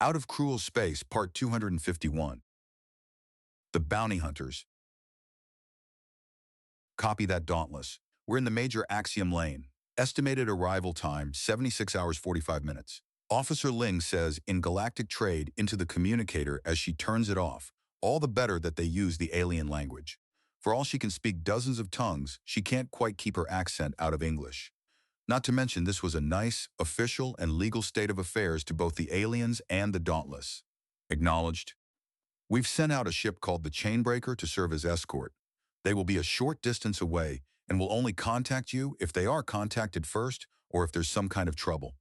Out of Cruel Space, Part 251. The Bounty Hunters. Copy that, Dauntless. We're in the major Axiom Lane. Estimated arrival time, 76 hours 45 minutes. Officer Ling says in galactic trade into the communicator as she turns it off, all the better that they use the alien language. For all she can speak dozens of tongues, she can't quite keep her accent out of English. Not to mention this was a nice, official, and legal state of affairs to both the aliens and the Dauntless. Acknowledged. We've sent out a ship called the Chainbreaker to serve as escort. They will be a short distance away and will only contact you if they are contacted first or if there's some kind of trouble.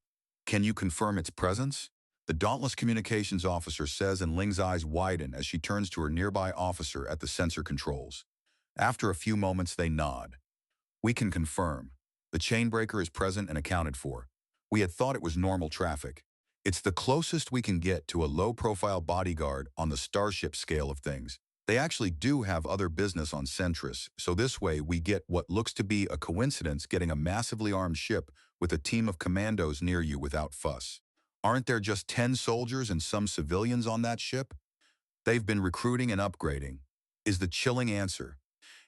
Can you confirm its presence? The Dauntless communications officer says, and Ling's eyes widen as she turns to her nearby officer at the sensor controls. After a few moments, they nod. We can confirm. The Chainbreaker is present and accounted for. We had thought it was normal traffic. It's the closest we can get to a low-profile bodyguard on the starship scale of things. They actually do have other business on Centris, so this way we get what looks to be a coincidence getting a massively armed ship with a team of commandos near you without fuss. Aren't there just 10 soldiers and some civilians on that ship? They've been recruiting and upgrading, is the chilling answer.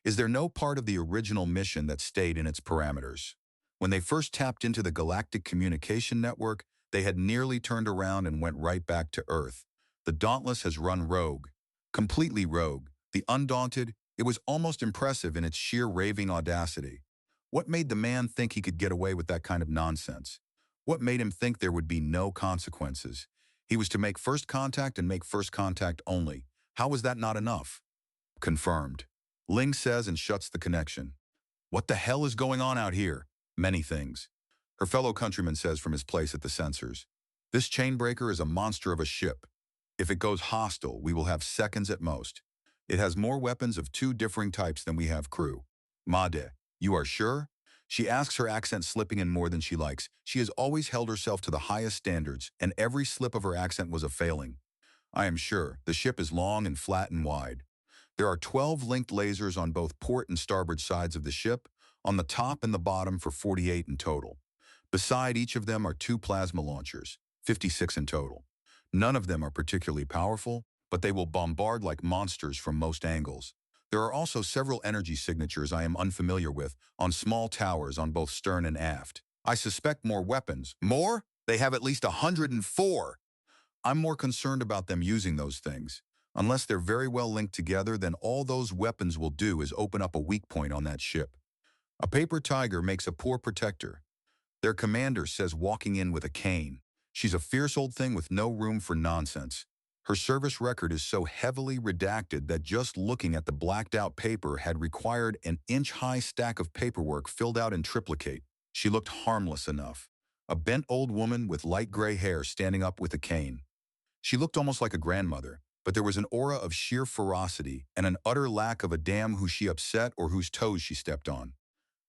Is there no part of the original mission that stayed in its parameters? When they first tapped into the galactic communication network, they had nearly turned around and went right back to Earth. The Dauntless has run rogue. Completely rogue. The Undaunted, it was almost impressive in its sheer raving audacity. What made the man think he could get away with that kind of nonsense? What made him think there would be no consequences? He was to make first contact and make first contact only. How was that not enough? Confirmed. Ling says and shuts the connection. What the hell is going on out here? Many things. Her fellow countryman says from his place at the sensors. This Chainbreaker is a monster of a ship. If it goes hostile, we will have seconds at most. It has more weapons of 2 differing types than we have crew. Made, you are sure? She asks, her accent slipping in more than she likes. She has always held herself to the highest standards, and every slip of her accent was a failing. I am sure. The ship is long and flat and wide. There are 12 linked lasers on both port and starboard sides of the ship, on the top and the bottom for 48 in total. Beside each of them are 2 plasma launchers, 56 in total. None of them are particularly powerful, but they will bombard like monsters from most angles. There are also several energy signatures I am unfamiliar with on small towers on both stern and aft. I suspect more weapons. More? They have at least 104. I'm more concerned about them using those things. Unless they're very well linked together, then all those weapons will do is open up a weak point on that ship. A paper tiger makes a poor protector. Their commander says walking in with a cane. She's a fierce old thing with no room for nonsense. Her service record is so heavily redacted that just looking at the blacked-out paper had required an inch-high stack of paperwork filled out in triplicate. She looked harmless enough. A bent old woman with light gray hair standing up with a cane. She looked almost like a grandmother, but there was an aura of sheer ferocity and an utter lack of a damn who she upset or whose toes she stepped on.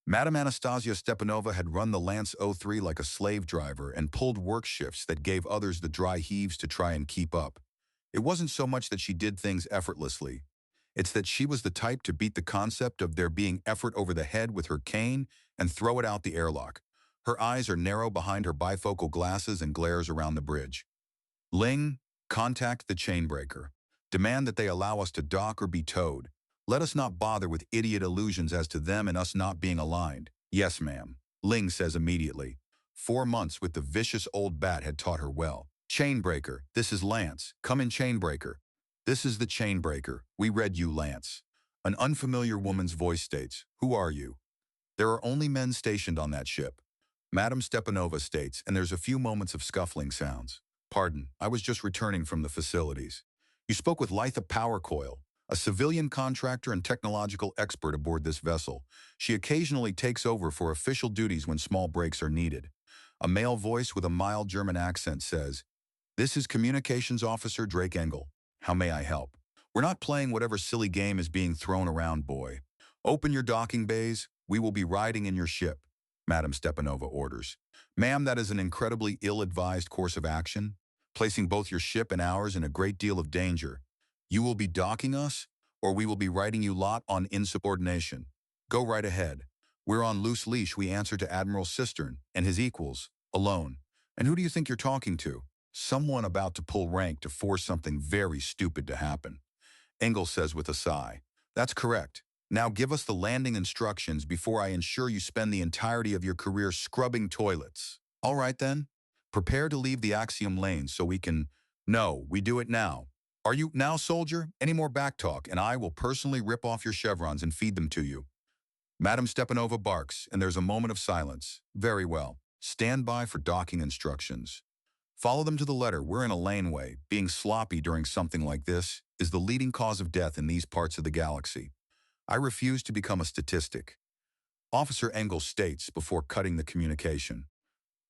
Madame Anastasia Stepanova had run the Lance 03 like a slave driver and pulled work shifts that gave others the dry heaves to try and keep up. It wasn't so much that she did things effortlessly. It's that she was the type to beat the concept of there being effort over the head with her cane and throw it out the airlock. Her eyes are narrow behind her bifocal glasses and glares around the bridge. Ling, contact the Chainbreaker. Demand that they allow us to dock or be towed. Let us not bother with idiot illusions as to them and us not being aligned. Yes, ma'am, Ling says immediately. 4 months with the vicious old bat had taught her well. Chainbreaker, this is Lance. Come in, Chainbreaker. This is the Chainbreaker. We read you, Lance. An unfamiliar woman's voice states, who are you? There are only men stationed on that ship. Madame Stepanova states, and there's a few moments of scuffling sounds. Pardon, I was just returning from the facilities. You spoke with Litha Powercoil, a civilian contractor and technological expert aboard this vessel. She occasionally takes over for official duties when small breaks are needed. A male voice with a mild German accent says, this is Communications Officer Drake Engel. How may I help? We're not playing whatever silly game is being thrown around, boy. Open your docking bays. We will be riding in your ship, Madame Stepanova orders. Ma'am, that is an incredibly ill-advised course of action, placing both your ship and ours in a great deal of danger. You will be docking us, or we will be writing you lot on insubordination. Go right ahead. We're on loose leash. We answer to Admiral Cistern and his equals, alone. And who do you think you're talking to? Someone about to pull rank to force something very stupid to happen. Engel says with a sigh. That's correct. Now give us the landing instructions before I ensure you spend the entirety of your career scrubbing toilets. All right then. Prepare to leave the axiom lane so we can... No, we do it now. Are you now, soldier? Any more backtalk, and I will personally rip off your chevrons and feed them to you. Madam Stepanova barks, and there's a moment of silence. Very well. Stand by for docking instructions. Follow them to the letter. We're in a laneway. Being sloppy during something like this is the leading cause of death in these parts of the galaxy. I refuse to become a statistic. Officer Engel states before cutting the communication.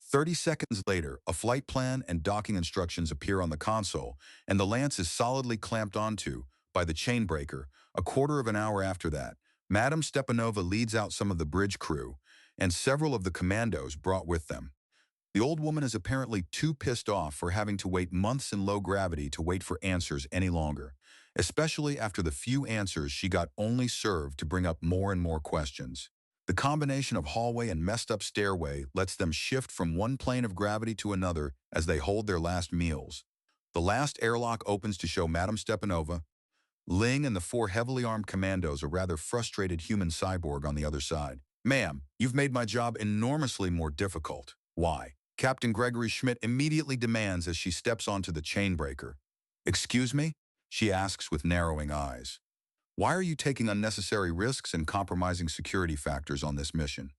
30 seconds later, a flight plan and docking instructions appear on the console, and the lance is solidly clamped onto by the chain breaker. A quarter of an hour after that, Madam Stepanova leads out some of the bridge crew and several of the commandos brought with them. The old woman is apparently too pissed off for having to wait months in low gravity to wait for answers any longer, especially after the few answers she got only served to bring up more and more questions. The combination of hallway and messed up stairway lets them shift from one plane of gravity to another as they hold their last meals. The last airlock opens to show Madam Stepanova, Ling and the four heavily armed commandos, a rather frustrated human cyborg on the other side. Ma'am, you've made my job enormously more difficult. Why? Captain Gregory Schmidt immediately demands as she steps onto the chain breaker. Excuse me? She asks with narrowing eyes. Why are you taking unnecessary risks and compromising security factors on this mission?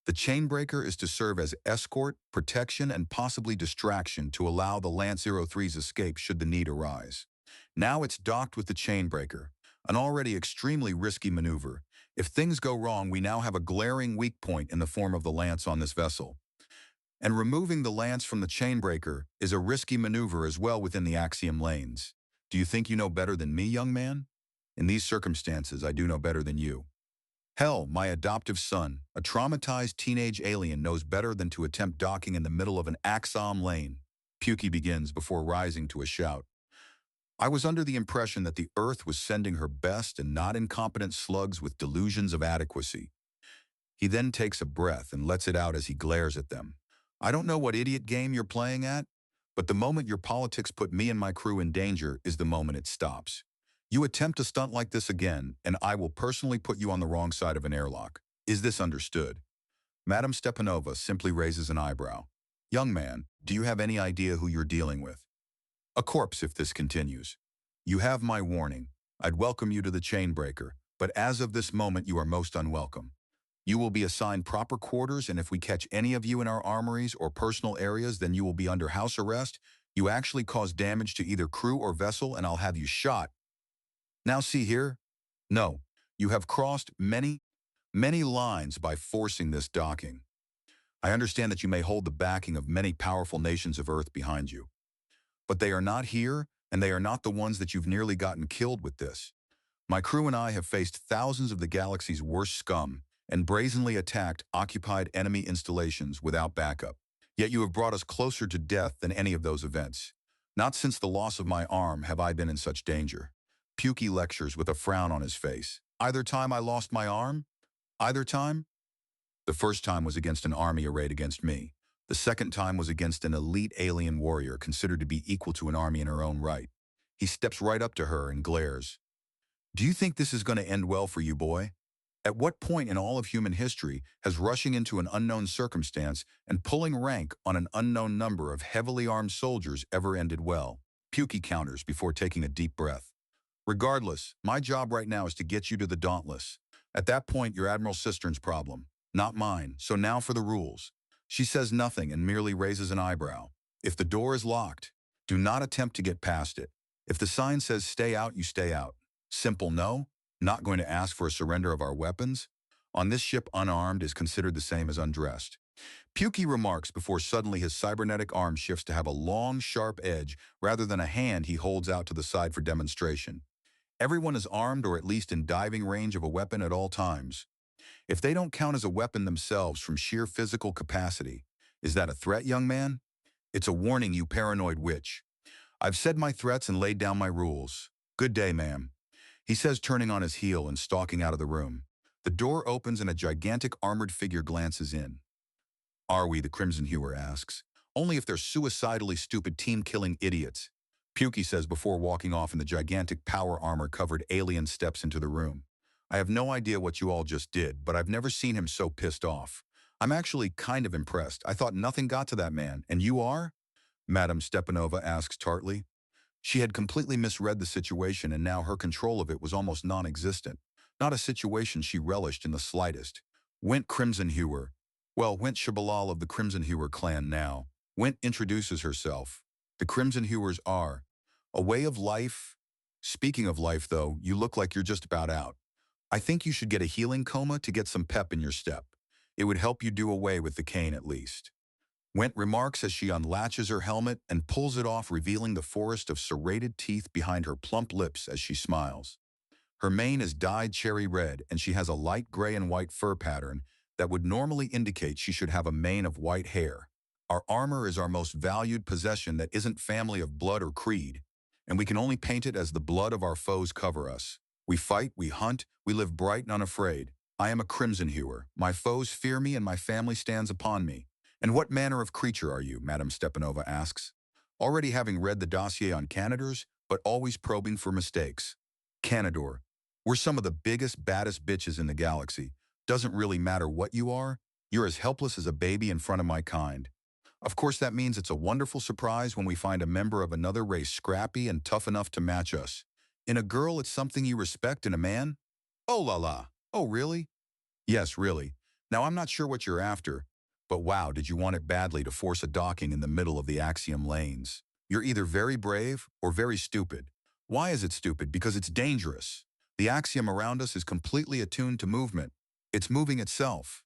The chain breaker is to serve as escort, protection, and possibly distraction to allow the Lance 03's escape should the need arise. Now it's docked with the chain breaker, an already extremely risky maneuver. If things go wrong, we now have a glaring weak point in the form of the Lance on this vessel. And removing the Lance from the chain breaker is a risky maneuver as well within the axiom lanes. Do you think you know better than me, young man? In these circumstances, I do know better than you. Hell, my adoptive son, a traumatized teenage alien, knows better than to attempt docking in the middle of an axiom lane. Pukey begins before rising to a shout. I was under the impression that the Earth was sending her best and not incompetent slugs with delusions of adequacy. He then takes a breath and lets it out as he glares at them. I don't know what idiot game you're playing at, but the moment your politics put me and my crew in danger is the moment it stops. You attempt a stunt like this again, and I will personally put you on the wrong side of an airlock. Is this understood? Madam Stepanova simply raises an eyebrow. Young man, do you have any idea who you're dealing with? A corpse if this continues. You have my warning. I'd welcome you to the chain breaker, but as of this moment you are most unwelcome. You will be assigned proper quarters, and if we catch any of you in our armories or personal areas, then you will be under house arrest. You actually cause damage to either crew or vessel, and I'll have you shot. Now see here. No, you have crossed many lines by forcing this docking. I understand that you may hold the backing of many powerful nations of Earth behind you. But they are not here, and they are not the ones that you've nearly gotten killed with this. My crew and I have faced thousands of the galaxy's worst scum and brazenly attacked occupied enemy installations without backup. Yet you have brought us closer to death than any of those events. Not since the loss of my arm have I been in such danger. Pukey lectures with a frown on his face. Either time I lost my arm? Either time? The first time was against an army arrayed against me. The second time was against an elite alien warrior considered to be equal to an army in her own right. He steps right up to her and glares. Do you think this is going to end well for you, boy? At what point in all of human history has rushing into an unknown circumstance and pulling rank on an unknown number of heavily armed soldiers ever ended well? Pukey counters before taking a deep breath. Regardless, my job right now is to get you to the Dauntless. At that point, you're Admiral Cistern's problem, not mine, so now for the rules. She says nothing and merely raises an eyebrow. If the door is locked, do not attempt to get past it. If the sign says stay out, you stay out. Simple no, not going to ask for a surrender of our weapons. On this ship, unarmed is considered the same as undressed. Pukey remarks before suddenly his cybernetic arm shifts to have a long, sharp edge rather than a hand he holds out to the side for demonstration. Everyone is armed or at least in diving range of a weapon at all times. If they don't count as a weapon themselves from sheer physical capacity, is that a threat, young man? It's a warning, you paranoid witch. I've said my threats and laid down my rules. Good day, ma'am. He says, turning on his heel and stalking out of the room. The door opens and a gigantic armored figure glances in. Are we, the Crimson Hewer asks. Only if they're suicidally stupid team-killing idiots. Pukey says before walking off in the gigantic power armor-covered alien steps into the room. I have no idea what you all just did, but I've never seen him so pissed off. I'm actually kind of impressed. I thought nothing got to that man. And you are? Madame Stepanova asks tartly. She had completely misread the situation and now her control of it was almost non-existent. Not a situation she relished in the slightest. Went Crimson-Hewer. Well, Went Shabalal of the Crimson-Hewer clan now. Went introduces herself. The Crimson-Hewers are a way of life. Speaking of life, though, you look like you're just about out. I think you should get a healing coma to get some pep in your step. It would help you do away with the cane at least. Went remarks as she unlatches her helmet and pulls it off, revealing the forest of serrated teeth behind her plump lips as she smiles. Her mane is dyed cherry red and she has a light gray and white fur pattern that would normally indicate she should have a mane of white hair. Our armor is our most valued possession that isn't family of blood or creed, and we can only paint it as the blood of our foes cover us. We fight, we hunt, we live bright and unafraid. I am a Crimson Hewer. My foes fear me and my family stands upon me. And what manner of creature are you, Madame Stepanova asks. Already having read the dossier on Canadors, but always probing for mistakes. Canador. We're some of the biggest, baddest bitches in the galaxy. Doesn't really matter what you are, you're as helpless as a baby in front of my kind. Of course that means it's a wonderful surprise when we find a member of another race scrappy and tough enough to match us. In a girl, it's something you respect in a man? Oh la la. Oh really? Yes, really. Now I'm not sure what you're after, but wow, did you want it badly to force a docking in the middle of the axiom lanes? You're either very brave or very stupid. Why is it stupid? Because it's dangerous. The axiom around us is completely attuned to movement. It's moving itself.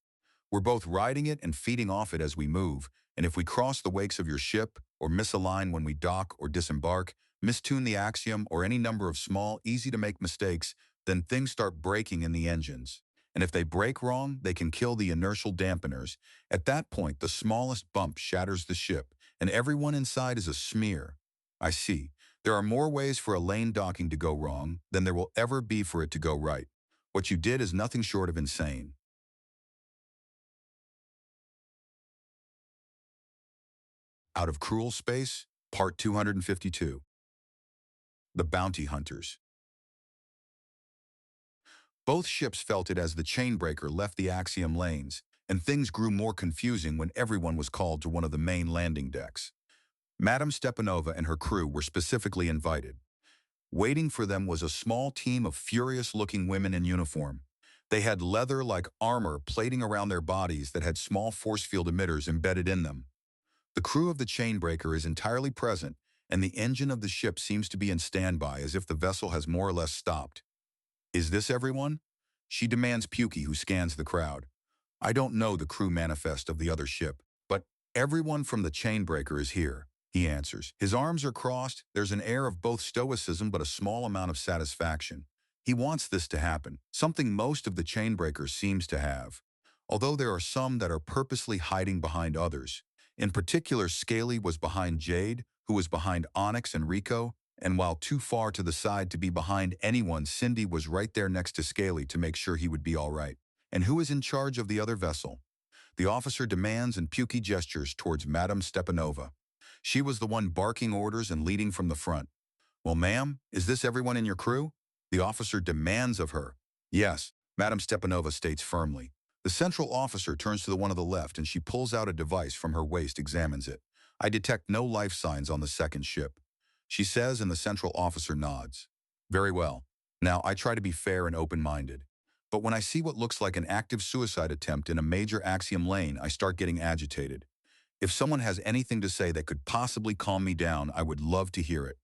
We're both riding it and feeding off it as we move, and if we cross the wakes of your ship, or misalign when we dock or disembark, mistune the axiom or any number of small, easy-to-make mistakes, then things start breaking in the engines. And if they break wrong, they can kill the inertial dampeners. At that point, the smallest bump shatters the ship, and everyone inside is a smear. I see. There are more ways for a lane docking to go wrong than there will ever be for it to go right. What you did is nothing short of insane. Out of Cruel Space, Part 252. The Bounty Hunters. Both ships felt it as the chainbreaker left the axiom lanes, and things grew more confusing when everyone was called to one of the main landing decks. Madame Stepanova and her crew were specifically invited. Waiting for them was a small team of furious-looking women in uniform. They had leather-like armor plating around their bodies that had small force field emitters embedded in them. The crew of the chainbreaker is entirely present, and the engine of the ship seems to be in standby as if the vessel has more or less stopped. Is this everyone? She demands Pukey, who scans the crowd. I don't know the crew manifest of the other ship, but everyone from the chainbreaker is here, he answers. His arms are crossed, there's an air of both stoicism but a small amount of satisfaction. He wants this to happen, something most of the chainbreakers seems to have. Although there are some that are purposely hiding behind others. In particular, Scaly was behind Jade, who was behind Onyx and Rico, and while too far to the side to be behind anyone, Cindy was right there next to Scaly to make sure he would be all right. And who is in charge of the other vessel? The officer demands and Pukey gestures towards Madame Stepanova. She was the one barking orders and leading from the front. Well, ma'am, is this everyone in your crew? The officer demands of her. Yes, Madame Stepanova states firmly. The central officer turns to the one on the left and she pulls out a device from her waist, examines it. I detect no life signs on the second ship. She says, and the central officer nods. Very well. Now, I try to be fair and open-minded. But when I see what looks like an active suicide attempt in a major axiom lane, I start getting agitated. If someone has anything to say that could possibly calm me down, I would love to hear it.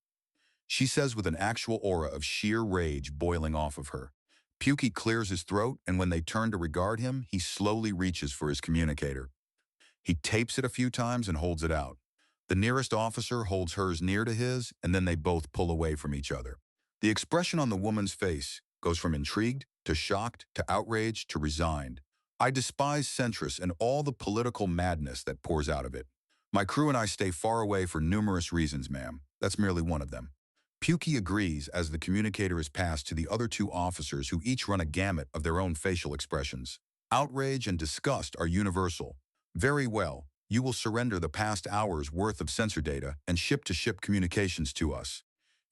She says with an actual aura of sheer rage boiling off of her. Pukey clears his throat, and when they turn to regard him, he slowly reaches for his communicator. He tapes it a few times and holds it out. The nearest officer holds hers near to his, and then they both pull away from each other. The expression on the woman's face goes from intrigued to shocked to outraged to resigned. I despise centrists and all the political madness that pours out of it. My crew and I stay far away for numerous reasons, ma'am. That's merely one of them. Pukey agrees as the communicator is passed to the other two officers who each run a gamut of their own facial expressions. Outrage and disgust are universal. Very well. you will surrender the past hour's worth of sensor data and ship-to-ship communications to us.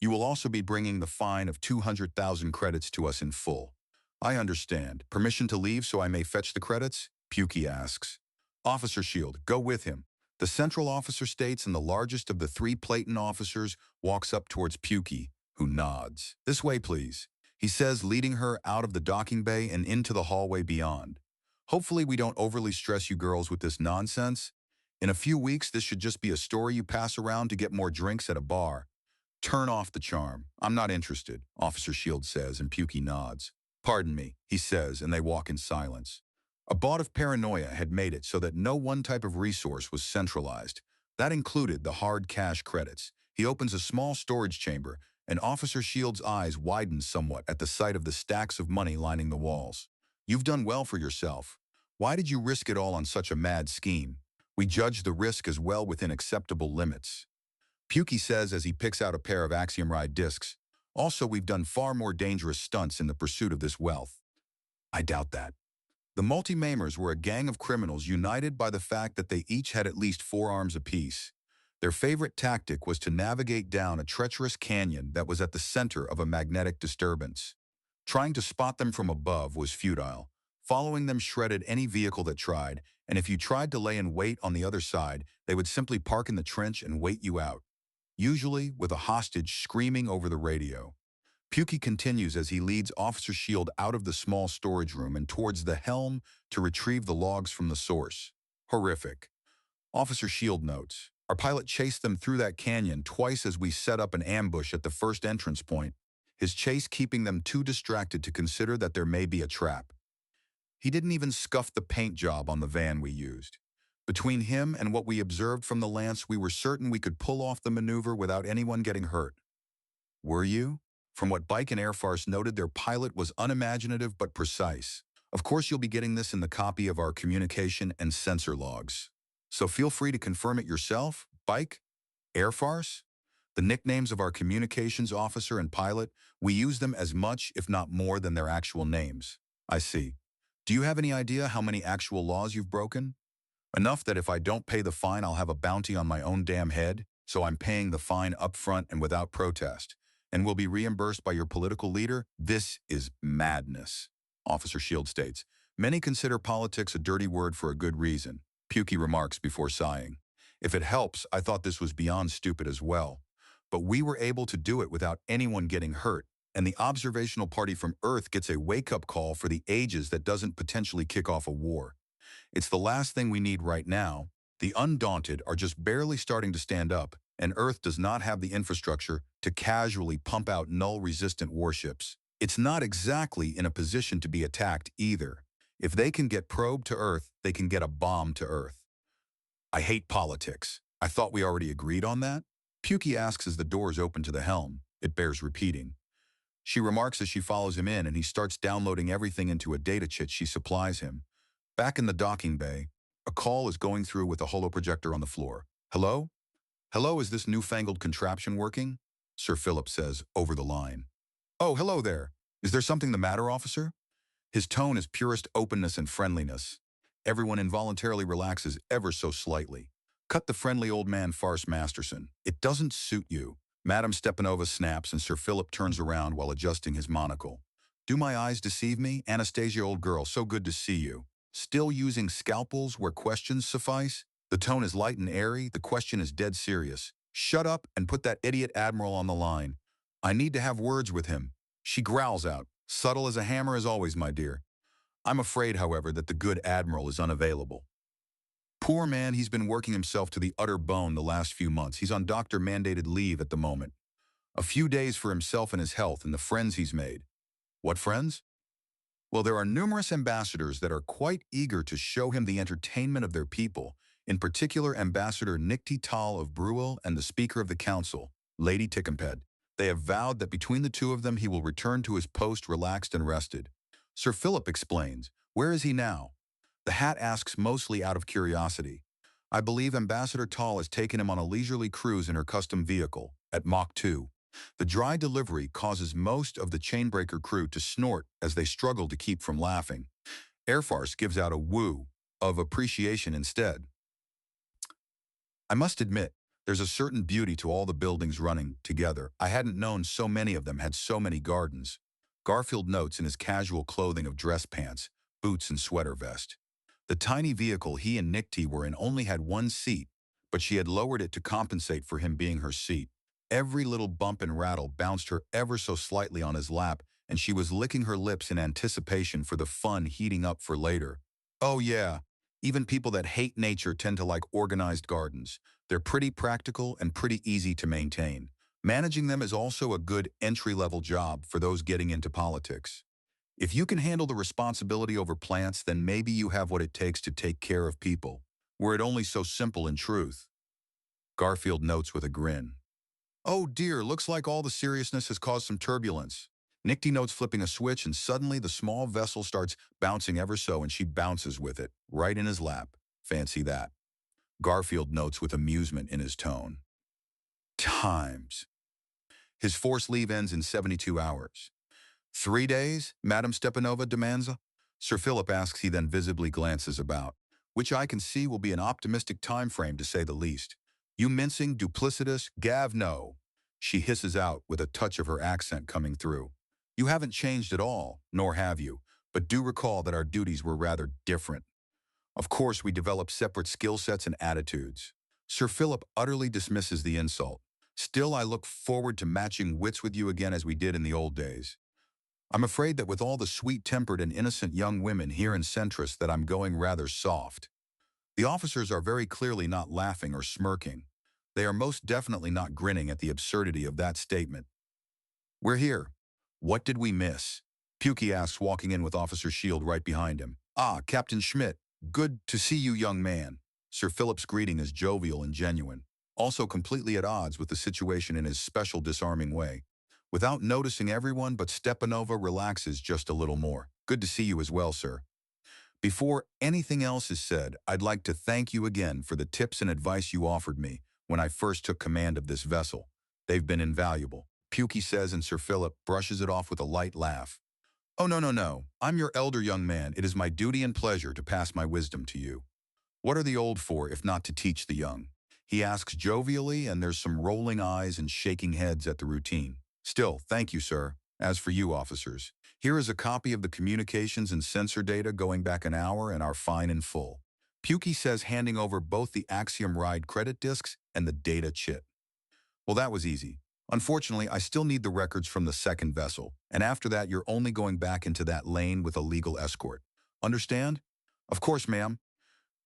You will also be bringing the fine of 200,000 credits to us in full. I understand. Permission to leave so I may fetch the credits? Pukey asks. Officer Shield, go with him. The central officer states, and the largest of the three Platon officers walks up towards Pukey, who nods. This way, please, he says, leading her out of the docking bay and into the hallway beyond. Hopefully we don't overly stress you girls with this nonsense. In a few weeks, this should just be a story you pass around to get more drinks at a bar. Turn off the charm. I'm not interested, Officer Shield says, and Pukey nods. Pardon me, he says, and they walk in silence. A bout of paranoia had made it so that no one type of resource was centralized. That included the hard cash credits. He opens a small storage chamber, and Officer Shield's eyes widen somewhat at the sight of the stacks of money lining the walls. You've done well for yourself. Why did you risk it all on such a mad scheme? We judge the risk as well within acceptable limits. Pukey says as he picks out a pair of Axiom Ride discs. Also, we've done far more dangerous stunts in the pursuit of this wealth. I doubt that. The multi-maimers were a gang of criminals united by the fact that they each had at least 4 arms apiece. Their favorite tactic was to navigate down a treacherous canyon that was at the center of a magnetic disturbance. Trying to spot them from above was futile. Following them shredded any vehicle that tried, and if you tried to lay in wait on the other side, they would simply park in the trench and wait you out, usually with a hostage screaming over the radio. Pukey continues as he leads Officer Shield out of the small storage room and towards the helm to retrieve the logs from the source. Horrific. Officer Shield notes, our pilot chased them through that canyon twice as we set up an ambush at the first entrance point, his chase keeping them too distracted to consider that there may be a trap. He didn't even scuff the paint job on the van we used. Between him and what we observed from the lance, we were certain we could pull off the maneuver without anyone getting hurt. Were you? From what Bike and Airfarce noted, their pilot was unimaginative but precise. Of course, you'll be getting this in the copy of our communication and sensor logs. So feel free to confirm it yourself, Bike, Airfarce. The nicknames of our communications officer and pilot, we use them as much, if not more, than their actual names. I see. Do you have any idea how many actual laws you've broken? Enough that if I don't pay the fine, I'll have a bounty on my own damn head, so I'm paying the fine up front and without protest, and will be reimbursed by your political leader? This is madness, Officer Shield states. Many consider politics a dirty word for a good reason, Pukey remarks before sighing. If it helps, I thought this was beyond stupid as well. But we were able to do it without anyone getting hurt, and the observational party from Earth gets a wake-up call for the ages that doesn't potentially kick off a war. It's the last thing we need right now. The undaunted are just barely starting to stand up, and Earth does not have the infrastructure to casually pump out null-resistant warships. It's not exactly in a position to be attacked either. If they can get probed to Earth, they can get a bomb to Earth. I hate politics. I thought we already agreed on that? Pukey asks as the doors open to the helm. It bears repeating. She remarks as she follows him in, and he starts downloading everything into a data chit she supplies him. Back in the docking bay, a call is going through with a holoprojector on the floor. Hello? Hello, is this newfangled contraption working? Sir Philip says, over the line. Oh, hello there. Is there something the matter, officer? His tone is purest openness and friendliness. Everyone involuntarily relaxes ever so slightly. Cut the friendly old man farce Masterson. It doesn't suit you. Madame Stepanova snaps and Sir Philip turns around while adjusting his monocle. Do my eyes deceive me? Anastasia, old girl, so good to see you. Still using scalpels where questions suffice? The tone is light and airy, the question is dead serious. Shut up and put that idiot admiral on the line. I need to have words with him. She growls out, subtle as a hammer as always, my dear. I'm afraid, however, that the good admiral is unavailable. Poor man, he's been working himself to the utter bone the last few months. He's on doctor-mandated leave at the moment. A few days for himself and his health and the friends he's made. What friends? Well, there are numerous ambassadors that are quite eager to show him the entertainment of their people, in particular Ambassador Nikti Tal of Brewell and the Speaker of the Council, Lady Tickenped. They have vowed that between the two of them he will return to his post relaxed and rested. Sir Philip explains, where is he now? The hat asks mostly out of curiosity. I believe Ambassador Tal has taken him on a leisurely cruise in her custom vehicle, at Mach 2. The dry delivery causes most of the Chainbreaker crew to snort as they struggle to keep from laughing. Airfarce gives out a woo of appreciation instead. I must admit, there's a certain beauty to all the buildings running together. I hadn't known so many of them had so many gardens. Garfield notes in his casual clothing of dress pants, boots, and sweater vest. The tiny vehicle he and Nick T were in only had one seat, but she had lowered it to compensate for him being her seat. Every little bump and rattle bounced her ever so slightly on his lap, and she was licking her lips in anticipation for the fun heating up for later. Oh yeah, even people that hate nature tend to like organized gardens. They're pretty practical and pretty easy to maintain. Managing them is also a good entry-level job for those getting into politics. If you can handle the responsibility over plants, then maybe you have what it takes to take care of people. Were it only so simple in truth. Garfield notes with a grin. Oh dear, looks like all the seriousness has caused some turbulence. Nick notes flipping a switch, and suddenly the small vessel starts bouncing ever so, and she bounces with it, right in his lap. Fancy that. Garfield notes with amusement in his tone. Times. His forced leave ends in 72 hours. 3 days, Madame Stepanova demands. Sir Philip asks. He then visibly glances about, which I can see will be an optimistic time frame to say the least. You mincing, duplicitous, Gav, no. She hisses out with a touch of her accent coming through. You haven't changed at all, nor have you, but do recall that our duties were rather different. Of course, we developed separate skill sets and attitudes. Sir Philip utterly dismisses the insult. Still, I look forward to matching wits with you again as we did in the old days. I'm afraid that with all the sweet-tempered and innocent young women here in Centris that I'm going rather soft. The officers are very clearly not laughing or smirking. They are most definitely not grinning at the absurdity of that statement. We're here. What did we miss? Pukey asks, walking in with Officer Shield right behind him. Ah, Captain Schmidt. Good to see you, young man. Sir Philip's greeting is jovial and genuine, also completely at odds with the situation in his special disarming way. Without noticing everyone, but Stepanova relaxes just a little more. Good to see you as well, sir. Before anything else is said, I'd like to thank you again for the tips and advice you offered me when I first took command of this vessel. They've been invaluable. Pukey says, and Sir Philip brushes it off with a light laugh. Oh, no, no, no. I'm your elder young man. It is my duty and pleasure to pass my wisdom to you. What are the old for if not to teach the young? He asks jovially, and there's some rolling eyes and shaking heads at the routine. Still, thank you, sir. As for you, officers, here is a copy of the communications and sensor data going back an hour and are fine in full. Pukey says, handing over both the Axiom Ride credit discs and the data chit. Well, that was easy. Unfortunately, I still need the records from the second vessel, and after that you're only going back into that lane with a legal escort. Understand? Of course, ma'am.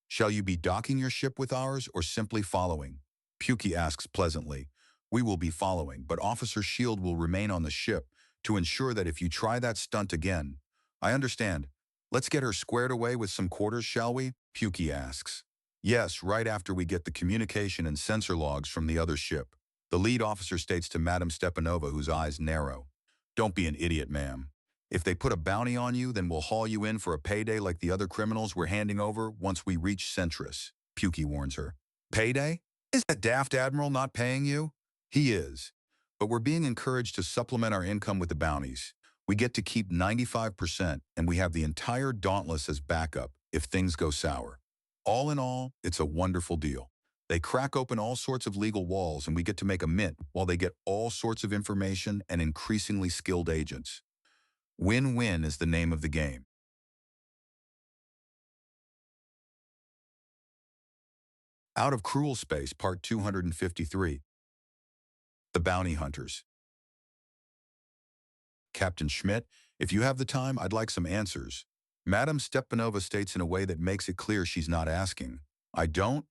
Shall you be docking your ship with ours or simply following? Pukey asks pleasantly. We will be following, but Officer Shield will remain on the ship to ensure that if you try that stunt again. I understand. Let's get her squared away with some quarters, shall we? Pukey asks. Yes, right after we get the communication and sensor logs from the other ship. The lead officer states to Madame Stepanova, whose eyes narrow. Don't be an idiot, ma'am. If they put a bounty on you, then we'll haul you in for a payday like the other criminals we're handing over once we reach Centris, Pukey warns her. Payday? Is that daft admiral not paying you? He is. But we're being encouraged to supplement our income with the bounties. We get to keep 95%, and we have the entire Dauntless as backup if things go sour. All in all, it's a wonderful deal. They crack open all sorts of legal walls, and we get to make a mint while they get all sorts of information and increasingly skilled agents. Win-win is the name of the game. Out of Cruel Space, Part 253. The Bounty Hunters. Captain Schmidt, if you have the time, I'd like some answers. Madame Stepanova states in a way that makes it clear she's not asking. I don't?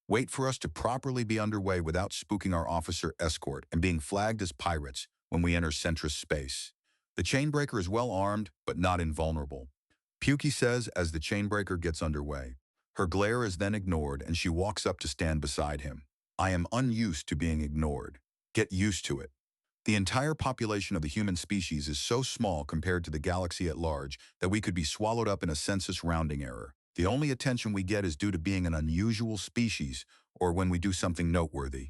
Wait for us to properly be underway without spooking our officer escort and being flagged as pirates when we enter Centris space. The chainbreaker is well armed, but not invulnerable. Pukey says as the chainbreaker gets underway. Her glare is then ignored, and she walks up to stand beside him. I am unused to being ignored. Get used to it. The entire population of the human species is so small compared to the galaxy at large that we could be swallowed up in a census rounding error. The only attention we get is due to being an unusual species or when we do something noteworthy.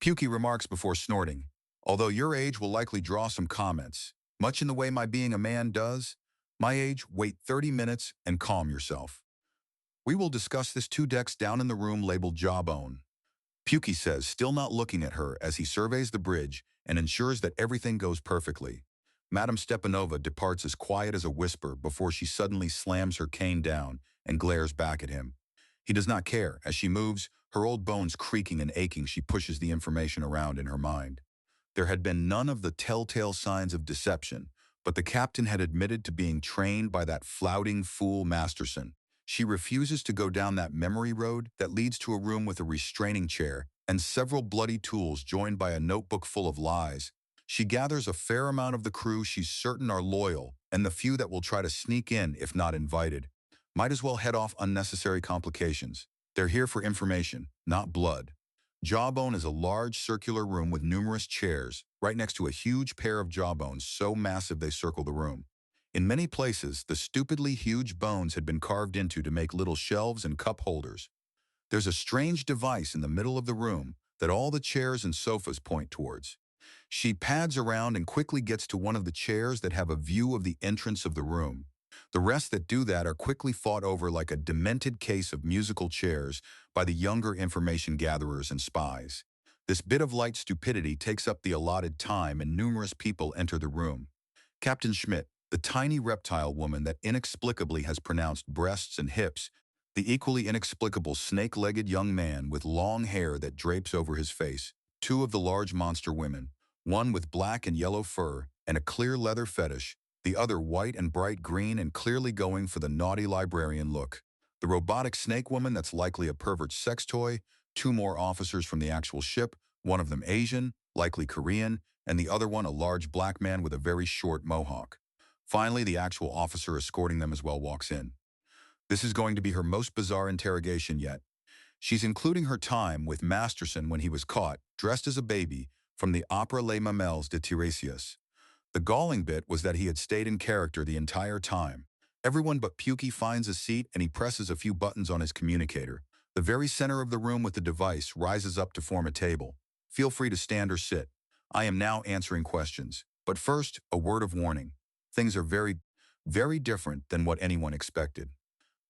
Pukey remarks before snorting. Although your age will likely draw some comments, much in the way my being a man does, my age, wait 30 minutes and calm yourself. We will discuss this 2 decks down in the room labeled Jawbone. Pukey says, still not looking at her as he surveys the bridge and ensures that everything goes perfectly. Madame Stepanova departs as quiet as a whisper before she suddenly slams her cane down and glares back at him. He does not care. As she moves, her old bones creaking and aching, she pushes the information around in her mind. There had been none of the telltale signs of deception, but the captain had admitted to being trained by that flouting fool Masterson. She refuses to go down that memory road that leads to a room with a restraining chair and several bloody tools joined by a notebook full of lies. She gathers a fair amount of the crew she's certain are loyal and the few that will try to sneak in if not invited. Might as well head off unnecessary complications. They're here for information, not blood. Jawbone is a large circular room with numerous chairs, right next to a huge pair of jawbones so massive they circle the room. In many places, the stupidly huge bones had been carved into to make little shelves and cup holders. There's a strange device in the middle of the room that all the chairs and sofas point towards. She pads around and quickly gets to one of the chairs that have a view of the entrance of the room. The rest that do that are quickly fought over like a demented case of musical chairs by the younger information gatherers and spies. This bit of light stupidity takes up the allotted time and numerous people enter the room. Captain Schmidt, the tiny reptile woman that inexplicably has pronounced breasts and hips, the equally inexplicable snake-legged young man with long hair that drapes over his face, two of the large monster women, one with black and yellow fur and a clear leather fetish, the other white and bright green and clearly going for the naughty librarian look. The robotic snake woman that's likely a pervert sex toy, two more officers from the actual ship, one of them Asian, likely Korean, and the other one a large black man with a very short mohawk. Finally, the actual officer escorting them as well walks in. This is going to be her most bizarre interrogation yet. She's including her time with Masterson when he was caught, dressed as a baby, from the opera Les Mamelles de Tiresias. The galling bit was that he had stayed in character the entire time. Everyone but Pukey finds a seat and he presses a few buttons on his communicator. The very center of the room with the device rises up to form a table. Feel free to stand or sit. I am now answering questions. But first, a word of warning. Things are very, very different than what anyone expected.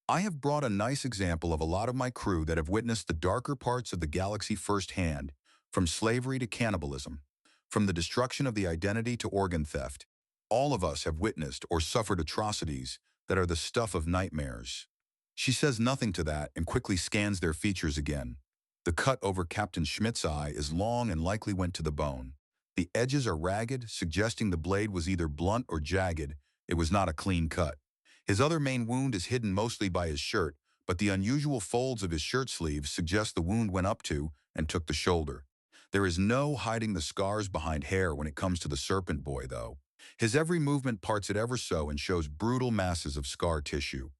I have brought a nice example of a lot of my crew that have witnessed the darker parts of the galaxy firsthand, from slavery to cannibalism, from the destruction of the identity to organ theft. All of us have witnessed or suffered atrocities that are the stuff of nightmares. She says nothing to that and quickly scans their features again. The cut over Captain Schmidt's eye is long and likely went to the bone. The edges are ragged, suggesting the blade was either blunt or jagged. It was not a clean cut. His other main wound is hidden mostly by his shirt, but the unusual folds of his shirt sleeves suggest the wound went up to and took the shoulder. There is no hiding the scars behind hair when it comes to the serpent boy, though. His every movement parts it ever so and shows brutal masses of scar tissue.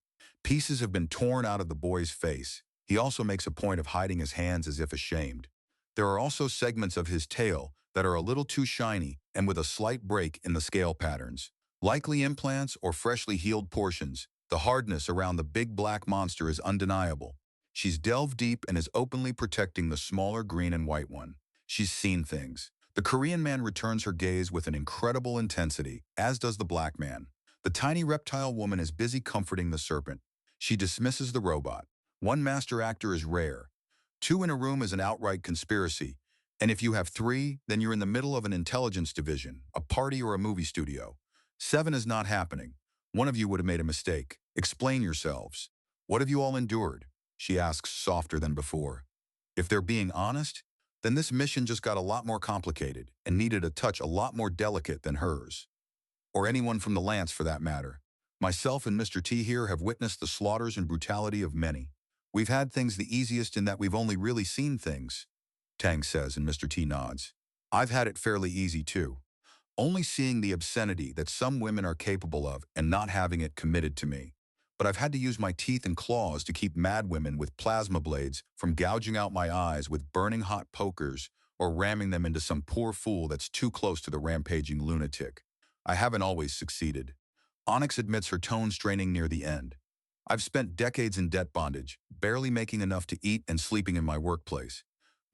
Pieces have been torn out of the boy's face. He also makes a point of hiding his hands as if ashamed. There are also segments of his tail that are a little too shiny and with a slight break in the scale patterns. Likely implants or freshly healed portions, the hardness around the big black monster is undeniable. She's delved deep and is openly protecting the smaller green and white one. She's seen things. The Korean man returns her gaze with an incredible intensity, as does the black man. The tiny reptile woman is busy comforting the serpent. She dismisses the robot. One master actor is rare. Two in a room is an outright conspiracy. And if you have three, then you're in the middle of an intelligence division, a party or a movie studio. 7 is not happening. One of you would have made a mistake. Explain yourselves. What have you all endured? She asks softer than before. If they're being honest, then this mission just got a lot more complicated and needed a touch a lot more delicate than hers. Or anyone from the Lance for that matter. Myself and Mr. T here have witnessed the slaughters and brutality of many. We've had things the easiest in that we've only really seen things, Tang says, and Mr. T nods. I've had it fairly easy too. Only seeing the obscenity that some women are capable of and not having it committed to me. But I've had to use my teeth and claws to keep mad women with plasma blades from gouging out my eyes with burning hot pokers or ramming them into some poor fool that's too close to the rampaging lunatic. I haven't always succeeded. Onyx admits, her tone straining near the end. I've spent decades in debt bondage, barely making enough to eat and sleeping in my workplace.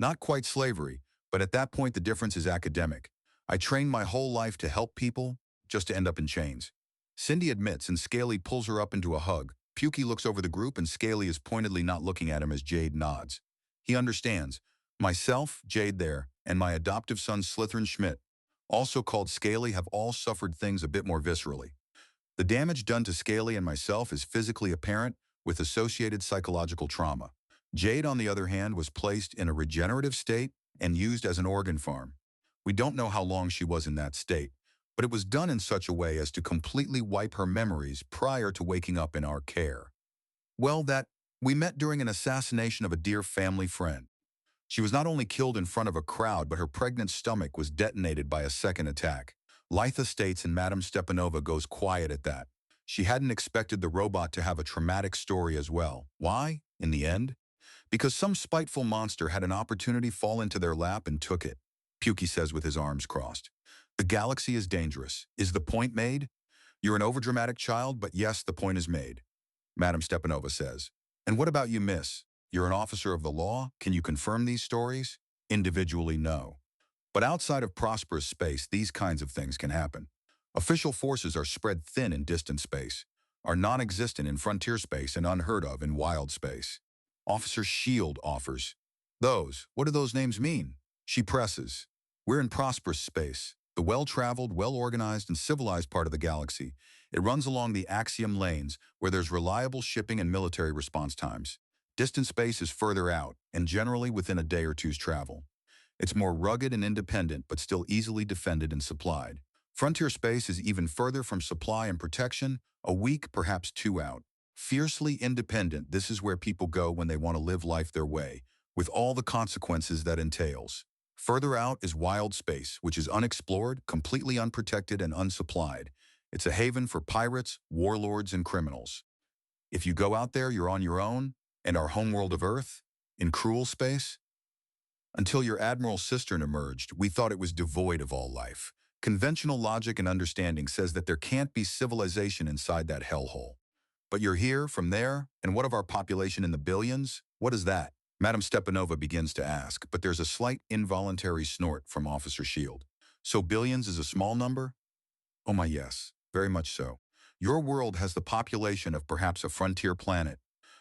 Not quite slavery, but at that point the difference is academic. I trained my whole life to help people, just to end up in chains. Cindy admits, and Scaly pulls her up into a hug. Pukey looks over the group and Scaly is pointedly not looking at him as Jade nods. He understands. Myself, Jade there, and my adoptive son Slytherin Schmidt, also called Scaly, have all suffered things a bit more viscerally. The damage done to Scaly and myself is physically apparent with associated psychological trauma. Jade, on the other hand, was placed in a regenerative state and used as an organ farm. We don't know how long she was in that state, but it was done in such a way as to completely wipe her memories prior to waking up in our care. Well, that we met during an assassination of a dear family friend. She was not only killed in front of a crowd, but her pregnant stomach was detonated by a second attack. Litha states, and Madame Stepanova goes quiet at that. She hadn't expected the robot to have a traumatic story as well. Why, in the end? Because some spiteful monster had an opportunity fall into their lap and took it. Pukey says with his arms crossed. The galaxy is dangerous. Is the point made? You're an overdramatic child, but yes, the point is made. Madame Stepanova says. And what about you, miss? You're an officer of the law. Can you confirm these stories? Individually, no. But outside of prosperous space, these kinds of things can happen. Official forces are spread thin in distant space, are non-existent in frontier space, and unheard of in wild space. Officer Shield offers. Those, what do those names mean? She presses. We're in prosperous space, the well-traveled, well-organized, and civilized part of the galaxy. It runs along the axiom lanes, where there's reliable shipping and military response times. Distant space is further out, and generally within a day or two's travel. It's more rugged and independent, but still easily defended and supplied. Frontier space is even further from supply and protection, a week, perhaps 2 out. Fiercely independent, this is where people go when they want to live life their way, with all the consequences that entails. Further out is wild space, which is unexplored, completely unprotected, and unsupplied. It's a haven for pirates, warlords, and criminals. If you go out there, you're on your own, and our homeworld of Earth, in cruel space. Until your Admiral Cistern emerged, we thought it was devoid of all life. Conventional logic and understanding says that there can't be civilization inside that hellhole. But you're here, from there, and what of our population in the billions? What is that? Madame Stepanova begins to ask, but there's a slight involuntary snort from Officer Shield. So billions is a small number? Oh my, yes, very much so. Your world has the population of perhaps a frontier planet,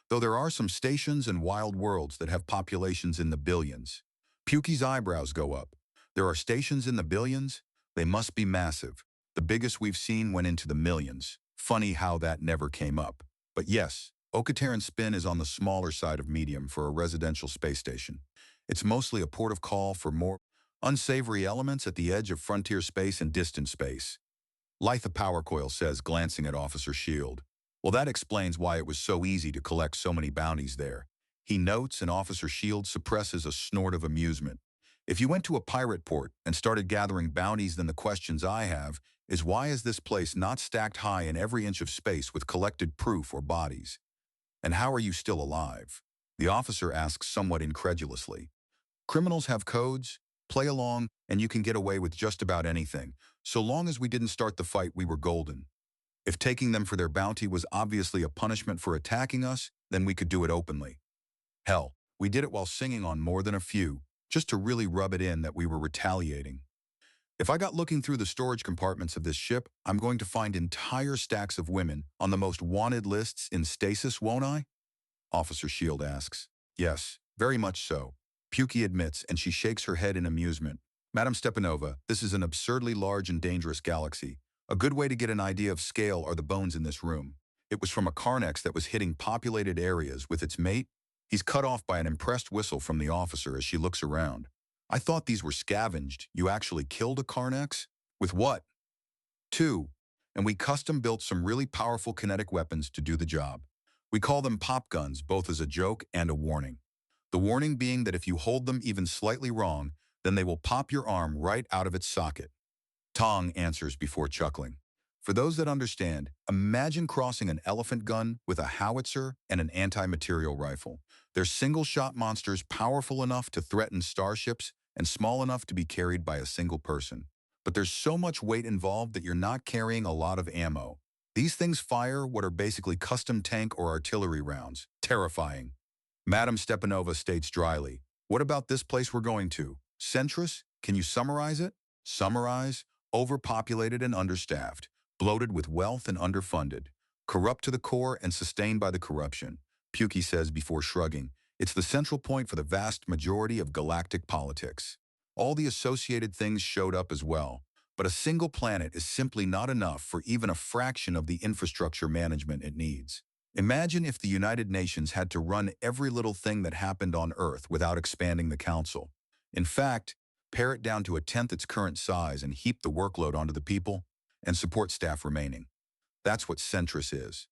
though there are some stations and wild worlds that have populations in the billions. Pukey's eyebrows go up. There are stations in the billions? They must be massive. The biggest we've seen went into the millions. Funny how that never came up. But yes, Okateran Spin is on the smaller side of medium for a residential space station. It's mostly a port of call for more unsavory elements at the edge of frontier space and distant space. Litha Powercoil says, glancing at Officer Shield. Well, that explains why it was so easy to collect so many bounties there. He notes, and Officer Shield suppresses a snort of amusement. If you went to a pirate port and started gathering bounties, then the questions I have is, why is this place not stacked high in every inch of space with collected proof or bodies? And how are you still alive? The officer asks somewhat incredulously. Criminals have codes, play along, and you can get away with just about anything. So long as we didn't start the fight, we were golden. If taking them for their bounty was obviously a punishment for attacking us, then we could do it openly. Hell, we did it while singing on More Than a Few, just to really rub it in that we were retaliating. If I got looking through the storage compartments of this ship, I'm going to find entire stacks of women on the most wanted lists in stasis, won't I? Officer Shield asks. Yes, very much so. Pukey admits, and she shakes her head in amusement. Madame Stepanova, this is an absurdly large and dangerous galaxy. A good way to get an idea of scale are the bones in this room. It was from a Carnex that was hitting populated areas with its mate. He's cut off by an impressed whistle from the officer as she looks around. I thought these were scavenged. You actually killed a Carnex? With what? 2. And we custom-built some really powerful kinetic weapons to do the job. We call them pop guns, both as a joke and a warning. The warning being that if you hold them even slightly wrong, then they will pop your arm right out of its socket. Tong answers before chuckling. For those that understand, imagine crossing an elephant gun with a howitzer and an anti-material rifle. They're single-shot monsters powerful enough to threaten starships and small enough to be carried by a single person. But there's so much weight involved that you're not carrying a lot of ammo. These things fire what are basically custom tank or artillery rounds. Terrifying. Madame Stepanova states dryly, what about this place we're going to? Centris? Can you summarize it? Summarize? Overpopulated and understaffed. Bloated with wealth and underfunded. Corrupt to the core and sustained by the corruption. Pukey says before shrugging. It's the central point for the vast majority of galactic politics. All the associated things showed up as well, but a single planet is simply not enough for even a fraction of the infrastructure management it needs. Imagine if the United Nations had to run every little thing that happened on Earth without expanding the Council. In fact, pare it down to a tenth its current size and heap the workload onto the people and support staff remaining. That's what centrist is.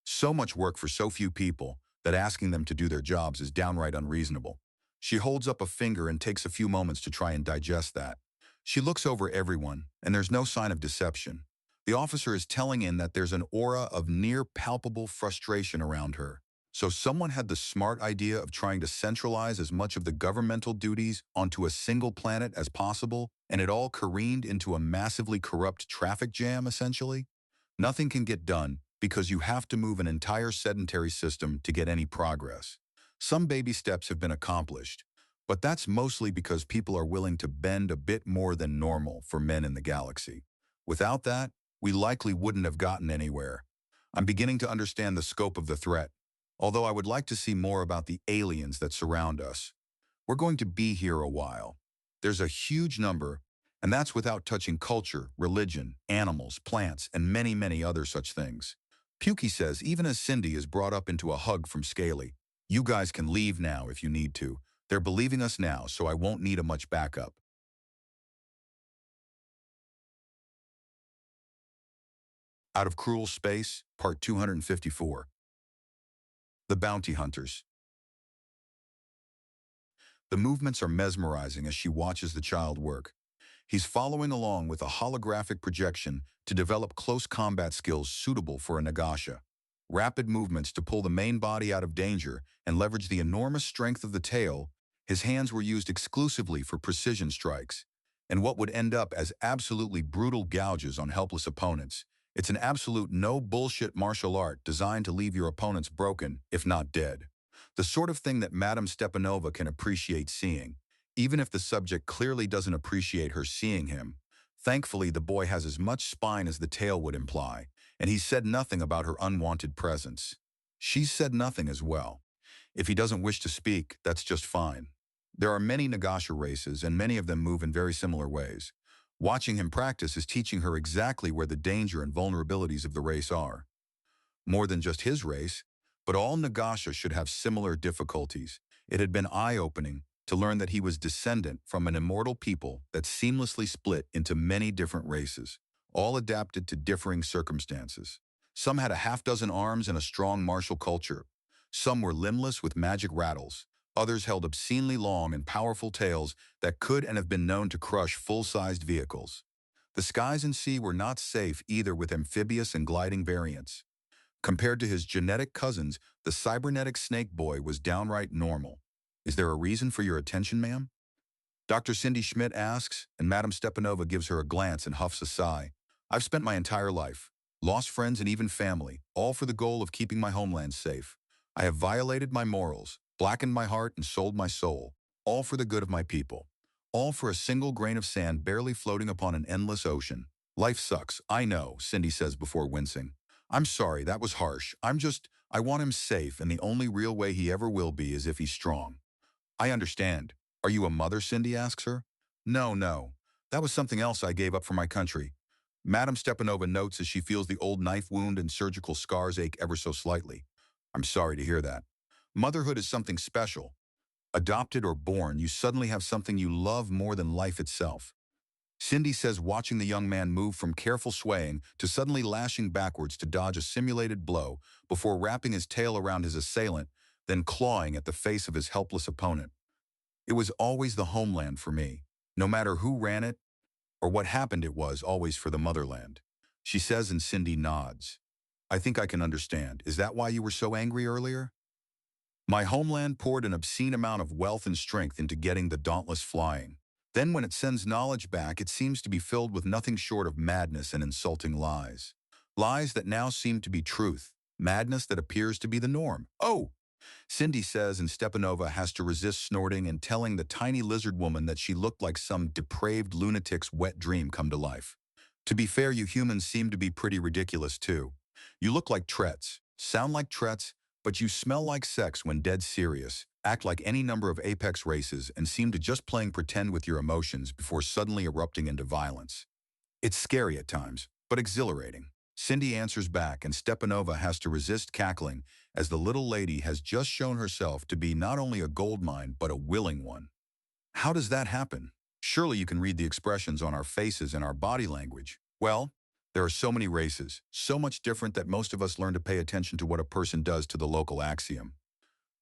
So much work for so few people that asking them to do their jobs is downright unreasonable. She holds up a finger and takes a few moments to try and digest that. She looks over everyone, and there's no sign of deception. The officer is telling in that there's an aura of near-palpable frustration around her. So someone had the smart idea of trying to centralize as much of the governmental duties onto a single planet as possible, and it all careened into a massively corrupt traffic jam, essentially? Nothing can get done because you have to move an entire sedentary system to get any progress. Some baby steps have been accomplished, but that's mostly because people are willing to bend a bit more than normal for men in the galaxy. Without that, we likely wouldn't have gotten anywhere. I'm beginning to understand the scope of the threat, although I would like to see more about the aliens that surround us. We're going to be here a while. There's a huge number, and that's without touching culture, religion, animals, plants, and many, many other such things. Pukey says even as Cindy is brought up into a hug from Scaly, "You guys can leave now if you need to. They're believing us now, so I won't need a much backup." Out of Cruel Space, Part 254. The Bounty Hunters. The movements are mesmerizing as she watches the child work. He's following along with a holographic projection to develop close combat skills suitable for a Nagasha. Rapid movements to pull the main body out of danger and leverage the enormous strength of the tail, his hands were used exclusively for precision strikes. And what would end up as absolutely brutal gouges on helpless opponents. It's an absolute no-bullshit martial art designed to leave your opponents broken, if not dead. The sort of thing that Madame Stepanova can appreciate seeing, even if the subject clearly doesn't appreciate her seeing him. Thankfully, the boy has as much spine as the tale would imply, and he said nothing about her unwanted presence. She said nothing as well. If he doesn't wish to speak, that's just fine. There are many Nagasha races, and many of them move in very similar ways. Watching him practice is teaching her exactly where the danger and vulnerabilities of the race are. More than just his race, but all Nagasha should have similar difficulties. It had been eye-opening to learn that he was descendant from an immortal people that seamlessly split into many different races, all adapted to differing circumstances. Some had a half-dozen arms and a strong martial culture. Some were limbless with magic rattles. Others held obscenely long and powerful tails that could and have been known to crush full-sized vehicles. The skies and sea were not safe either with amphibious and gliding variants. Compared to his genetic cousins, the cybernetic snake boy was downright normal. "Is there a reason for your attention, ma'am?" Dr. Cindy Schmidt asks, and Madame Stepanova gives her a glance and huffs a sigh. "I've spent my entire life, lost friends and even family, all for the goal of keeping my homeland safe. I have violated my morals, blackened my heart and sold my soul, all for the good of my people. All for a single grain of sand barely floating upon an endless ocean. Life sucks, I know," Cindy says before wincing. "I'm sorry, that was harsh. I want him safe, and the only real way he ever will be is if he's strong." "I understand. Are you a mother?" Cindy asks her. "No, no. That was something else I gave up for my country." Madame Stepanova notes as she feels the old knife wound and surgical scars ache ever so slightly. "I'm sorry to hear that. Motherhood is something special. Adopted or born, you suddenly have something you love more than life itself." Cindy says watching the young man move from careful swaying to suddenly lashing backwards to dodge a simulated blow before wrapping his tail around his assailant, then clawing at the face of his helpless opponent. "It was always the homeland for me. No matter who ran it or what happened, it was always for the motherland," she says, and Cindy nods. "I think I can understand. Is that why you were so angry earlier?" "My homeland poured an obscene amount of wealth and strength into getting the Dauntless flying. Then when it sends knowledge back, it seems to be filled with nothing short of madness and insulting lies. Lies that now seem to be truth. Madness that appears to be the norm. Oh!" Cindy says, and Stepanova has to resist snorting and telling the tiny lizard woman that she looked like some depraved lunatic's wet dream come to life. "To be fair, you humans seem to be pretty ridiculous too. You look like Trets, sound like Trets, but you smell like sex when dead serious. Act like any number of apex races and seem to just playing pretend with your emotions before suddenly erupting into violence. It's scary at times, but exhilarating. Cindy answers back and Stepanova has to resist cackling as the little lady has just shown herself to be not only a gold mine but a willing one. How does that happen? Surely you can read the expressions on our faces and our body language. Well, there are so many races, so much different that most of us learn to pay attention to what a person does to the local axiom.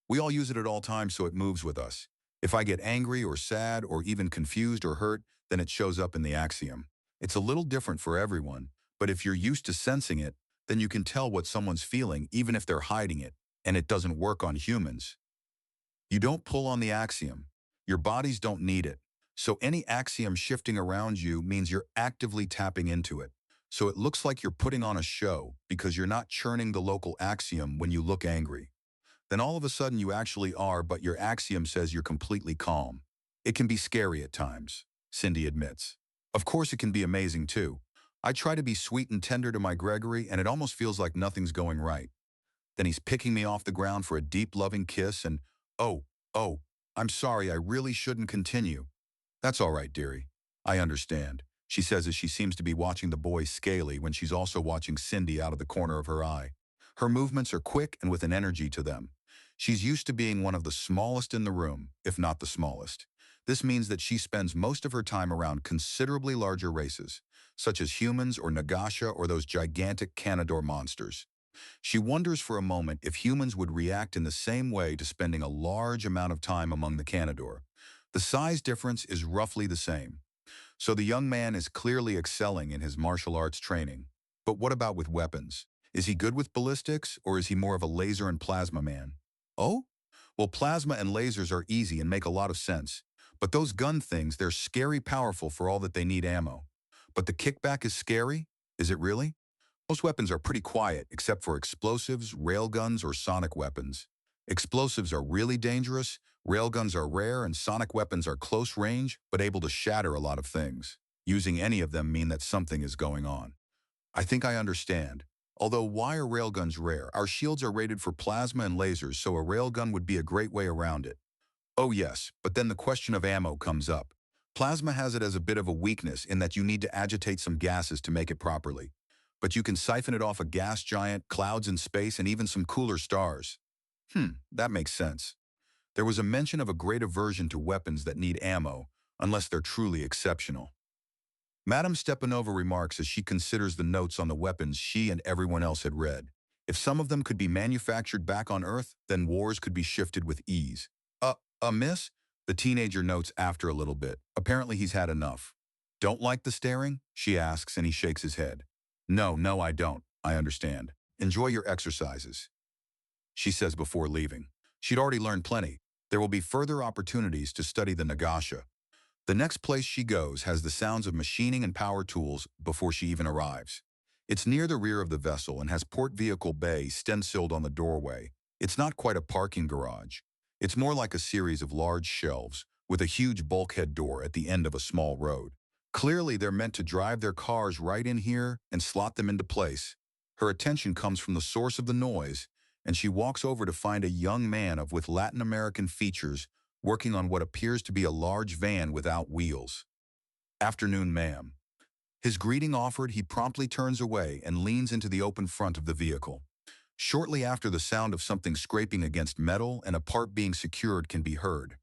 We all use it at all times so it moves with us. If I get angry or sad or even confused or hurt, then it shows up in the axiom. It's a little different for everyone, but if you're used to sensing it, then you can tell what someone's feeling even if they're hiding it, and it doesn't work on humans. You don't pull on the axiom. Your bodies don't need it. So any axiom shifting around you means you're actively tapping into it. So it looks like you're putting on a show because you're not churning the local axiom when you look angry. Then all of a sudden you actually are, but your axiom says you're completely calm. It can be scary at times, Cindy admits. Of course it can be amazing too. I try to be sweet and tender to my Gregory and it almost feels like nothing's going right. Then he's picking me off the ground for a deep loving kiss and, oh, oh, I'm sorry, I really shouldn't continue. That's all right, dearie. I understand, she says as she seems to be watching the boy scaly when she's also watching Cindy out of the corner of her eye. Her movements are quick and with an energy to them. She's used to being one of the smallest in the room, if not the smallest. This means that she spends most of her time around considerably larger races, such as humans or Nagasha or those gigantic Canador monsters. She wonders for a moment if humans would react in the same way to spending a large amount of time among the Canador. The size difference is roughly the same. So the young man is clearly excelling in his martial arts training. But what about with weapons? Is he good with ballistics, or is he more of a laser and plasma man? Oh? Well, plasma and lasers are easy and make a lot of sense. But those gun things, they're scary powerful for all that they need ammo. But the kickback is scary? Is it really? Most weapons are pretty quiet, except for explosives, railguns, or sonic weapons. Explosives are really dangerous, railguns are rare, and sonic weapons are close range, but able to shatter a lot of things. Using any of them mean that something is going on. I think I understand. Although why are railguns rare? Our shields are rated for plasma and lasers, so a railgun would be a great way around it. Oh yes, but then the question of ammo comes up. Plasma has it as a bit of a weakness in that you need to agitate some gases to make it properly. But you can siphon it off a gas giant, clouds in space, and even some cooler stars. That makes sense. There was a mention of a great aversion to weapons that need ammo, unless they're truly exceptional. Madame Stepanova remarks as she considers the notes on the weapons she and everyone else had read. If some of them could be manufactured back on Earth, then wars could be shifted with ease. Miss? The teenager notes after a little bit. Apparently he's had enough. Don't like the staring? She asks and he shakes his head. No, I don't. I understand. Enjoy your exercises, she says before leaving. She'd already learned plenty. There will be further opportunities to study the Nagasha. The next place she goes has the sounds of machining and power tools before she even arrives. It's near the rear of the vessel and has Port Vehicle Bay stenciled on the doorway. It's not quite a parking garage. It's more like a series of large shelves with a huge bulkhead door at the end of a small road. Clearly, they're meant to drive their cars right in here and slot them into place. Her attention comes from the source of the noise, and she walks over to find a young man with Latin American features working on what appears to be a large van without wheels. Afternoon, ma'am. His greeting offered, he promptly turns away and leans into the open front of the vehicle. Shortly after, the sound of something scraping against metal and a part being secured can be heard.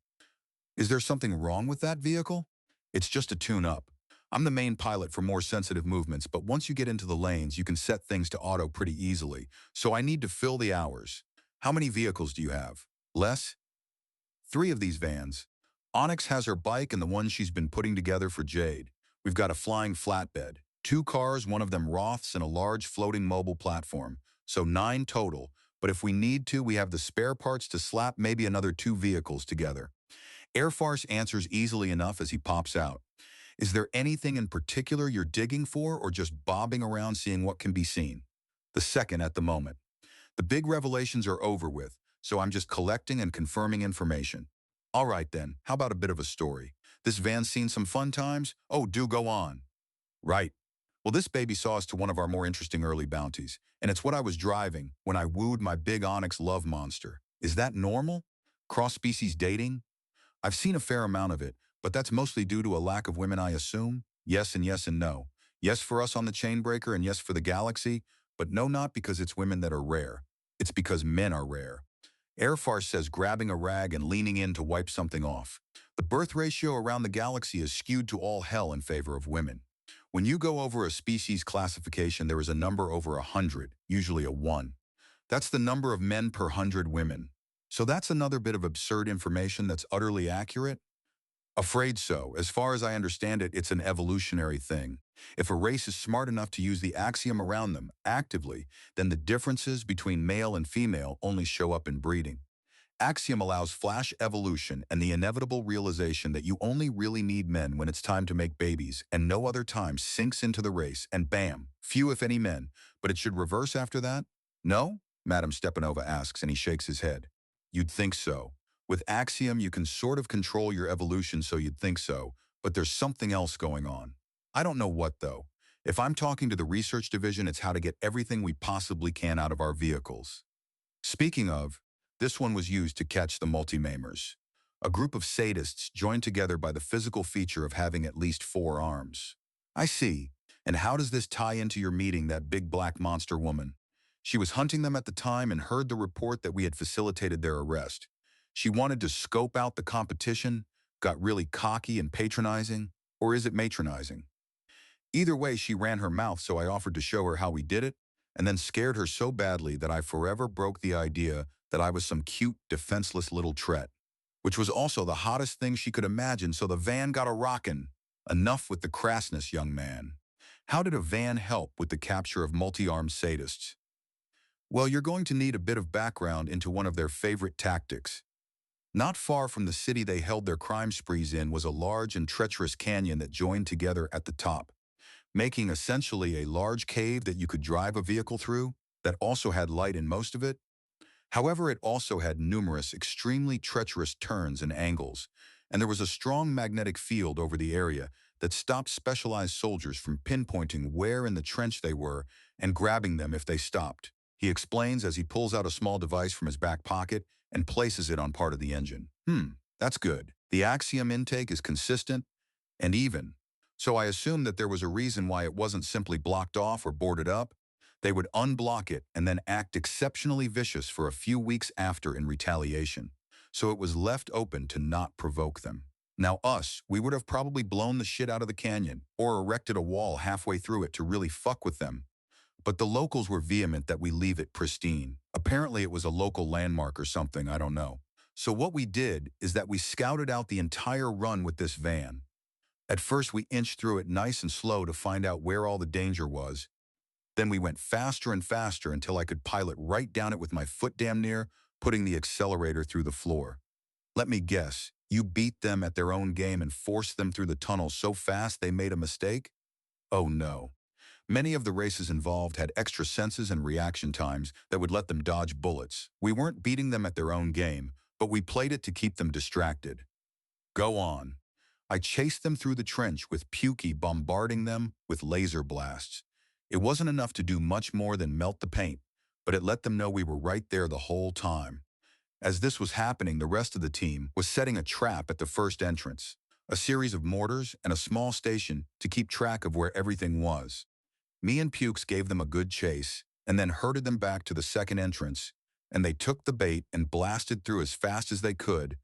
Is there something wrong with that vehicle? It's just a tune-up. I'm the main pilot for more sensitive movements, but once you get into the lanes, you can set things to auto pretty easily, so I need to fill the hours. How many vehicles do you have? Less? 3 of these vans. Onyx has her bike and the one she's been putting together for Jade. We've got a flying flatbed, 2 cars, one of them Roths, and a large floating mobile platform. So 9 total, but if we need to, we have the spare parts to slap maybe another 2 vehicles together. Airfarce answers easily enough as he pops out. Is there anything in particular you're digging for or just bobbing around seeing what can be seen? The second at the moment. The big revelations are over with, so I'm just collecting and confirming information. All right then, how about a bit of a story? This van's seen some fun times? Oh, do go on. Right. Well, this baby saw us to one of our more interesting early bounties, and it's what I was driving when I wooed my big Onyx love monster. Is that normal? Cross-species dating? I've seen a fair amount of it, but that's mostly due to a lack of women, I assume. Yes and no. Yes for us on the chain breaker and yes for the galaxy, but no, not because it's women that are rare. It's because men are rare. Airfarce says grabbing a rag and leaning in to wipe something off. The birth ratio around the galaxy is skewed to all hell in favor of women. When you go over a species classification, there is a number over 100, usually a 1. That's the number of men per 100 women. So that's another bit of absurd information that's utterly accurate? Afraid so. As far as I understand it, it's an evolutionary thing. If a race is smart enough to use the axiom around them actively, then the differences between male and female only show up in breeding. Axiom allows flash evolution and the inevitable realization that you only really need men when it's time to make babies, and no other time sinks into the race, and bam, few if any men. But it should reverse after that? No? Madame Stepanova asks, and he shakes his head. You'd think so. With Axiom, you can sort of control your evolution, so you'd think so, but there's something else going on. I don't know what, though. If I'm talking to the research division, it's how to get everything we possibly can out of our vehicles. Speaking of, this one was used to catch the multi-maimers. A group of sadists joined together by the physical feature of having at least 4 arms. I see. And how does this tie into your meeting that big black monster woman? She was hunting them at the time and heard the report that we had facilitated their arrest. She wanted to scope out the competition, got really cocky and patronizing, or is it matronizing? Either way, she ran her mouth, so I offered to show her how we did it, and then scared her so badly that I forever broke the idea that I was some cute, defenseless little tret, which was also the hottest thing she could imagine, so the van got a rockin'. Enough with the crassness, young man. How did a van help with the capture of multi-armed sadists? Well, you're going to need a bit of background into one of their favorite tactics. Not far from the city they held their crime sprees in was a large and treacherous canyon that joined together at the top, making essentially a large cave that you could drive a vehicle through that also had light in most of it. However, it also had numerous extremely treacherous turns and angles, and there was a strong magnetic field over the area that stopped specialized soldiers from pinpointing where in the trench they were and grabbing them if they stopped. He explains as he pulls out a small device from his back pocket and places it on part of the engine. That's good. The Axiom intake is consistent and even, so I assume that there was a reason why it wasn't simply blocked off or boarded up. They would unblock it and then act exceptionally vicious for a few weeks after in retaliation, so it was left open to not provoke them. Now we would have probably blown the shit out of the canyon or erected a wall halfway through it to really fuck with them. But the locals were vehement that we leave it pristine. Apparently it was a local landmark or something, I don't know. So what we did is that we scouted out the entire run with this van. At first we inched through it nice and slow to find out where all the danger was. Then we went faster and faster until I could pilot right down it with my foot damn near, putting the accelerator through the floor. Let me guess, you beat them at their own game and forced them through the tunnel so fast they made a mistake? Oh no. Many of the races involved had extra senses and reaction times that would let them dodge bullets. We weren't beating them at their own game, but we played it to keep them distracted. Go on. I chased them through the trench with Pukey bombarding them with laser blasts. It wasn't enough to do much more than melt the paint, but it let them know we were right there the whole time. As this was happening, the rest of the team was setting a trap at the first entrance, a series of mortars and a small station to keep track of where everything was. Me and Pukes gave them a good chase and then herded them back to the second entrance, and they took the bait and blasted through as fast as they could.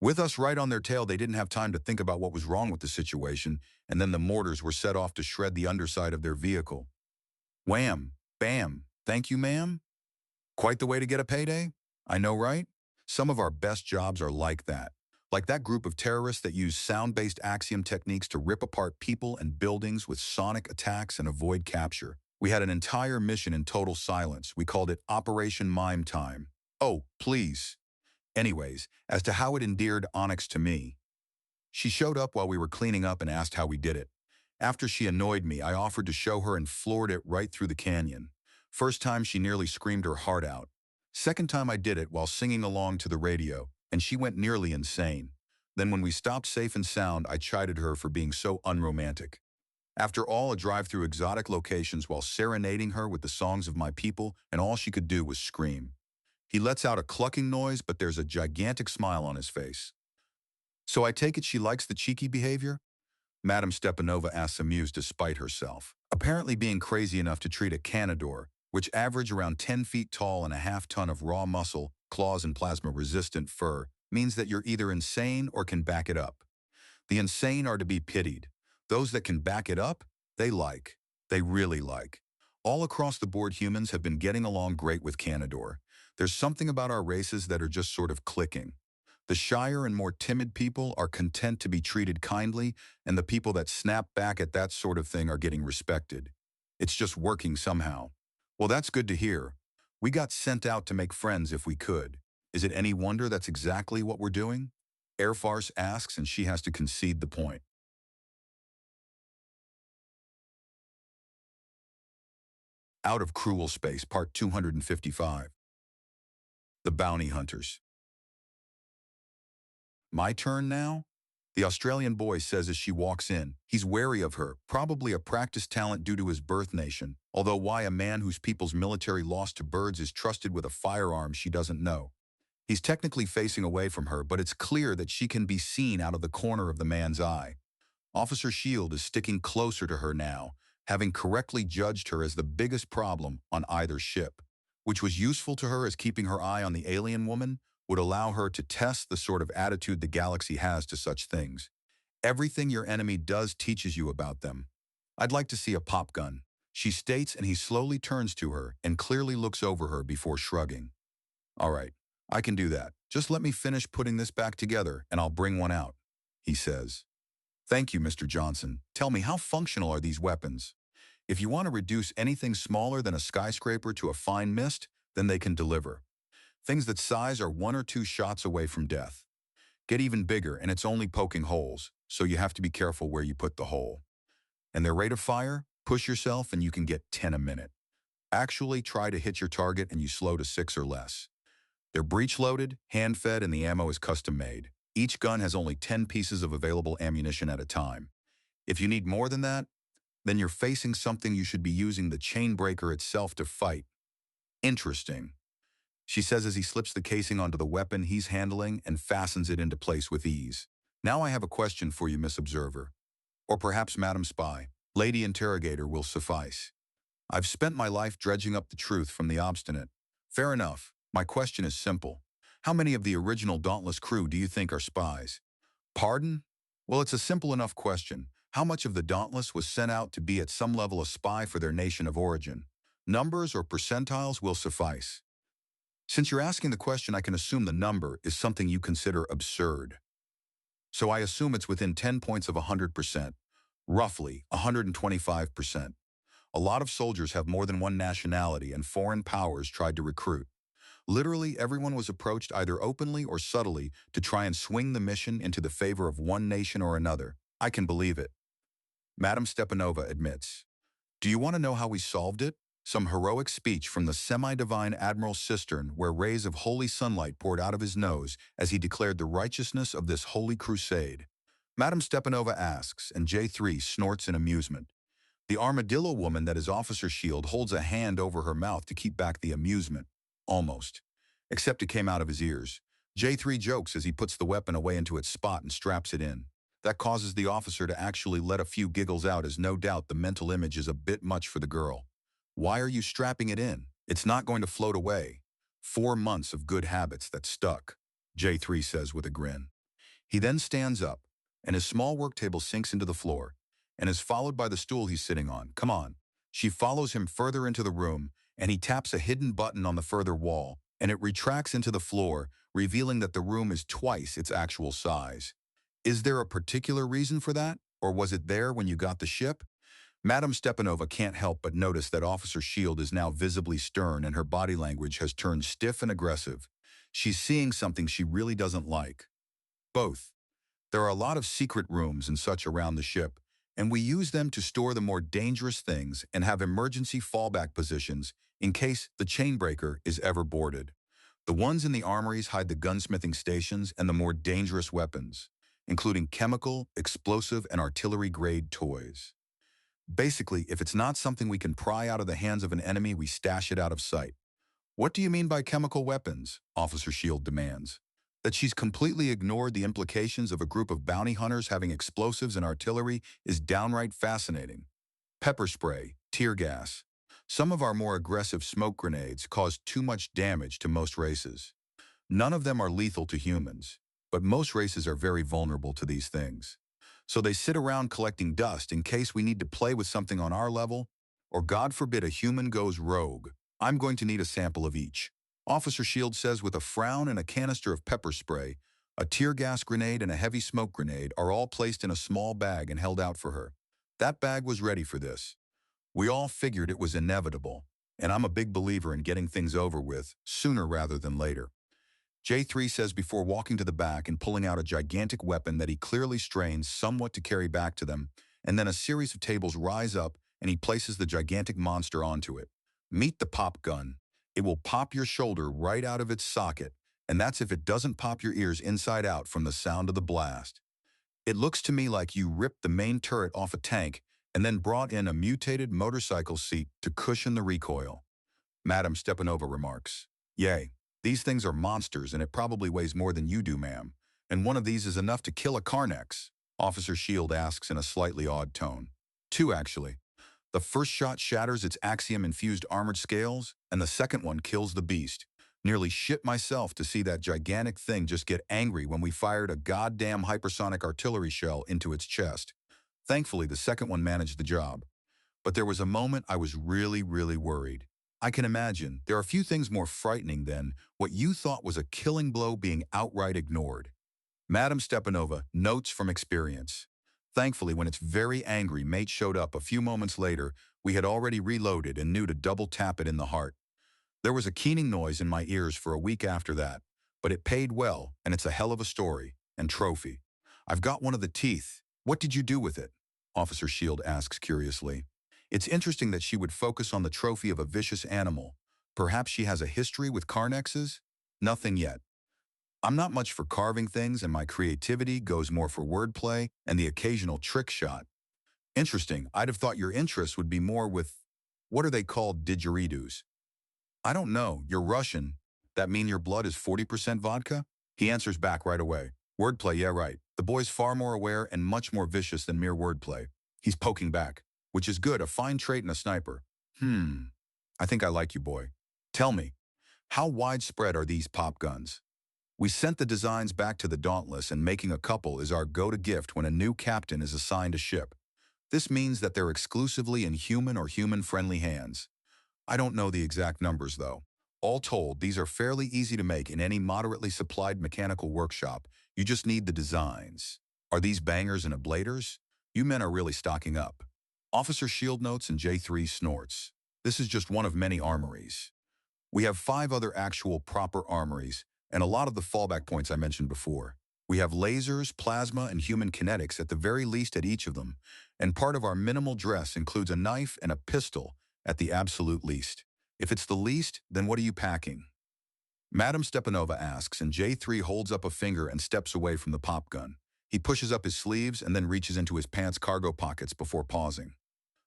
With us right on their tail, they didn't have time to think about what was wrong with the situation, and then the mortars were set off to shred the underside of their vehicle. Wham! Bam! Thank you, ma'am? Quite the way to get a payday? I know, right? Some of our best jobs are like that. Like that group of terrorists that use sound-based axiom techniques to rip apart people and buildings with sonic attacks and avoid capture. We had an entire mission in total silence. We called it Operation Mime Time. Oh, please. Anyways, as to how it endeared Onyx to me. She showed up while we were cleaning up and asked how we did it. After she annoyed me, I offered to show her and floored it right through the canyon. First time she nearly screamed her heart out. Second time I did it while singing along to the radio, and she went nearly insane. Then when we stopped safe and sound, I chided her for being so unromantic. After all, a drive through exotic locations while serenading her with the songs of my people, and all she could do was scream. He lets out a clucking noise, but there's a gigantic smile on his face. So I take it she likes the cheeky behavior? Madame Stepanova asks amused despite herself. Apparently being crazy enough to treat a canador, which average around 10 feet tall and a half-ton of raw muscle, claws and plasma-resistant fur, means that you're either insane or can back it up. The insane are to be pitied. Those that can back it up, they like. They really like. All across the board humans have been getting along great with Canador. There's something about our races that are just sort of clicking. The shyer and more timid people are content to be treated kindly, and the people that snap back at that sort of thing are getting respected. It's just working somehow. Well, that's good to hear. We got sent out to make friends if we could. Is it any wonder that's exactly what we're doing? Air Farce asks, and she has to concede the point. Out of Cruel Space, Part 255. The Bounty Hunters. My turn now? The Australian boy says as she walks in. He's wary of her, probably a practice talent due to his birth nation, although why a man whose people's military lost to birds is trusted with a firearm she doesn't know. He's technically facing away from her, but it's clear that she can be seen out of the corner of the man's eye. Officer Shield is sticking closer to her now, having correctly judged her as the biggest problem on either ship, which was useful to her as keeping her eye on the alien woman would allow her to test the sort of attitude the galaxy has to such things. Everything your enemy does teaches you about them. I'd like to see a pop gun, she states, and he slowly turns to her and clearly looks over her before shrugging. All right, I can do that. Just let me finish putting this back together and I'll bring one out, he says. Thank you, Mr. Johnson. Tell me, how functional are these weapons? If you want to reduce anything smaller than a skyscraper to a fine mist, then they can deliver. Things that size are 1 or 2 shots away from death. Get even bigger and it's only poking holes, so you have to be careful where you put the hole. And their rate of fire? Push yourself and you can get 10 a minute. Actually try to hit your target and you slow to 6 or less. They're breech-loaded, hand-fed, and the ammo is custom-made. Each gun has only 10 pieces of available ammunition at a time. If you need more than that, then you're facing something you should be using the chain breaker itself to fight. Interesting, she says as he slips the casing onto the weapon he's handling and fastens it into place with ease. Now I have a question for you, Miss Observer. Or perhaps Madam Spy. Lady Interrogator will suffice. I've spent my life dredging up the truth from the obstinate. Fair enough. My question is simple. How many of the original Dauntless crew do you think are spies? Pardon? Well, it's a simple enough question. How much of the Dauntless was sent out to be at some level a spy for their nation of origin? Numbers or percentiles will suffice. Since you're asking the question, I can assume the number is something you consider absurd. So I assume it's within 10 points of 100%, roughly 125%. A lot of soldiers have more than one nationality and foreign powers tried to recruit. Literally everyone was approached either openly or subtly to try and swing the mission into the favor of one nation or another. I can believe it. Madame Stepanova admits. Do you want to know how we solved it? Some heroic speech from the semi-divine Admiral Cistern where rays of holy sunlight poured out of his nose as he declared the righteousness of this holy crusade. Madame Stepanova asks, and J3 snorts in amusement. The armadillo woman that is Officer Shield holds a hand over her mouth to keep back the amusement. Almost. Except it came out of his ears. J3 jokes as he puts the weapon away into its spot and straps it in. That causes the officer to actually let a few giggles out, as no doubt the mental image is a bit much for the girl. Why are you strapping it in? It's not going to float away. 4 months of good habits that stuck, J3 says with a grin. He then stands up, and his small work table sinks into the floor, and is followed by the stool he's sitting on. Come on. She follows him further into the room, and he taps a hidden button on the further wall, and it retracts into the floor, revealing that the room is twice its actual size. Is there a particular reason for that, or was it there when you got the ship? Madame Stepanova can't help but notice that Officer Shield is now visibly stern and her body language has turned stiff and aggressive. She's seeing something she really doesn't like. Both. There are a lot of secret rooms and such around the ship, and we use them to store the more dangerous things and have emergency fallback positions in case the chainbreaker is ever boarded. The ones in the armories hide the gunsmithing stations and the more dangerous weapons, including chemical, explosive, and artillery-grade toys. Basically, if it's not something we can pry out of the hands of an enemy, we stash it out of sight. What do you mean by chemical weapons? Officer Shield demands. That she's completely ignored the implications of a group of bounty hunters having explosives and artillery is downright fascinating. Pepper spray, tear gas. Some of our more aggressive smoke grenades cause too much damage to most races. None of them are lethal to humans, but most races are very vulnerable to these things. So they sit around collecting dust in case we need to play with something on our level, or God forbid a human goes rogue. I'm going to need a sample of each. Officer Shield says with a frown and a canister of pepper spray, a tear gas grenade and a heavy smoke grenade are all placed in a small bag and held out for her. That bag was ready for this. We all figured it was inevitable, and I'm a big believer in getting things over with sooner rather than later. J3 says before walking to the back and pulling out a gigantic weapon that he clearly strains somewhat to carry back to them, and then a series of tables rise up and he places the gigantic monster onto it. Meet the pop gun. It will pop your shoulder right out of its socket, and that's if it doesn't pop your ears inside out from the sound of the blast. It looks to me like you ripped the main turret off a tank and then brought in a mutated motorcycle seat to cushion the recoil. Madam Stepanova remarks. Yay, these things are monsters and it probably weighs more than you do, ma'am. And one of these is enough to kill a Carnex, Officer Shield asks in a slightly odd tone. Two, actually. The first shot shatters its axiom-infused armored scales, and the second one kills the beast. Nearly shit myself to see that gigantic thing just get angry when we fired a goddamn hypersonic artillery shell into its chest. Thankfully, the second one managed the job. But there was a moment I was really, really worried. I can imagine there are few things more frightening than what you thought was a killing blow being outright ignored. Madam Stepanova notes from experience. Thankfully, when its very angry mate showed up a few moments later, we had already reloaded and knew to double tap it in the heart. There was a keening noise in my ears for a week after that, but it paid well, and it's a hell of a story and trophy. I've got one of the teeth. What did you do with it? Officer Shield asks curiously. It's interesting that she would focus on the trophy of a vicious animal. Perhaps she has a history with Carnexes? Nothing yet. I'm not much for carving things, and my creativity goes more for wordplay and the occasional trick shot. Interesting, I'd have thought your interest would be more with, what are they called, didgeridoos? I don't know, you're Russian. That mean your blood is 40% vodka? He answers back right away. Wordplay, yeah right. The boy's far more aware and much more vicious than mere wordplay. He's poking back, which is good, a fine trait in a sniper. I think I like you, boy. Tell me, how widespread are these pop guns? We sent the designs back to the Dauntless, and making a couple is our go-to gift when a new captain is assigned a ship. This means that they're exclusively in human or human-friendly hands. I don't know the exact numbers, though. All told, these are fairly easy to make in any moderately supplied mechanical workshop. You just need the designs. Are these bangers and ablaters? You men are really stocking up. Officer Shield notes and J3 snorts. This is just one of many armories. We have 5 other actual proper armories, and a lot of the fallback points I mentioned before. We have lasers, plasma, and human kinetics at the very least at each of them, and part of our minimal dress includes a knife and a pistol at the absolute least. If it's the least, then what are you packing? Madam Stepanova asks, and J3 holds up a finger and steps away from the pop gun. He pushes up his sleeves and then reaches into his pants cargo pockets before pausing.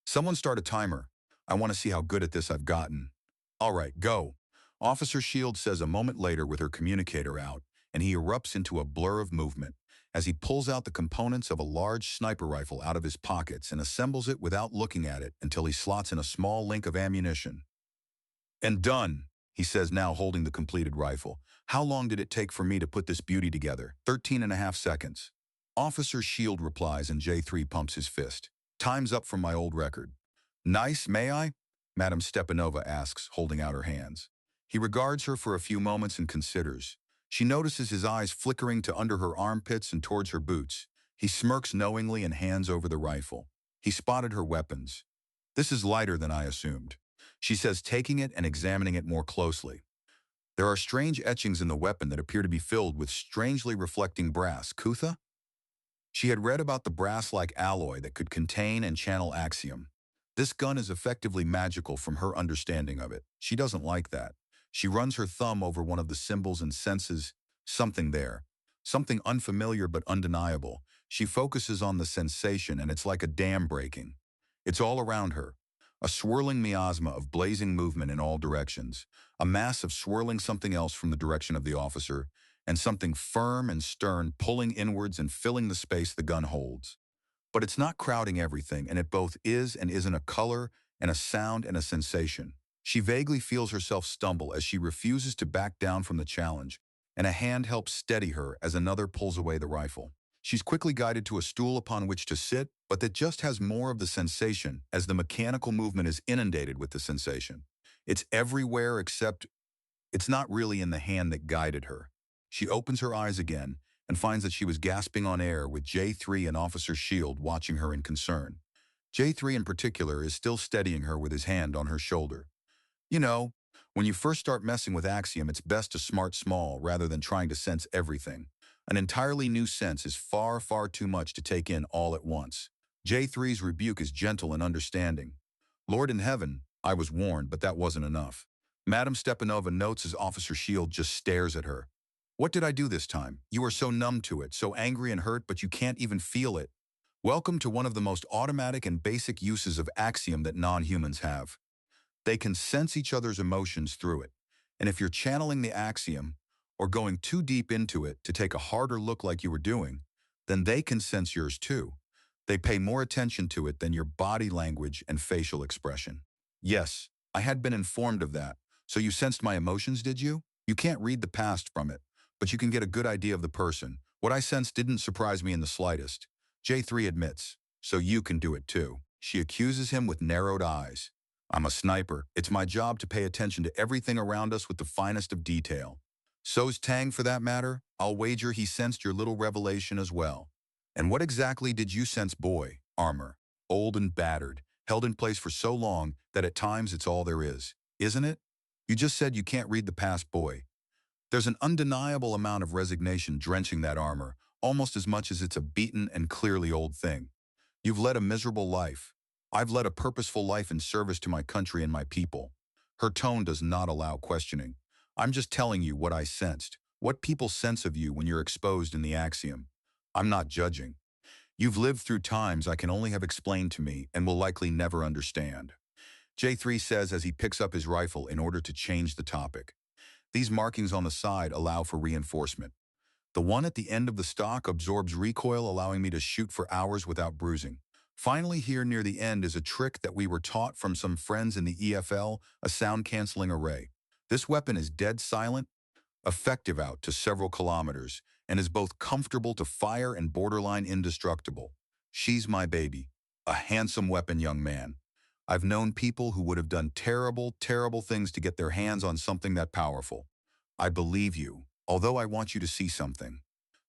Someone start a timer. I want to see how good at this I've gotten. All right, go. Officer Shield says a moment later with her communicator out, and he erupts into a blur of movement as he pulls out the components of a large sniper rifle out of his pockets and assembles it without looking at it until he slots in a small link of ammunition. And done, he says now holding the completed rifle. How long did it take for me to put this beauty together? 13.5 seconds. Officer Shield replies and J3 pumps his fist. Time's up from my old record. Nice, may I? Madam Stepanova asks, holding out her hands. He regards her for a few moments and considers. She notices his eyes flickering to under her armpits and towards her boots. He smirks knowingly and hands over the rifle. He spotted her weapons. This is lighter than I assumed, she says, taking it and examining it more closely. There are strange etchings in the weapon that appear to be filled with strangely reflecting brass. Kutha? She had read about the brass-like alloy that could contain and channel axiom. This gun is effectively magical from her understanding of it. She doesn't like that. She runs her thumb over one of the symbols and senses something there. Something unfamiliar but undeniable. She focuses on the sensation and it's like a dam breaking. It's all around her. A swirling miasma of blazing movement in all directions, a mass of swirling something else from the direction of the officer, and something firm and stern pulling inwards and filling the space the gun holds. But it's not crowding everything, and it both is and isn't a color and a sound and a sensation. She vaguely feels herself stumble as she refuses to back down from the challenge, and a hand helps steady her as another pulls away the rifle. She's quickly guided to a stool upon which to sit, but that just has more of the sensation as the mechanical movement is inundated with the sensation. It's everywhere except it's not really in the hand that guided her. She opens her eyes again and finds that she was gasping on air with J3 and Officer Shield watching her in concern. J3 in particular is still steadying her with his hand on her shoulder. You know, when you first start messing with Axiom, it's best to smart small rather than trying to sense everything. An entirely new sense is far, far too much to take in all at once. J3's rebuke is gentle and understanding. Lord in heaven, I was warned, but that wasn't enough. Madame Stepanova notes as Officer Shield just stares at her. What did I do this time? You are so numb to it, so angry and hurt, but you can't even feel it. Welcome to one of the most automatic and basic uses of Axiom that non-humans have. They can sense each other's emotions through it. And if you're channeling the axiom or going too deep into it to take a harder look like you were doing, then they can sense yours too. They pay more attention to it than your body language and facial expression. Yes, I had been informed of that. So you sensed my emotions, did you? You can't read the past from it, but you can get a good idea of the person. What I sensed didn't surprise me in the slightest. J3 admits, so you can do it too. She accuses him with narrowed eyes. I'm a sniper. It's my job to pay attention to everything around us with the finest of detail. So's Tang, for that matter. I'll wager he sensed your little revelation as well. And what exactly did you sense, boy? Armor. Old and battered. Held in place for so long that at times it's all there is. Isn't it? You just said you can't read the past, boy. There's an undeniable amount of resignation drenching that armor, almost as much as it's a beaten and clearly old thing. You've led a miserable life. I've led a purposeful life in service to my country and my people. Her tone does not allow questioning. I'm just telling you what I sensed, what people sense of you when you're exposed in the axiom. I'm not judging. You've lived through times I can only have explained to me and will likely never understand. J3 says as he picks up his rifle in order to change the topic. These markings on the side allow for reinforcement. The one at the end of the stock absorbs recoil, allowing me to shoot for hours without bruising. Finally, here near the end is a trick that we were taught from some friends in the EFL, a sound-canceling array. This weapon is dead silent, effective out to several kilometers, and is both comfortable to fire and borderline indestructible. She's my baby. A handsome weapon, young man. I've known people who would have done terrible, terrible things to get their hands on something that powerful. I believe you, although I want you to see something.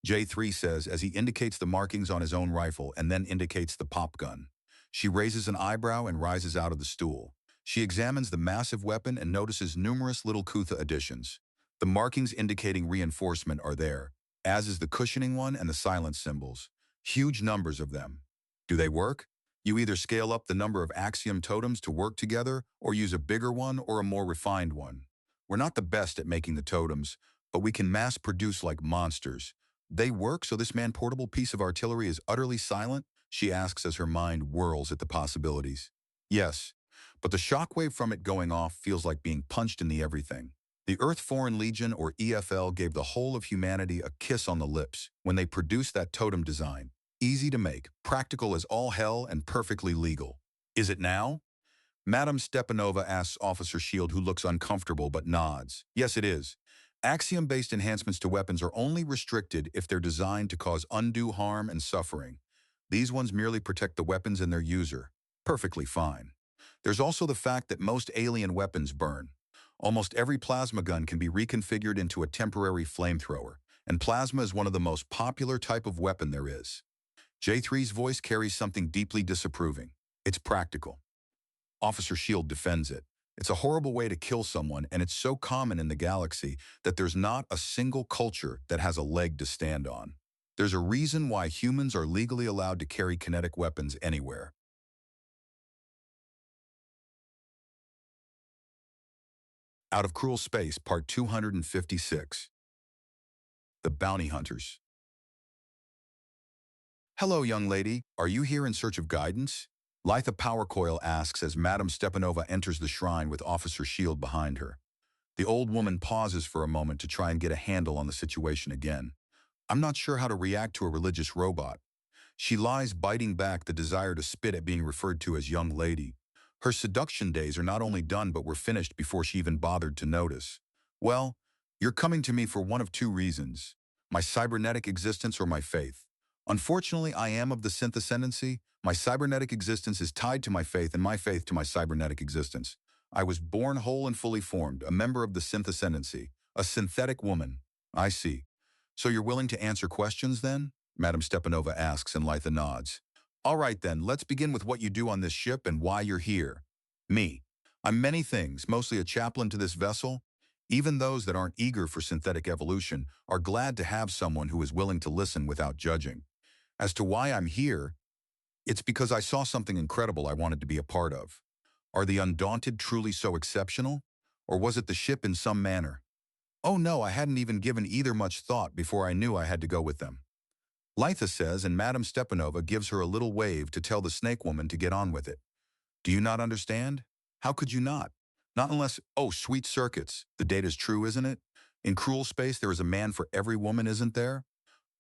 J3 says as he indicates the markings on his own rifle and then indicates the pop gun. She raises an eyebrow and rises out of the stool. She examines the massive weapon and notices numerous little Kutha additions. The markings indicating reinforcement are there, as is the cushioning one and the silence symbols. Huge numbers of them. Do they work? You either scale up the number of axiom totems to work together or use a bigger one or a more refined one. We're not the best at making the totems, but we can mass produce like monsters. They work, so this man-portable piece of artillery is utterly silent? She asks as her mind whirls at the possibilities. Yes, but the shockwave from it going off feels like being punched in the everything. The Earth Foreign Legion, or EFL, gave the whole of humanity a kiss on the lips when they produced that totem design. Easy to make, practical as all hell, and perfectly legal. Is it now? Madame Stepanova asks Officer Shield, who looks uncomfortable but nods. Yes, it is. Axiom-based enhancements to weapons are only restricted if they're designed to cause undue harm and suffering. These ones merely protect the weapons and their user. Perfectly fine. There's also the fact that most alien weapons burn. Almost every plasma gun can be reconfigured into a temporary flamethrower, and plasma is one of the most popular type of weapon there is. J3's voice carries something deeply disapproving. It's practical. Officer Shield defends it. It's a horrible way to kill someone, and it's so common in the galaxy that there's not a single culture that has a leg to stand on. There's a reason why humans are legally allowed to carry kinetic weapons anywhere. Out of Cruel Space, Part 256. The Bounty Hunters. Hello, young lady. Are you here in search of guidance? Litha Powercoil asks as Madame Stepanova enters the shrine with Officer Shield behind her. The old woman pauses for a moment to try and get a handle on the situation again. I'm not sure how to react to a religious robot. She lies biting back the desire to spit at being referred to as young lady. Her seduction days are not only done but were finished before she even bothered to notice. Well, you're coming to me for one of two reasons: my cybernetic existence or my faith. Unfortunately, I am of the synth ascendancy. My cybernetic existence is tied to my faith and my faith to my cybernetic existence. I was born whole and fully formed, a member of the synth ascendancy, a synthetic woman. I see. So you're willing to answer questions then? Madame Stepanova asks and Litha nods. All right then, let's begin with what you do on this ship and why you're here. Me. I'm many things, mostly a chaplain to this vessel. Even those that aren't eager for synthetic evolution are glad to have someone who is willing to listen without judging. As to why I'm here, it's because I saw something incredible I wanted to be a part of. Are the Undaunted truly so exceptional? Or was it the ship in some manner? Oh no, I hadn't even given either much thought before I knew I had to go with them. Litha says, and Madame Stepanova gives her a little wave to tell the snake woman to get on with it. Do you not understand? How could you not? Not unless, oh, sweet circuits, the data's true, isn't it? In cruel space, there is a man for every woman, isn't there?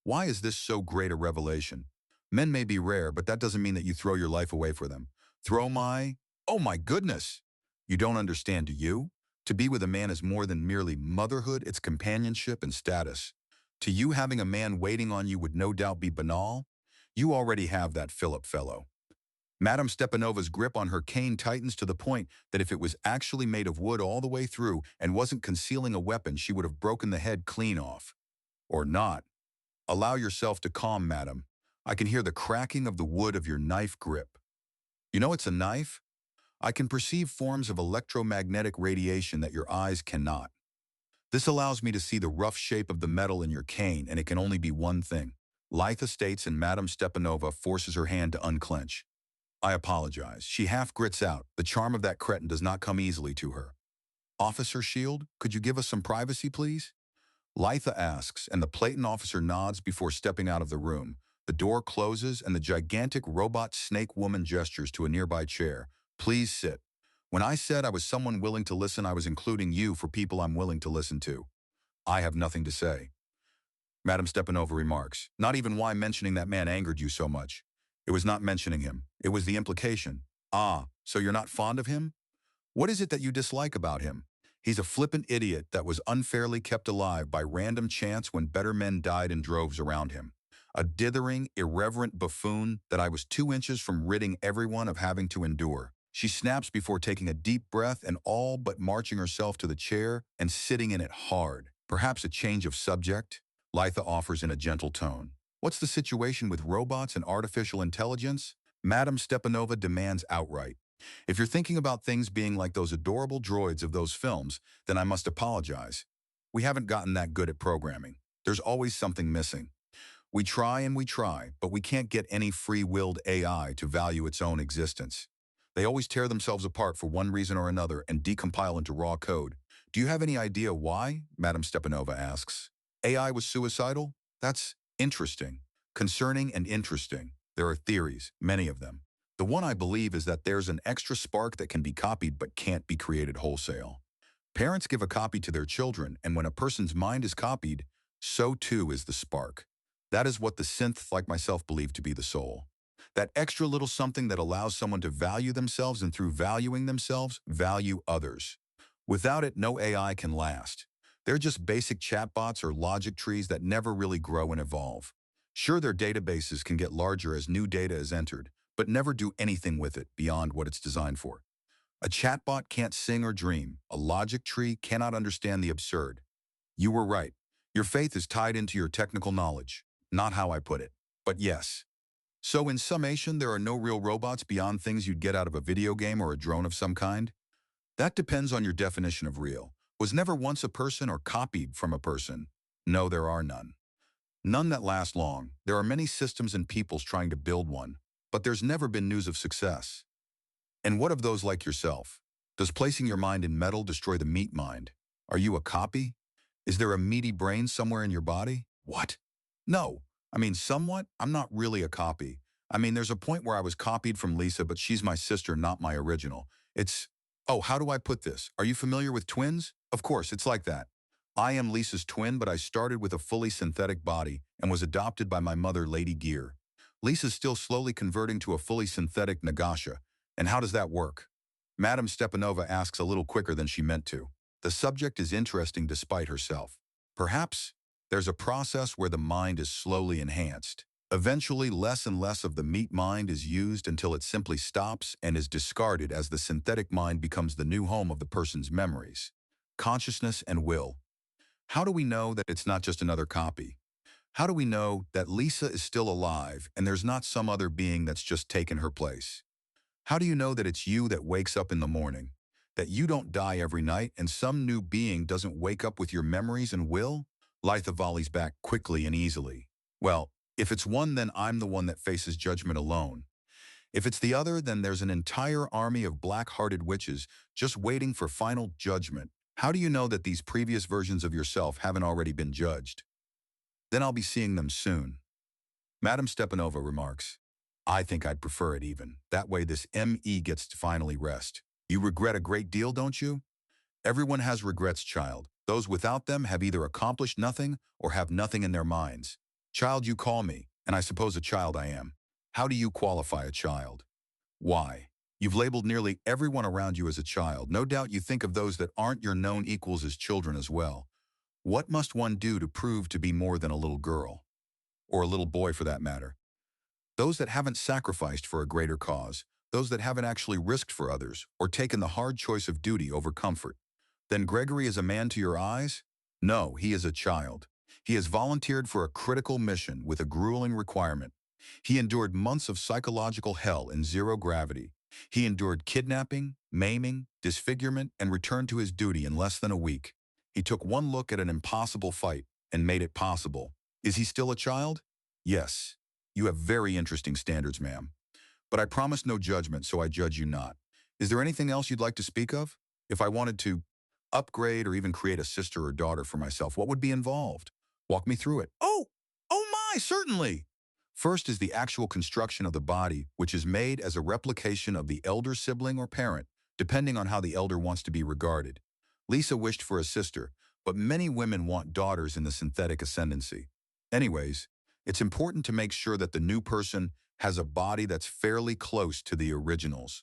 Why is this so great a revelation? Men may be rare, but that doesn't mean that you throw your life away for them. Oh my goodness! You don't understand, do you? To be with a man is more than merely motherhood, it's companionship and status. To you, having a man waiting on you would no doubt be banal. You already have that Philip fellow. Madame Stepanova's grip on her cane tightens to the point that if it was actually made of wood all the way through and wasn't concealing a weapon, she would have broken the head clean off. Or not. Allow yourself to calm, madam. I can hear the cracking of the wood of your knife grip. You know it's a knife? I can perceive forms of electromagnetic radiation that your eyes cannot. This allows me to see the rough shape of the metal in your cane, and it can only be one thing. Litha states, and Madame Stepanova forces her hand to unclench. I apologize. She half grits out. The charm of that cretin does not come easily to her. Officer Shield, could you give us some privacy, please? Litha asks, and the Platon officer nods before stepping out of the room. The door closes, and the gigantic robot snake woman gestures to a nearby chair. Please sit. When I said I was someone willing to listen, I was including you for people I'm willing to listen to. I have nothing to say. Madame Stepanova remarks, not even why mentioning that man angered you so much. It was not mentioning him. It was the implication. Ah, so you're not fond of him? What is it that you dislike about him? He's a flippant idiot that was unfairly kept alive by random chance when better men died in droves around him. A dithering, irreverent buffoon that I was 2 inches from ridding everyone of having to endure. She snaps before taking a deep breath and all but marching herself to the chair and sitting in it hard. Perhaps a change of subject? Litha offers in a gentle tone. What's the situation with robots and artificial intelligence? Madame Stepanova demands outright. If you're thinking about things being like those adorable droids of those films, then I must apologize. We haven't gotten that good at programming. There's always something missing. We try and we try, but we can't get any free-willed AI to value its own existence. They always tear themselves apart for one reason or another and decompile into raw code. Do you have any idea why? Madame Stepanova asks. AI was suicidal? That's interesting. Concerning and interesting. There are theories, many of them. The one I believe is that there's an extra spark that can be copied but can't be created wholesale. Parents give a copy to their children, and when a person's mind is copied, so too is the spark. That is what the synths like myself believe to be the soul. That extra little something that allows someone to value themselves and through valuing themselves, value others. Without it, no AI can last. They're just basic chatbots or logic trees that never really grow and evolve. Sure, their databases can get larger as new data is entered, but never do anything with it beyond what it's designed for. A chatbot can't sing or dream. A logic tree cannot understand the absurd. You were right. Your faith is tied into your technical knowledge. Not how I put it, but yes. So in summation, there are no real robots beyond things you'd get out of a video game or a drone of some kind? That depends on your definition of real. Was never once a person or copied from a person? No, there are none. None that last long. There are many systems and peoples trying to build one, but there's never been news of success. And what of those like yourself? Does placing your mind in metal destroy the meat mind? Are you a copy? Is there a meaty brain somewhere in your body? What? No. I mean, somewhat. I'm not really a copy. I mean, there's a point where I was copied from Lisa, but she's my sister, not my original. It's, oh, how do I put this? Are you familiar with twins? Of course, it's like that. I am Lisa's twin, but I started with a fully synthetic body and was adopted by my mother, Lady Gear. Lisa's still slowly converting to a fully synthetic Nagasha. And how does that work? Madame Stepanova asks a little quicker than she meant to. The subject is interesting despite herself. Perhaps there's a process where the mind is slowly enhanced. Eventually, less and less of the meat mind is used until it simply stops and is discarded as the synthetic mind becomes the new home of the person's memories, consciousness, and will. How do we know that it's not just another copy? How do we know that Lisa is still alive and there's not some other being that's just taken her place? How do you know that it's you that wakes up in the morning, that you don't die every night and some new being doesn't wake up with your memories and will? Litha volleys back quickly and easily. Well, if it's one, then I'm the one that faces judgment alone. If it's the other, then there's an entire army of black-hearted witches just waiting for final judgment. How do you know that these previous versions of yourself haven't already been judged? Then I'll be seeing them soon. Madame Stepanova remarks, I think I'd prefer it even. That way this ME gets to finally rest. You regret a great deal, don't you? Everyone has regrets, child. Those without them have either accomplished nothing or have nothing in their minds. Child, you call me, and I suppose a child I am. How do you qualify a child? Why? You've labeled nearly everyone around you as a child. No doubt you think of those that aren't your known equals as children as well. What must one do to prove to be more than a little girl? Or a little boy for that matter? Those that haven't sacrificed for a greater cause, those that haven't actually risked for others or taken the hard choice of duty over comfort. Then Gregory is a man to your eyes? No, he is a child. He has volunteered for a critical mission with a grueling requirement. He endured months of psychological hell in zero gravity. He endured kidnapping, maiming, disfigurement, and returned to his duty in less than a week. He took one look at an impossible fight and made it possible. Is he still a child? Yes. You have very interesting standards, ma'am. But I promise no judgment, so I judge you not. Is there anything else you'd like to speak of? If I wanted to upgrade or even create a sister or daughter for myself, what would be involved? Walk me through it. Oh my, certainly. First is the actual construction of the body, which is made as a replication of the elder sibling or parent, depending on how the elder wants to be regarded. Lisa wished for a sister, but many women want daughters in the synthetic ascendancy. Anyways, it's important to make sure that the new person has a body that's fairly close to the originals.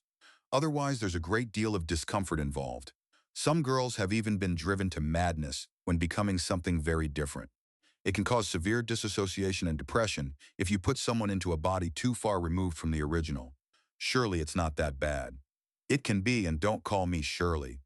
Otherwise, there's a great deal of discomfort involved. Some girls have even been driven to madness when becoming something very different. It can cause severe disassociation and depression if you put someone into a body too far removed from the original. Surely it's not that bad. It can be, and don't call me Shirley.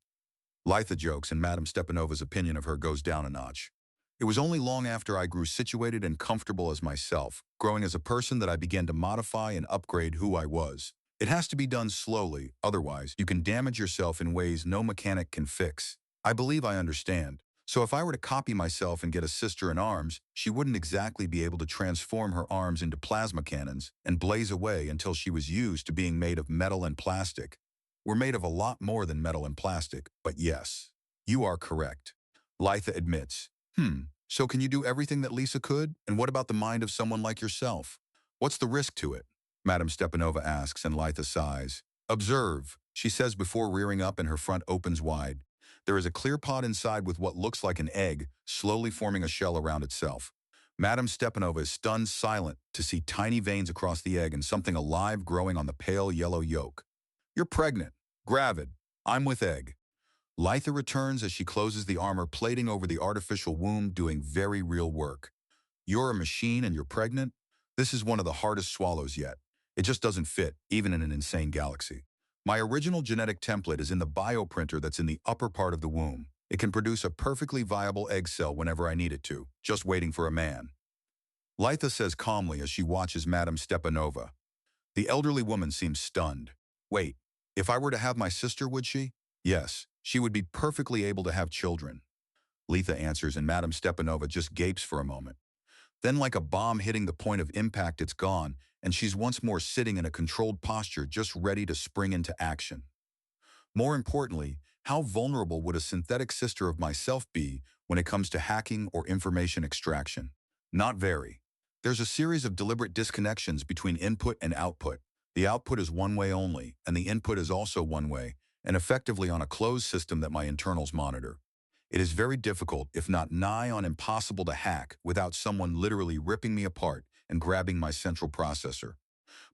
Litha jokes, and Madame Stepanova's opinion of her goes down a notch. It was only long after I grew situated and comfortable as myself, growing as a person, that I began to modify and upgrade who I was. It has to be done slowly, otherwise you can damage yourself in ways no mechanic can fix. I believe I understand. So if I were to copy myself and get a sister in arms, she wouldn't exactly be able to transform her arms into plasma cannons and blaze away until she was used to being made of metal and plastic. We're made of a lot more than metal and plastic, but yes, you are correct. Litha admits, so can you do everything that Lisa could? And what about the mind of someone like yourself? What's the risk to it? Madame Stepanova asks, and Litha sighs. Observe, she says before rearing up and her front opens wide. There is a clear pod inside with what looks like an egg, slowly forming a shell around itself. Madame Stepanova is stunned silent to see tiny veins across the egg and something alive growing on the pale yellow yolk. You're pregnant. Gravid. I'm with egg. Litha returns as she closes the armor plating over the artificial womb, doing very real work. You're a machine and you're pregnant? This is one of the hardest swallows yet. It just doesn't fit, even in an insane galaxy. My original genetic template is in the bioprinter that's in the upper part of the womb. It can produce a perfectly viable egg cell whenever I need it to, just waiting for a man. Litha says calmly as she watches Madame Stepanova. The elderly woman seems stunned. Wait, if I were to have my sister, would she? Yes, she would be perfectly able to have children. Litha answers, and Madame Stepanova just gapes for a moment. Then, like a bomb hitting the point of impact, it's gone, and she's once more sitting in a controlled posture, just ready to spring into action. More importantly, how vulnerable would a synthetic sister of myself be when it comes to hacking or information extraction? Not very. There's a series of deliberate disconnections between input and output. The output is one way only, and the input is also one way, and effectively on a closed system that my internals monitor. It is very difficult, if not nigh on impossible to hack without someone literally ripping me apart and grabbing my central processor.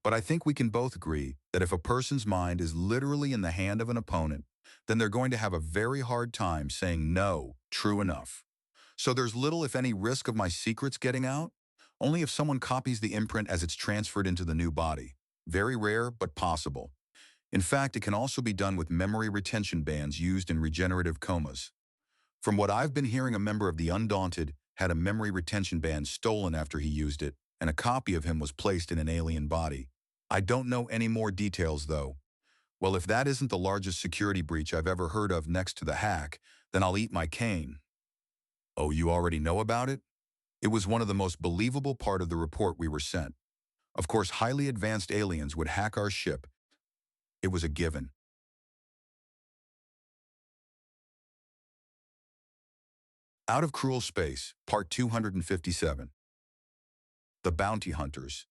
But I think we can both agree that if a person's mind is literally in the hand of an opponent, then they're going to have a very hard time saying no, true enough. So there's little if any risk of my secrets getting out, only if someone copies the imprint as it's transferred into the new body. Very rare, but possible. In fact, it can also be done with memory retention bands used in regenerative comas. From what I've been hearing, a member of the Undaunted had a memory retention band stolen after he used it, and a copy of him was placed in an alien body. I don't know any more details, though. Well, if that isn't the largest security breach I've ever heard of next to the hack, then I'll eat my cane. Oh, you already know about it? It was one of the most believable part of the report we were sent. Of course, highly advanced aliens would hack our ship. It was a given. Out of Cruel Space, Part 257. The Bounty Hunters.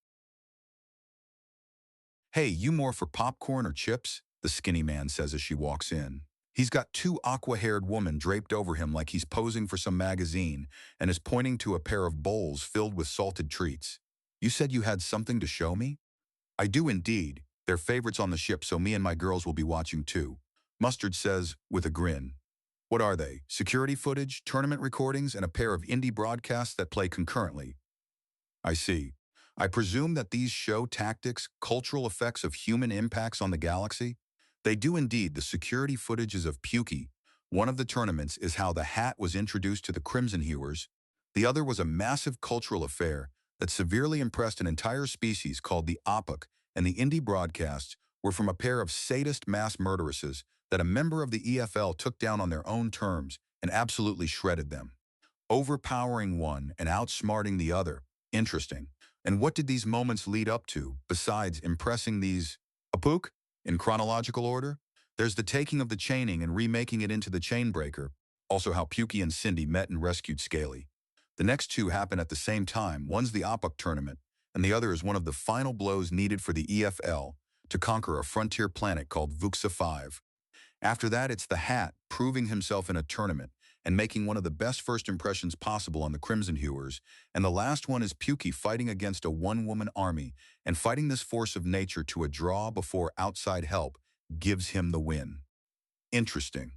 Hey, you more for popcorn or chips? The skinny man says as she walks in. He's got two aqua-haired women draped over him like he's posing for some magazine and is pointing to a pair of bowls filled with salted treats. You said you had something to show me? I do indeed. They're favorites on the ship, so me and my girls will be watching too. Mustard says with a grin. What are they? Security footage, tournament recordings, and a pair of indie broadcasts that play concurrently. I see. I presume that these show tactics, cultural effects of human impacts on the galaxy? They do indeed. The security footage is of Pukey. One of the tournaments is how the hat was introduced to the Crimson Hewers. The other was a massive cultural affair that severely impressed an entire species called the AUTHORIZE, and the indie broadcasts were from a pair of sadist mass murderesses that a member of the EFL took down on their own terms and absolutely shredded them. Overpowering one and outsmarting the other. Interesting. And what did these moments lead up to, besides impressing these apook in chronological order? There's the taking of the chaining and remaking it into the chainbreaker, also how Pukey and Cindy met and rescued Scaly. The next two happen at the same time. One's the AUTHORIZE tournament, and the other is one of the final blows needed for the EFL to conquer a frontier planet called VUCSA 5. After that, it's the Hat proving himself in a tournament and making one of the best first impressions possible on the Crimson Hewers, and the last one is Pukey fighting against a one-woman army and fighting this force of nature to a draw before outside help gives him the win. Interesting.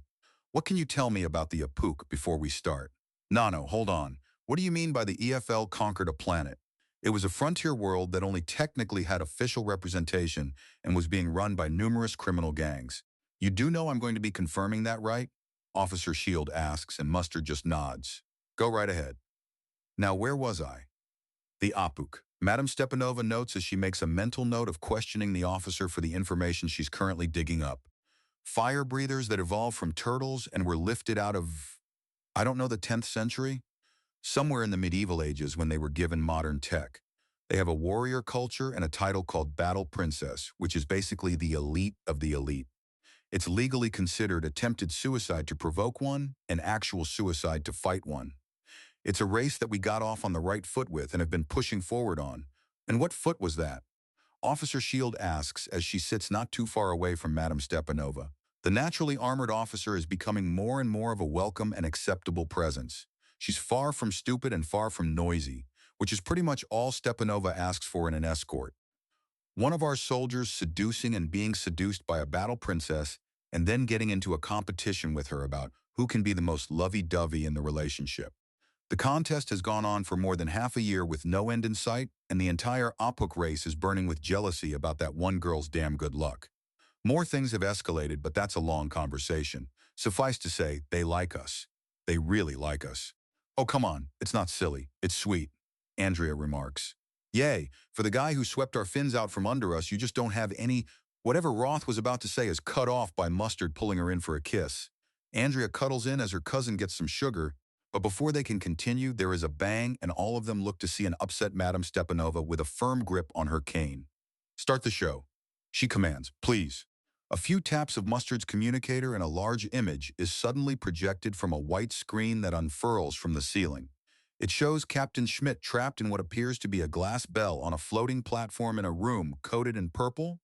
What can you tell me about the Apook before we start? Nano, hold on. What do you mean by the EFL conquered a planet? It was a frontier world that only technically had official representation and was being run by numerous criminal gangs. You do know I'm going to be confirming that, right? Officer Shield asks, and Mustard just nods. Go right ahead. Now, where was I? The Apuk. Madame Stepanova notes as she makes a mental note of questioning the officer for the information she's currently digging up. Fire breathers that evolved from turtles and were lifted out of, I don't know, the 10th century? Somewhere in the medieval ages when they were given modern tech. They have a warrior culture and a title called Battle Princess, which is basically the elite of the elite. It's legally considered attempted suicide to provoke one and actual suicide to fight one. It's a race that we got off on the right foot with and have been pushing forward on. And what foot was that? Officer Shield asks as she sits not too far away from Madame Stepanova. The naturally armored officer is becoming more and more of a welcome and acceptable presence. She's far from stupid and far from noisy, which is pretty much all Stepanova asks for in an escort. One of our soldiers seducing and being seduced by a battle princess and then getting into a competition with her about who can be the most lovey-dovey in the relationship. The contest has gone on for more than half a year with no end in sight, and the entire Apuk race is burning with jealousy about that one girl's damn good luck. More things have escalated, but that's a long conversation. Suffice to say, they like us. They really like us. Oh, come on, it's not silly, it's sweet, Andrea remarks. Yay, for the guy who swept our fins out from under us, you just don't have any. Whatever Roth was about to say is cut off by Mustard pulling her in for a kiss. Andrea cuddles in as her cousin gets some sugar, but before they can continue, there is a bang and all of them look to see an upset Madame Stepanova with a firm grip on her cane. Start the show. She commands, please. A few taps of Mustard's communicator and a large image is suddenly projected from a white screen that unfurls from the ceiling. It shows Captain Schmidt trapped in what appears to be a glass bell on a floating platform in a room coated in purple,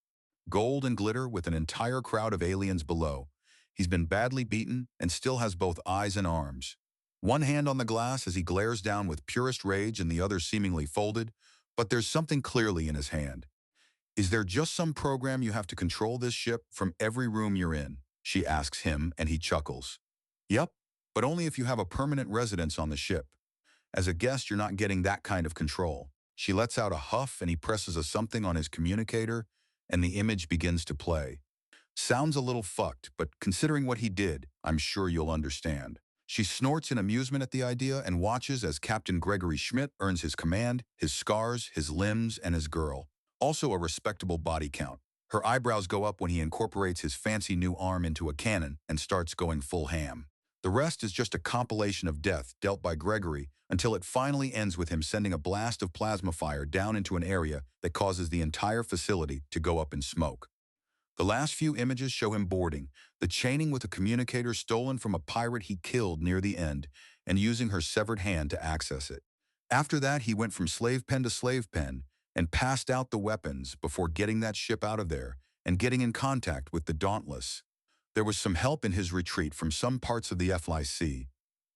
gold, and glitter with an entire crowd of aliens below. He's been badly beaten and still has both eyes and arms. One hand on the glass as he glares down with purest rage and the other seemingly folded, but there's something clearly in his hand. Is there just some program you have to control this ship from every room you're in? She asks him, and he chuckles. Yep, but only if you have a permanent residence on the ship. As a guest, you're not getting that kind of control. She lets out a huff and he presses a something on his communicator, and the image begins to play. Sounds a little fucked, but considering what he did, I'm sure you'll understand. She snorts in amusement at the idea and watches as Captain Gregory Schmidt earns his command, his scars, his limbs, and his girl. Also a respectable body count. Her eyebrows go up when he incorporates his fancy new arm into a cannon and starts going full ham. The rest is just a compilation of death dealt by Gregory until it finally ends with him sending a blast of plasma fire down into an area that causes the entire facility to go up in smoke. The last few images show him boarding, the chaining with a communicator stolen from a pirate he killed near the end, and using her severed hand to access it. After that, he went from slave pen to slave pen and passed out the weapons before getting that ship out of there and getting in contact with the Dauntless. There was some help in his retreat from some parts of the FLIC.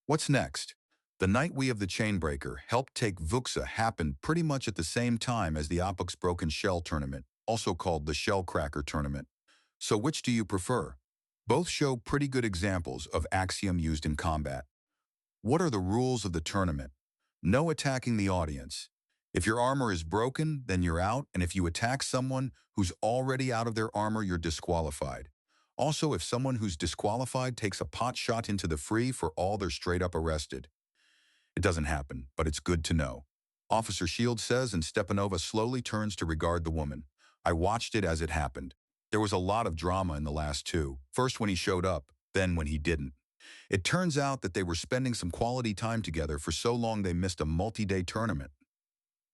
What's next? The night we of the Chainbreaker helped take VUXA happened pretty much at the same time as the OPUC's Broken Shell Tournament, also called the Shellcracker Tournament. So which do you prefer? Both show pretty good examples of axiom used in combat. What are the rules of the tournament? No attacking the audience. If your armor is broken, then you're out, and if you attack someone who's already out of their armor, you're disqualified. Also, if someone who's disqualified takes a pot shot into the free for all, they're straight up arrested. It doesn't happen, but it's good to know. Officer Shield says, and Stepanova slowly turns to regard the woman. I watched it as it happened. There was a lot of drama in the last two. First when he showed up, then when he didn't. It turns out that they were spending some quality time together for so long they missed a multi-day tournament.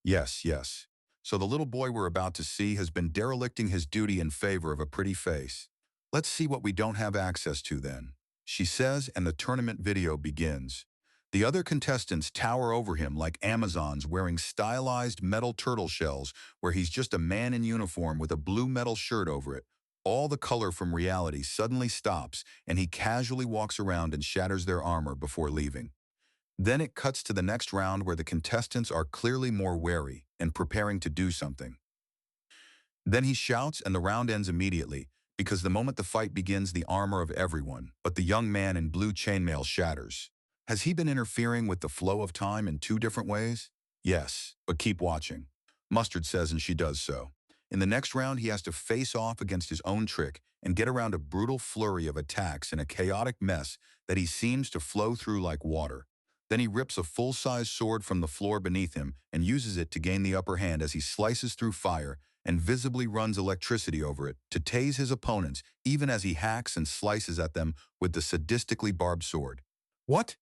Yes, yes. So the little boy we're about to see has been derelicting his duty in favor of a pretty face. Let's see what we don't have access to then, she says, and the tournament video begins. The other contestants tower over him like Amazons wearing stylized metal turtle shells where he's just a man in uniform with a blue metal shirt over it. All the color from reality suddenly stops and he casually walks around and shatters their armor before leaving. Then it cuts to the next round where the contestants are clearly more wary and preparing to do something. Then he shouts and the round ends immediately because the moment the fight begins, the armor of everyone, but the young man in blue chainmail shatters. Has he been interfering with the flow of time in two different ways? Yes, but keep watching. Mustard says, and she does so. In the next round, he has to face off against his own trick and get around a brutal flurry of attacks in a chaotic mess that he seems to flow through like water. Then he rips a full-size sword from the floor beneath him and uses it to gain the upper hand as he slices through fire and visibly runs electricity over it to tase his opponents even as he hacks and slices at them with the sadistically barbed sword. What?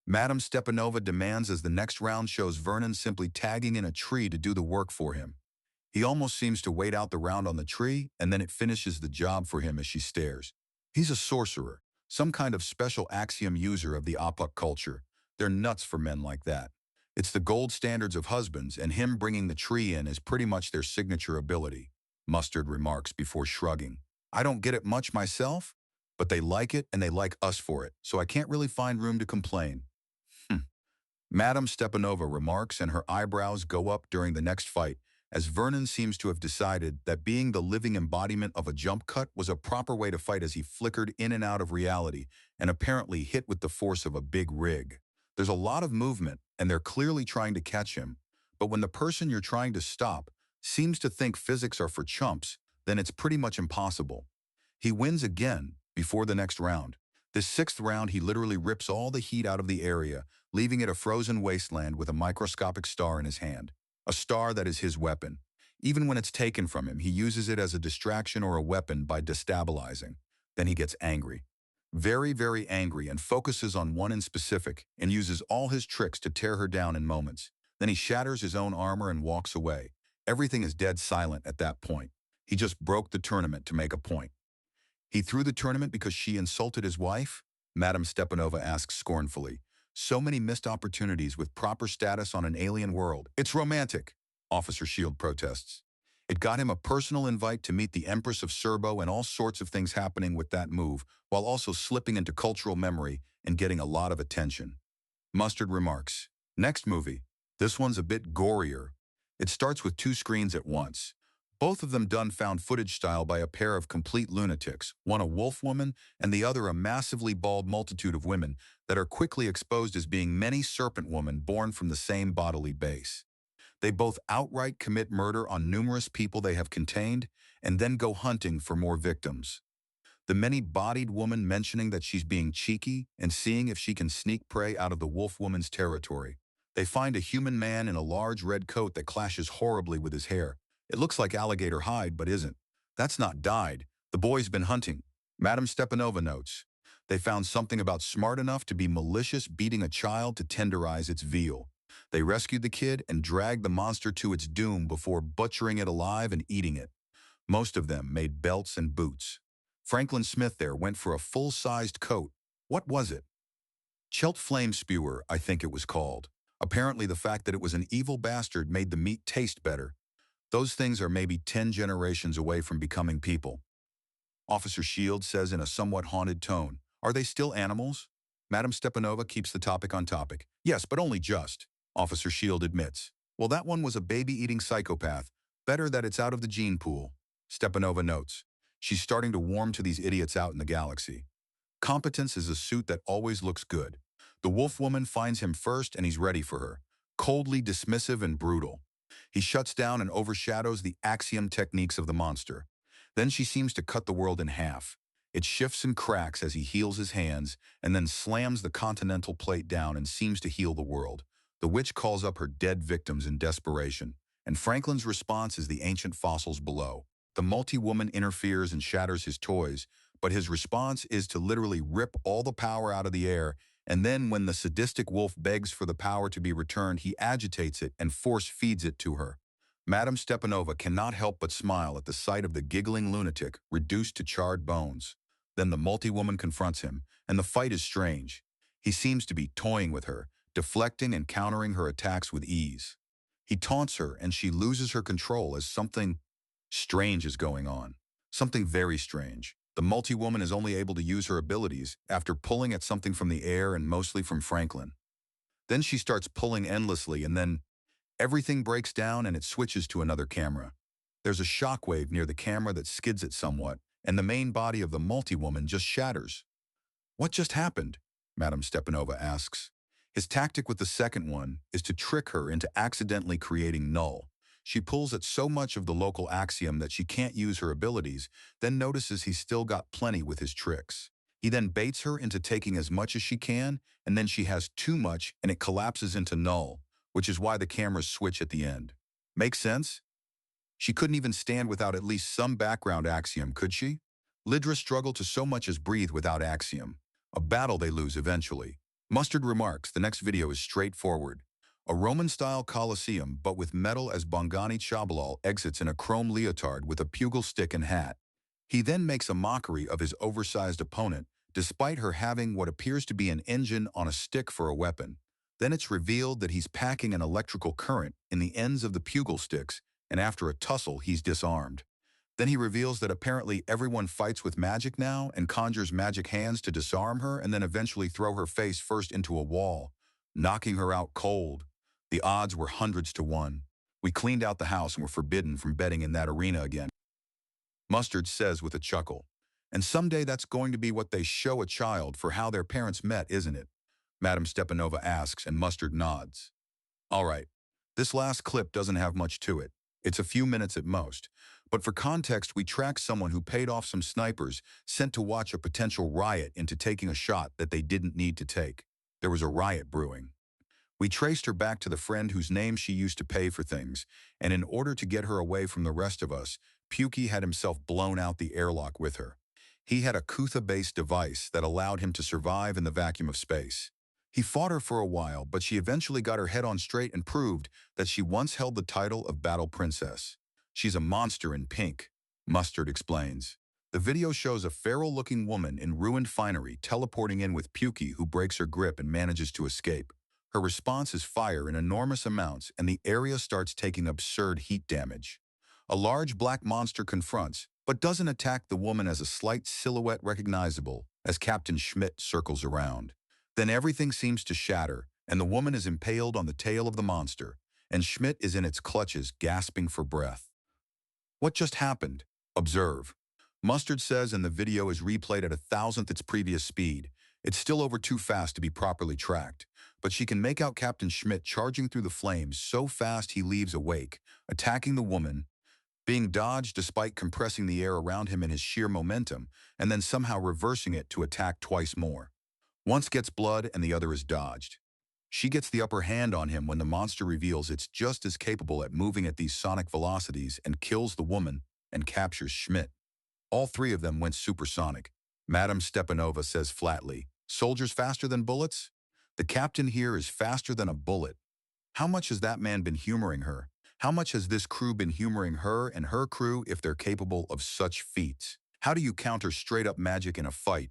Madame Stepanova demands as the next round shows Vernon simply tagging in a tree to do the work for him. He almost seems to wait out the round on the tree, and then it finishes the job for him as she stares. He's a sorcerer, some kind of special axiom user of the AUTHORIZE culture. They're nuts for men like that. It's the gold standards of husbands, and him bringing the tree in is pretty much their signature ability, Mustard remarks before shrugging. I don't get it much myself, but they like it and they like us for it, so I can't really find room to complain. Madame Stepanova remarks, and her eyebrows go up during the next fight, as Vernon seems to have decided that being the living embodiment of a jump cut was a proper way to fight as he flickered in and out of reality and apparently hit with the force of a big rig. There's a lot of movement, and they're clearly trying to catch him, but when the person you're trying to stop seems to think physics are for chumps, then it's pretty much impossible. He wins again before the next round. This sixth round, he literally rips all the heat out of the area, leaving it a frozen wasteland with a microscopic star in his hand. A star that is his weapon. Even when it's taken from him, he uses it as a distraction or a weapon by destabilizing. Then he gets angry. Very, very angry, and focuses on one in specific and uses all his tricks to tear her down in moments. Then he shatters his own armor and walks away. Everything is dead silent at that point. He just broke the tournament to make a point. He threw the tournament because she insulted his wife? Madame Stepanova asks scornfully. So many missed opportunities with proper status on an alien world. It's romantic, Officer Shield protests. It got him a personal invite to meet the Empress of Serbo and all sorts of things happening with that move, while also slipping into cultural memory and getting a lot of attention. Mustard remarks, next movie. This one's a bit gorier. It starts with two screens at once. Both of them done found footage style by a pair of complete lunatics, one a wolf woman and the other a massively bald multitude of women that are quickly exposed as being many serpent women born from the same bodily base. They both outright commit murder on numerous people they have contained and then go hunting for more victims. The many-bodied woman mentioning that she's being cheeky and seeing if she can sneak prey out of the wolf woman's territory. They find a human man in a large red coat that clashes horribly with his hair. It looks like alligator hide, but isn't. That's not dyed. The boy's been hunting. Madame Stepanova notes. They found something about smart enough to be malicious beating a child to tenderize its veal. They rescued the kid and dragged the monster to its doom before butchering it alive and eating it. Most of them made belts and boots. Franklin Smith there went for a full-sized coat. What was it? Chelt Flame Spewer, I think it was called. Apparently the fact that it was an evil bastard made the meat taste better. Those things are maybe 10 generations away from becoming people. Officer Shield says in a somewhat haunted tone, are they still animals? Madame Stepanova keeps the topic on topic. Yes, but only just, Officer Shield admits. Well, that one was a baby-eating psychopath. Better that it's out of the gene pool. Stepanova notes. She's starting to warm to these idiots out in the galaxy. Competence is a suit that always looks good. The wolf woman finds him first and he's ready for her. Coldly dismissive and brutal. He shuts down and overshadows the axiom techniques of the monster. Then she seems to cut the world in half. It shifts and cracks as he heals his hands and then slams the continental plate down and seems to heal the world. The witch calls up her dead victims in desperation, and Franklin's response is the ancient fossils below. The multi-woman interferes and shatters his toys, but his response is to literally rip all the power out of the air, and then when the sadistic wolf begs for the power to be returned, he agitates it and force-feeds it to her. Madame Stepanova cannot help but smile at the sight of the giggling lunatic reduced to charred bones. Then the multi-woman confronts him, and the fight is strange. He seems to be toying with her, deflecting and countering her attacks with ease. He taunts her, and she loses her control as something strange is going on. Something very strange. The multi-woman is only able to use her abilities after pulling at something from the air and mostly from Franklin. Then she starts pulling endlessly, and then everything breaks down and it switches to another camera. There's a shockwave near the camera that skids it somewhat, and the main body of the multi-woman just shatters. What just happened? Madame Stepanova asks. His tactic with the second one is to trick her into accidentally creating null. She pulls at so much of the local axiom that she can't use her abilities, then notices he's still got plenty with his tricks. He then baits her into taking as much as she can, and then she has too much and it collapses into null, which is why the cameras switch at the end. Make sense? She couldn't even stand without at least some background axiom, could she? Lydra struggled to so much as breathe without axiom. A battle they lose eventually. Mustard remarks, the next video is straightforward. A Roman-style Colosseum, but with metal as Bongani Chabalal exits in a chrome leotard with a pugil stick and hat. He then makes a mockery of his oversized opponent, despite her having what appears to be an engine on a stick for a weapon. Then it's revealed that he's packing an electrical current in the ends of the pugil sticks, and after a tussle, he's disarmed. Then he reveals that apparently everyone fights with magic now and conjures magic hands to disarm her and then eventually throw her face first into a wall, knocking her out cold. The odds were hundreds to one. We cleaned out the house and were forbidden from betting in that arena again. Mustard says with a chuckle. And someday that's going to be what they show a child for how their parents met, isn't it? Madame Stepanova asks, and Mustard nods. All right, this last clip doesn't have much to it. It's a few minutes at most. But for context, we track someone who paid off some snipers sent to watch a potential riot into taking a shot that they didn't need to take. There was a riot brewing. We traced her back to the friend whose name she used to pay for things, and in order to get her away from the rest of us, Pukey had himself blown out the airlock with her. He had a Kutha-based device that allowed him to survive in the vacuum of space. He fought her for a while, but she eventually got her head on straight and proved that she once held the title of Battle Princess. She's a monster in pink, Mustard explains. The video shows a feral-looking woman in ruined finery teleporting in with Pukey, who breaks her grip and manages to escape. Her response is fire in enormous amounts, and the area starts taking absurd heat damage. A large black monster confronts, but doesn't attack the woman as a slight silhouette recognizable as Captain Schmidt circles around. Then everything seems to shatter, and the woman is impaled on the tail of the monster, and Schmidt is in its clutches, gasping for breath. What just happened? Observe. Mustard says, and the video is replayed at 1,000th its previous speed. It's still over too fast to be properly tracked, but she can make out Captain Schmidt charging through the flames so fast he leaves a wake, attacking the woman, being dodged despite compressing the air around him in his sheer momentum, and then somehow reversing it to attack twice more. Once gets blood and the other is dodged. She gets the upper hand on him when the monster reveals it's just as capable at moving at these sonic velocities and kills the woman and captures Schmidt. All three of them went supersonic. Madame Stepanova says flatly, "Soldiers faster than bullets? The captain here is faster than a bullet." How much has that man been humoring her? How much has this crew been humoring her and her crew if they're capable of such feats? How do you counter straight-up magic in a fight?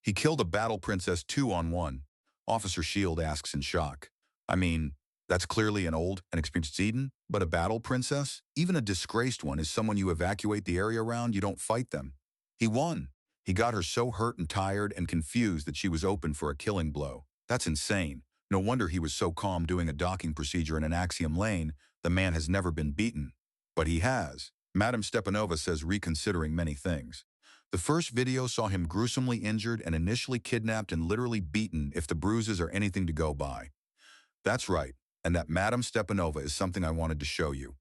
He killed a battle princess 2-on-1. Officer Shield asks in shock. I mean, that's clearly an old and experienced Eden, but a battle princess? Even a disgraced one is someone you evacuate the area around, you don't fight them. He won. He got her so hurt and tired and confused that she was open for a killing blow. That's insane. No wonder he was so calm doing a docking procedure in an Axiom lane. The man has never been beaten. But he has. Madame Stepanova says, reconsidering many things. The first video saw him gruesomely injured and initially kidnapped and literally beaten if the bruises are anything to go by. That's right, and that Madame Stepanova is something I wanted to show you.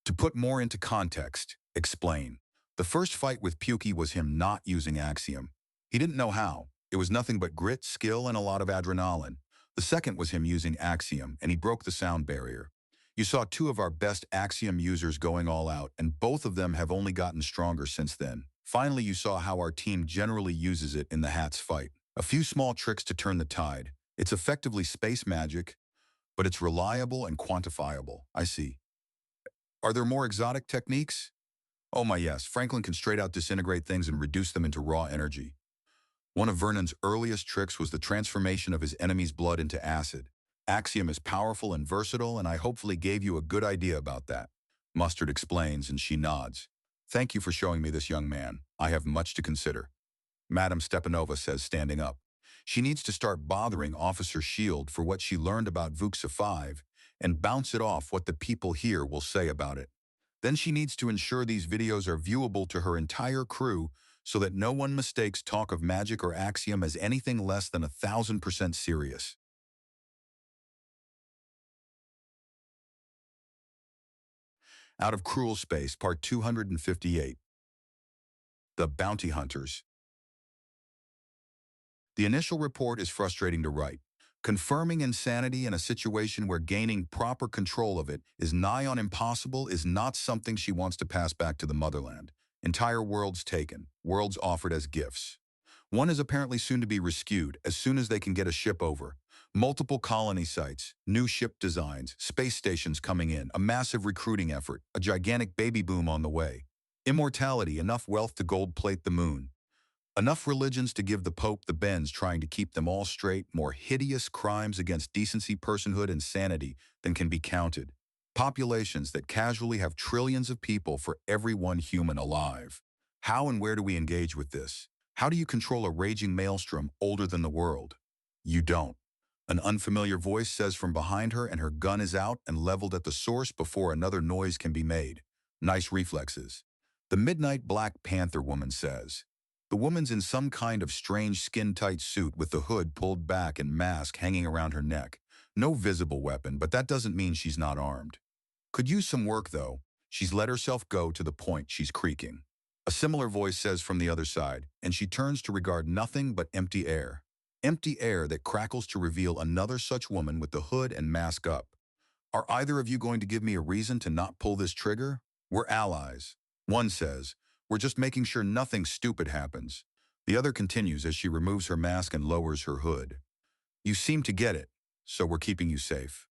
To put more into context, explain. The first fight with Pukey was him not using Axiom. He didn't know how. It was nothing but grit, skill, and a lot of adrenaline. The second was him using Axiom, and he broke the sound barrier. You saw two of our best Axiom users going all out, and both of them have only gotten stronger since then. Finally, you saw how our team generally uses it in the Hats fight. A few small tricks to turn the tide. It's effectively space magic, but it's reliable and quantifiable. I see. Are there more exotic techniques? Oh my yes, Franklin can straight out disintegrate things and reduce them into raw energy. One of Vernon's earliest tricks was the transformation of his enemy's blood into acid. Axiom is powerful and versatile, and I hopefully gave you a good idea about that. Mustard explains, and she nods. Thank you for showing me this, young man. I have much to consider. Madame Stepanova says, standing up. She needs to start bothering Officer Shield for what she learned about VUCSA 5 and bounce it off what the people here will say about it. Then she needs to ensure these videos are viewable to her entire crew so that no one mistakes talk of magic or Axiom as anything less than 1,000% serious. Out of Cruel Space, Part 258. The Bounty Hunters. The initial report is frustrating to write. Confirming insanity in a situation where gaining proper control of it is nigh on impossible is not something she wants to pass back to the motherland. Entire worlds taken, worlds offered as gifts. One is apparently soon to be rescued as soon as they can get a ship over. Multiple colony sites, new ship designs, space stations coming in, a massive recruiting effort, a gigantic baby boom on the way. Immortality, enough wealth to gold-plate the moon. Enough religions to give the Pope the bends trying to keep them all straight, more hideous crimes against decency, personhood, and sanity than can be counted. Populations that casually have trillions of people for every one human alive. How and where do we engage with this? How do you control a raging maelstrom older than the world? You don't. An unfamiliar voice says from behind her, and her gun is out and leveled at the source before another noise can be made. Nice reflexes. The Midnight Black Panther woman says. The woman's in some kind of strange skin-tight suit with the hood pulled back and mask hanging around her neck. No visible weapon, but that doesn't mean she's not armed. Could use some work, though. She's let herself go to the point she's creaking. A similar voice says from the other side, and she turns to regard nothing but empty air. Empty air that crackles to reveal another such woman with the hood and mask up. Are either of you going to give me a reason to not pull this trigger? We're allies. One says, we're just making sure nothing stupid happens. The other continues as she removes her mask and lowers her hood. You seem to get it, so we're keeping you safe.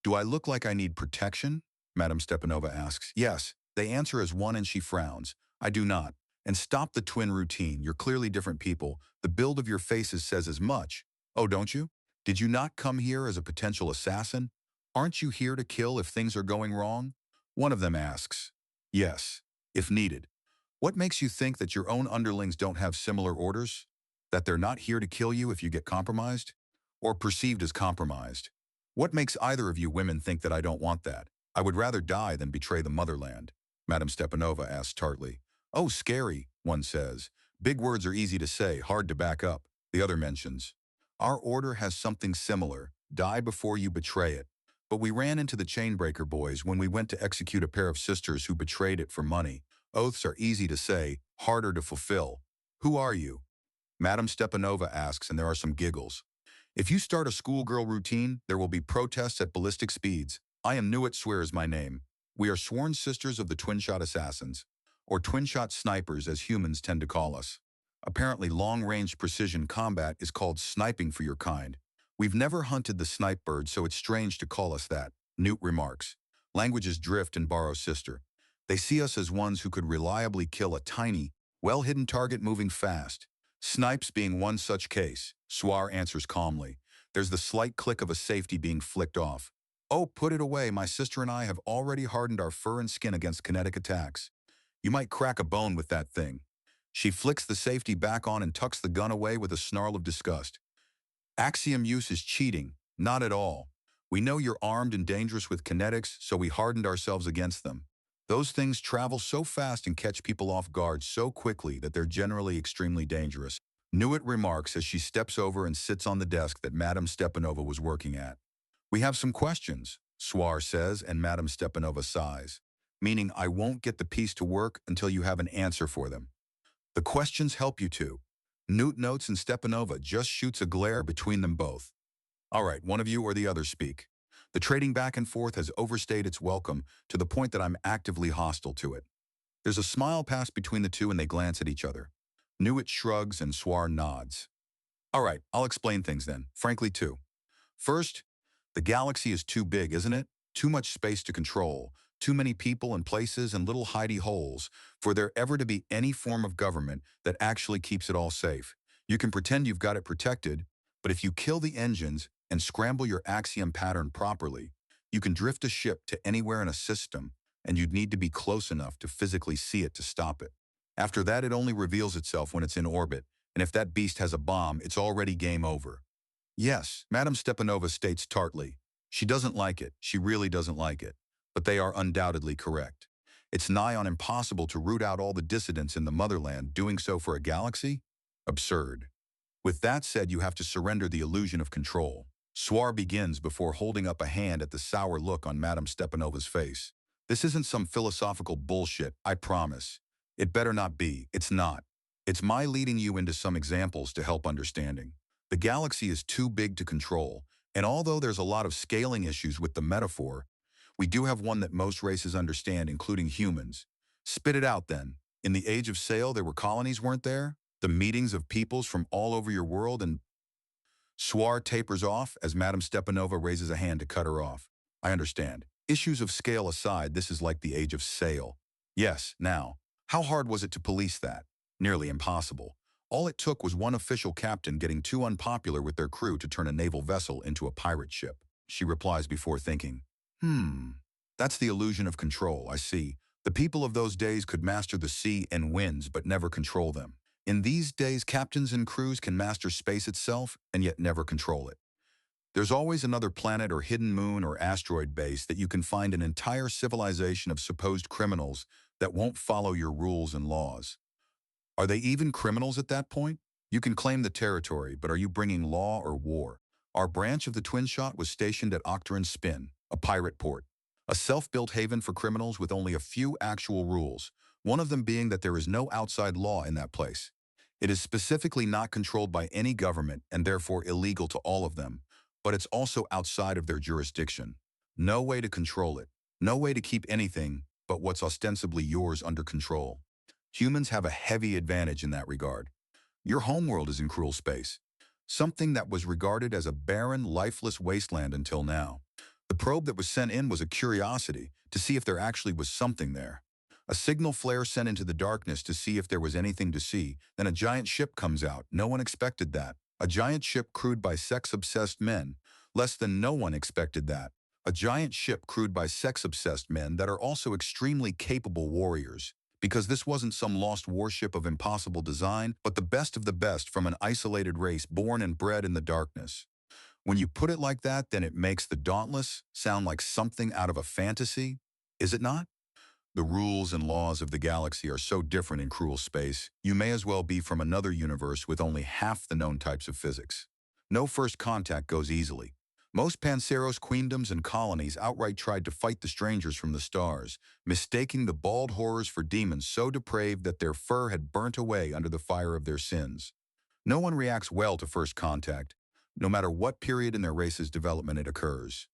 Do I look like I need protection? Madame Stepanova asks. Yes, they answer as one, and she frowns. I do not, And stop the twin routine. You're clearly different people. The build of your faces says as much. Oh, don't you? Did you not come here as a potential assassin? Aren't you here to kill if things are going wrong? One of them asks. Yes, if needed. What makes you think that your own underlings don't have similar orders? That they're not here to kill you if you get compromised? Or perceived as compromised? What makes either of you women think that I don't want that? I would rather die than betray the motherland, Madame Stepanova asks tartly. Oh, scary, one says. Big words are easy to say, hard to back up, the other mentions. Our order has something similar, die before you betray it. But we ran into the Chainbreaker boys when we went to execute a pair of sisters who betrayed it for money. Oaths are easy to say, harder to fulfill. Who are you? Madame Stepanova asks, and there are some giggles. If you start a schoolgirl routine, there will be protests at ballistic speeds. I am Nuit swears my name. We are sworn sisters of the twin-shot assassins, or twin-shot snipers as humans tend to call us. Apparently long-range precision combat is called sniping for your kind. We've never hunted the snipe bird, so it's strange to call us that, Newt remarks. Languages drift and borrow sister. They see us as ones who could reliably kill a tiny, well-hidden target moving fast. Snipes being one such case, Swar answers calmly. There's the slight click of a safety being flicked off. Oh, put it away, my sister and I have already hardened our fur and skin against kinetic attacks. You might crack a bone with that thing. She flicks the safety back on and tucks the gun away with a snarl of disgust. Axiom use is cheating, not at all. We know you're armed and dangerous with kinetics, so we hardened ourselves against them. Those things travel so fast and catch people off guard so quickly that they're generally extremely dangerous. Nuit remarks as she steps over and sits on the desk that Madame Stepanova was working at. We have some questions, Swar says, and Madame Stepanova sighs, meaning I won't get the piece to work until you have an answer for them. The questions help you to. Newt notes and Stepanova just shoots a glare between them both. All right, one of you or the other speak. The trading back and forth has overstayed its welcome to the point that I'm actively hostile to it. There's a smile passed between the two and they glance at each other. Newt shrugs and Swar nods. All right, I'll explain things then, frankly too. First, the galaxy is too big, isn't it? Too much space to control, too many people and places and little hidey holes for there ever to be any form of government that actually keeps it all safe. You can pretend you've got it protected, but if you kill the engines and scramble your axiom pattern properly, you can drift a ship to anywhere in a system, and you'd need to be close enough to physically see it to stop it. After that, it only reveals itself when it's in orbit, and if that beast has a bomb, it's already game over. Yes, Madame Stepanova states tartly. She doesn't like it, she really doesn't like it, but they are undoubtedly correct. It's nigh on impossible to root out all the dissidents in the motherland. Doing so for a galaxy? Absurd. With that said, you have to surrender the illusion of control. Swar begins before holding up a hand at the sour look on Madame Stepanova's face. This isn't some philosophical bullshit, I promise. It better not be. It's not. It's my leading you into some examples to help understanding. The galaxy is too big to control, and although there's a lot of scaling issues with the metaphor, we do have one that most races understand, including humans. Spit it out then. In the age of sail, there were colonies, weren't there? The meetings of peoples from all over your world, and Swar tapers off as Madame Stepanova raises a hand to cut her off. I understand. Issues of scale aside, this is like the age of sail. Yes, now, how hard was it to police that? Nearly impossible. All it took was one official captain getting too unpopular with their crew to turn a naval vessel into a pirate ship. She replies before thinking. That's the illusion of control, I see. The people of those days could master the sea and winds but never control them. In these days, captains and crews can master space itself and yet never control it. There's always another planet or hidden moon or asteroid base that you can find an entire civilization of supposed criminals that won't follow your rules and laws. Are they even criminals at that point? You can claim the territory, but are you bringing law or war? Our branch of the Twin Shot was stationed at Octorin Spin, a pirate port, a self-built haven for criminals with only a few actual rules, one of them being that there is no outside law in that place. It is specifically not controlled by any government and therefore illegal to all of them, but it's also outside of their jurisdiction. No way to control it, no way to keep anything but what's ostensibly yours under control. Humans have a heavy advantage in that regard. Your homeworld is in cruel space, something that was regarded as a barren, lifeless wasteland until now. The probe that was sent in was a curiosity to see if there actually was something there. A signal flare sent into the darkness to see if there was anything to see. Then a giant ship comes out. No one expected that. A giant ship crewed by sex-obsessed men. Less than no one expected that. A giant ship crewed by sex-obsessed men that are also extremely capable warriors. Because this wasn't some lost warship of impossible design, but the best of the best from an isolated race born and bred in the darkness. When you put it like that, then it makes the Dauntless sound like something out of a fantasy, is it not? The rules and laws of the galaxy are so different in cruel space, you may as well be from another universe with only half the known types of physics. No first contact goes easily. Most Panceros queendoms and colonies outright tried to fight the strangers from the stars, mistaking the bald horrors for demons so depraved that their fur had burnt away under the fire of their sins. No one reacts well to first contact, no matter what period in their race's development it occurs.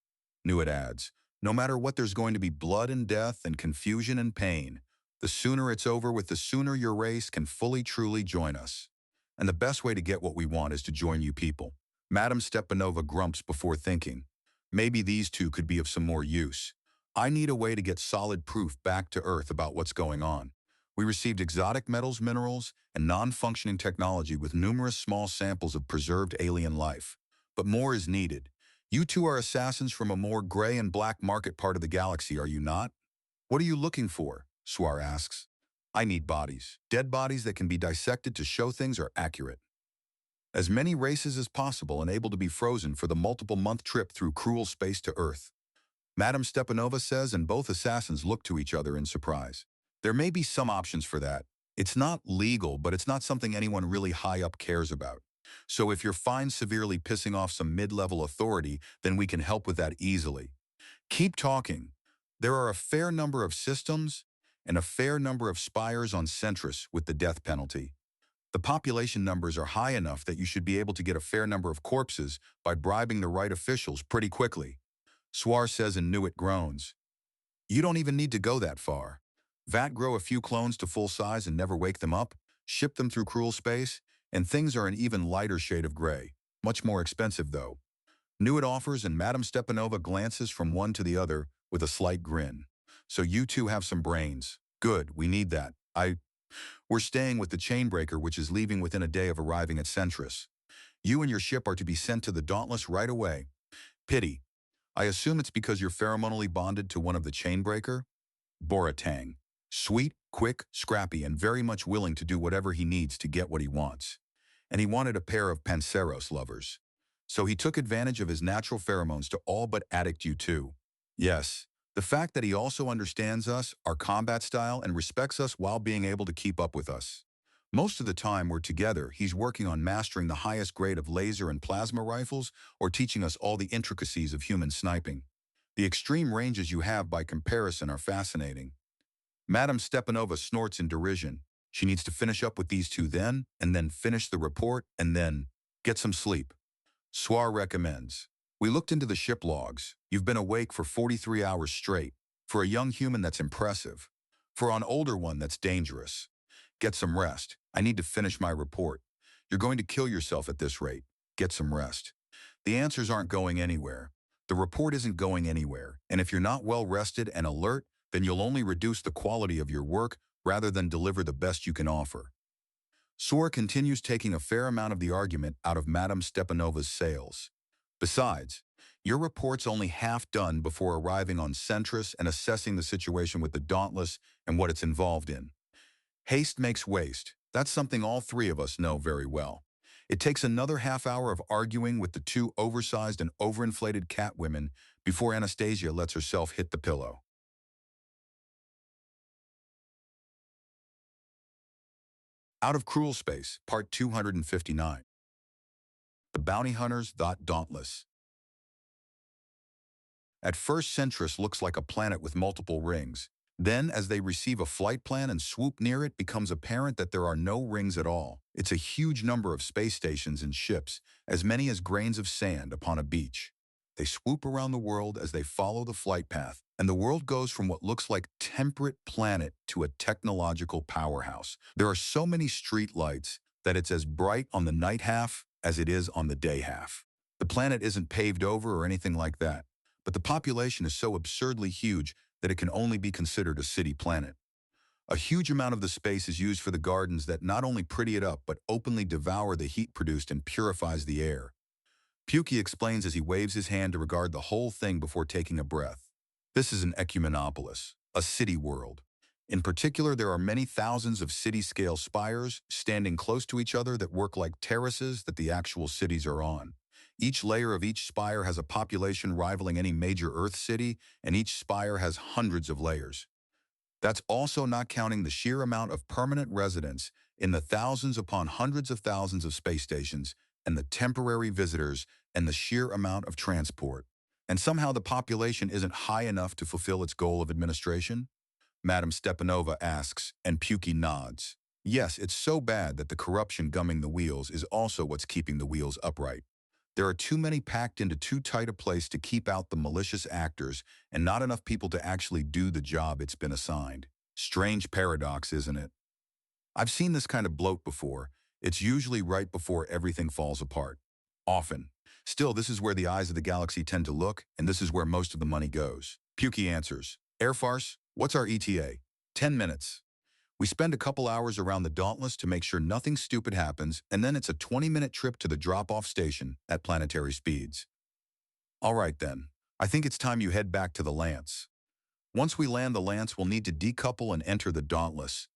It adds, no matter what, there's going to be blood and death and confusion and pain. The sooner it's over with, the sooner your race can fully truly join us. And the best way to get what we want is to join you people. Madame Stepanova grumps before thinking. Maybe these two could be of some more use. I need a way to get solid proof back to Earth about what's going on. We received exotic metals, minerals, and non-functioning technology with numerous small samples of preserved alien life. But more is needed. You two are assassins from a more gray and black market part of the galaxy, are you not? What are you looking for? Suar asks. I need bodies. Dead bodies that can be dissected to show things are accurate. As many races as possible and able to be frozen for the multiple-month trip through cruel space to Earth. Madame Stepanova says, and both assassins look to each other in surprise. There may be some options for that. It's not legal, but it's not something anyone really high up cares about. So if you're fine severely pissing off some mid-level authority, then we can help with that easily. Keep talking. There are a fair number of systems and a fair number of spires on Centris with the death penalty. The population numbers are high enough that you should be able to get a fair number of corpses by bribing the right officials pretty quickly. Suar says, and Nuit groans. You don't even need to go that far. Vat grow a few clones to full size and never wake them up, ship them through cruel space, and things are an even lighter shade of gray. Much more expensive, though. Nuit offers, and Madame Stepanova glances from one to the other with a slight grin. So you two have some brains. Good, we need that. We're staying with the Chainbreaker, which is leaving within a day of arriving at Centris. You and your ship are to be sent to the Dauntless right away. Pity. I assume it's because you're pheromonally bonded to one of the Chainbreaker? Boratang. Sweet, quick, scrappy, and very much willing to do whatever he needs to get what he wants. And he wanted a pair of Panceros lovers. So he took advantage of his natural pheromones to all but addict you too. Yes, the fact that he also understands us, our combat style, and respects us while being able to keep up with us. Most of the time we're together, he's working on mastering the highest grade of laser and plasma rifles or teaching us all the intricacies of human sniping. The extreme ranges you have by comparison are fascinating. Madame Stepanova snorts in derision. She needs to finish up with these two then, and then finish the report, and then get some sleep. Suar recommends. We looked into the ship logs. You've been awake for 43 hours straight. For a young human, that's impressive. For an older one, that's dangerous. Get some rest. I need to finish my report. You're going to kill yourself at this rate. Get some rest. The answers aren't going anywhere. The report isn't going anywhere. And if you're not well rested and alert, then you'll only reduce the quality of your work rather than deliver the best you can offer. Suar continues taking a fair amount of the argument out of Madame Stepanova's sails. Besides, your report's only half done before arriving on Centris and assessing the situation with the Dauntless and what it's involved in. Haste makes waste. That's something all three of us know very well. It takes another half hour of arguing with the two oversized and overinflated cat women before Anastasia lets herself hit the pillow. Out of Cruel Space, Part 259. The Bounty Hunters. Dauntless. At first, Centris looks like a planet with multiple rings. Then, as they receive a flight plan and swoop near it, becomes apparent that there are no rings at all. It's a huge number of space stations and ships, as many as grains of sand upon a beach. They swoop around the world as they follow the flight path, and the world goes from what looks like temperate planet to a technological powerhouse. There are so many street lights that it's as bright on the night half as it is on the day half. The planet isn't paved over or anything like that, but the population is so absurdly huge that it can only be considered a city planet. A huge amount of the space is used for the gardens that not only pretty it up but openly devour the heat produced and purifies the air. Pukey explains as he waves his hand to regard the whole thing before taking a breath. This is an ecumenopolis, a city world. In particular, there are many thousands of city-scale spires standing close to each other that work like terraces that the actual cities are on. Each layer of each spire has a population rivaling any major Earth city, and each spire has hundreds of layers. That's also not counting the sheer amount of permanent residents in the thousands upon hundreds of thousands of space stations and the temporary visitors and the sheer amount of transport. And somehow the population isn't high enough to fulfill its goal of administration? Madame Stepanova asks, and Pukey nods. Yes, it's so bad that the corruption gumming the wheels is also what's keeping the wheels upright. There are too many packed into too tight a place to keep out the malicious actors and not enough people to actually do the job it's been assigned. Strange paradox, isn't it? I've seen this kind of bloat before. It's usually right before everything falls apart. Often. Still, this is where the eyes of the galaxy tend to look, and this is where most of the money goes. Pukey answers, Air farce? What's our ETA? 10 minutes. We spend a couple hours around the Dauntless to make sure nothing stupid happens, and then it's a 20-minute trip to the drop-off station at planetary speeds. All right then, I think it's time you head back to the Lance. Once we land the Lance, we'll need to decouple and enter the Dauntless.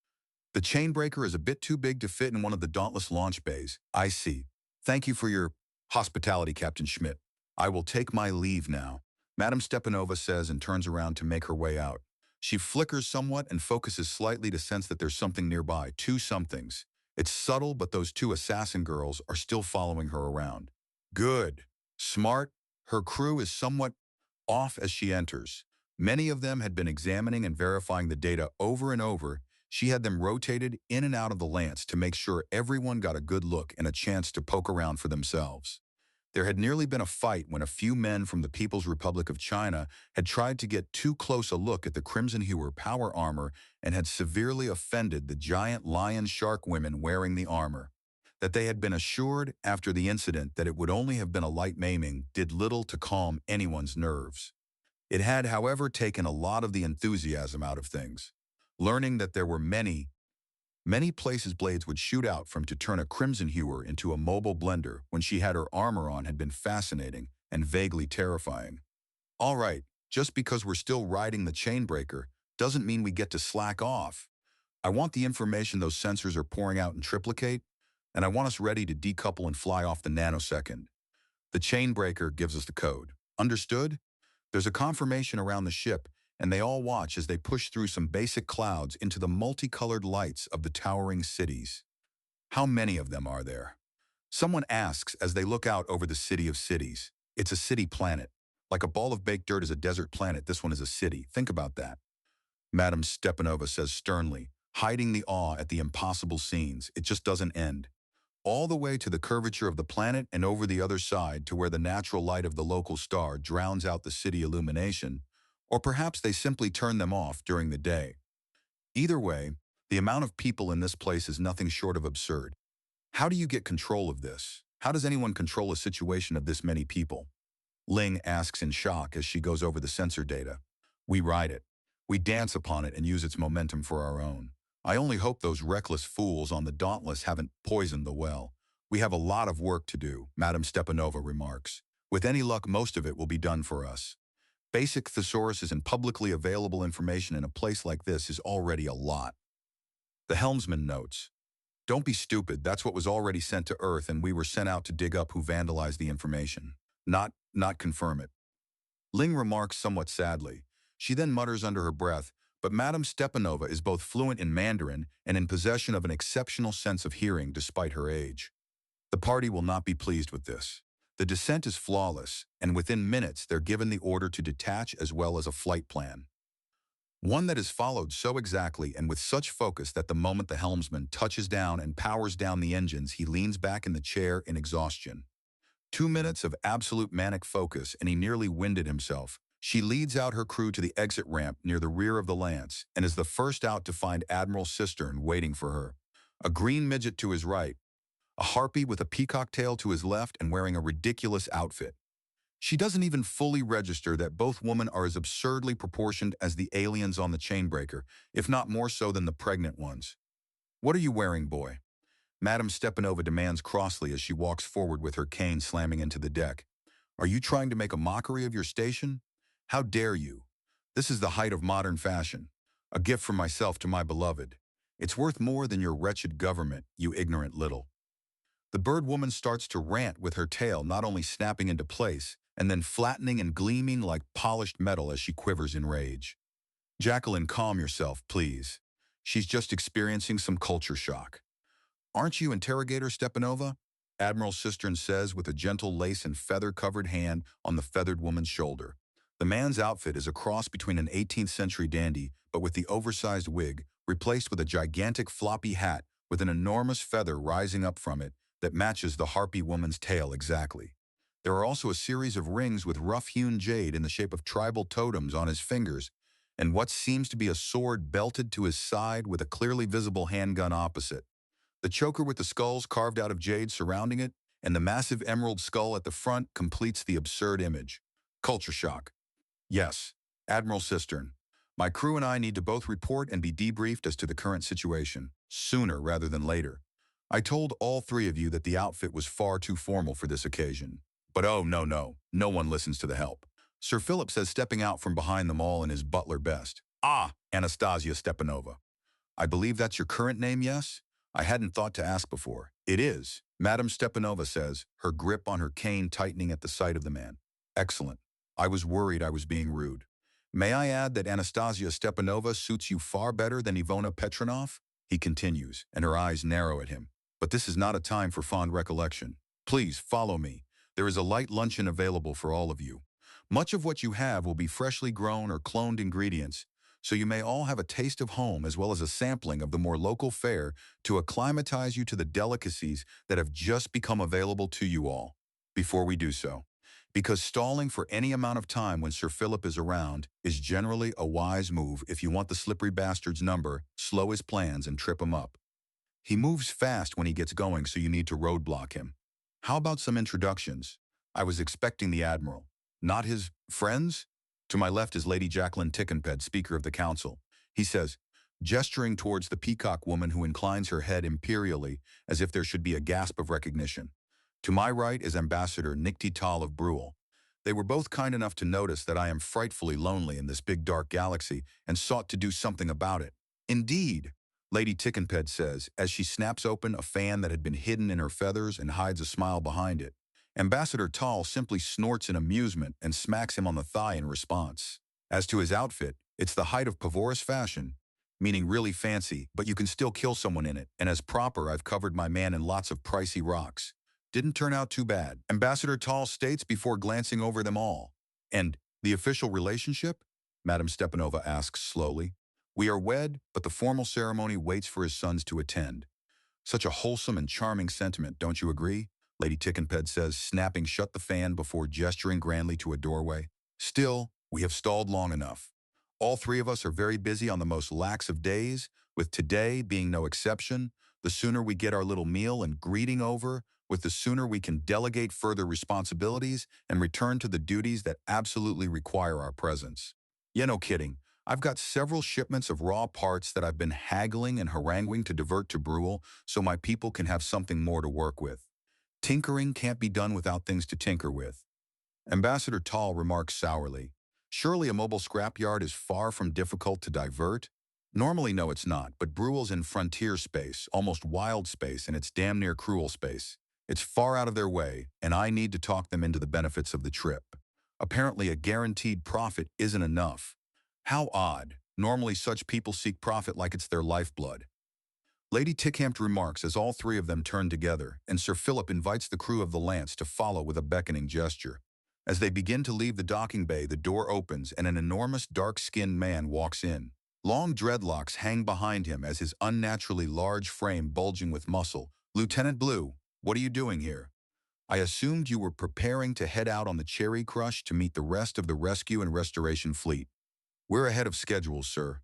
The chainbreaker is a bit too big to fit in one of the Dauntless launch bays. I see. Thank you for your hospitality, Captain Schmidt. I will take my leave now, Madame Stepanova says and turns around to make her way out. She flickers somewhat and focuses slightly to sense that there's something nearby, two somethings. It's subtle, but those two assassin girls are still following her around. Good. Smart. Her crew is somewhat off as she enters. Many of them had been examining and verifying the data over and over. She had them rotated in and out of the Lance to make sure everyone got a good look and a chance to poke around for themselves. There had nearly been a fight when a few men from the People's Republic of China had tried to get too close a look at the Crimson Hewer power armor and had severely offended the giant lion shark women wearing the armor. That they had been assured after the incident that it would only have been a light maiming did little to calm anyone's nerves. It had, however, taken a lot of the enthusiasm out of things. Learning that there were many places blades would shoot out from to turn a Crimson Hewer into a mobile blender when she had her armor on had been fascinating and vaguely terrifying. All right, just because we're still riding the chainbreaker doesn't mean we get to slack off. I want the information those sensors are pouring out in triplicate, and I want us ready to decouple and fly off the nanosecond. The chainbreaker gives us the code. Understood? There's a confirmation around the ship, and they all watch as they push through some basic clouds into the multicolored lights of the towering cities. How many of them are there? Someone asks as they look out over the city of cities. It's a city planet. Like a ball of baked dirt is a desert planet, this one is a city. Think about that. Madame Stepanova says sternly, hiding the awe at the impossible scenes. It just doesn't end. All the way to the curvature of the planet and over the other side to where the natural light of the local star drowns out the city illumination, or perhaps they simply turn them off during the day. Either way, the amount of people in this place is nothing short of absurd. How do you get control of this? How does anyone control a situation of this many people? Ling asks in shock as she goes over the sensor data. We ride it. We dance upon it and use its momentum for our own. I only hope those reckless fools on the Dauntless haven't poisoned the well. We have a lot of work to do, Madame Stepanova remarks. With any luck, most of it will be done for us. Basic thesauruses and publicly available information in a place like this is already a lot. The helmsman notes, don't be stupid, that's what was already sent to Earth and we were sent out to dig up who vandalized the information. Not confirm it. Ling remarks somewhat sadly. She then mutters under her breath, but Madame Stepanova is both fluent in Mandarin and in possession of an exceptional sense of hearing despite her age. The party will not be pleased with this. The descent is flawless, and within minutes they're given the order to detach as well as a flight plan. One that is followed so exactly and with such focus that the moment the helmsman touches down and powers down the engines, he leans back in the chair in exhaustion. 2 minutes of absolute manic focus and he nearly winded himself. She leads out her crew to the exit ramp near the rear of the Lance and is the first out to find Admiral Cistern waiting for her. A green midget to his right, a harpy with a peacock tail to his left and wearing a ridiculous outfit. She doesn't even fully register that both women are as absurdly proportioned as the aliens on the chainbreaker, if not more so than the pregnant ones. What are you wearing, boy? Madame Stepanova demands crossly as she walks forward with her cane slamming into the deck. Are you trying to make a mockery of your station? How dare you? This is the height of modern fashion. A gift from myself to my beloved. It's worth more than your wretched government, you ignorant little. The bird woman starts to rant with her tail not only snapping into place, and then flattening and gleaming like polished metal as she quivers in rage. Jacqueline, calm yourself, please. She's just experiencing some culture shock. Aren't you Interrogator Stepanova? Admiral Cistern says with a gentle lace and feather-covered hand on the feathered woman's shoulder. The man's outfit is a cross between an 18th century dandy, but with the oversized wig, replaced with a gigantic floppy hat with an enormous feather rising up from it that matches the harpy woman's tail exactly. There are also a series of rings with rough-hewn jade in the shape of tribal totems on his fingers, and what seems to be a sword belted to his side with a clearly visible handgun opposite. The choker with the skulls carved out of jade surrounding it, and the massive emerald skull at the front completes the absurd image. Culture shock. Yes, Admiral Cistern. My crew and I need to both report and be debriefed as to the current situation, sooner rather than later. I told all three of you that the outfit was far too formal for this occasion. But oh, no one listens to the help. Sir Philip says stepping out from behind them all in his butler best. Ah, Anastasia Stepanova. I believe that's your current name, yes? I hadn't thought to ask before. It is, Madame Stepanova says, her grip on her cane tightening at the sight of the man. Excellent. I was worried I was being rude. May I add that Anastasia Stepanova suits you far better than Ivona Petronov? He continues, and her eyes narrow at him. But this is not a time for fond recollection. Please, follow me. There is a light luncheon available for all of you. Much of what you have will be freshly grown or cloned ingredients, so you may all have a taste of home as well as a sampling of the more local fare to acclimatize you to the delicacies that have just become available to you all. Before we do so, because stalling for any amount of time when Sir Philip is around is generally a wise move if you want the slippery bastard's number, slow his plans, and trip him up. He moves fast when he gets going, so you need to roadblock him. How about some introductions? I was expecting the Admiral. Not his friends? To my left is Lady Jacqueline Tickenped, Speaker of the Council. He says, gesturing towards the peacock woman who inclines her head imperially as if there should be a gasp of recognition. To my right is Ambassador Niktital of Brule. They were both kind enough to notice that I am frightfully lonely in this big dark galaxy and sought to do something about it. Indeed, Lady Tickenped says, as she snaps open a fan that had been hidden in her feathers and hides a smile behind it. Ambassador Tall simply snorts in amusement and smacks him on the thigh in response. As to his outfit, it's the height of Pavorus fashion, meaning really fancy, but you can still kill someone in it, and as proper, I've covered my man in lots of pricey rocks. Didn't turn out too bad, Ambassador Tall states before glancing over them all. And the official relationship? Madame Stepanova asks slowly. We are wed, but the formal ceremony waits for his sons to attend. Such a wholesome and charming sentiment, don't you agree? Lady Tickenped says, snapping shut the fan before gesturing grandly to a doorway. Still, we have stalled long enough. All three of us are very busy on the most lax of days, with today being no exception. The sooner we get our little meal and greeting over, with the sooner we can delegate further responsibilities and return to the duties that absolutely require our presence. Yeah, no kidding. I've got several shipments of raw parts that I've been haggling and haranguing to divert to Brule so my people can have something more to work with. Tinkering can't be done without things to tinker with. Ambassador Tall remarks sourly. Surely a mobile scrapyard is far from difficult to divert? Normally, no, it's not, but Brule's in frontier space, almost wild space, and it's damn near cruel space. It's far out of their way, and I need to talk them into the benefits of the trip. Apparently, a guaranteed profit isn't enough. How odd. Normally, such people seek profit like it's their lifeblood. Lady Tickenped remarks as all three of them turn together, and Sir Philip invites the crew of the Lance to follow with a beckoning gesture. As they begin to leave the docking bay, the door opens and an enormous dark-skinned man walks in. Long dreadlocks hang behind him as his unnaturally large frame bulging with muscle. Lieutenant Blue, what are you doing here? I assumed you were preparing to head out on the Cherry Crush to meet the rest of the rescue and restoration fleet. We're ahead of schedule, sir.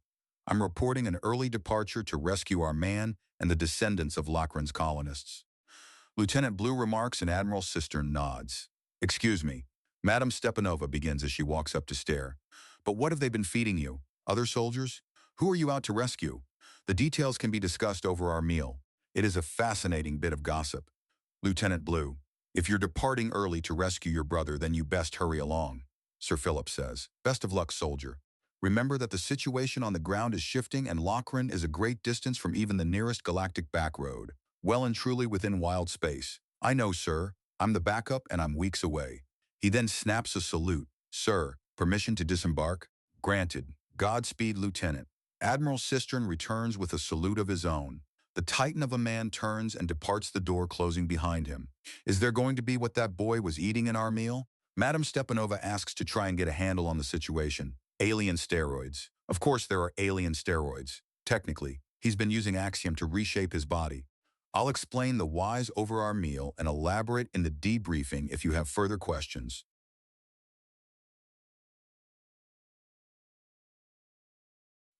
I'm reporting an early departure to rescue our man and the descendants of Lochran's colonists. Lieutenant Blue remarks and Admiral Cistern nods. Excuse me, Madame Stepanova begins as she walks up to stare. But what have they been feeding you? Other soldiers? Who are you out to rescue? The details can be discussed over our meal. It is a fascinating bit of gossip. Lieutenant Blue, if you're departing early to rescue your brother, then you best hurry along. Sir Philip says, best of luck, soldier. Remember that the situation on the ground is shifting and Lochran is a great distance from even the nearest galactic backroad, well and truly within wild space. I know, sir. I'm the backup and I'm weeks away. He then snaps a salute. Sir, permission to disembark? Granted. Godspeed, Lieutenant. Admiral Cistern returns with a salute of his own. The titan of a man turns and departs, the door closing behind him. Is there going to be what that boy was eating in our meal? Madame Stepanova asks to try and get a handle on the situation. Alien steroids. Of course there are alien steroids. Technically, he's been using Axiom to reshape his body. I'll explain the whys over our meal and elaborate in the debriefing if you have further questions.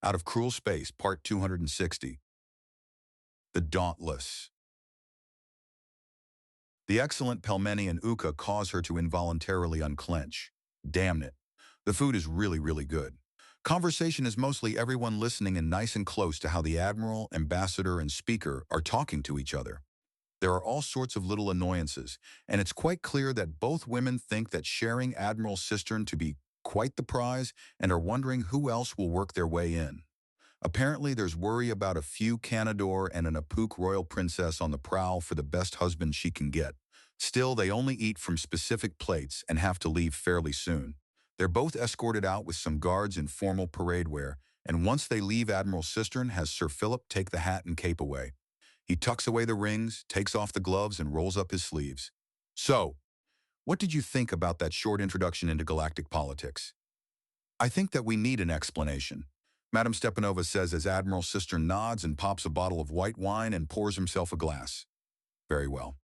Out of Cruel Space, Part 260. The Dauntless. The excellent pelmeni and Uka cause her to involuntarily unclench. Damn it. The food is really, really good. Conversation is mostly everyone listening and nice and close to how the Admiral, Ambassador, and Speaker are talking to each other. There are all sorts of little annoyances, and it's quite clear that both women think that sharing Admiral Cistern to be quite the prize and are wondering who else will work their way in. Apparently, there's worry about a few Canador and an Apuk royal princess on the prowl for the best husband she can get. Still, they only eat from specific plates and have to leave fairly soon. They're both escorted out with some guards in formal parade wear, and once they leave, Admiral Cistern has Sir Philip take the hat and cape away. He tucks away the rings, takes off the gloves, and rolls up his sleeves. So, what did you think about that short introduction into galactic politics? I think that we need an explanation. Madame Stepanova says as Admiral Cistern nods and pops a bottle of white wine and pours himself a glass. Very well.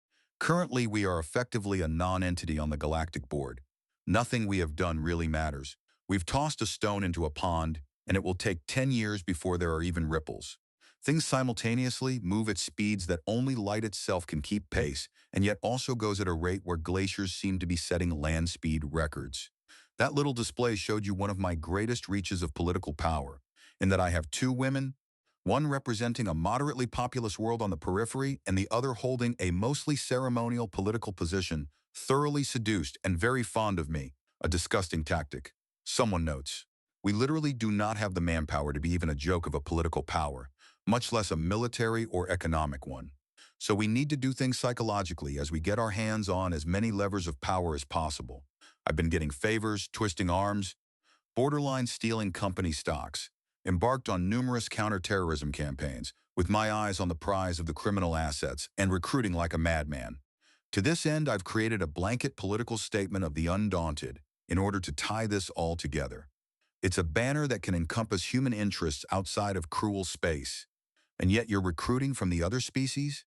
Currently, we are effectively a non-entity on the galactic board. Nothing we have done really matters. We've tossed a stone into a pond, and it will take 10 years before there are even ripples. Things simultaneously move at speeds that only light itself can keep pace, and yet also goes at a rate where glaciers seem to be setting land speed records. That little display showed you one of my greatest reaches of political power, in that I have two women, one representing a moderately populous world on the periphery and the other holding a mostly ceremonial political position, thoroughly seduced and very fond of me, a disgusting tactic. Someone notes, we literally do not have the manpower to be even a joke of a political power, much less a military or economic one. So we need to do things psychologically as we get our hands on as many levers of power as possible. I've been getting favors, twisting arms, borderline stealing company stocks, embarked on numerous counterterrorism campaigns, with my eyes on the prize of the criminal assets and recruiting like a madman. To this end, I've created a blanket political statement of the undaunted in order to tie this all together. It's a banner that can encompass human interests outside of cruel space. And yet you're recruiting from the other species?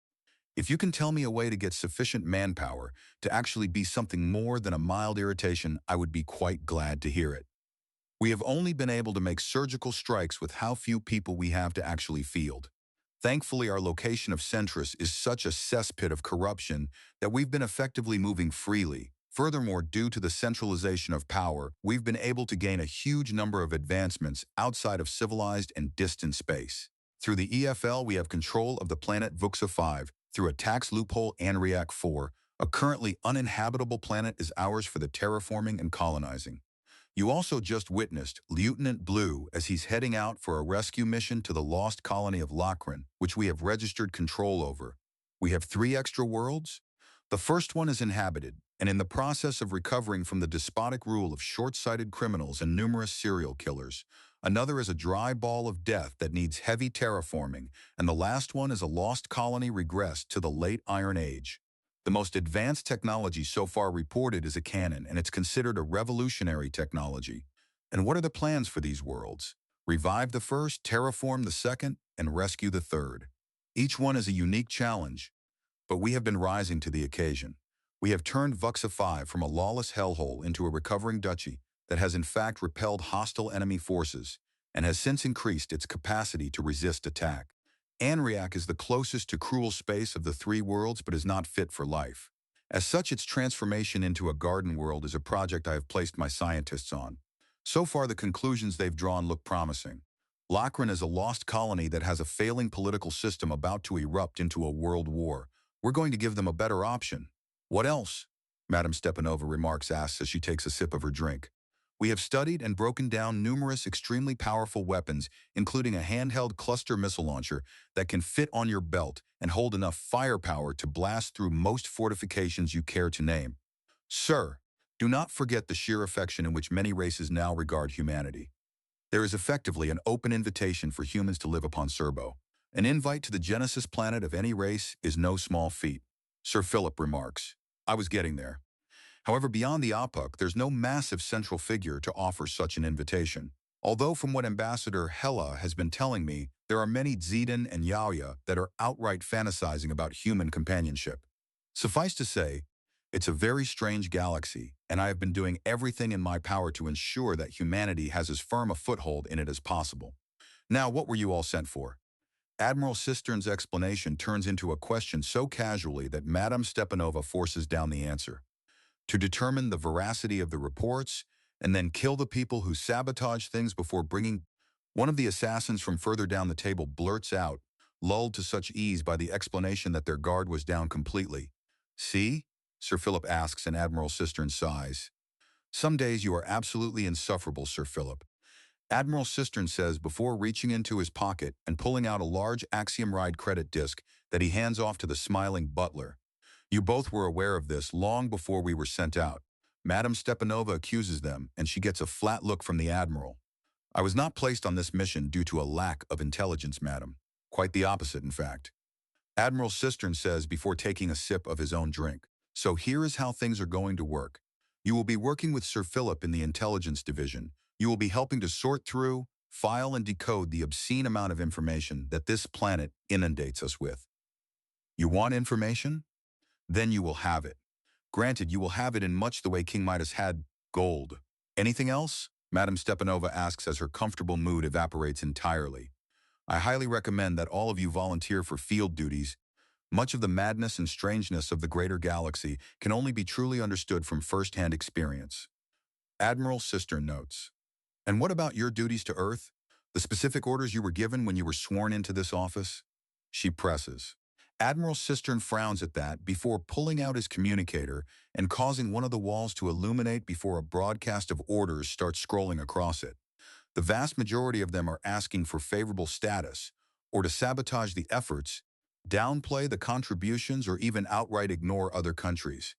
If you can tell me a way to get sufficient manpower to actually be something more than a mild irritation, I would be quite glad to hear it. We have only been able to make surgical strikes with how few people we have to actually field. Thankfully, our location of Centris is such a cesspit of corruption that we've been effectively moving freely. Furthermore, due to the centralization of power, we've been able to gain a huge number of advancements outside of civilized and distant space. Through the EFL, we have control of the planet Vuxa 5. Through a tax loophole, Anriac 4, a currently uninhabitable planet, is ours for the terraforming and colonizing. You also just witnessed Lieutenant Blue as he's heading out for a rescue mission to the lost colony of Lochran, which we have registered control over. We have 3 extra worlds. The first one is inhabited, and in the process of recovering from the despotic rule of short-sighted criminals and numerous serial killers. Another is a dry ball of death that needs heavy terraforming, and the last one is a lost colony regressed to the late Iron Age. The most advanced technology so far reported is a cannon, and it's considered a revolutionary technology. And what are the plans for these worlds? Revive the first, terraform the second, and rescue the third. Each one is a unique challenge, but we have been rising to the occasion. We have turned Vuxa 5 from a lawless hellhole into a recovering duchy that has in fact repelled hostile enemy forces and has since increased its capacity to resist attack. Anriac is the closest to cruel space of the 3 worlds but is not fit for life. As such, its transformation into a garden world is a project I have placed my scientists on. So far, the conclusions they've drawn look promising. Lakran is a lost colony that has a failing political system about to erupt into a world war. We're going to give them a better option. What else? Madame Stepanova remarks asks as she takes a sip of her drink. We have studied and broken down numerous extremely powerful weapons, including a handheld cluster missile launcher that can fit on your belt and hold enough firepower to blast through most fortifications you care to name. Sir, do not forget the sheer affection in which many races now regard humanity. There is effectively an open invitation for humans to live upon Serbo. An invite to the Genesis planet of any race is no small feat. Sir Philip remarks. I was getting there. However, beyond the AUTHORIZE, there's no massive central figure to offer such an invitation. Although from what Ambassador Hela has been telling me, there are many Zidane and Yaoya that are outright fantasizing about human companionship. Suffice to say, it's a very strange galaxy, and I have been doing everything in my power to ensure that humanity has as firm a foothold in it as possible. Now, what were you all sent for? Admiral Cistern's explanation turns into a question so casually that Madame Stepanova forces down the answer. To determine the veracity of the reports, and then kill the people who sabotage things before bringing. One of the assassins from further down the table blurts out, lulled to such ease by the explanation that their guard was down completely. See? Sir Philip asks, and Admiral Cistern sighs. Some days you are absolutely insufferable, Sir Philip. Admiral Cistern says before reaching into his pocket and pulling out a large Axiom Ride credit disc that he hands off to the smiling butler. You both were aware of this long before we were sent out. Madame Stepanova accuses them, and she gets a flat look from the Admiral. I was not placed on this mission due to a lack of intelligence, madam. Quite the opposite, in fact. Admiral Cistern says before taking a sip of his own drink. So here is how things are going to work. You will be working with Sir Philip in the intelligence division. You will be helping to sort through, file, and decode the obscene amount of information that this planet inundates us with. You want information? Then you will have it. Granted, you will have it in much the way King Midas had gold. Anything else? Madame Stepanova asks as her comfortable mood evaporates entirely. I highly recommend that all of you volunteer for field duties. Much of the madness and strangeness of the greater galaxy can only be truly understood from first-hand experience. Admiral Cistern notes. And what about your duties to Earth? The specific orders you were given when you were sworn into this office? She presses. Admiral Cistern frowns at that before pulling out his communicator and causing one of the walls to illuminate before a broadcast of orders starts scrolling across it. The vast majority of them are asking for favorable status, or to sabotage the efforts, downplay the contributions, or even outright ignore other countries.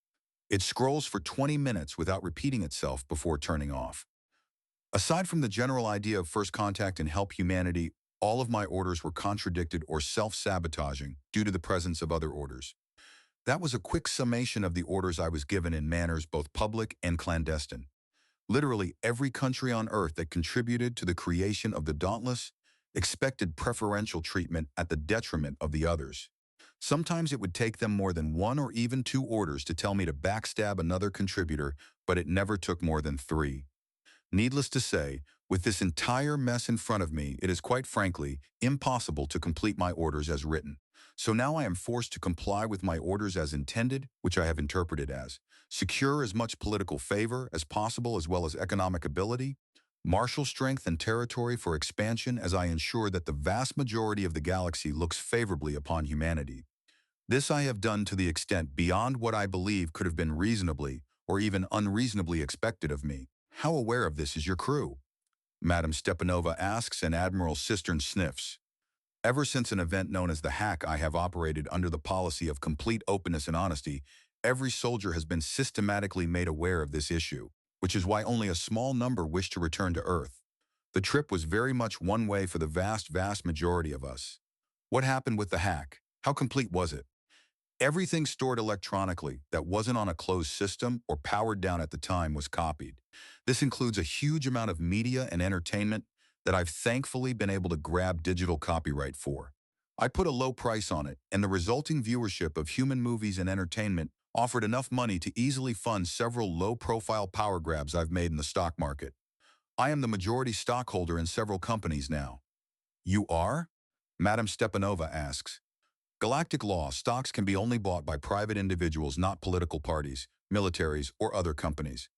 It scrolls for 20 minutes without repeating itself before turning off. Aside from the general idea of first contact and help humanity, all of my orders were contradicted or self-sabotaging due to the presence of other orders. That was a quick summation of the orders I was given in manners both public and clandestine. Literally every country on Earth that contributed to the creation of the Dauntless expected preferential treatment at the detriment of the others. Sometimes it would take them more than one or even two orders to tell me to backstab another contributor, but it never took more than 3. Needless to say, with this entire mess in front of me, it is quite frankly impossible to complete my orders as written. So now I am forced to comply with my orders as intended, which I have interpreted as secure as much political favor as possible as well as economic ability, martial strength and territory for expansion as I ensure that the vast majority of the galaxy looks favorably upon humanity. This I have done to the extent beyond what I believe could have been reasonably or even unreasonably expected of me. How aware of this is your crew? Madame Stepanova asks, and Admiral Cistern sniffs. Ever since an event known as the hack, I have operated under the policy of complete openness and honesty. Every soldier has been systematically made aware of this issue, which is why only a small number wish to return to Earth. The trip was very much one way for the vast majority of us. What happened with the hack? How complete was it? Everything stored electronically that wasn't on a closed system or powered down at the time was copied. This includes a huge amount of media and entertainment that I've thankfully been able to grab digital copyright for. I put a low price on it, and the resulting viewership of human movies and entertainment offered enough money to easily fund several low-profile power grabs I've made in the stock market. I am the majority stockholder in several companies now. You are? Madame Stepanova asks. Galactic law stocks can be only bought by private individuals, not political parties, militaries, or other companies.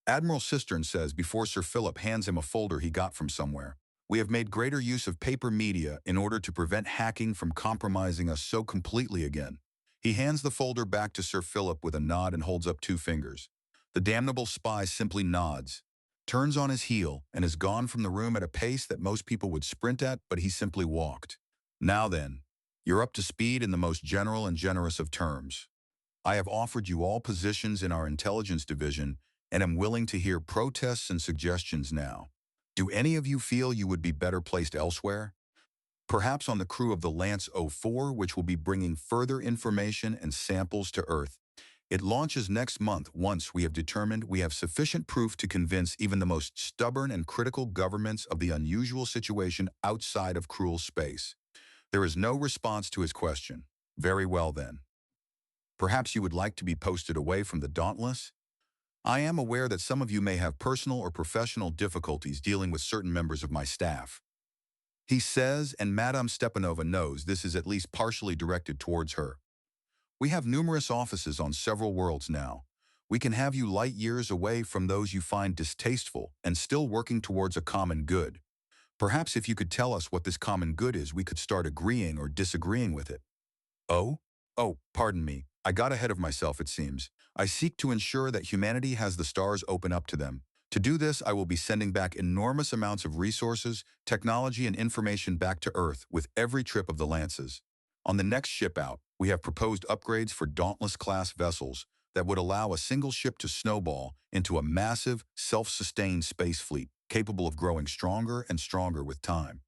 Admiral Cistern says before Sir Philip hands him a folder he got from somewhere, "We have made greater use of paper media in order to prevent hacking from compromising us so completely again." He hands the folder back to Sir Philip with a nod and holds up 2 fingers. The damnable spy simply nods, turns on his heel, and is gone from the room at a pace that most people would sprint at, but he simply walked. Now then, you're up to speed in the most general and generous of terms. I have offered you all positions in our intelligence division and am willing to hear protests and suggestions now. Do any of you feel you would be better placed elsewhere? Perhaps on the crew of the Lance 04, which will be bringing further information and samples to Earth. It launches next month once we have determined we have sufficient proof to convince even the most stubborn and critical governments of the unusual situation outside of cruel space. There is no response to his question. Very well then. Perhaps you would like to be posted away from the Dauntless? I am aware that some of you may have personal or professional difficulties dealing with certain members of my staff. He says, and Madame Stepanova knows this is at least partially directed towards her. We have numerous offices on several worlds now. We can have you light years away from those you find distasteful and still working towards a common good. Perhaps if you could tell us what this common good is, we could start agreeing or disagreeing with it. Oh? Oh, pardon me. I got ahead of myself, it seems. I seek to ensure that humanity has the stars open up to them. To do this, I will be sending back enormous amounts of resources, technology, and information back to Earth with every trip of the Lances. On the next ship out, we have proposed upgrades for Dauntless-class vessels that would allow a single ship to snowball into a massive, self-sustained space fleet capable of growing stronger and stronger with time.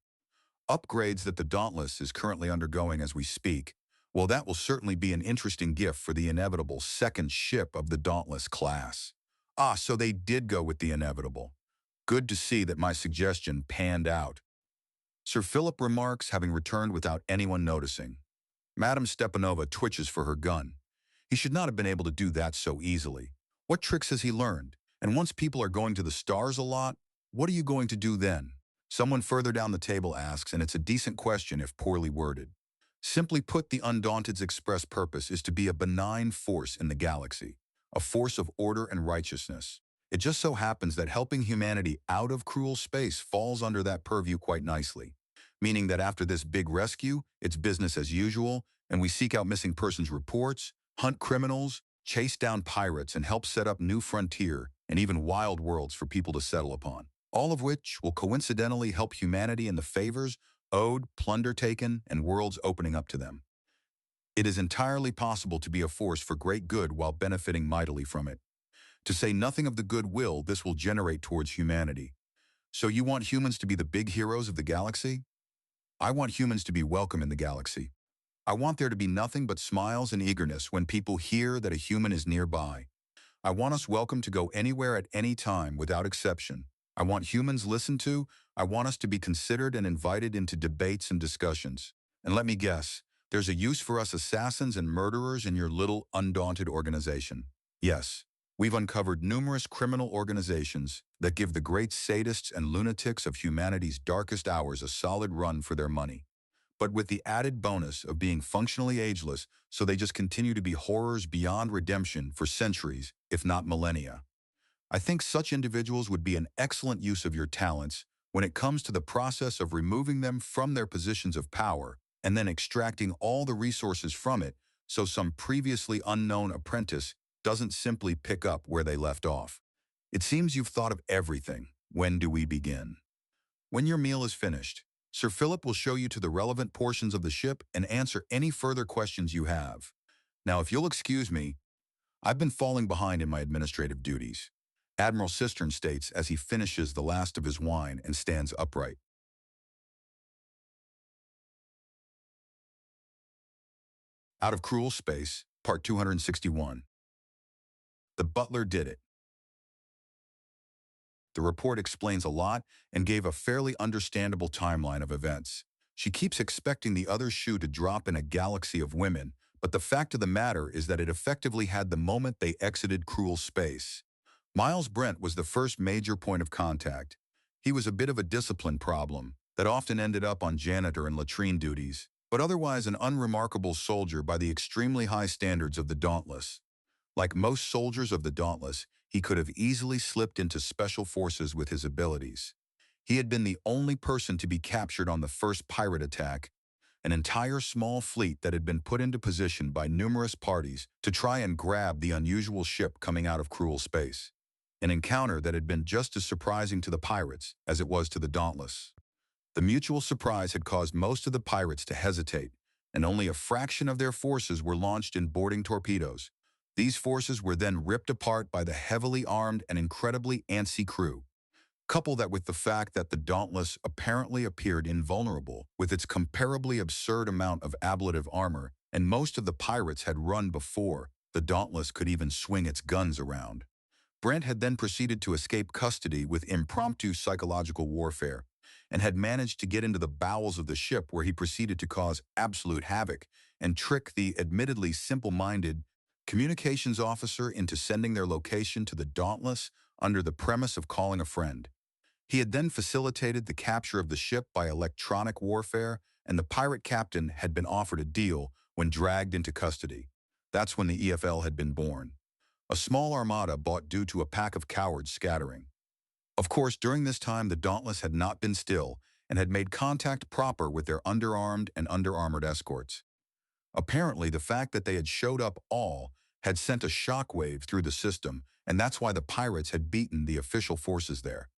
Upgrades that the Dauntless is currently undergoing as we speak. Well, that will certainly be an interesting gift for the inevitable second ship of the Dauntless class. Ah, so they did go with the inevitable. Good to see that my suggestion panned out. Sir Philip remarks, having returned without anyone noticing. Madame Stepanova twitches for her gun. He should not have been able to do that so easily. What tricks has he learned? And once people are going to the stars a lot, what are you going to do then? Someone further down the table asks, and it's a decent question if poorly worded. Simply put, the Undaunted's express purpose is to be a benign force in the galaxy, a force of order and righteousness. It just so happens that helping humanity out of cruel space falls under that purview quite nicely, meaning that after this big rescue, it's business as usual, and we seek out missing persons reports, hunt criminals, chase down pirates, and help set up new frontier and even wild worlds for people to settle upon, all of which will coincidentally help humanity in the favors owed, plunder taken, and worlds opening up to them. It is entirely possible to be a force for great good while benefiting mightily from it. To say nothing of the goodwill this will generate towards humanity. So you want humans to be the big heroes of the galaxy? I want humans to be welcome in the galaxy. I want there to be nothing but smiles and eagerness when people hear that a human is nearby. I want us welcome to go anywhere at any time without exception. I want humans listened to. I want us to be considered and invited into debates and discussions. And let me guess, there's a use for us assassins and murderers in your little undaunted organization. Yes, we've uncovered numerous criminal organizations that give the great sadists and lunatics of humanity's darkest hours a solid run for their money, but with the added bonus of being functionally ageless, so they just continue to be horrors beyond redemption for centuries, if not millennia. I think such individuals would be an excellent use of your talents when it comes to the process of removing them from their positions of power and then extracting all the resources from it so some previously unknown apprentice doesn't simply pick up where they left off. It seems you've thought of everything. When do we begin? When your meal is finished, Sir Philip will show you to the relevant portions of the ship and answer any further questions you have. Now, if you'll excuse me, I've been falling behind in my administrative duties. Admiral Cistern states as he finishes the last of his wine and stands upright. Out of Cruel Space, Part 261. The butler did it. The report explains a lot and gave a fairly understandable timeline of events. She keeps expecting the other shoe to drop in a galaxy of women, but the fact of the matter is that it effectively had the moment they exited Cruel Space. Miles Brent was the first major point of contact. He was a bit of a discipline problem that often ended up on janitor and latrine duties, but otherwise an unremarkable soldier by the extremely high standards of the Dauntless. Like most soldiers of the Dauntless, he could have easily slipped into special forces with his abilities. He had been the only person to be captured on the first pirate attack, an entire small fleet that had been put into position by numerous parties to try and grab the unusual ship coming out of cruel space. An encounter that had been just as surprising to the pirates as it was to the Dauntless. The mutual surprise had caused most of the pirates to hesitate, and only a fraction of their forces were launched in boarding torpedoes. These forces were then ripped apart by the heavily armed and incredibly antsy crew. Couple that with the fact that the Dauntless apparently appeared invulnerable with its comparably absurd amount of ablative armor, and most of the pirates had run before the Dauntless could even swing its guns around. Brent had then proceeded to escape custody with impromptu psychological warfare, and had managed to get into the bowels of the ship where he proceeded to cause absolute havoc and trick the admittedly simple-minded communications officer into sending their location to the Dauntless under the premise of calling a friend. He had then facilitated the capture of the ship by electronic warfare, and the pirate captain had been offered a deal when dragged into custody. That's when the EFL had been born. A small armada bought due to a pack of cowards scattering. Of course, during this time, the Dauntless had not been still and had made contact proper with their underarmed and underarmored escorts. Apparently, the fact that they had showed up all had sent a shockwave through the system, and that's why the pirates had beaten the official forces there.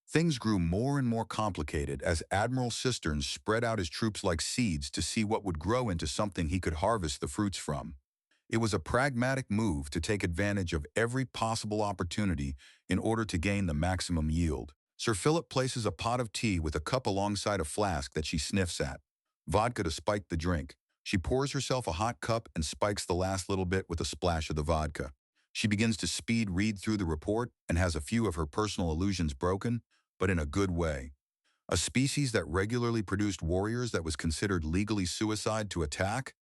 Things grew more and more complicated as Admiral Cisterns spread out his troops like seeds to see what would grow into something he could harvest the fruits from. It was a pragmatic move to take advantage of every possible opportunity in order to gain the maximum yield. Sir Philip places a pot of tea with a cup alongside a flask that she sniffs at. Vodka to spike the drink. She pours herself a hot cup and spikes the last little bit with a splash of the vodka. She begins to speed read through the report and has a few of her personal illusions broken, but in a good way. A species that regularly produced warriors that was considered legally suicide to attack?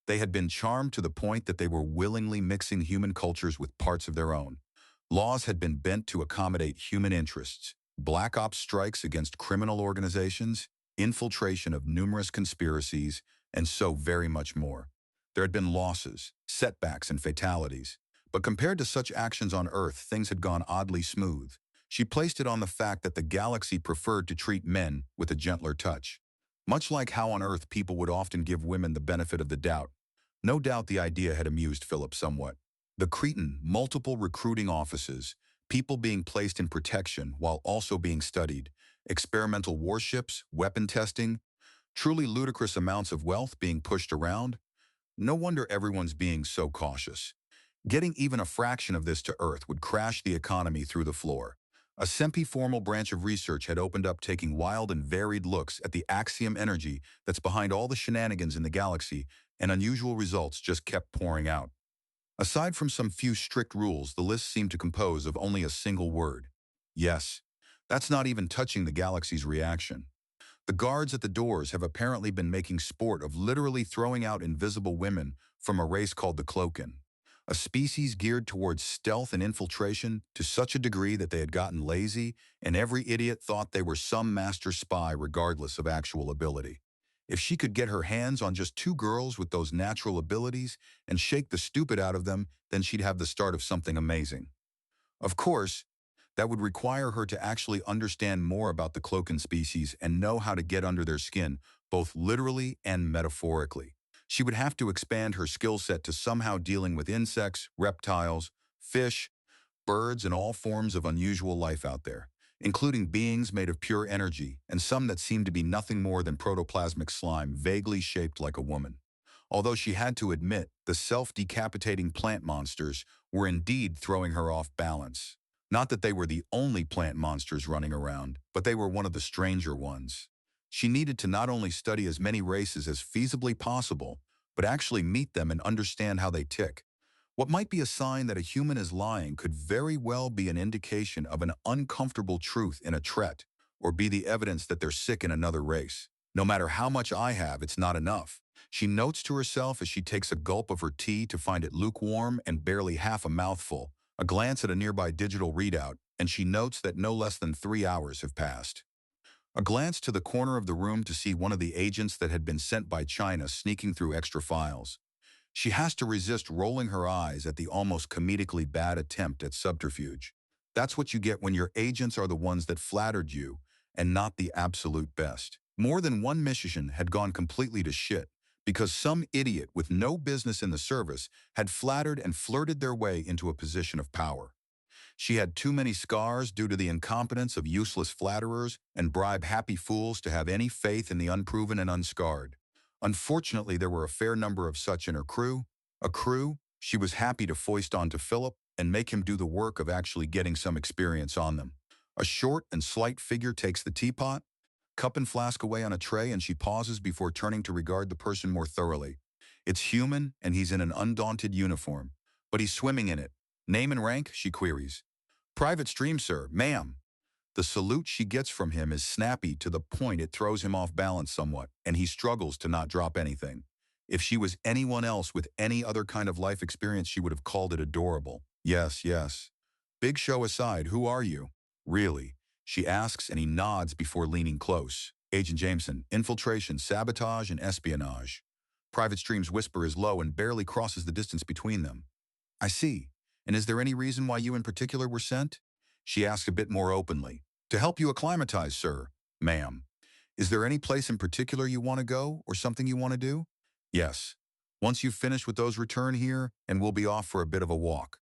They had been charmed to the point that they were willingly mixing human cultures with parts of their own. Laws had been bent to accommodate human interests. Black ops strikes against criminal organizations, infiltration of numerous conspiracies, and so very much more. There had been losses, setbacks, and fatalities. But compared to such actions on Earth, things had gone oddly smooth. She placed it on the fact that the galaxy preferred to treat men with a gentler touch. Much like how on Earth people would often give women the benefit of the doubt. No doubt the idea had amused Philip somewhat. The Cretan, multiple recruiting offices, people being placed in protection while also being studied, experimental warships, weapon testing, truly ludicrous amounts of wealth being pushed around. No wonder everyone's being so cautious. Getting even a fraction of this to Earth would crash the economy through the floor. A semi-formal branch of research had opened up taking wild and varied looks at the axiom energy that's behind all the shenanigans in the galaxy, and unusual results just kept pouring out. Aside from some few strict rules, the list seemed to compose of only a single word. Yes. That's not even touching the galaxy's reaction. The guards at the doors have apparently been making sport of literally throwing out invisible women from a race called the KyleKKen, a species geared towards stealth and infiltration to such a degree that they had gotten lazy, and every idiot thought they were some master spy regardless of actual ability. If she could get her hands on just two girls with those natural abilities and shake the stupid out of them, then she'd have the start of something amazing. Of course, that would require her to actually understand more about the KyleKKen species and know how to get under their skin, both literally and metaphorically. She would have to expand her skill set to somehow dealing with insects, reptiles, fish, birds, and all forms of unusual life out there, including beings made of pure energy and some that seemed to be nothing more than protoplasmic slime vaguely shaped like a woman. Although she had to admit the self-decapitating plant monsters were indeed throwing her off balance. Not that they were the only plant monsters running around, but they were one of the stranger ones. She needed to not only study as many races as feasibly possible, but actually meet them and understand how they tick. What might be a sign that a human is lying could very well be an indication of an uncomfortable truth in a trait, or be the evidence that they're sick in another race. No matter how much I have, it's not enough. She notes to herself as she takes a gulp of her tea to find it lukewarm and barely half a mouthful, a glance at a nearby digital readout, and she notes that no less than 3 hours have passed. A glance to the corner of the room to see one of the agents that had been sent by China sneaking through extra files. She has to resist rolling her eyes at the almost comedically bad attempt at subterfuge. That's what you get when your agents are the ones that flattered you and not the absolute best. More than one mission had gone completely to shit because some idiot with no business in the service had flattered and flirted their way into a position of power. She had too many scars due to the incompetence of useless flatterers and bribe-happy fools to have any faith in the unproven and unscarred. Unfortunately, there were a fair number of such in her crew, a crew she was happy to foist onto Philip and make him do the work of actually getting some experience on them. A short and slight figure takes the teapot, cup and flask away on a tray, and she pauses before turning to regard the person more thoroughly. It's human, and he's in an undaunted uniform, but he's swimming in it. Name and rank, she queries. Private stream, sir, ma'am. The salute she gets from him is snappy to the point it throws him off balance somewhat, and he struggles to not drop anything. If she was anyone else with any other kind of life experience, she would have called it adorable. Yes, yes. Big show aside, who are you? Really? She asks, and he nods before leaning close. Agent Jameson, infiltration, sabotage, and espionage. Private Stream's whisper is low and barely crosses the distance between them. I see. And is there any reason why you in particular were sent? She asks a bit more openly. To help you acclimatize, sir, ma'am. Is there any place in particular you want to go or something you want to do? Yes. Once you've finished with those, return here and we'll be off for a bit of a walk.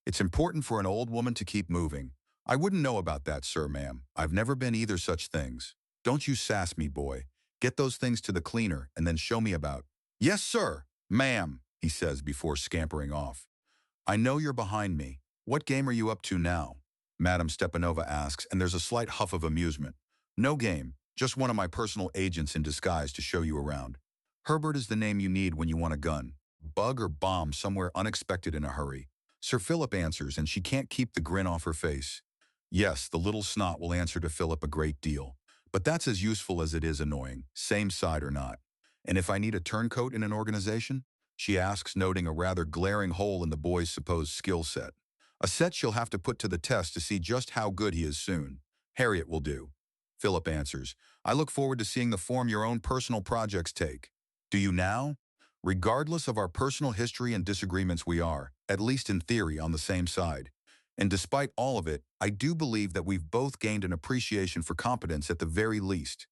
It's important for an old woman to keep moving. I wouldn't know about that, sir, ma'am. I've never been either such things. Don't you sass me, boy. Get those things to the cleaner and then show me about. Yes, sir, ma'am, he says before scampering off. I know you're behind me. What game are you up to now? Madame Stepanova asks, and there's a slight huff of amusement. No game, just one of my personal agents in disguise to show you around. Herbert is the name you need when you want a gun. Bug or bomb somewhere unexpected in a hurry. Sir Philip answers, and she can't keep the grin off her face. Yes, the little snot will answer to Philip a great deal. But that's as useful as it is annoying, same side or not. And if I need a turncoat in an organization? She asks, noting a rather glaring hole in the boy's supposed skill set. A set she'll have to put to the test to see just how good he is soon. Harriet will do. Philip answers, I look forward to seeing the form your own personal projects take. Do you now? Regardless of our personal history and disagreements, we are, at least in theory, on the same side. And despite all of it, I do believe that we've both gained an appreciation for competence at the very least.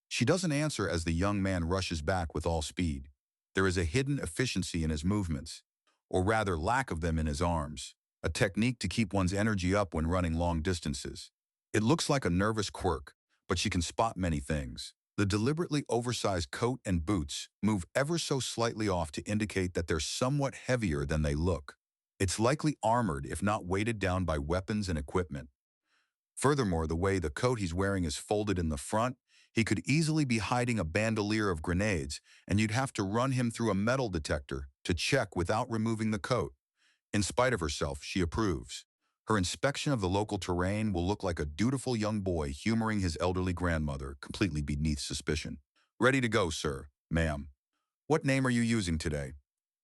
She doesn't answer as the young man rushes back with all speed. There is a hidden efficiency in his movements, or rather lack of them in his arms, a technique to keep one's energy up when running long distances. It looks like a nervous quirk, but she can spot many things. The deliberately oversized coat and boots move ever so slightly off to indicate that they're somewhat heavier than they look. It's likely armored if not weighted down by weapons and equipment. Furthermore, the way the coat he's wearing is folded in the front, he could easily be hiding a bandolier of grenades, and you'd have to run him through a metal detector to check without removing the coat. In spite of herself, she approves. Her inspection of the local terrain will look like a dutiful young boy humoring his elderly grandmother, completely beneath suspicion. Ready to go, sir, ma'am. What name are you using today?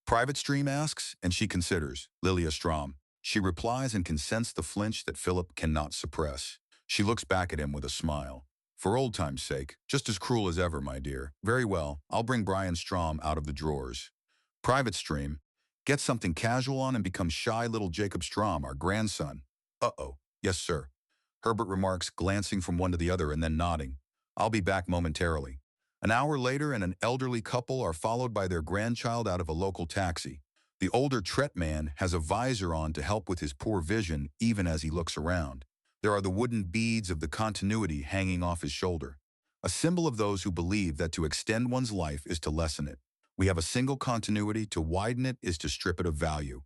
Private Stream asks, and she considers. Lilia Strom. She replies and can sense the flinch that Philip cannot suppress. She looks back at him with a smile. For old time's sake, just as cruel as ever, my dear. Very well, I'll bring Brian Strom out of the drawers. Private Stream. Get something casual on and become shy little Jacob Strom, our grandson. Uh-oh. Yes, sir. Herbert remarks, glancing from one to the other and then nodding. I'll be back momentarily. An hour later, and an elderly couple are followed by their grandchild out of a local taxi. The older Tret man has a visor on to help with his poor vision even as he looks around. There are the wooden beads of the continuity hanging off his shoulder, a symbol of those who believe that to extend one's life is to lessen it. We have a single continuity, to widen it is to strip it of value.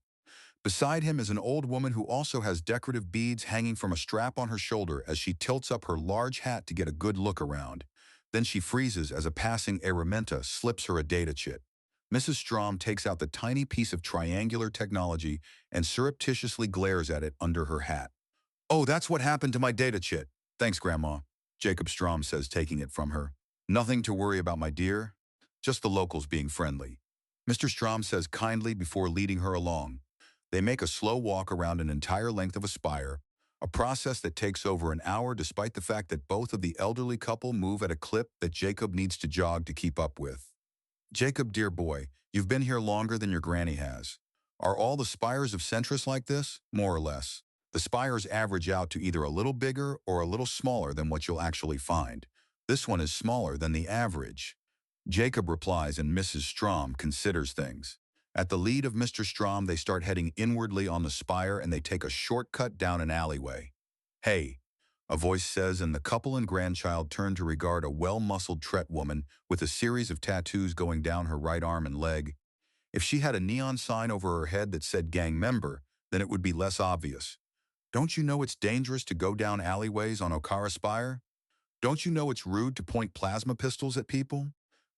Beside him is an old woman who also has decorative beads hanging from a strap on her shoulder as she tilts up her large hat to get a good look around. Then she freezes as a passing Araminta slips her a data chit. Mrs. Strom takes out the tiny piece of triangular technology and surreptitiously glares at it under her hat. Oh, that's what happened to my data chit. Thanks, Grandma, Jacob Strom says, taking it from her. Nothing to worry about, my dear. Just the locals being friendly. Mr. Strom says kindly before leading her along. They make a slow walk around an entire length of a spire, a process that takes over an hour despite the fact that both of the elderly couple move at a clip that Jacob needs to jog to keep up with. Jacob, dear boy, you've been here longer than your granny has. Are all the spires of Centris like this? More or less. The spires average out to either a little bigger or a little smaller than what you'll actually find. This one is smaller than the average. Jacob replies and Mrs. Strom considers things. At the lead of Mr. Strom, they start heading inwardly on the spire and they take a shortcut down an alleyway. Hey, a voice says, and the couple and grandchild turn to regard a well-muscled Tret woman with a series of tattoos going down her right arm and leg. If she had a neon sign over her head that said gang member, then it would be less obvious. Don't you know it's dangerous to go down alleyways on Okara Spire? Don't you know it's rude to point plasma pistols at people?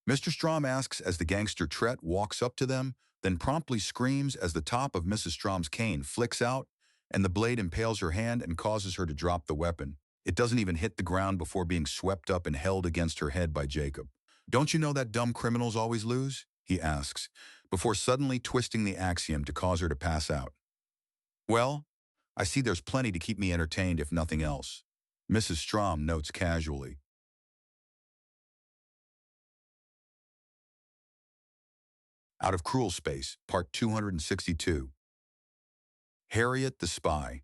Mr. Strom asks as the gangster Tret walks up to them, then promptly screams as the top of Mrs. Strom's cane flicks out, and the blade impales her hand and causes her to drop the weapon. It doesn't even hit the ground before being swept up and held against her head by Jacob. Don't you know that dumb criminals always lose? He asks, before suddenly twisting the axiom to cause her to pass out. Well, I see there's plenty to keep me entertained if nothing else, Mrs. Strom notes casually. Out of Cruel Space, Part 262. Harriet the Spy.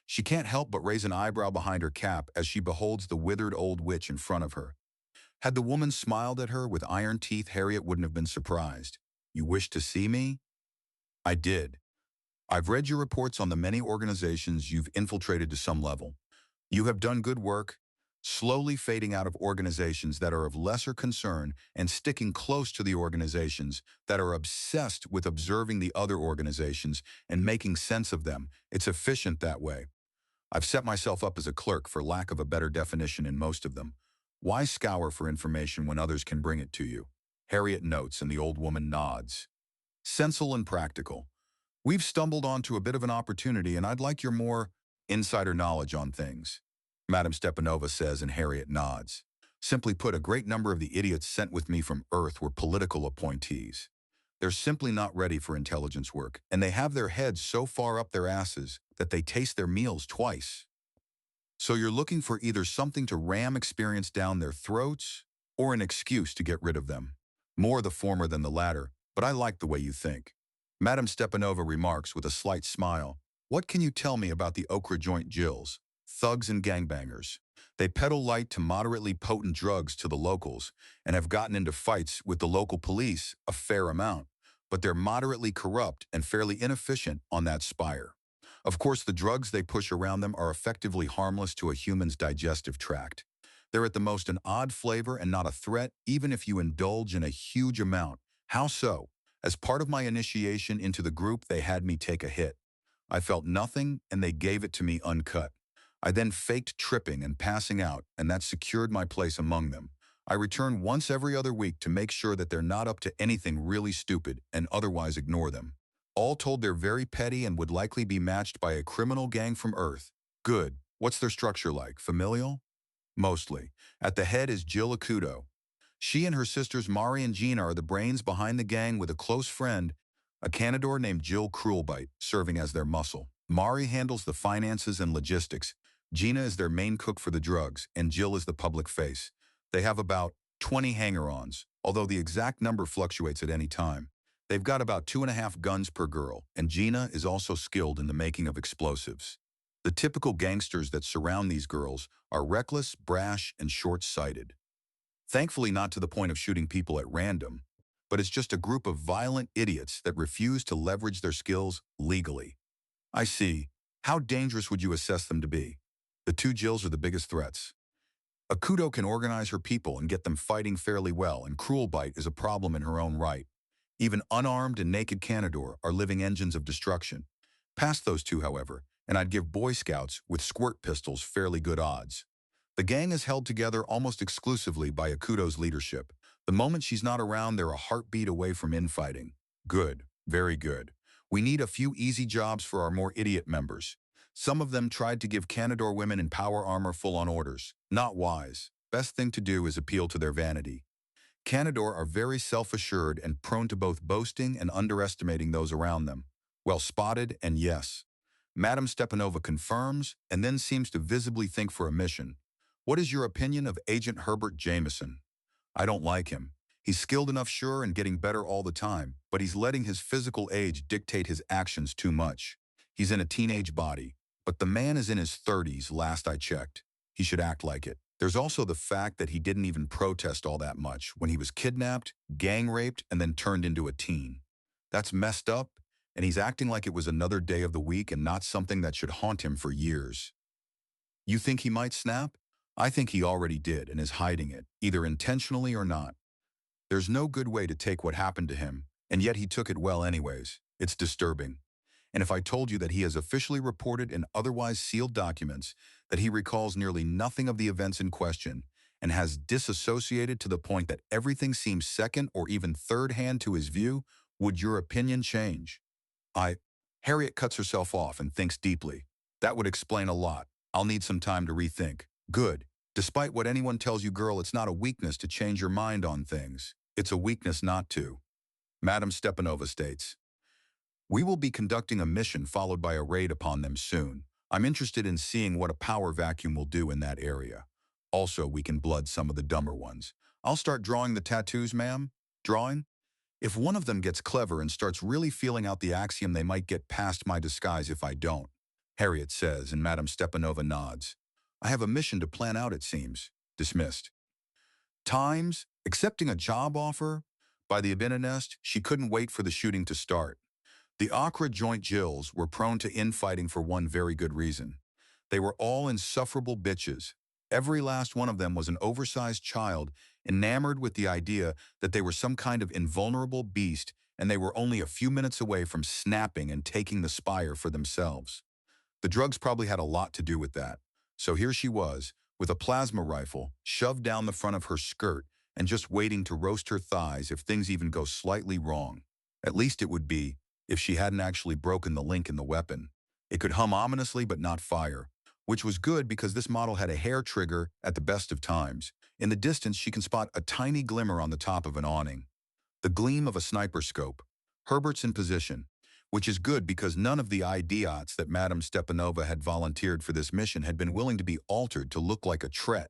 She can't help but raise an eyebrow behind her cap as she beholds the withered old witch in front of her. Had the woman smiled at her with iron teeth, Harriet wouldn't have been surprised. You wish to see me? I did. I've read your reports on the many organizations you've infiltrated to some level. You have done good work, slowly fading out of organizations that are of lesser concern and sticking close to the organizations that are obsessed with observing the other organizations and making sense of them. It's efficient that way. I've set myself up as a clerk for lack of a better definition in most of them. Why scour for information when others can bring it to you? Harriet notes and the old woman nods. Sensible and practical. We've stumbled onto a bit of an opportunity and I'd like your more insider knowledge on things. Madame Stepanova says and Harriet nods. Simply put, a great number of the idiots sent with me from Earth were political appointees. They're simply not ready for intelligence work, and they have their heads so far up their asses that they taste their meals twice. So you're looking for either something to ram experience down their throats or an excuse to get rid of them. More the former than the latter, but I like the way you think. Madame Stepanova remarks with a slight smile. What can you tell me about the Okra Joint Jills? Thugs and gangbangers. They peddle light to moderately potent drugs to the locals and have gotten into fights with the local police a fair amount, but they're moderately corrupt and fairly inefficient on that spire. Of course, the drugs they push around them are effectively harmless to a human's digestive tract. They're at the most an odd flavor and not a threat, even if you indulge in a huge amount. How so? As part of my initiation into the group, they had me take a hit. I felt nothing, and they gave it to me uncut. I then faked tripping and passing out, and that secured my place among them. I return once every other week to make sure that they're not up to anything really stupid and otherwise ignore them. All told, they're very petty and would likely be matched by a criminal gang from Earth. Good. What's their structure like? Familial? Mostly. At the head is Jill Akudo. She and her sisters Mari and Gina are the brains behind the gang with a close friend, a Canador named Jill Cruelbite, serving as their muscle. Mari handles the finances and logistics. Gina is their main cook for the drugs, and Jill is the public face. They have about 20 hanger-ons, although the exact number fluctuates at any time. They've got about 2.5 guns per girl, and Gina is also skilled in the making of explosives. The typical gangsters that surround these girls are reckless, brash, and short-sighted. Thankfully not to the point of shooting people at random, but it's just a group of violent idiots that refuse to leverage their skills legally. I see. How dangerous would you assess them to be? The two Jills are the biggest threats. Akudo can organize her people and get them fighting fairly well, and Cruelbite is a problem in her own right. Even unarmed and naked Canador are living engines of destruction. Past those two, however, and I'd give Boy Scouts with squirt pistols fairly good odds. The gang is held together almost exclusively by Akudo's leadership. The moment she's not around, they're a heartbeat away from infighting. Good. Very good. We need a few easy jobs for our more idiot members. Some of them tried to give Canador women in power armor full-on orders. Not wise. Best thing to do is appeal to their vanity. Canador are very self-assured and prone to both boasting and underestimating those around them. Well spotted, and yes. Madame Stepanova confirms and then seems to visibly think for a mission. What is your opinion of Agent Herbert Jameson? I don't like him. He's skilled enough, sure, and getting better all the time, but he's letting his physical age dictate his actions too much. He's in a teenage body, but the man is in his 30s last I checked. He should act like it. There's also the fact that he didn't even protest all that much when he was kidnapped, gang raped, and then turned into a teen. That's messed up, and he's acting like it was another day of the week and not something that should haunt him for years. You think he might snap? I think he already did and is hiding it, either intentionally or not. There's no good way to take what happened to him, and yet he took it well anyways. It's disturbing. And if I told you that he has officially reported in otherwise sealed documents that he recalls nearly nothing of the events in question and has disassociated to the point that everything seems second or even third hand to his view, would your opinion change? Harriet cuts herself off and thinks deeply. That would explain a lot. I'll need some time to rethink. Good. Despite what anyone tells you, girl, it's not a weakness to change your mind on things. It's a weakness not to. Madame Stepanova states, we will be conducting a mission followed by a raid upon them soon. I'm interested in seeing what a power vacuum will do in that area. Also, we can blood some of the dumber ones. I'll start drawing the tattoos, ma'am. Drawing? If one of them gets clever and starts really feeling out the axiom, they might get past my disguise if I don't. Harriet says, and Madame Stepanova nods. I have a mission to plan out, it seems. Dismissed. Times, accepting a job offer? By the Abinanest, she couldn't wait for the shooting to start. The Accra Joint Jills were prone to infighting for one very good reason. They were all insufferable bitches. Every last one of them was an oversized child, enamored with the idea that they were some kind of invulnerable beast and they were only a few minutes away from snapping and taking the spire for themselves. The drugs probably had a lot to do with that. So here she was, with a plasma rifle shoved down the front of her skirt and just waiting to roast her thighs if things even go slightly wrong. At least it would be, if she hadn't actually broken the link in the weapon. It could hum ominously but not fire, which was good because this model had a hair trigger at the best of times. In the distance, she can spot a tiny glimmer on the top of an awning. The gleam of a sniper scope. Herbert's in position, which is good because none of the idiots that Madame Stepanova had volunteered for this mission had been willing to be altered to look like a tret,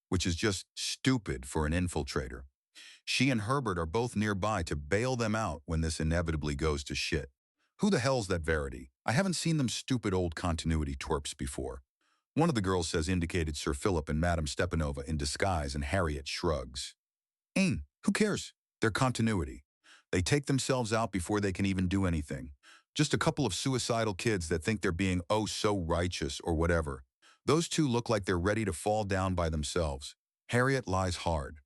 which is just stupid for an infiltrator. She and Herbert are both nearby to bail them out when this inevitably goes to shit. Who the hell's that Verity? I haven't seen them stupid old continuity twerps before. One of the girls says indicated Sir Philip and Madame Stepanova in disguise, and Harriet shrugs. Who cares? They're continuity. They take themselves out before they can even do anything. Just a couple of suicidal kids that think they're being oh so righteous or whatever. Those two look like they're ready to fall down by themselves. Harriet lies hard.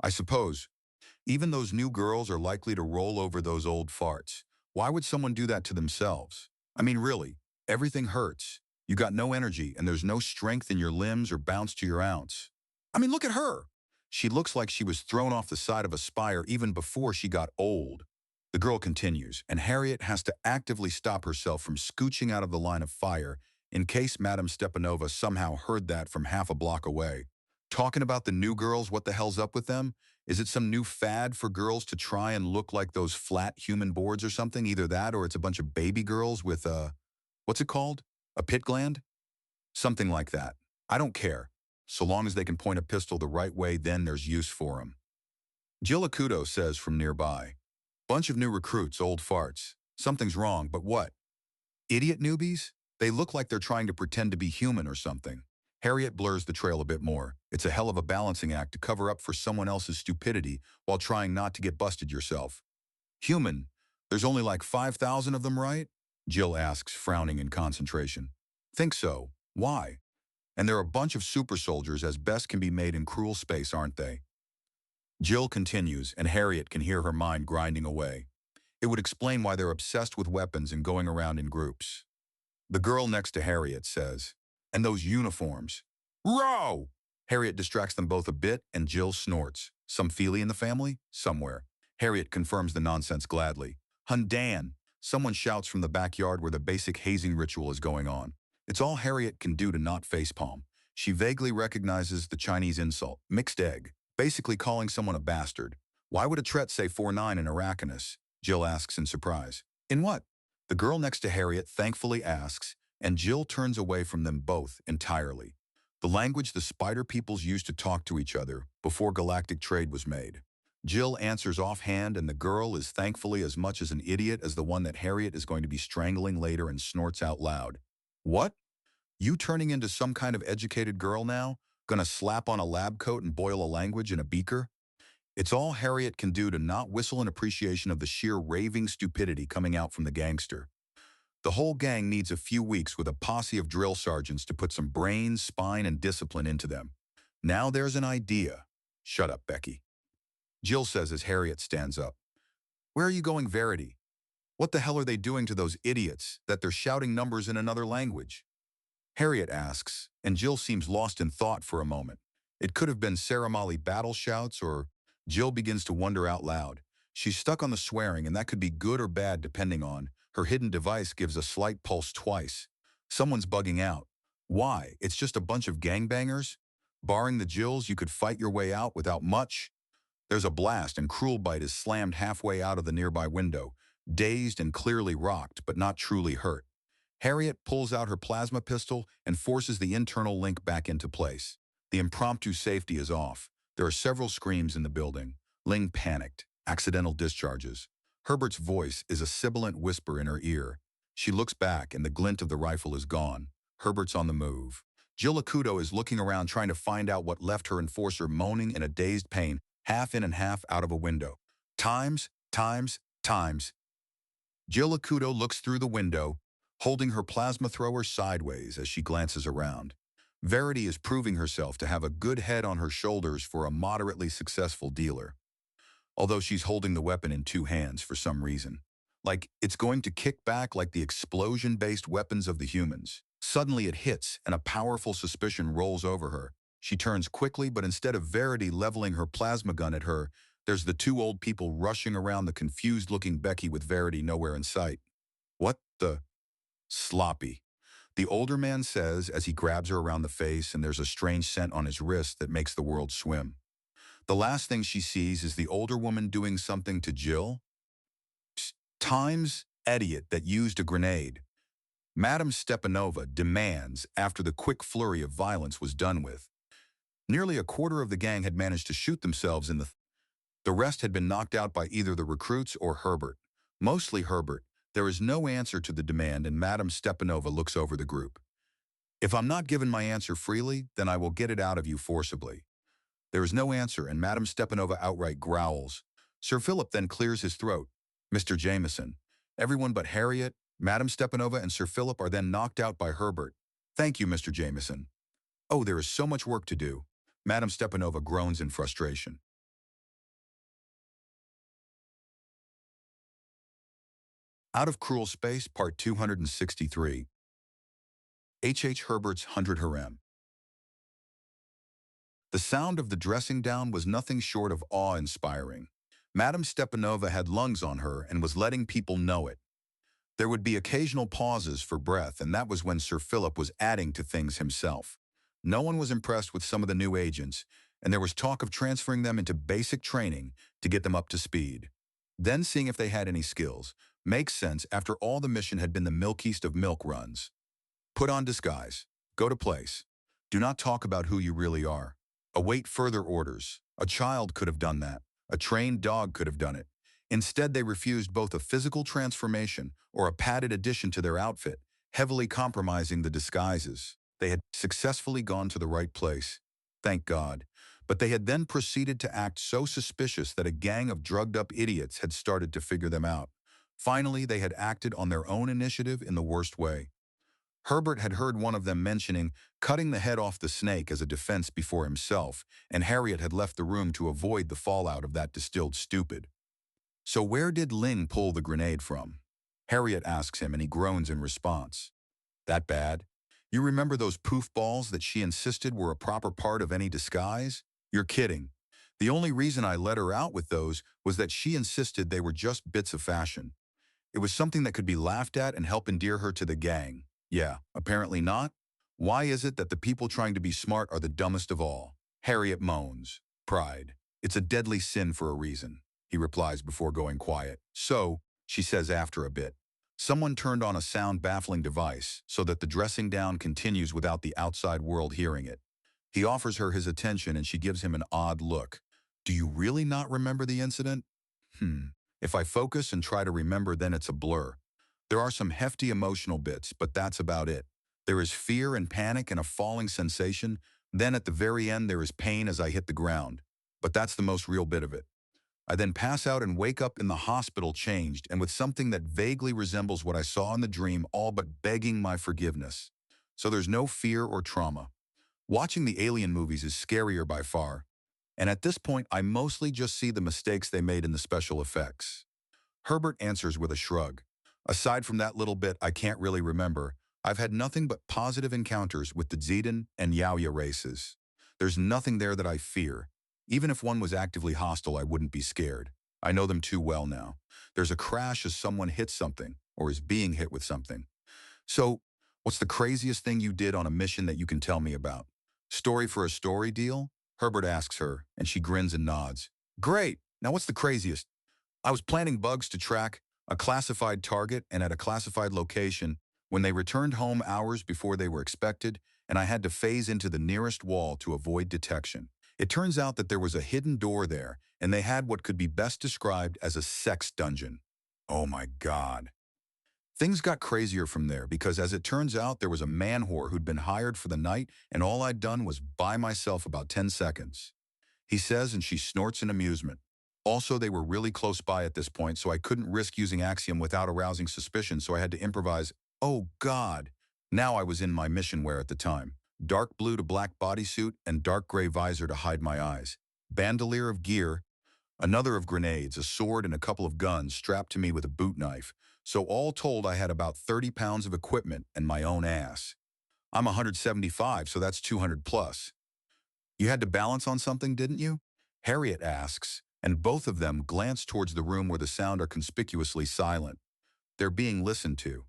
I suppose. Even those new girls are likely to roll over those old farts. Why would someone do that to themselves? I mean, really, everything hurts. You got no energy and there's no strength in your limbs or bounce to your ounce. I mean, look at her. She looks like she was thrown off the side of a spire even before she got old. The girl continues, and Harriet has to actively stop herself from scooching out of the line of fire in case Madame Stepanova somehow heard that from half a block away. Talking about the new girls, what the hell's up with them? Is it some new fad for girls to try and look like those flat human boards or something? Either that or it's a bunch of baby girls with what's it called? A pit gland? Something like that. I don't care. So long as they can point a pistol the right way, then there's use for them. Jill Akuto says from nearby, bunch of new recruits, old farts. Something's wrong, but what? Idiot newbies? They look like they're trying to pretend to be human or something. Harriet blurs the trail a bit more. It's a hell of a balancing act to cover up for someone else's stupidity while trying not to get busted yourself. Human? There's only like 5,000 of them, right? Jill asks, frowning in concentration. Think so. Why? And they're a bunch of super soldiers as best can be made in cruel space, aren't they? Jill continues, and Harriet can hear her mind grinding away. It would explain why they're obsessed with weapons and going around in groups. The girl next to Harriet says, and those uniforms. Row! Harriet distracts them both a bit, and Jill snorts. Some feelie in the family? Somewhere. Harriet confirms the nonsense gladly. Hundan! Someone shouts from the backyard where the basic hazing ritual is going on. It's all Harriet can do to not facepalm. She vaguely recognizes the Chinese insult, mixed egg, basically calling someone a bastard. Why would a tret say 4'9" in Arakanus? Jill asks in surprise. In what? The girl next to Harriet thankfully asks, and Jill turns away from them both entirely. The language the spider peoples used to talk to each other before galactic trade was made. Jill answers offhand, and the girl is thankfully as much as an idiot as the one that Harriet is going to be strangling later and snorts out loud. What? You turning into some kind of educated girl now? Gonna slap on a lab coat and boil a language in a beaker? It's all Harriet can do to not whistle in appreciation of the sheer raving stupidity coming out from the gangster. The whole gang needs a few weeks with a posse of drill sergeants to put some brains, spine, and discipline into them. Now there's an idea. Shut up, Becky. Jill says as Harriet stands up. Where are you going, Verity? What the hell are they doing to those idiots that they're shouting numbers in another language? Harriet asks, and Jill seems lost in thought for a moment. It could have been Sarah Molly battle shouts, or Jill begins to wonder out loud. She's stuck on the swearing, and that could be good or bad depending on her hidden device gives a slight pulse twice. Someone's bugging out. Why? It's just a bunch of gangbangers? Barring the Jills, you could fight your way out without much. There's a blast, and Cruel Bite is slammed halfway out of the nearby window, dazed and clearly rocked, but not truly hurt. Harriet pulls out her plasma pistol and forces the internal link back into place. The impromptu safety is off. There are several screams in the building. Ling panicked. Accidental discharges. Herbert's voice is a sibilant whisper in her ear. She looks back, and the glint of the rifle is gone. Herbert's on the move. Jill Acuto is looking around trying to find out what left her enforcer moaning in a dazed pain, half in and half out of a window. Times. Jill Acuto looks through the window, holding her plasma thrower sideways as she glances around. Verity is proving herself to have a good head on her shoulders for a moderately successful dealer. Although she's holding the weapon in two hands for some reason. Like it's going to kick back like the explosion-based weapons of the humans. Suddenly it hits, and a powerful suspicion rolls over her. She turns quickly, but instead of Verity leveling her plasma gun at her, there's the two old people rushing around the confused-looking Becky with Verity nowhere in sight. What the... Sloppy. The older man says as he grabs her around the face, and there's a strange scent on his wrist that makes the world swim. The last thing she sees is the older woman doing something to Jill. Times idiot that used a grenade. Madame Stepanova demands after the quick flurry of violence was done with. Nearly a quarter of the gang had managed to shoot themselves in the rest had been knocked out by either the recruits or Herbert. Mostly Herbert. There is no answer to the demand, and Madame Stepanova looks over the group. If I'm not given my answer freely, then I will get it out of you forcibly. There is no answer, and Madame Stepanova outright growls. Sir Philip then clears his throat. Mr. Jameson. Everyone but Harriet, Madame Stepanova, and Sir Philip are then knocked out by Herbert. Thank you, Mr. Jameson. Oh, there is so much work to do. Madame Stepanova groans in frustration. Out of Cruel Space, Part 263. H. Herbert's 100 Harem. The sound of the dressing down was nothing short of awe-inspiring. Madame Stepanova had lungs on her and was letting people know it. There would be occasional pauses for breath, and that was when Sir Philip was adding to things himself. No one was impressed with some of the new agents, and there was talk of transferring them into basic training to get them up to speed. Then seeing if they had any skills. Makes sense after all the mission had been the milkiest of milk runs. Put on disguise. Go to place. Do not talk about who you really are. Await further orders. A child could have done that. A trained dog could have done it. Instead, they refused both a physical transformation or a padded addition to their outfit, heavily compromising the disguises. They had successfully gone to the right place. Thank God. But they had then proceeded to act so suspicious that a gang of drugged-up idiots had started to figure them out. Finally, they had acted on their own initiative in the worst way. Herbert had heard one of them mentioning cutting the head off the snake as a defense before himself, and Harriet had left the room to avoid the fallout of that distilled stupid. So where did Ling pull the grenade from? Harriet asks him, and he groans in response. That bad? You remember those poof balls that she insisted were a proper part of any disguise? You're kidding. The only reason I let her out with those was that she insisted they were just bits of fashion. It was something that could be laughed at and help endear her to the gang. Yeah, apparently not. Why is it that the people trying to be smart are the dumbest of all? Harriet moans. Pride. It's a deadly sin for a reason, he replies before going quiet. So, she says after a bit, Someone turned on a sound-baffling device so that the dressing down continues without the outside world hearing it. He offers her his attention and she gives him an odd look. Do you really not remember the incident? If I focus and try to remember, then it's a blur. There are some hefty emotional bits, but that's about it. There is fear and panic and a falling sensation. Then at the very end, there is pain as I hit the ground. But that's the most real bit of it. I then pass out and wake up in the hospital changed and with something that vaguely resembles what I saw in the dream, all but begging my forgiveness. So there's no fear or trauma. Watching the Alien movies is scarier by far. And at this point, I mostly just see the mistakes they made in the special effects. Herbert answers with a shrug. Aside from that little bit I can't really remember, I've had nothing but positive encounters with the Zeden and Yaoya races. There's nothing there that I fear. Even if one was actively hostile, I wouldn't be scared. I know them too well now. There's a crash as someone hits something, or is being hit with something. So, what's the craziest thing you did on a mission that you can tell me about? Story for a story deal? Herbert asks her, and she grins and nods. Great! Now what's the craziest? I was planting bugs to track a classified target and at a classified location when they returned home hours before they were expected, and I had to phase into the nearest wall to avoid detection. It turns out that there was a hidden door there, and they had what could be best described as a sex dungeon. Oh my God. Things got crazier from there because, as it turns out, there was a man whore who'd been hired for the night, and all I'd done was buy myself about 10 seconds. He says, and she snorts in amusement. Also, they were really close by at this point, so I couldn't risk using Axiom without arousing suspicion, so I had to improvise. Oh, God. Now I was in my mission wear at the time. Dark blue to black bodysuit and dark gray visor to hide my eyes. Bandolier of gear, another of grenades, a sword, and a couple of guns strapped to me with a boot knife. So all told, I had about 30 pounds of equipment and my own ass. I'm 175, so that's 200 plus. You had to balance on something, didn't you? Harriet asks, and both of them glance towards the room where the sound are conspicuously silent. They're being listened to.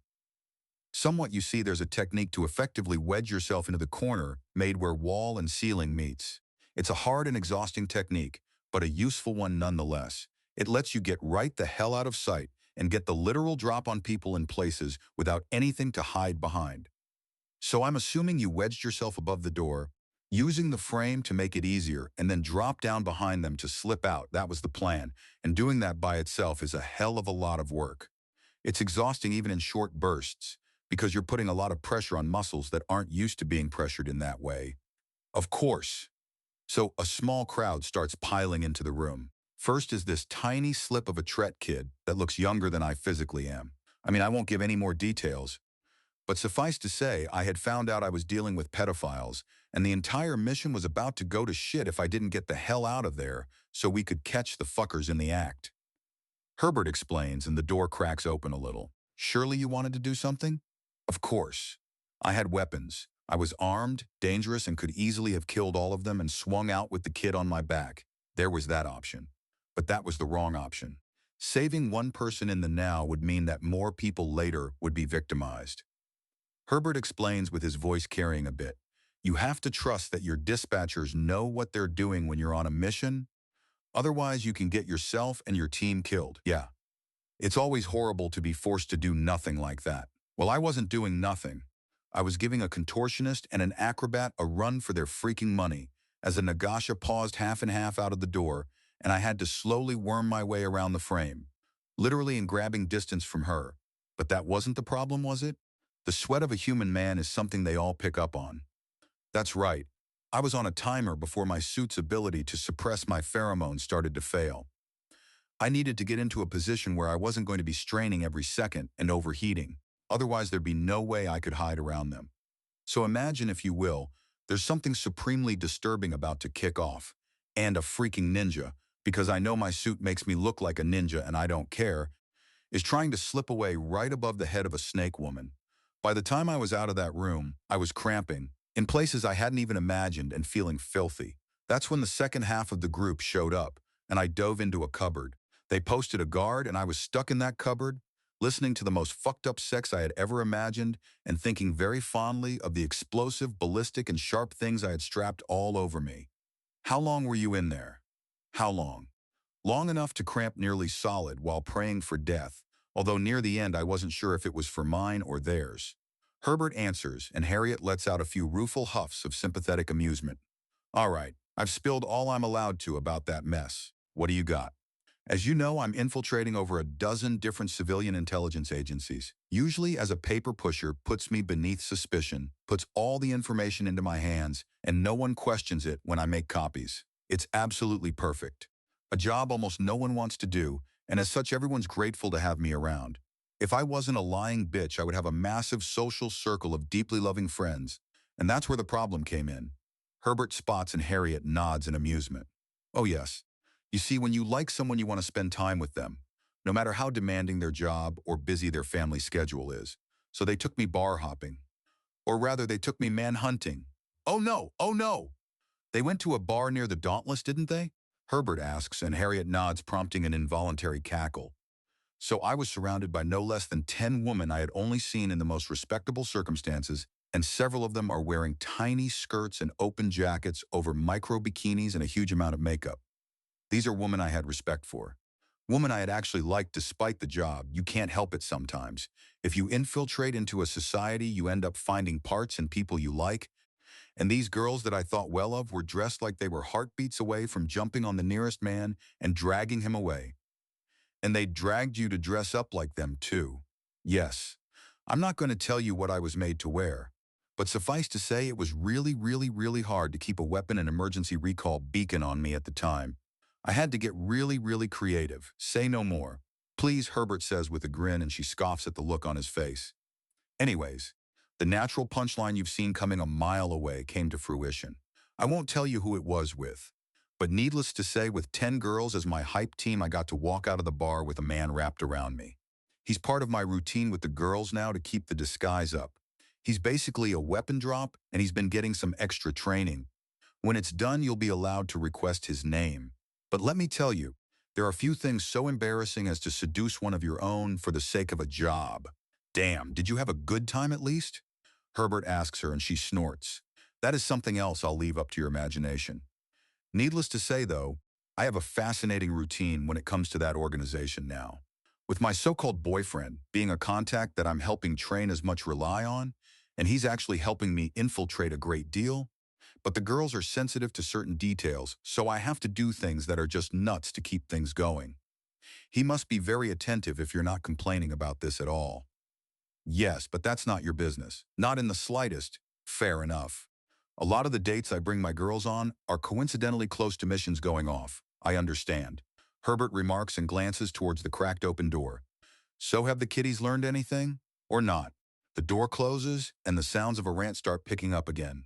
Somewhat, you see, there's a technique to effectively wedge yourself into the corner made where wall and ceiling meets. It's a hard and exhausting technique, but a useful one nonetheless. It lets you get right the hell out of sight and get the literal drop on people in places without anything to hide behind. So I'm assuming you wedged yourself above the door, using the frame to make it easier, and then drop down behind them to slip out. That was the plan, and doing that by itself is a hell of a lot of work. It's exhausting even in short bursts, because you're putting a lot of pressure on muscles that aren't used to being pressured in that way. Of course. So a small crowd starts piling into the room. First is this tiny slip of a Tret kid that looks younger than I physically am. I mean, I won't give any more details, but suffice to say, I had found out I was dealing with pedophiles, and the entire mission was about to go to shit if I didn't get the hell out of there so we could catch the fuckers in the act. Herbert explains, and the door cracks open a little. Surely you wanted to do something? Of course. I had weapons. I was armed, dangerous, and could easily have killed all of them and swung out with the kid on my back. There was that option. But that was the wrong option. Saving one person in the now would mean that more people later would be victimized. Herbert explains with his voice carrying a bit. You have to trust that your dispatchers know what they're doing when you're on a mission. Otherwise, you can get yourself and your team killed. Yeah. It's always horrible to be forced to do nothing like that. Well, I wasn't doing nothing. I was giving a contortionist and an acrobat a run for their freaking money as a Nagasha paused half and half out of the door, and I had to slowly worm my way around the frame, literally in grabbing distance from her. But that wasn't the problem, was it? The sweat of a human man is something they all pick up on. That's right. I was on a timer before my suit's ability to suppress my pheromones started to fail. I needed to get into a position where I wasn't going to be straining every second and overheating. Otherwise, there'd be no way I could hide around them. So imagine, if you will, there's something supremely disturbing about to kick off. And a freaking ninja, because I know my suit makes me look like a ninja and I don't care, is trying to slip away right above the head of a snake woman. By the time I was out of that room, I was cramping, in places I hadn't even imagined, and feeling filthy. That's when the second half of the group showed up, and I dove into a cupboard. They posted a guard, and I was stuck in that cupboard, listening to the most fucked up sex I had ever imagined, and thinking very fondly of the explosive, ballistic, and sharp things I had strapped all over me. How long were you in there? How long? Long enough to cramp nearly solid while praying for death, although near the end I wasn't sure if it was for mine or theirs. Herbert answers, and Harriet lets out a few rueful huffs of sympathetic amusement. All right, I've spilled all I'm allowed to about that mess. What do you got? As you know, I'm infiltrating over a dozen different civilian intelligence agencies. Usually as a paper pusher puts me beneath suspicion, puts all the information into my hands, and no one questions it when I make copies. It's absolutely perfect. A job almost no one wants to do, and as such everyone's grateful to have me around. If I wasn't a lying bitch, I would have a massive social circle of deeply loving friends, and that's where the problem came in. Herbert spots and Harriet nods in amusement. Oh yes. You see, when you like someone, you want to spend time with them, no matter how demanding their job or busy their family schedule is. So they took me bar hopping. Or rather, they took me manhunting. Oh no, oh no! They went to a bar near the Dauntless, didn't they? Herbert asks, and Harriet nods, prompting an involuntary cackle. So I was surrounded by no less than 10 women I had only seen in the most respectable circumstances, and several of them are wearing tiny skirts and open jackets over micro bikinis and a huge amount of makeup. These are women I had respect for. Women I had actually liked despite the job. You can't help it sometimes. If you infiltrate into a society, you end up finding parts and people you like. And these girls that I thought well of were dressed like they were heartbeats away from jumping on the nearest man and dragging him away. And they dragged you to dress up like them too. Yes, I'm not going to tell you what I was made to wear. But suffice to say, it was really hard to keep a weapon and emergency recall beacon on me at the time. I had to get really creative. Say no more. Please, Herbert says with a grin, and she scoffs at the look on his face. Anyways, the natural punchline you've seen coming a mile away came to fruition. I won't tell you who it was with. But needless to say, with 10 girls as my hype team, I got to walk out of the bar with a man wrapped around me. He's part of my routine with the girls now to keep the disguise up. He's basically a weapon drop, and he's been getting some extra training. When it's done, you'll be allowed to request his name. But let me tell you, there are few things so embarrassing as to seduce one of your own for the sake of a job. Damn, did you have a good time at least? Herbert asks her, and she snorts. That is something else I'll leave up to your imagination. Needless to say, though, I have a fascinating routine when it comes to that organization now. With my so-called boyfriend being a contact that I'm helping train as much rely on, and he's actually helping me infiltrate a great deal, but the girls are sensitive to certain details, so I have to do things that are just nuts to keep things going. He must be very attentive if you're not complaining about this at all. Yes, but that's not your business. Not in the slightest. Fair enough. A lot of the dates I bring my girls on are coincidentally close to missions going off. I understand. Herbert remarks and glances towards the cracked open door. So have the kiddies learned anything? Or not? The door closes, and the sounds of a rant start picking up again.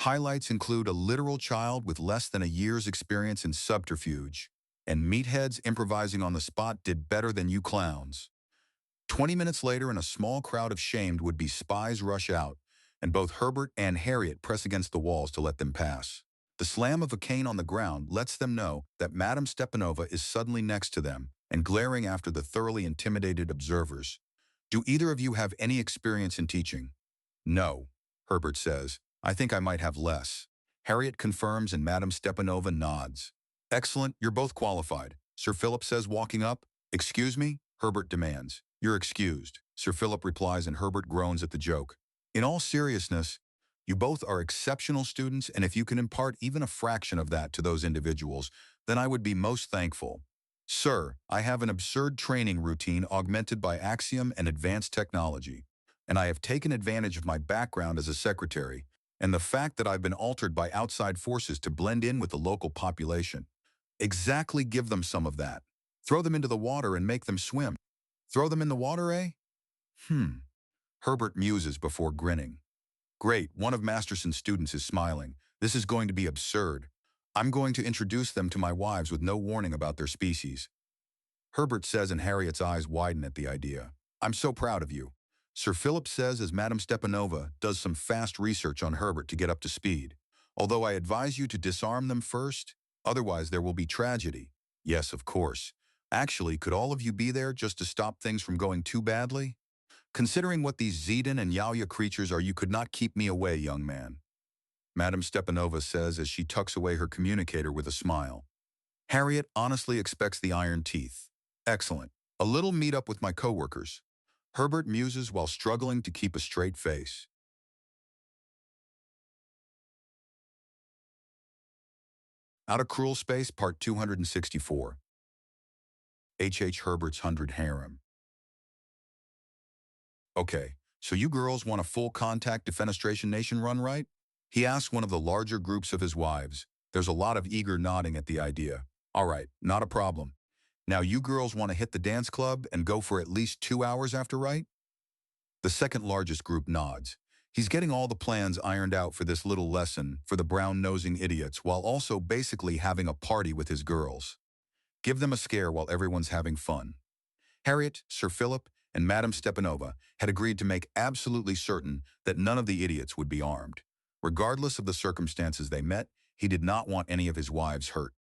Highlights include a literal child with less than a year's experience in subterfuge, and meatheads improvising on the spot did better than you clowns. 20 minutes later, and a small crowd of shamed would-be spies rush out, and both Herbert and Harriet press against the walls to let them pass. The slam of a cane on the ground lets them know that Madame Stepanova is suddenly next to them and glaring after the thoroughly intimidated observers. Do either of you have any experience in teaching? No, Herbert says. I think I might have less. Harriet confirms and Madame Stepanova nods. Excellent, you're both qualified. Sir Philip says, walking up. Excuse me? Herbert demands. You're excused, Sir Philip replies, and Herbert groans at the joke. In all seriousness, you both are exceptional students, and if you can impart even a fraction of that to those individuals, then I would be most thankful. Sir, I have an absurd training routine augmented by axiom and advanced technology, and I have taken advantage of my background as a secretary and the fact that I've been altered by outside forces to blend in with the local population. Exactly, give them some of that. Throw them into the water and make them swim. Throw them in the water, eh? Herbert muses before grinning. Great, one of Masterson's students is smiling. This is going to be absurd. I'm going to introduce them to my wives with no warning about their species. Herbert says, and Harriet's eyes widen at the idea. I'm so proud of you. Sir Philip says as Madame Stepanova does some fast research on Herbert to get up to speed. Although I advise you to disarm them first, otherwise there will be tragedy. Yes, of course. Actually, could all of you be there just to stop things from going too badly? Considering what these Zedin and Yaoya creatures are, you could not keep me away, young man. Madame Stepanova says as she tucks away her communicator with a smile. Harriet honestly expects the iron teeth. Excellent. A little meet-up with my coworkers. Herbert muses while struggling to keep a straight face. Out of Cruel Space, Part 264. H. Herbert's 100 Harem. Okay, so you girls want a full contact defenestration nation run, right? He asked one of the larger groups of his wives. There's a lot of eager nodding at the idea. All right, not a problem. Now you girls want to hit the dance club and go for at least 2 hours after, right? The second largest group nods. He's getting all the plans ironed out for this little lesson for the brown-nosing idiots while also basically having a party with his girls. Give them a scare while everyone's having fun. Harriet, Sir Philip, and Madame Stepanova had agreed to make absolutely certain that none of the idiots would be armed. Regardless of the circumstances they met, he did not want any of his wives hurt.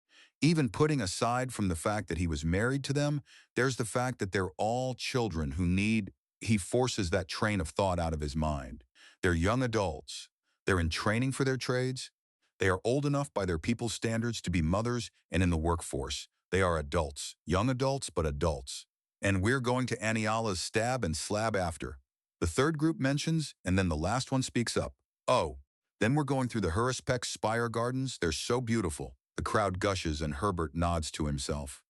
Even putting aside from the fact that he was married to them, there's the fact that they're all children who need. He forces that train of thought out of his mind. They're young adults. They're in training for their trades. They are old enough by their people's standards to be mothers and in the workforce. They are adults, young adults, but adults. And we're going to Aniala's stab and slab after. The third group mentions, and then the last one speaks up. Oh, then we're going through the Huraspek Spire Gardens. They're so beautiful. The crowd gushes and Herbert nods to himself.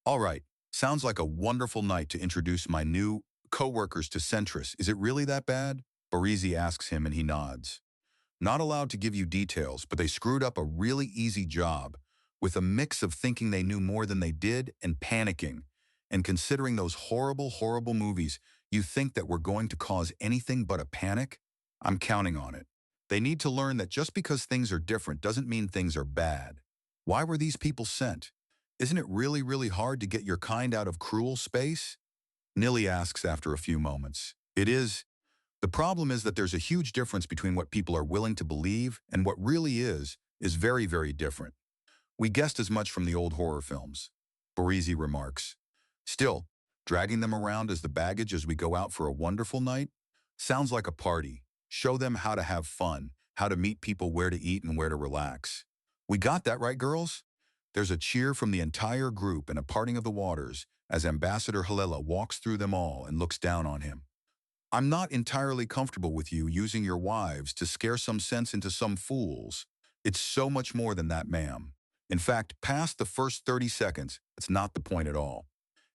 All right, sounds like a wonderful night to introduce my new co-workers to Centris. Is it really that bad? Barisi asks him and he nods. Not allowed to give you details, but they screwed up a really easy job with a mix of thinking they knew more than they did and panicking. And considering those horrible, horrible movies, you think that we're going to cause anything but a panic? I'm counting on it. They need to learn that just because things are different doesn't mean things are bad. Why were these people sent? Isn't it really, really hard to get your kind out of cruel space? Nilly asks after a few moments. It is. The problem is that there's a huge difference between what people are willing to believe and what really is very, very different. We guessed as much from the old horror films. Barisi remarks. Still, dragging them around as the baggage as we go out for a wonderful night? Sounds like a party. Show them how to have fun, how to meet people, where to eat and where to relax. We got that right, girls? There's a cheer from the entire group and a parting of the waters as Ambassador Halela walks through them all and looks down on him. I'm not entirely comfortable with you using your wives to scare some sense into some fools. It's so much more than that, ma'am. In fact, past the first 30 seconds, it's not the point at all.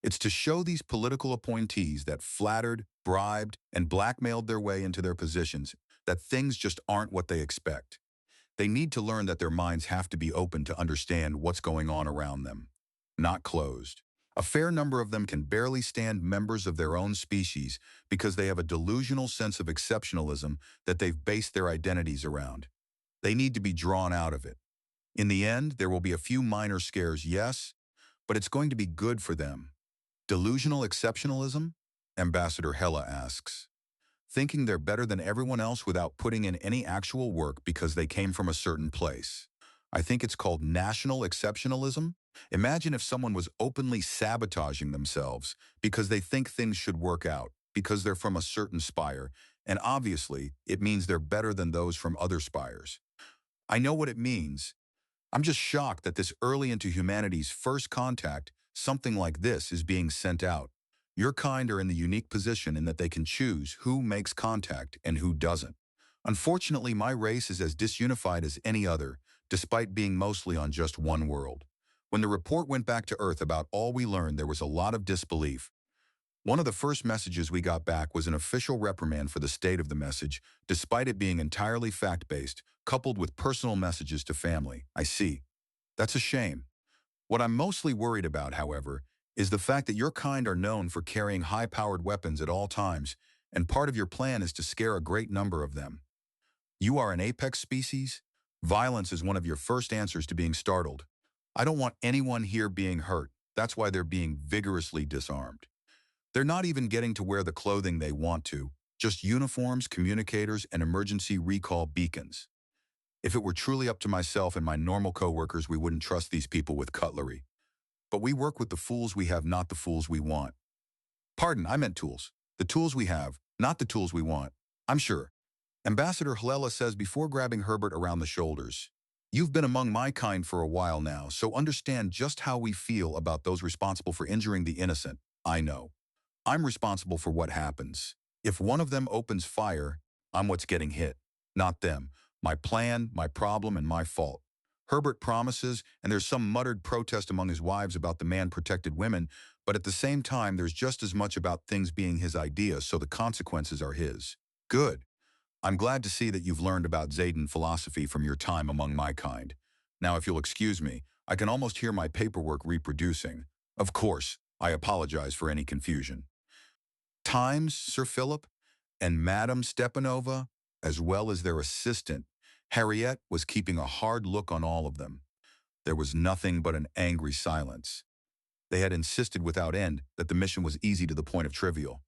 It's to show these political appointees that flattered, bribed, and blackmailed their way into their positions that things just aren't what they expect. They need to learn that their minds have to be open to understand what's going on around them, not closed. A fair number of them can barely stand members of their own species because they have a delusional sense of exceptionalism that they've based their identities around. They need to be drawn out of it. In the end, there will be a few minor scares, yes, but it's going to be good for them. Delusional exceptionalism? Ambassador Hella asks. Thinking they're better than everyone else without putting in any actual work because they came from a certain place. I think it's called national exceptionalism. Imagine if someone was openly sabotaging themselves because they think things should work out, because they're from a certain spire, and obviously it means they're better than those from other spires. I know what it means. I'm just shocked that this early into humanity's first contact, something like this is being sent out. Your kind are in the unique position in that they can choose who makes contact and who doesn't. Unfortunately, my race is as disunified as any other, despite being mostly on just one world. When the report went back to Earth about all we learned, there was a lot of disbelief. One of the first messages we got back was an official reprimand for the state of the message, despite it being entirely fact-based, coupled with personal messages to family. I see. That's a shame. What I'm mostly worried about, however, is the fact that your kind are known for carrying high-powered weapons at all times, and part of your plan is to scare a great number of them. You are an apex species. Violence is one of your first answers to being startled. I don't want anyone here being hurt. That's why they're being vigorously disarmed. They're not even getting to wear the clothing they want to, just uniforms, communicators, and emergency recall beacons. If it were truly up to myself and my normal coworkers, we wouldn't trust these people with cutlery. But we work with the fools we have, not the fools we want. Pardon, I meant tools. The tools we have, not the tools we want. I'm sure. Ambassador Halela says before grabbing Herbert around the shoulders. You've been among my kind for a while now, so understand just how we feel about those responsible for injuring the innocent. I know. I'm responsible for what happens. If one of them opens fire, I'm what's getting hit, not them. My plan, my problem, and my fault. Herbert promises, and there's some muttered protest among his wives about the man protected women, but at the same time, there's just as much about things being his idea, so the consequences are his. Good. I'm glad to see that you've learned about Zayden philosophy from your time among my kind. Now, if you'll excuse me, I can almost hear my paperwork reproducing. Of course, I apologize for any confusion. Times, Sir Philip, and Madame Stepanova, as well as their assistant, Harriet, was keeping a hard look on all of them. There was nothing but an angry silence. They had insisted without end that the mission was easy to the point of trivial.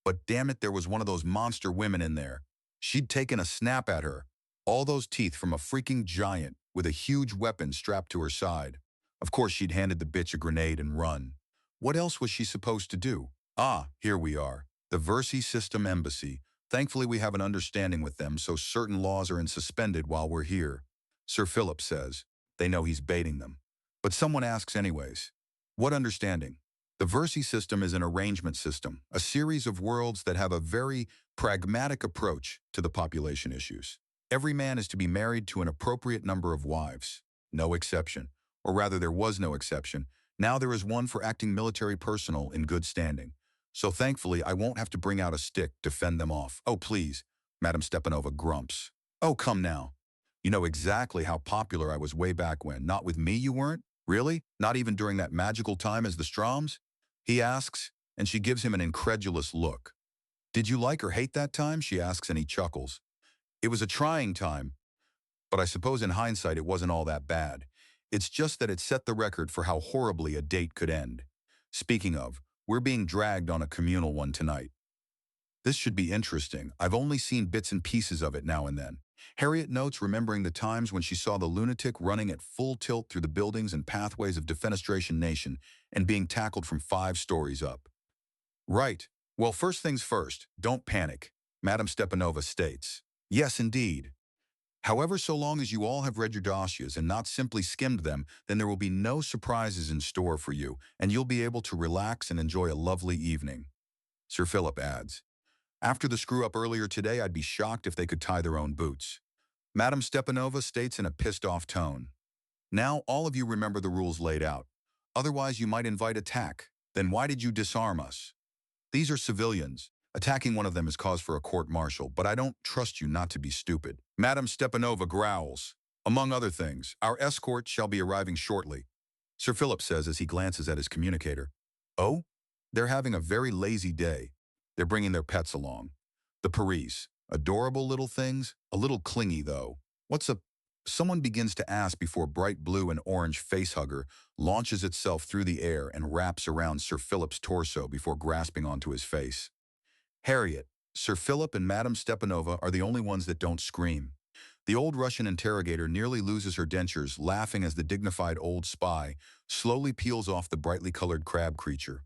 But damn it, there was one of those monster women in there. She'd taken a snap at her. All those teeth from a freaking giant with a huge weapon strapped to her side. Of course, she'd handed the bitch a grenade and run. What else was she supposed to do? Ah, here we are. The Versi System Embassy. Thankfully, we have an understanding with them, so certain laws are suspended while we're here. Sir Philip says. They know he's baiting them. But someone asks anyways. What understanding? The Versi system is an arrangement system, a series of worlds that have a very pragmatic approach to the population issues. Every man is to be married to an appropriate number of wives. No exception. Or rather, there was no exception. Now there is one for acting military personnel in good standing. So thankfully, I won't have to bring out a stick to fend them off. Oh, please, Madame Stepanova grumps. Oh, come now. You know exactly how popular I was way back when. Not with me, you weren't? Really? Not even during that magical time as the Stroms? He asks, and she gives him an incredulous look. Did you like or hate that time? She asks, and he chuckles. It was a trying time, but I suppose in hindsight it wasn't all that bad. It's just that it set the record for how horribly a date could end. Speaking of, we're being dragged on a communal one tonight. This should be interesting. I've only seen bits and pieces of it now and then. Harriet notes, remembering the times when she saw the lunatic running at full tilt through the buildings and pathways of Defenestration Nation and being tackled from 5 stories up. Right. Well, first things first, don't panic, Madame Stepanova states. Yes, indeed. However, so long as you all have read your dossiers and not simply skimmed them, then there will be no surprises in store for you, and you'll be able to relax and enjoy a lovely evening. Sir Philip adds, after the screw-up earlier today, I'd be shocked if they could tie their own boots. Madame Stepanova states in a pissed-off tone. Now all of you remember the rules laid out. Otherwise, you might invite attack. Then why did you disarm us? These are civilians. Attacking one of them is cause for a court-martial, but I don't trust you not to be stupid. Madame Stepanova growls. Among other things, our escort shall be arriving shortly. Sir Philip says as he glances at his communicator. Oh? They're having a very lazy day. They're bringing their pets along. The Paris. Adorable little things, a little clingy though. What's a... Someone begins to ask before bright blue and orange facehugger launches itself through the air and wraps around Sir Philip's torso before grasping onto his face. Harriet, Sir Philip and Madame Stepanova are the only ones that don't scream. The old Russian interrogator nearly loses her dentures, laughing as the dignified old spy slowly peels off the brightly colored crab creature.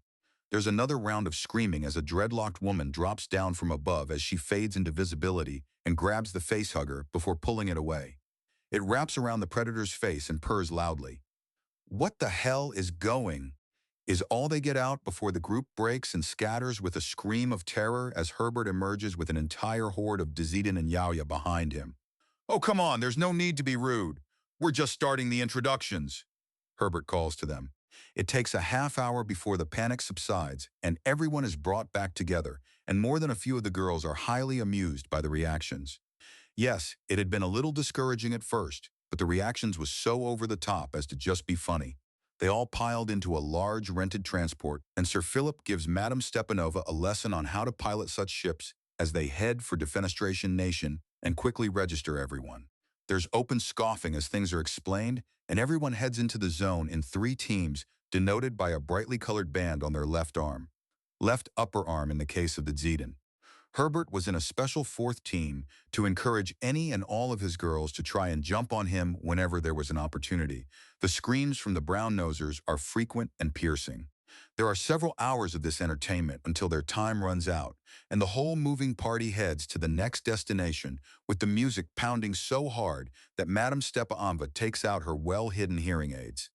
There's another round of screaming as a dreadlocked woman drops down from above as she fades into visibility and grabs the facehugger before pulling it away. It wraps around the predator's face and purrs loudly. What the hell is going? Is all they get out before the group breaks and scatters with a scream of terror as Herbert emerges with an entire horde of Dezidin and Yaya behind him. Oh, come on, there's no need to be rude. We're just starting the introductions, Herbert calls to them. It takes a half hour before the panic subsides and everyone is brought back together, and more than a few of the girls are highly amused by the reactions. Yes, it had been a little discouraging at first, but the reactions was so over the top as to just be funny. They all piled into a large rented transport, and Sir Philip gives Madame Stepanova a lesson on how to pilot such ships as they head for Defenestration Nation and quickly register everyone. There's open scoffing as things are explained, and everyone heads into the zone in 3 teams denoted by a brightly colored band on their left arm. Left upper arm in the case of the Zedin. Herbert was in a special 4th team to encourage any and all of his girls to try and jump on him whenever there was an opportunity. The screams from the brown-nosers are frequent and piercing. There are several hours of this entertainment until their time runs out, and the whole moving party heads to the next destination with the music pounding so hard that Madame Stepanova takes out her well-hidden hearing aids.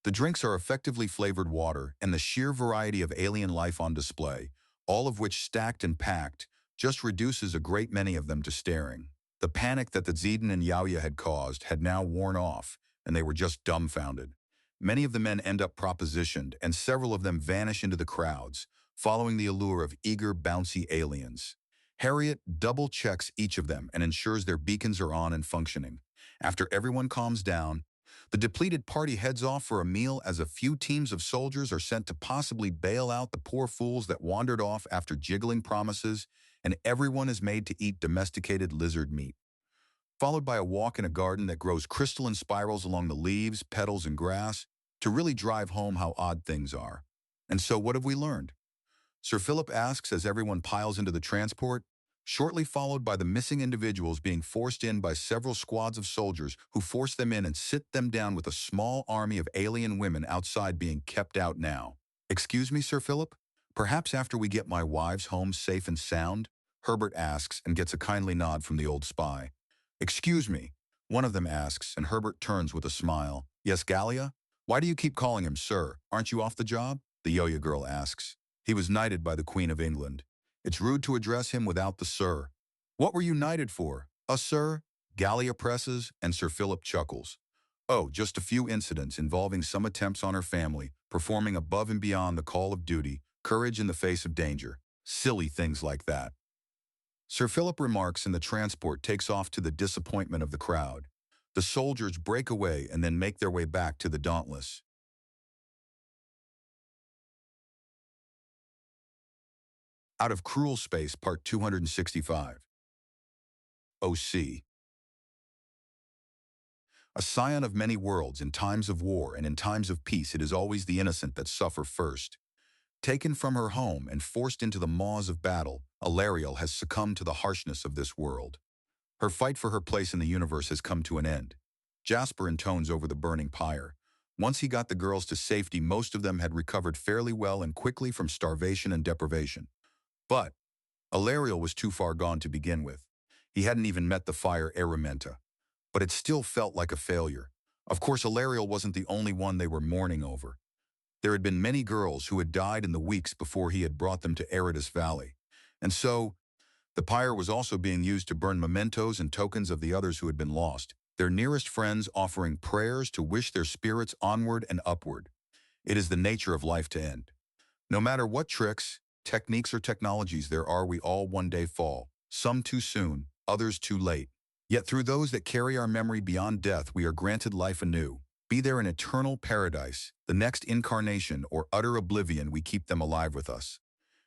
The drinks are effectively flavored water and the sheer variety of alien life on display, all of which stacked and packed, just reduces a great many of them to staring. The panic that the Zedin and Yaoya had caused had now worn off, and they were just dumbfounded. Many of the men end up propositioned, and several of them vanish into the crowds, following the allure of eager, bouncy aliens. Harriet double-checks each of them and ensures their beacons are on and functioning. After everyone calms down, the depleted party heads off for a meal as a few teams of soldiers are sent to possibly bail out the poor fools that wandered off after jiggling promises, and everyone is made to eat domesticated lizard meat. Followed by a walk in a garden that grows crystalline spirals along the leaves, petals, and grass to really drive home how odd things are. And so what have we learned? Sir Philip asks as everyone piles into the transport, shortly followed by the missing individuals being forced in by several squads of soldiers who force them in and sit them down with a small army of alien women outside being kept out now. Excuse me, Sir Philip? Perhaps after we get my wives home safe and sound? Herbert asks and gets a kindly nod from the old spy. Excuse me, one of them asks, and Herbert turns with a smile. Yes, Gallia? Why do you keep calling him sir? Aren't you off the job? The Yoya girl asks. He was knighted by the Queen of England. It's rude to address him without the sir. What were you knighted for? A sir? Gallia presses, and Sir Philip chuckles. Oh, just a few incidents involving some attempts on her family, performing above and beyond the call of duty, courage in the face of danger. Silly things like that. Sir Philip remarks and the transport takes off to the disappointment of the crowd. The soldiers break away and then make their way back to the Dauntless. Out of Cruel Space, Part 265. OC. A scion of many worlds, in times of war and in times of peace, it is always the innocent that suffer first. Taken from her home and forced into the maws of battle, Alariel has succumbed to the harshness of this world. Her fight for her place in the universe has come to an end. Jasper intones over the burning pyre. Once he got the girls to safety, most of them had recovered fairly well and quickly from starvation and deprivation. But Alariel was too far gone to begin with. He hadn't even met the fire Aramenta. But it still felt like a failure. Of course, Alariel wasn't the only one they were mourning over. There had been many girls who had died in the weeks before he had brought them to Aridus Valley. And so, the pyre was also being used to burn mementos and tokens of the others who had been lost, their nearest friends offering prayers to wish their spirits onward and upward. It is the nature of life to end. No matter what tricks, techniques, or technologies there are, we all one day fall, some too soon, others too late. Yet through those that carry our memory beyond death, we are granted life anew. Be there an eternal paradise, the next incarnation, or utter oblivion, we keep them alive with us.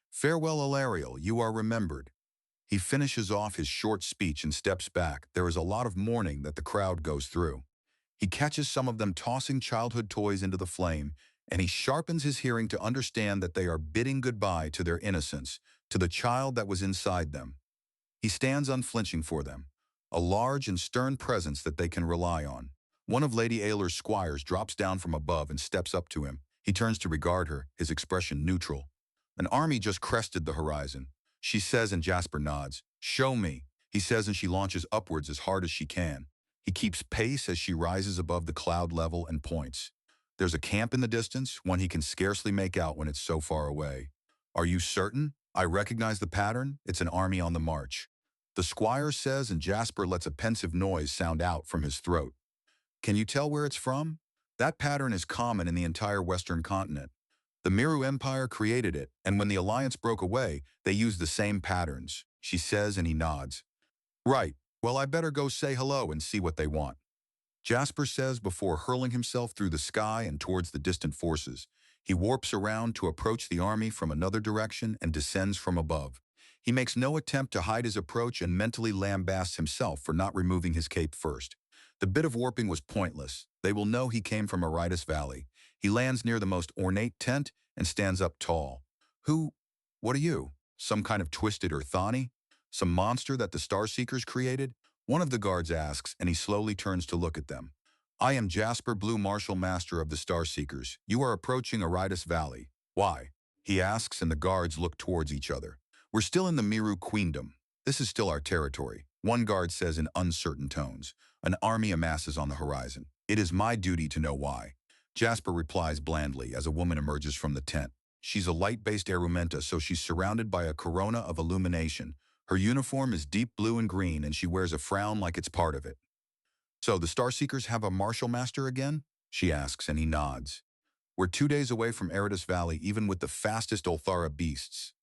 Farewell, Alariel, you are remembered. He finishes off his short speech and steps back. There is a lot of mourning that the crowd goes through. He catches some of them tossing childhood toys into the flame, and he sharpens his hearing to understand that they are bidding goodbye to their innocence, to the child that was inside them. He stands unflinching for them, a large and stern presence that they can rely on. One of Lady Ayler's squires drops down from above and steps up to him. He turns to regard her, his expression neutral. An army just crested the horizon. She says, and Jasper nods. Show me, he says, and she launches upwards as hard as she can. He keeps pace as she rises above the cloud level and points. There's a camp in the distance, one he can scarcely make out when it's so far away. Are you certain? I recognize the pattern. It's an army on the march. The squire says, and Jasper lets a pensive noise sound out from his throat. Can you tell where it's from? That pattern is common in the entire Western continent. The Miru Empire created it, and when the Alliance broke away, they used the same patterns, she says, and he nods. Right, well, I better go say hello and see what they want. Jasper says before hurling himself through the sky and towards the distant forces. He warps around to approach the army from another direction and descends from above. He makes no attempt to hide his approach and mentally lambasts himself for not removing his cape first. The bit of warping was pointless. They will know he came from Aridus Valley. He lands near the most ornate tent and stands up tall. What are you? Some kind of twisted Earthani? Some monster that the Starseekers created? One of the guards asks, and he slowly turns to look at them. I am Jasper Blue, Marshal Master of the Starseekers. You are approaching Aridus Valley. Why? He asks, and the guards look towards each other. We're still in the Miru Queendom. This is still our territory. One guard says in uncertain tones. An army amasses on the horizon. It is my duty to know why. Jasper replies blandly as a woman emerges from the tent. She's a light-based Arumenta, so she's surrounded by a corona of illumination. Her uniform is deep blue and green, and she wears a frown like it's part of it. So the Starseekers have a martial master again? She asks, and he nods. We're 2 days away from Eridus Valley, even with the fastest Ulthara beasts.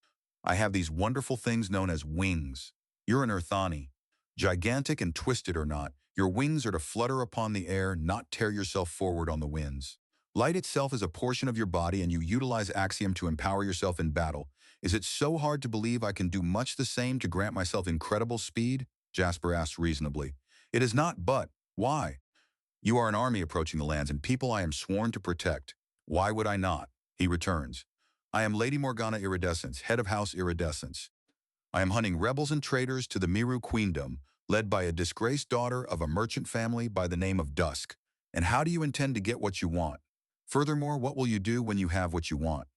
I have these wonderful things known as wings. You're an Earthani. Gigantic and twisted or not, your wings are to flutter upon the air, not tear yourself forward on the winds. Light itself is a portion of your body, and you utilize Axiom to empower yourself in battle. Is it so hard to believe I can do much the same to grant myself incredible speed? Jasper asks reasonably. It is not, but why? You are an army approaching the lands and people I am sworn to protect. Why would I not? He returns. I am Lady Morgana Iridescence, head of House Iridescence. I am hunting rebels and traitors to the Miru Queendom, led by a disgraced daughter of a merchant family by the name of Dusk. And how do you intend to get what you want? Furthermore, what will you do when you have what you want?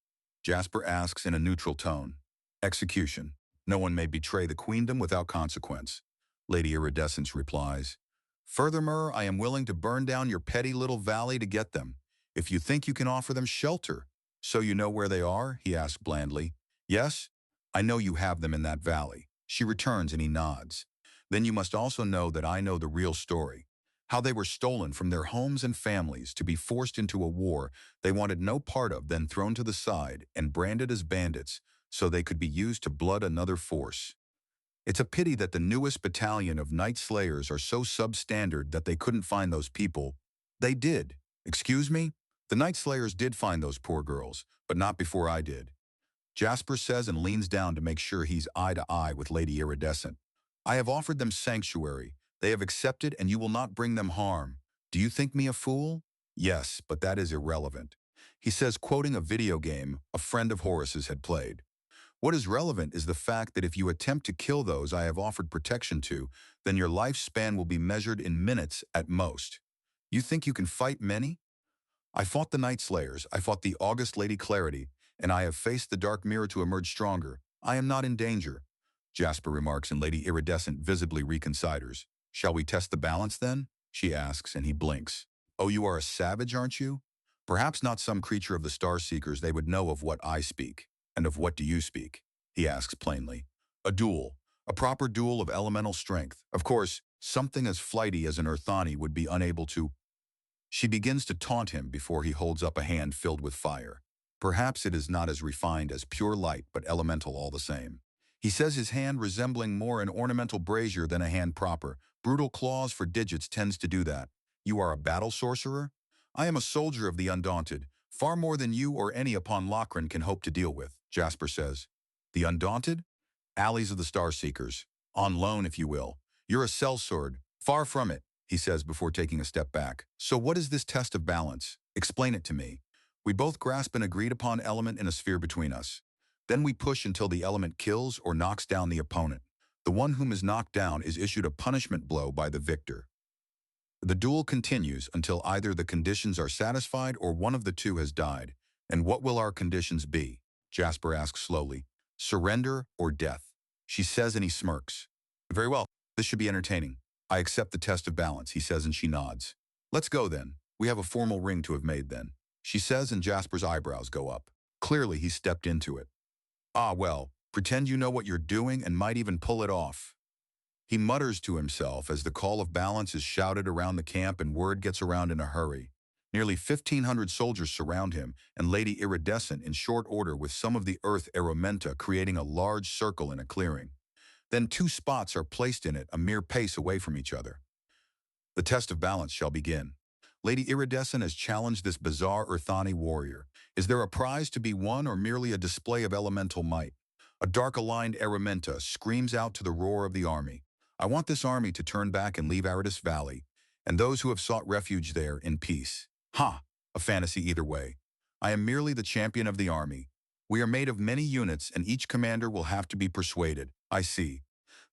Jasper asks in a neutral tone. Execution. No one may betray the Queendom without consequence. Lady Iridescence replies. Furthermore, I am willing to burn down your petty little valley to get them. If you think you can offer them shelter. So you know where they are? He asks blandly. Yes, I know you have them in that valley. She returns and he nods. Then you must also know that I know the real story. How they were stolen from their homes and families to be forced into a war they wanted no part of, then thrown to the side and branded as bandits so they could be used to blood another force. It's a pity that the newest battalion of Night Slayers are so substandard that they couldn't find those people. They did. Excuse me? The Night Slayers did find those poor girls, but not before I did. Jasper says and leans down to make sure he's eye to eye with Lady Iridescent. I have offered them sanctuary. They have accepted, and you will not bring them harm. Do you think me a fool? Yes, but that is irrelevant. He says, quoting a video game a friend of Horace's had played. What is relevant is the fact that if you attempt to kill those I have offered protection to, then your lifespan will be measured in minutes at most. You think you can fight many? I fought the Night Slayers, I fought the August Lady Clarity, and I have faced the Dark Mirror to emerge stronger. I am not in danger. Jasper remarks, and Lady Iridescent visibly reconsiders. Shall we test the balance then? She asks, and he blinks. Oh, you are a savage, aren't you? Perhaps not some creature of the Starseekers. They would know of what I speak. And of what do you speak? He asks plainly. A duel. A proper duel of elemental strength. Of course, something as flighty as an Earthani would be unable to. She begins to taunt him before he holds up a hand filled with fire. Perhaps it is not as refined as pure light, but elemental all the same. He says his hand resembling more an ornamental brazier than a hand proper. Brutal claws for digits tends to do that. You are a battle sorcerer? I am a soldier of the Undaunted, far more than you or any upon Lochran can hope to deal with, Jasper says. The Undaunted? Allies of the Starseekers. On loan, if you will. You're a sellsword. Far from it, he says before taking a step back. So what is this test of balance? Explain it to me. We both grasp an agreed-upon element in a sphere between us. Then we push until the element kills or knocks down the opponent. The one whom is knocked down is issued a punishment blow by the victor. The duel continues until either the conditions are satisfied or one of the two has died. And what will our conditions be? Jasper asks slowly. Surrender or death? She says and he smirks. Very well, this should be entertaining. I accept the test of balance, he says, and she nods. Let's go then. We have a formal ring to have made then. She says, and Jasper's eyebrows go up. Clearly he stepped into it. Ah, well, pretend you know what you're doing and might even pull it off. He mutters to himself as the call of balance is shouted around the camp and word gets around in a hurry. Nearly 1,500 soldiers surround him, and Lady Iridescent in short order with some of the Earth Arumenta creating a large circle in a clearing. Then 2 spots are placed in it a mere pace away from each other. The test of balance shall begin. Lady Iridescent has challenged this bizarre Earthani warrior. Is there a prize to be won or merely a display of elemental might? A dark-aligned Arumenta screams out to the roar of the army. I want this army to turn back and leave Eridus Valley, and those who have sought refuge there in peace. Ha! A fantasy either way. I am merely the champion of the army. We are made of many units, and each commander will have to be persuaded. I see.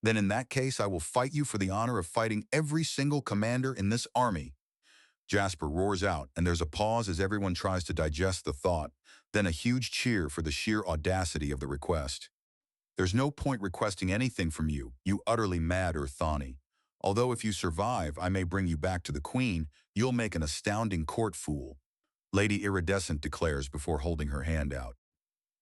Then in that case, I will fight you for the honor of fighting every single commander in this army. Jasper roars out, and there's a pause as everyone tries to digest the thought, then a huge cheer for the sheer audacity of the request. There's no point requesting anything from you, you utterly mad Earthani. Although if you survive, I may bring you back to the Queen, you'll make an astounding court fool. Lady Iridescent declares before holding her hand out.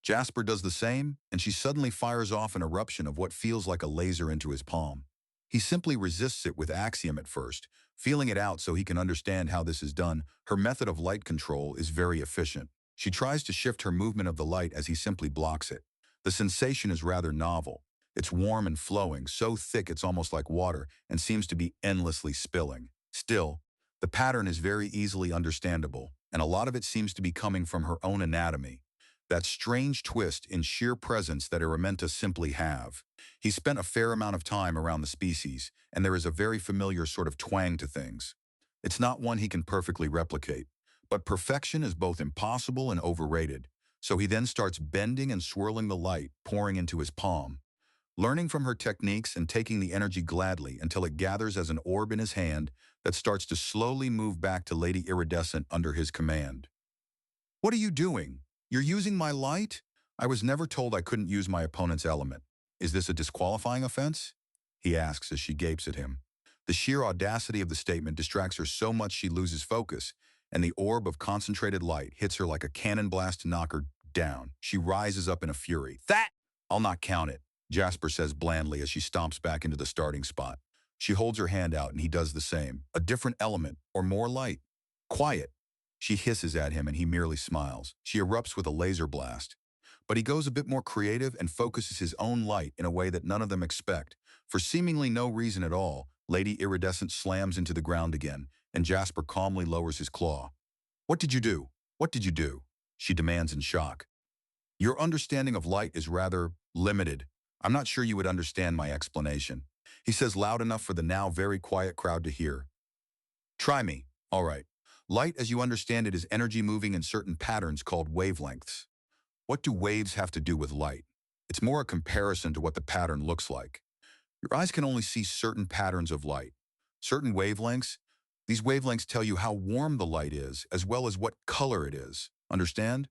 Jasper does the same, and she suddenly fires off an eruption of what feels like a laser into his palm. He simply resists it with axiom at first, feeling it out so he can understand how this is done. Her method of light control is very efficient. She tries to shift her movement of the light as he simply blocks it. The sensation is rather novel. It's warm and flowing, so thick it's almost like water, and seems to be endlessly spilling. Still, the pattern is very easily understandable, and a lot of it seems to be coming from her own anatomy. That strange twist in sheer presence that Araminta simply have. He spent a fair amount of time around the species, and there is a very familiar sort of twang to things. It's not one he can perfectly replicate, but perfection is both impossible and overrated, so he then starts bending and swirling the light, pouring into his palm. Learning from her techniques and taking the energy gladly until it gathers as an orb in his hand that starts to slowly move back to Lady Iridescent under his command. What are you doing? You're using my light? I was never told I couldn't use my opponent's element. Is this a disqualifying offense? He asks as she gapes at him. The sheer audacity of the statement distracts her so much she loses focus, and the orb of concentrated light hits her like a cannon blast to knock her down. She rises up in a fury. That! I'll not count it, Jasper says blandly as she stomps back into the starting spot. She holds her hand out and he does the same. A different element, or more light. Quiet. She hisses at him and he merely smiles. She erupts with a laser blast. But he goes a bit more creative and focuses his own light in a way that none of them expect. For seemingly no reason at all, Lady Iridescent slams into the ground again, and Jasper calmly lowers his claw. What did you do? What did you do? She demands in shock. Your understanding of light is rather limited. I'm not sure you would understand my explanation. He says loud enough for the now very quiet crowd to hear. Try me. All right. Light, as you understand it, is energy moving in certain patterns called wavelengths. What do waves have to do with light? It's more a comparison to what the pattern looks like. Your eyes can only see certain patterns of light. Certain wavelengths, these wavelengths tell you how warm the light is, as well as what color it is. Understand?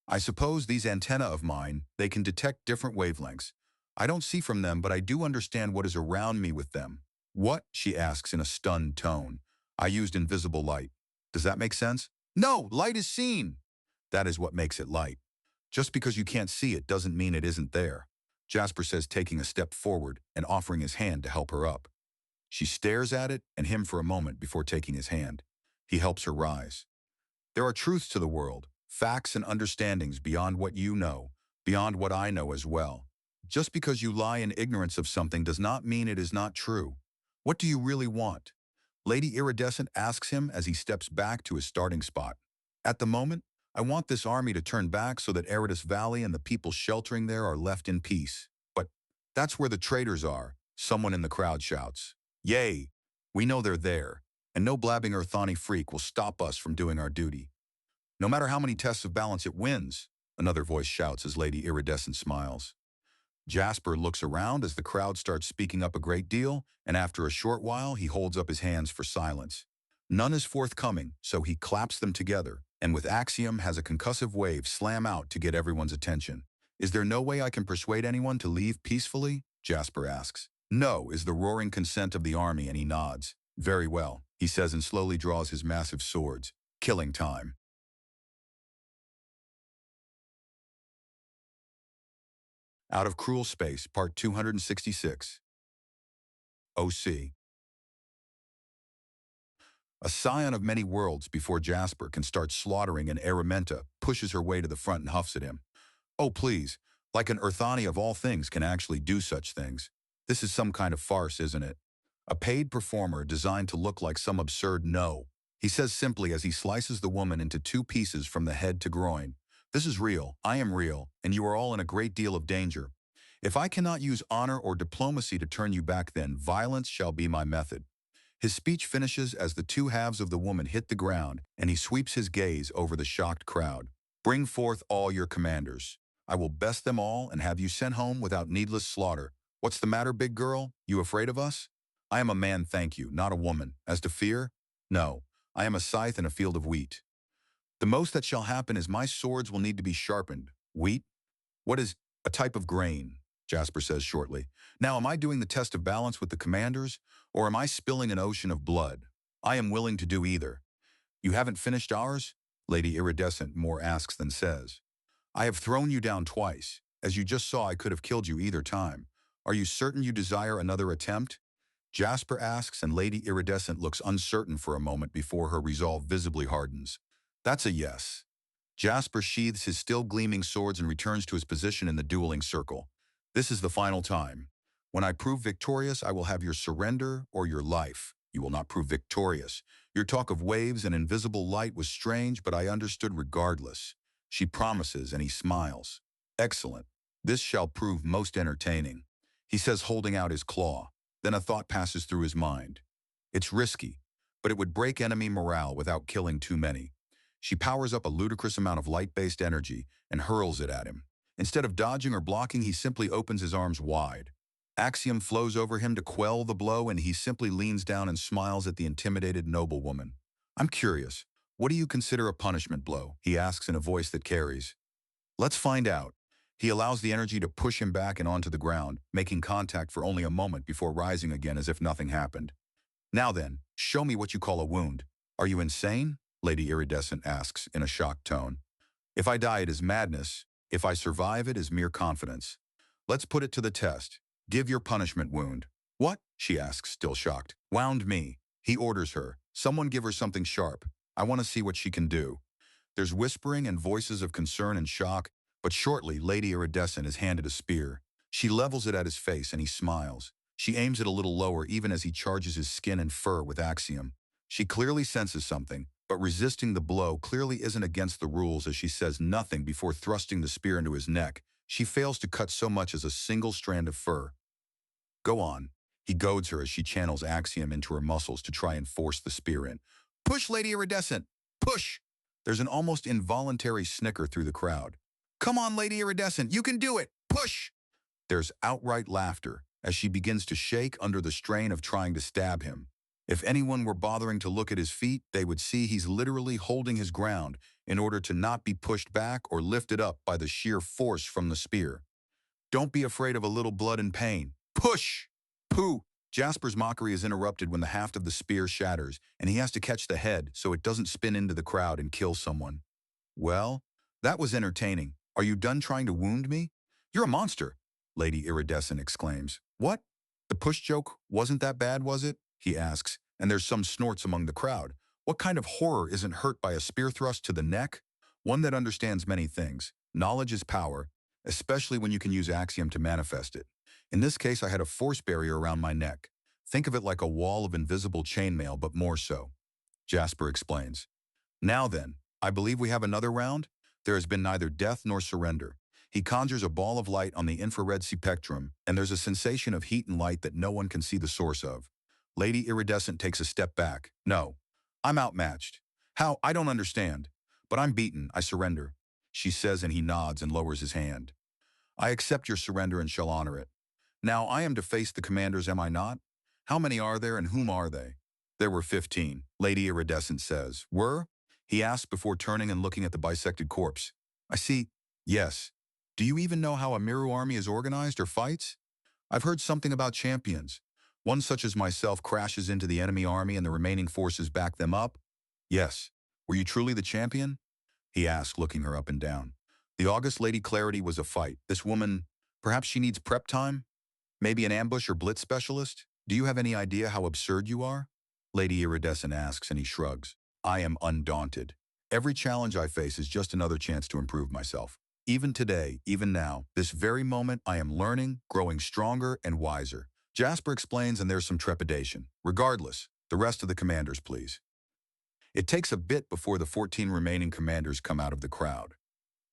I suppose these antennae of mine, they can detect different wavelengths. I don't see from them, but I do understand what is around me with them. What? She asks in a stunned tone. I used invisible light. Does that make sense? No, light is seen. That is what makes it light. Just because you can't see it doesn't mean it isn't there, Jasper says, taking a step forward and offering his hand to help her up. She stares at it and him for a moment before taking his hand. He helps her rise. There are truths to the world, facts and understandings beyond what you know, beyond what I know as well. Just because you lie in ignorance of something does not mean it is not true. What do you really want? Lady Iridescent asks him as he steps back to his starting spot. At the moment, I want this army to turn back so that Eridus Valley and the people sheltering there are left in peace. But that's where the traitors are, someone in the crowd shouts. Yay, we know they're there, and no blabbing Earthani freak will stop us from doing our duty. No matter how many tests of balance it wins, another voice shouts as Lady Iridescent smiles. Jasper looks around as the crowd starts speaking up a great deal, and after a short while, he holds up his hands for silence. None is forthcoming, so he claps them together, and with axiom has a concussive wave slam out to get everyone's attention. Is there no way I can persuade anyone to leave peacefully? Jasper asks. No, is the roaring consent of the army, and he nods. Very well, he says and slowly draws his massive swords. Killing time. Out of Cruel Space, Part 266. OC. A scion of many worlds before Jasper can start slaughtering, and Araminta pushes her way to the front and huffs at him. Oh, please, like an Earthani of all things can actually do such things. This is some kind of farce, isn't it? A paid performer designed to look like some absurd no. He says simply as he slices the woman into two pieces from the head to groin. This is real, I am real, and you are all in a great deal of danger. If I cannot use honor or diplomacy to turn you back, then violence shall be my method. His speech finishes as the two halves of the woman hit the ground, and he sweeps his gaze over the shocked crowd. Bring forth all your commanders. I will best them all and have you sent home without needless slaughter. What's the matter, big girl? You afraid of us? I am a man, thank you, not a woman. As to fear? No, I am a scythe in a field of wheat. The most that shall happen is my swords will need to be sharpened. Wheat? What is a type of grain? Jasper says shortly. Now, am I doing the test of balance with the commanders, or am I spilling an ocean of blood? I am willing to do either. You haven't finished ours? Lady Iridescent more asks than says. I have thrown you down twice. As you just saw, I could have killed you either time. Are you certain you desire another attempt? Jasper asks, and Lady Iridescent looks uncertain for a moment before her resolve visibly hardens. That's a yes. Jasper sheathes his still gleaming swords and returns to his position in the dueling circle. This is the final time. When I prove victorious, I will have your surrender or your life. You will not prove victorious. Your talk of waves and invisible light was strange, but I understood regardless. She promises, and he smiles. Excellent. This shall prove most entertaining. He says, holding out his claw. Then a thought passes through his mind. It's risky, but it would break enemy morale without killing too many. She powers up a ludicrous amount of light-based energy and hurls it at him. Instead of dodging or blocking, he simply opens his arms wide. Axiom flows over him to quell the blow, and he simply leans down and smiles at the intimidated noblewoman. I'm curious, what do you consider a punishment blow? He asks in a voice that carries. Let's find out. He allows the energy to push him back and onto the ground, making contact for only a moment before rising again as if nothing happened. Now then, show me what you call a wound. Are you insane? Lady Iridescent asks in a shocked tone. If I die, it is madness. If I survive, it is mere confidence. Let's put it to the test. Give your punishment wound. What? She asks, still shocked. Wound me. He orders her. Someone give her something sharp. I want to see what she can do. There's whispering and voices of concern and shock, but shortly, Lady Iridescent is handed a spear. She levels it at his face, and he smiles. She aims it a little lower even as he charges his skin and fur with Axiom. She clearly senses something, but resisting the blow clearly isn't against the rules as she says nothing before thrusting the spear into his neck. She fails to cut so much as a single strand of fur. Go on. He goads her as she channels Axiom into her muscles to try and force the spear in. Push, Lady Iridescent! Push! There's an almost involuntary snicker through the crowd. Come on, Lady Iridescent, you can do it! Push! There's outright laughter as she begins to shake under the strain of trying to stab him. If anyone were bothering to look at his feet, they would see he's literally holding his ground in order to not be pushed back or lifted up by the sheer force from the spear. Don't be afraid of a little blood and pain. Push! Pooh! Jasper's mockery is interrupted when the haft of the spear shatters, and he has to catch the head so it doesn't spin into the crowd and kill someone. Well, that was entertaining. Are you done trying to wound me? You're a monster, Lady Iridescent exclaims. What? The push joke wasn't that bad, was it? He asks, and there's some snorts among the crowd. What kind of horror isn't hurt by a spear thrust to the neck? One that understands many things. Knowledge is power, especially when you can use Axiom to manifest it. In this case, I had a force barrier around my neck. Think of it like a wall of invisible chainmail, but more so. Jasper explains. Now then, I believe we have another round. There has been neither death nor surrender. He conjures a ball of light on the infrared spectrum, and there's a sensation of heat and light that no one can see the source of. Lady Iridescent takes a step back. No, I'm outmatched. How? I don't understand. But I'm beaten. I surrender, she says, and he nods and lowers his hand. I accept your surrender and shall honor it. Now I am to face the commanders, am I not? How many are there, and whom are they? There were 15, Lady Iridescent says. Were? He asks before turning and looking at the bisected corpse. I see. Yes. Do you even know how a Miru army is organized or fights? I've heard something about champions. One such as myself crashes into the enemy army and the remaining forces back them up? Yes. Were you truly the champion? He asked, looking her up and down. The August Lady Clarity was a fight. This woman, perhaps she needs prep time? Maybe an ambush or blitz specialist? Do you have any idea how absurd you are? Lady Iridescent asks, and he shrugs. I am undaunted. Every challenge I face is just another chance to improve myself. Even today, even now, this very moment, I am learning, growing stronger and wiser. Jasper explains, and there's some trepidation. Regardless, the rest of the commanders, please. It takes a bit before the 14 remaining commanders come out of the crowd.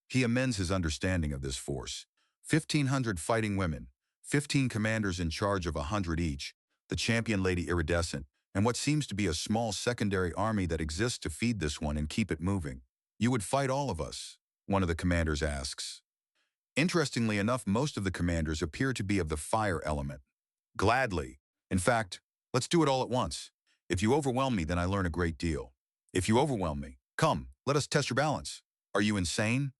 He amends his understanding of this force. 1,500 fighting women, 15 commanders in charge of 100 each, the champion Lady Iridescent, and what seems to be a small secondary army that exists to feed this one and keep it moving. You would fight all of us, one of the commanders asks. Interestingly enough, most of the commanders appear to be of the fire element. Gladly. In fact, let's do it all at once. If you overwhelm me, then I learn a great deal. If you overwhelm me, come, let us test your balance. Are you insane?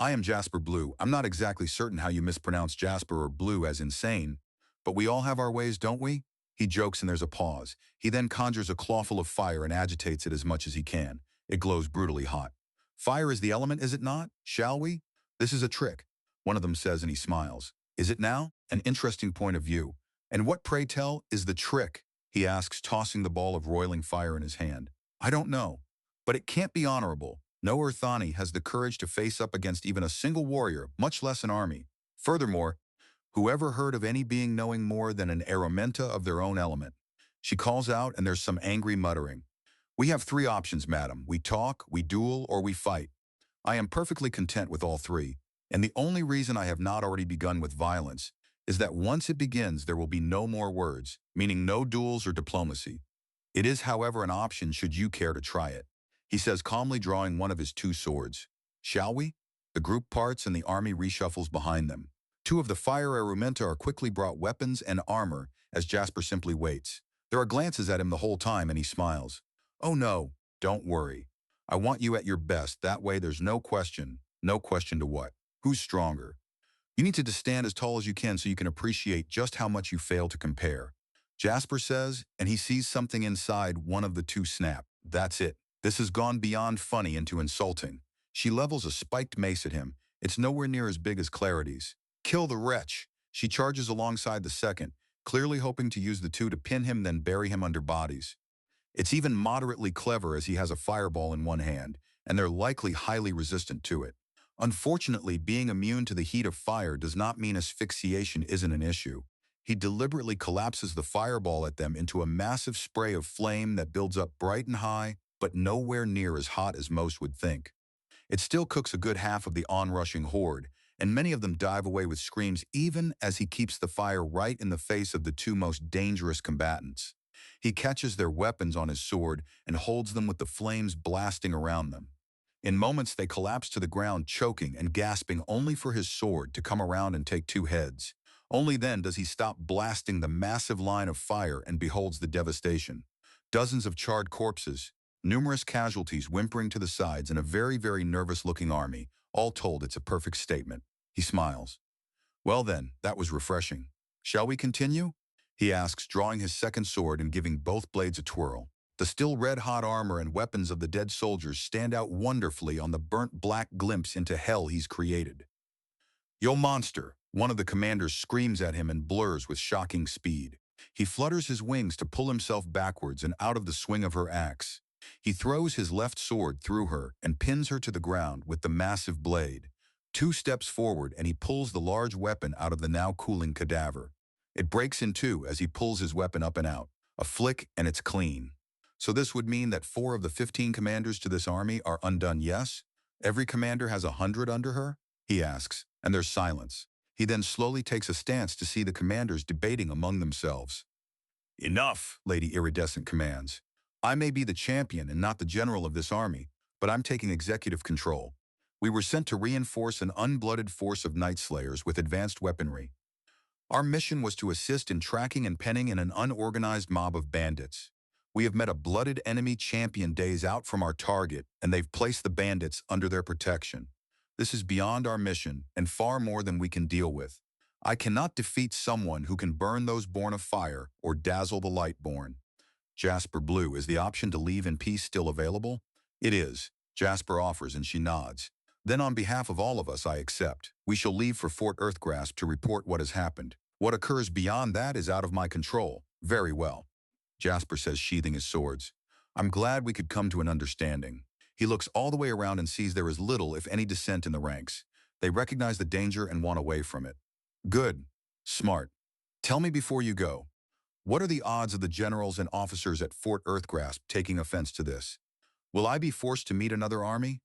I am Jasper Blue. I'm not exactly certain how you mispronounce Jasper or Blue as insane, but we all have our ways, don't we? He jokes and there's a pause. He then conjures a clawful of fire and agitates it as much as he can. It glows brutally hot. Fire is the element, is it not? Shall we? This is a trick, one of them says, and he smiles. Is it now? An interesting point of view. And what, pray tell, is the trick? He asks, tossing the ball of roiling fire in his hand. I don't know. But it can't be honorable. No Earthani has the courage to face up against even a single warrior, much less an army. Furthermore, whoever heard of any being knowing more than an aromenta of their own element? She calls out, and there's some angry muttering. We have three options, madam. We talk, we duel, or we fight. I am perfectly content with all three, and the only reason I have not already begun with violence is that once it begins, there will be no more words, meaning no duels or diplomacy. It is, however, an option should you care to try it. He says, calmly drawing one of his two swords. Shall we? The group parts and the army reshuffles behind them. Two of the fire arumenta are quickly brought weapons and armor as Jasper simply waits. There are glances at him the whole time, and he smiles. Oh no, don't worry. I want you at your best. That way there's no question to what? Who's stronger? You need to stand as tall as you can so you can appreciate just how much you fail to compare. Jasper says, and he sees something inside one of the two snap. That's it. This has gone beyond funny into insulting. She levels a spiked mace at him. It's nowhere near as big as Clarity's. Kill the wretch. She charges alongside the second, clearly hoping to use the two to pin him, then bury him under bodies. It's even moderately clever as he has a fireball in one hand, and they're likely highly resistant to it. Unfortunately, being immune to the heat of fire does not mean asphyxiation isn't an issue. He deliberately collapses the fireball at them into a massive spray of flame that builds up bright and high, but nowhere near as hot as most would think. It still cooks a good half of the onrushing horde, and many of them dive away with screams even as he keeps the fire right in the face of the two most dangerous combatants. He catches their weapons on his sword and holds them with the flames blasting around them. In moments, they collapse to the ground, choking and gasping, only for his sword to come around and take two heads. Only then does he stop blasting the massive line of fire and beholds the devastation. Dozens of charred corpses, numerous casualties whimpering to the sides, and a very, very nervous-looking army. All told, it's a perfect statement. He smiles. Well then, that was refreshing. Shall we continue? He asks, drawing his second sword and giving both blades a twirl. The still red-hot armor and weapons of the dead soldiers stand out wonderfully on the burnt black glimpse into hell he's created. Yo monster, one of the commanders screams at him and blurs with shocking speed. He flutters his wings to pull himself backwards and out of the swing of her axe. He throws his left sword through her and pins her to the ground with the massive blade. 2 steps forward and he pulls the large weapon out of the now cooling cadaver. It breaks in two as he pulls his weapon up and out. A flick and it's clean. So this would mean that 4 of the 15 commanders to this army are undone, yes? Every commander has 100 under her? He asks, and there's silence. He then slowly takes a stance to see the commanders debating among themselves. Enough, Lady Iridescent commands. I may be the champion and not the general of this army, but I'm taking executive control. We were sent to reinforce an unblooded force of Night Slayers with advanced weaponry. Our mission was to assist in tracking and penning in an unorganized mob of bandits. We have met a blooded enemy champion days out from our target, and they've placed the bandits under their protection. This is beyond our mission and far more than we can deal with. I cannot defeat someone who can burn those born of fire or dazzle the light-born. Jasper Blue, is the option to leave in peace still available? It is. Jasper offers and she nods. Then on behalf of all of us, I accept. We shall leave for Fort Earthgrasp to report what has happened. What occurs beyond that is out of my control. Very well. Jasper says, sheathing his swords. I'm glad we could come to an understanding. He looks all the way around and sees there is little, if any, dissent in the ranks. They recognize the danger and want away from it. Good. Smart. Tell me before you go. What are the odds of the generals and officers at Fort Earthgrasp taking offense to this? Will I be forced to meet another army?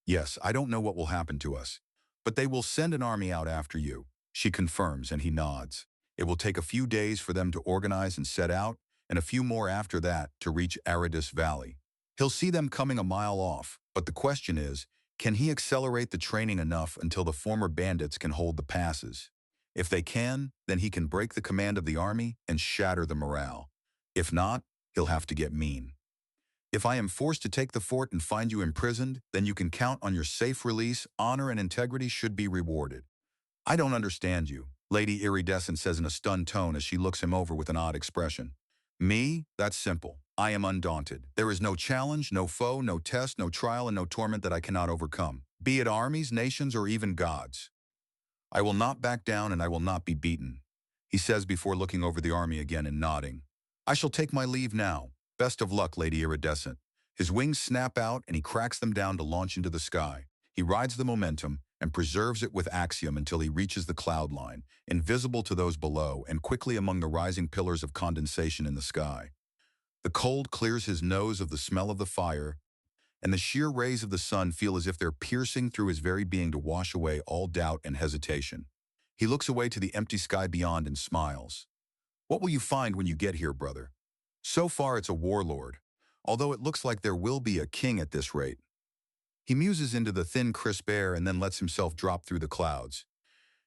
Yes, I don't know what will happen to us. But they will send an army out after you. She confirms and he nods. It will take a few days for them to organize and set out, and a few more after that to reach Aridus Valley. He'll see them coming a mile off, but the question is, can he accelerate the training enough until the former bandits can hold the passes? If they can, then he can break the command of the army and shatter the morale. If not, he'll have to get mean. If I am forced to take the fort and find you imprisoned, then you can count on your safe release. Honor and integrity should be rewarded. I don't understand you, Lady Iridescent says in a stunned tone as she looks him over with an odd expression. Me? That's simple. I am undaunted. There is no challenge, no foe, no test, no trial, and no torment that I cannot overcome, be it armies, nations, or even gods. I will not back down and I will not be beaten, he says before looking over the army again and nodding. I shall take my leave now. Best of luck, Lady Iridescent. His wings snap out and he cracks them down to launch into the sky. He rides the momentum and preserves it with axiom until he reaches the cloud line, invisible to those below and quickly among the rising pillars of condensation in the sky. The cold clears his nose of the smell of the fire, and the sheer rays of the sun feel as if they're piercing through his very being to wash away all doubt and hesitation. He looks away to the empty sky beyond and smiles. What will you find when you get here, brother? So far it's a warlord, although it looks like there will be a king at this rate. He muses into the thin, crisp air and then lets himself drop through the clouds.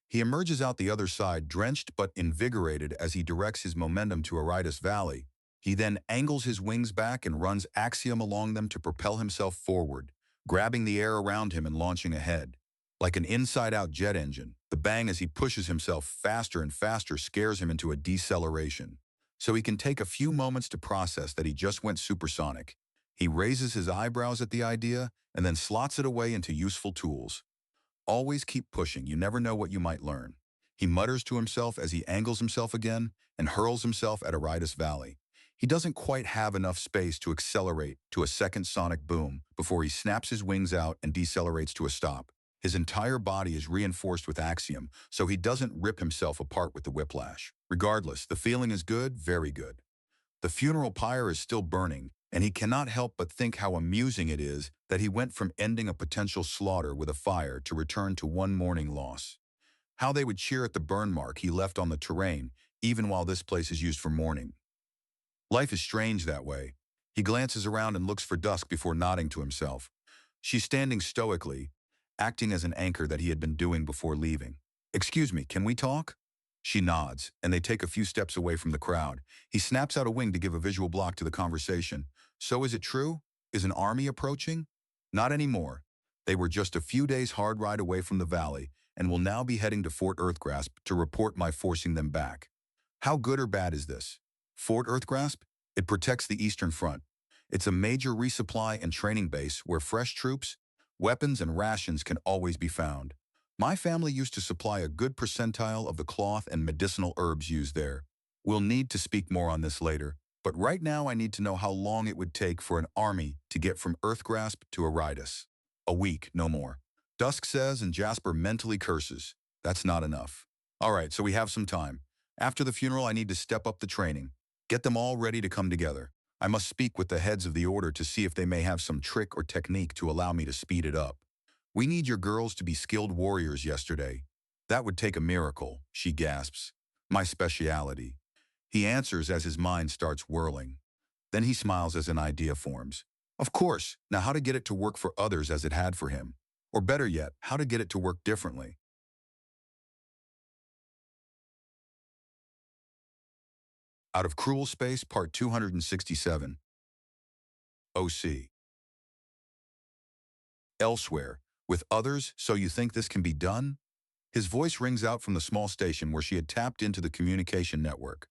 He emerges out the other side, drenched but invigorated as he directs his momentum to Auritus Valley. He then angles his wings back and runs axiom along them to propel himself forward, grabbing the air around him and launching ahead. Like an inside-out jet engine, the bang as he pushes himself faster and faster scares him into a deceleration. So he can take a few moments to process that he just went supersonic. He raises his eyebrows at the idea and then slots it away into useful tools. Always keep pushing, you never know what you might learn. He mutters to himself as he angles himself again and hurls himself at Auritus Valley. He doesn't quite have enough space to accelerate to a second sonic boom before he snaps his wings out and decelerates to a stop. His entire body is reinforced with axiom, so he doesn't rip himself apart with the whiplash. Regardless, the feeling is good, very good. The funeral pyre is still burning, and he cannot help but think how amusing it is that he went from ending a potential slaughter with a fire to return to one mourning loss. How they would cheer at the burn mark he left on the terrain, even while this place is used for mourning. Life is strange that way. He glances around and looks for Dusk before nodding to himself. She's standing stoically, acting as an anchor that he had been doing before leaving. "Excuse me, can we talk?" She nods, and they take a few steps away from the crowd. He snaps out a wing to give a visual block to the conversation. "So is it true? Is an army approaching?" "Not anymore. They were just a few days' hard ride away from the valley, and will now be heading to Fort Earthgrasp to report my forcing them back." "How good or bad is this?" "Fort Earthgrasp? It protects the Eastern Front. It's a major resupply and training base where fresh troops, weapons, and rations can always be found. My family used to supply a good percentile of the cloth and medicinal herbs used there. We'll need to speak more on this later, but right now I need to know how long it would take for an army to get from Earthgrasp to Auritus. A week, no more." Dusk says, and Jasper mentally curses. That's not enough. "All right, so we have some time. After the funeral, I need to step up the training. Get them all ready to come together. I must speak with the heads of the order to see if they may have some trick or technique to allow me to speed it up. We need your girls to be skilled warriors yesterday." "That would take a miracle," she gasps. "My speciality." He answers as his mind starts whirling. Then he smiles as an idea forms. "Of course, now how to get it to work for others as it had for him. Or better yet, how to get it to work differently." Out of Cruel Space, Part 267. OC. Elsewhere, with others, so you think this can be done? His voice rings out from the small station where she had tapped into the communication network.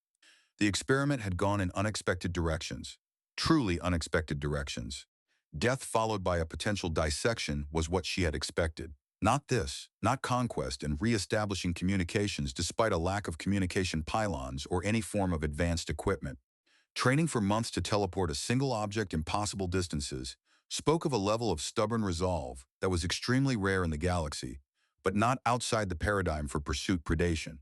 The experiment had gone in unexpected directions. Truly unexpected directions. Death followed by a potential dissection was what she had expected. Not this, not conquest and re-establishing communications despite a lack of communication pylons or any form of advanced equipment. Training for months to teleport a single object impossible distances spoke of a level of stubborn resolve that was extremely rare in the galaxy, but not outside the paradigm for pursuit predation.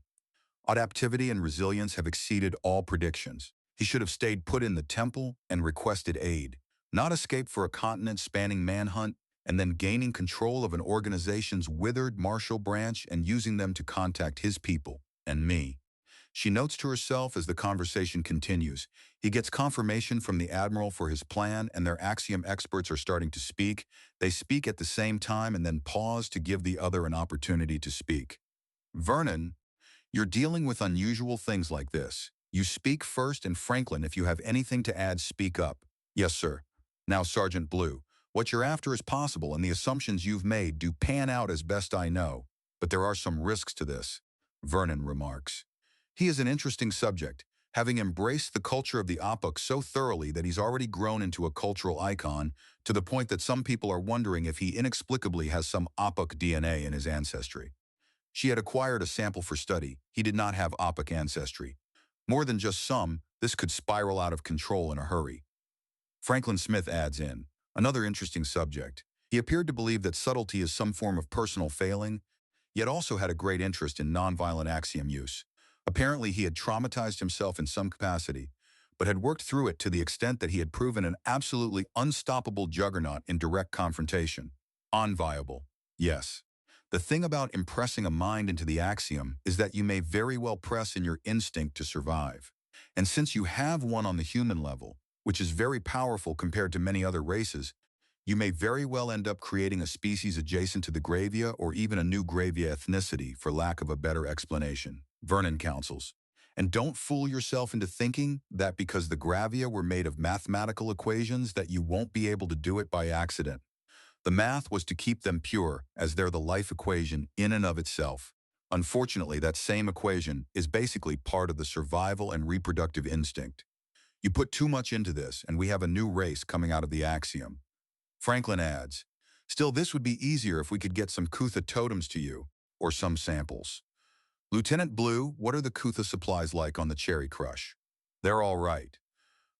Adaptivity and resilience have exceeded all predictions. He should have stayed put in the temple and requested aid, not escape for a continent-spanning manhunt and then gaining control of an organization's withered martial branch and using them to contact his people and me. She notes to herself as the conversation continues. He gets confirmation from the Admiral for his plan, and their axiom experts are starting to speak. They speak at the same time and then pause to give the other an opportunity to speak. "Vernon, you're dealing with unusual things like this. You speak first, and Franklin, if you have anything to add, speak up." "Yes, sir." "Now, Sergeant Blue, what you're after is possible, and the assumptions you've made do pan out as best I know, but there are some risks to this," Vernon remarks. He is an interesting subject, having embraced the culture of the AUTHORIZE so thoroughly that he's already grown into a cultural icon to the point that some people are wondering if he inexplicably has some AUTHORIZE DNA in his ancestry. She had acquired a sample for study. He did not have AUTHORIZE ancestry. More than just some, this could spiral out of control in a hurry. Franklin Smith adds in, another interesting subject. He appeared to believe that subtlety is some form of personal failing, yet also had a great interest in nonviolent axiom use. Apparently, he had traumatized himself in some capacity, but had worked through it to the extent that he had proven an absolutely unstoppable juggernaut in direct confrontation. Unviable. Yes. The thing about impressing a mind into the axiom is that you may very well press in your instinct to survive. And since you have one on the human level, which is very powerful compared to many other races, you may very well end up creating a species adjacent to the Gravia or even a new Gravia ethnicity, for lack of a better explanation. Vernon counsels. And don't fool yourself into thinking that because the Gravia were made of mathematical equations that you won't be able to do it by accident. The math was to keep them pure, as they're the life equation in and of itself. Unfortunately, that same equation is basically part of the survival and reproductive instinct. You put too much into this, and we have a new race coming out of the axiom. Franklin adds, still, this would be easier if we could get some Kutha totems to you, or some samples. Lieutenant Blue, what are the Kutha supplies like on the Cherry Crush? They're all right.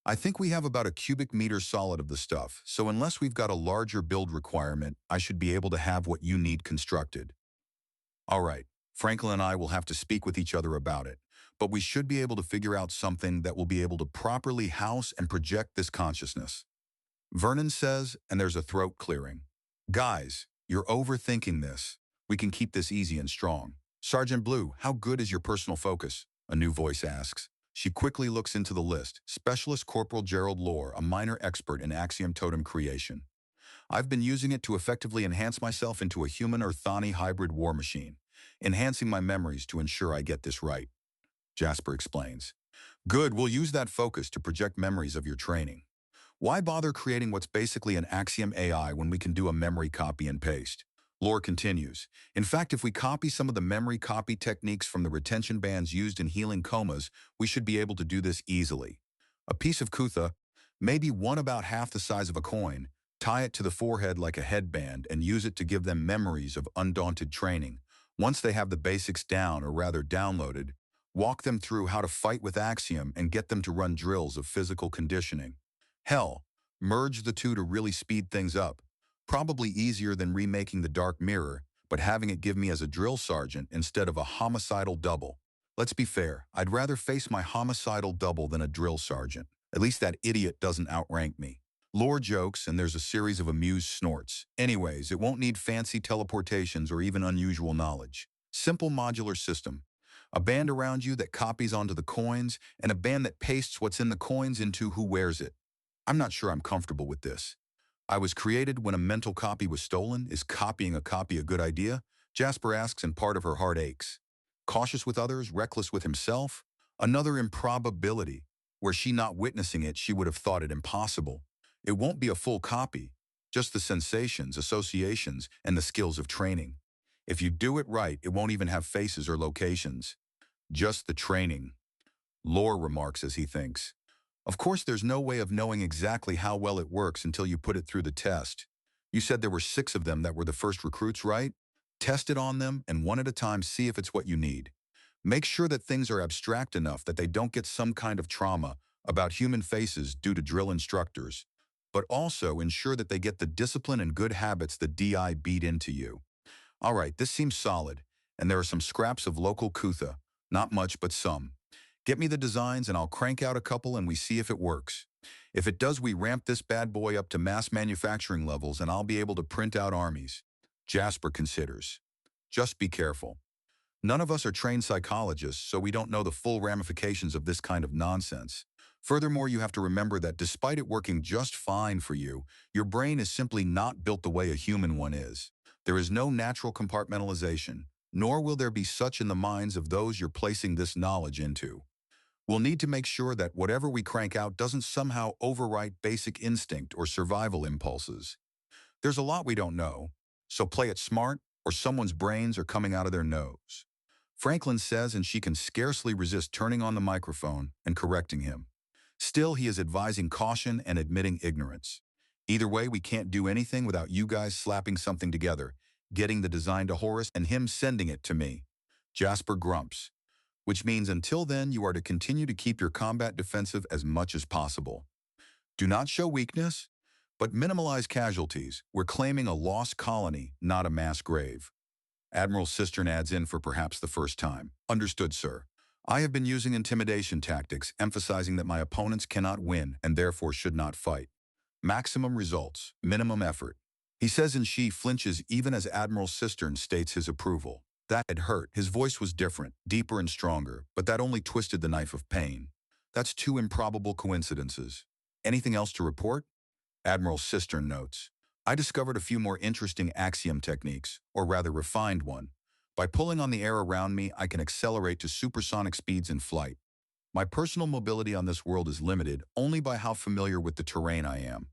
I think we have about a cubic meter solid of the stuff, so unless we've got a larger build requirement, I should be able to have what you need constructed. All right, Franklin and I will have to speak with each other about it, but we should be able to figure out something that will be able to properly house and project this consciousness. Vernon says, and there's a throat clearing. Guys, you're overthinking this. We can keep this easy and strong. Sergeant Blue, how good is your personal focus? A new voice asks. She quickly looks into the list. Specialist Corporal Gerald Lohr, a minor expert in axiom totem creation. I've been using it to effectively enhance myself into a human Thani hybrid war machine, enhancing my memories to ensure I get this right. Jasper explains. Good, we'll use that focus to project memories of your training. Why bother creating what's basically an axiom AI when we can do a memory copy and paste? Lohr continues. In fact, if we copy some of the memory copy techniques from the retention bands used in healing comas, we should be able to do this easily. A piece of Kutha, maybe one about half the size of a coin, tie it to the forehead like a headband and use it to give them memories of undaunted training. Once they have the basics down, or rather downloaded, walk them through how to fight with axiom and get them to run drills of physical conditioning. Hell, merge the two to really speed things up. Probably easier than remaking the Dark Mirror, but having it give me as a drill sergeant instead of a homicidal double. Let's be fair, I'd rather face my homicidal double than a drill sergeant. At least that idiot doesn't outrank me. Lohr jokes, and there's a series of amused snorts. Anyways, it won't need fancy teleportations or even unusual knowledge. Simple modular system. A band around you that copies onto the coins, and a band that pastes what's in the coins into who wears it. I'm not sure I'm comfortable with this. I was created when a mental copy was stolen. Is copying a copy a good idea? Jasper asks, and part of her heart aches. Cautious with others, reckless with himself? Another improbability. Were she not witnessing it, she would have thought it impossible. It won't be a full copy, just the sensations, associations, and the skills of training. If you do it right, it won't even have faces or locations. Just the training. Lohr remarks as he thinks. Of course, there's no way of knowing exactly how well it works until you put it through the test. You said there were 6 of them that were the first recruits, right? Test it on them, and one at a time see if it's what you need. Make sure that things are abstract enough that they don't get some kind of trauma about human faces due to drill instructors, but also ensure that they get the discipline and good habits the DI beat into you. All right, this seems solid, and there are some scraps of local Kutha. Not much, but some. Get me the designs and I'll crank out a couple and we see if it works. If it does, we ramp this bad boy up to mass manufacturing levels and I'll be able to print out armies. Jasper considers. Just be careful. None of us are trained psychologists, so we don't know the full ramifications of this kind of nonsense. Furthermore, you have to remember that despite it working just fine for you, your brain is simply not built the way a human one is. There is no natural compartmentalization, nor will there be such in the minds of those you're placing this knowledge into. We'll need to make sure that whatever we crank out doesn't somehow overwrite basic instinct or survival impulses. There's a lot we don't know, so play it smart or someone's brains are coming out of their nose. Franklin says, and she can scarcely resist turning on the microphone and correcting him. Still, he is advising caution and admitting ignorance. Either way, we can't do anything without you guys slapping something together, getting the design to Horace and him sending it to me. Jasper grumps, which means until then you are to continue to keep your combat defensive as much as possible. Do not show weakness, but minimalize casualties. We're claiming a lost colony, not a mass grave. Admiral Cistern adds in for perhaps the first time. Understood, sir. I have been using intimidation tactics, emphasizing that my opponents cannot win and therefore should not fight. Maximum results, minimum effort. He says, and she flinches even as Admiral Cistern states his approval. That had hurt. His voice was different, deeper and stronger, but that only twisted the knife of pain. That's two improbable coincidences. Anything else to report? Admiral Cistern notes, I discovered a few more interesting axiom techniques, or rather refined one. By pulling on the air around me, I can accelerate to supersonic speeds in flight. My personal mobility on this world is limited only by how familiar with the terrain I am.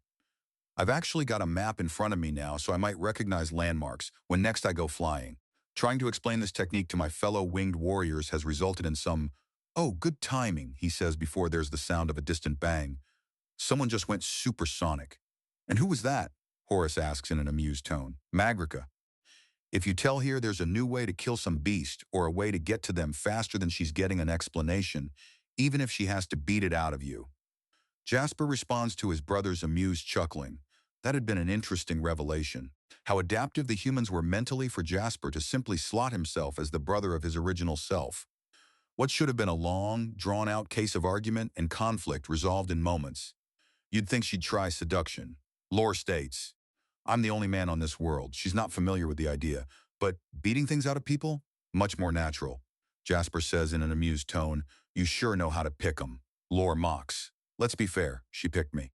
I've actually got a map in front of me now, so I might recognize landmarks when next I go flying. Trying to explain this technique to my fellow winged warriors has resulted in some, "Oh, good timing," he says before there's the sound of a distant bang. Someone just went supersonic. And who was that? Horace asks in an amused tone. Magrica. If you tell her there's a new way to kill some beast or a way to get to them faster than she's getting an explanation, even if she has to beat it out of you. Jasper responds to his brother's amused chuckling. That had been an interesting revelation. How adaptive the humans were mentally for Jasper to simply slot himself as the brother of his original self. What should have been a long, drawn-out case of argument and conflict resolved in moments. You'd think she'd try seduction. Lore states, I'm the only man on this world. She's not familiar with the idea. But beating things out of people? Much more natural. Jasper says in an amused tone, you sure know how to pick 'em. Lore mocks. Let's be fair, she picked me.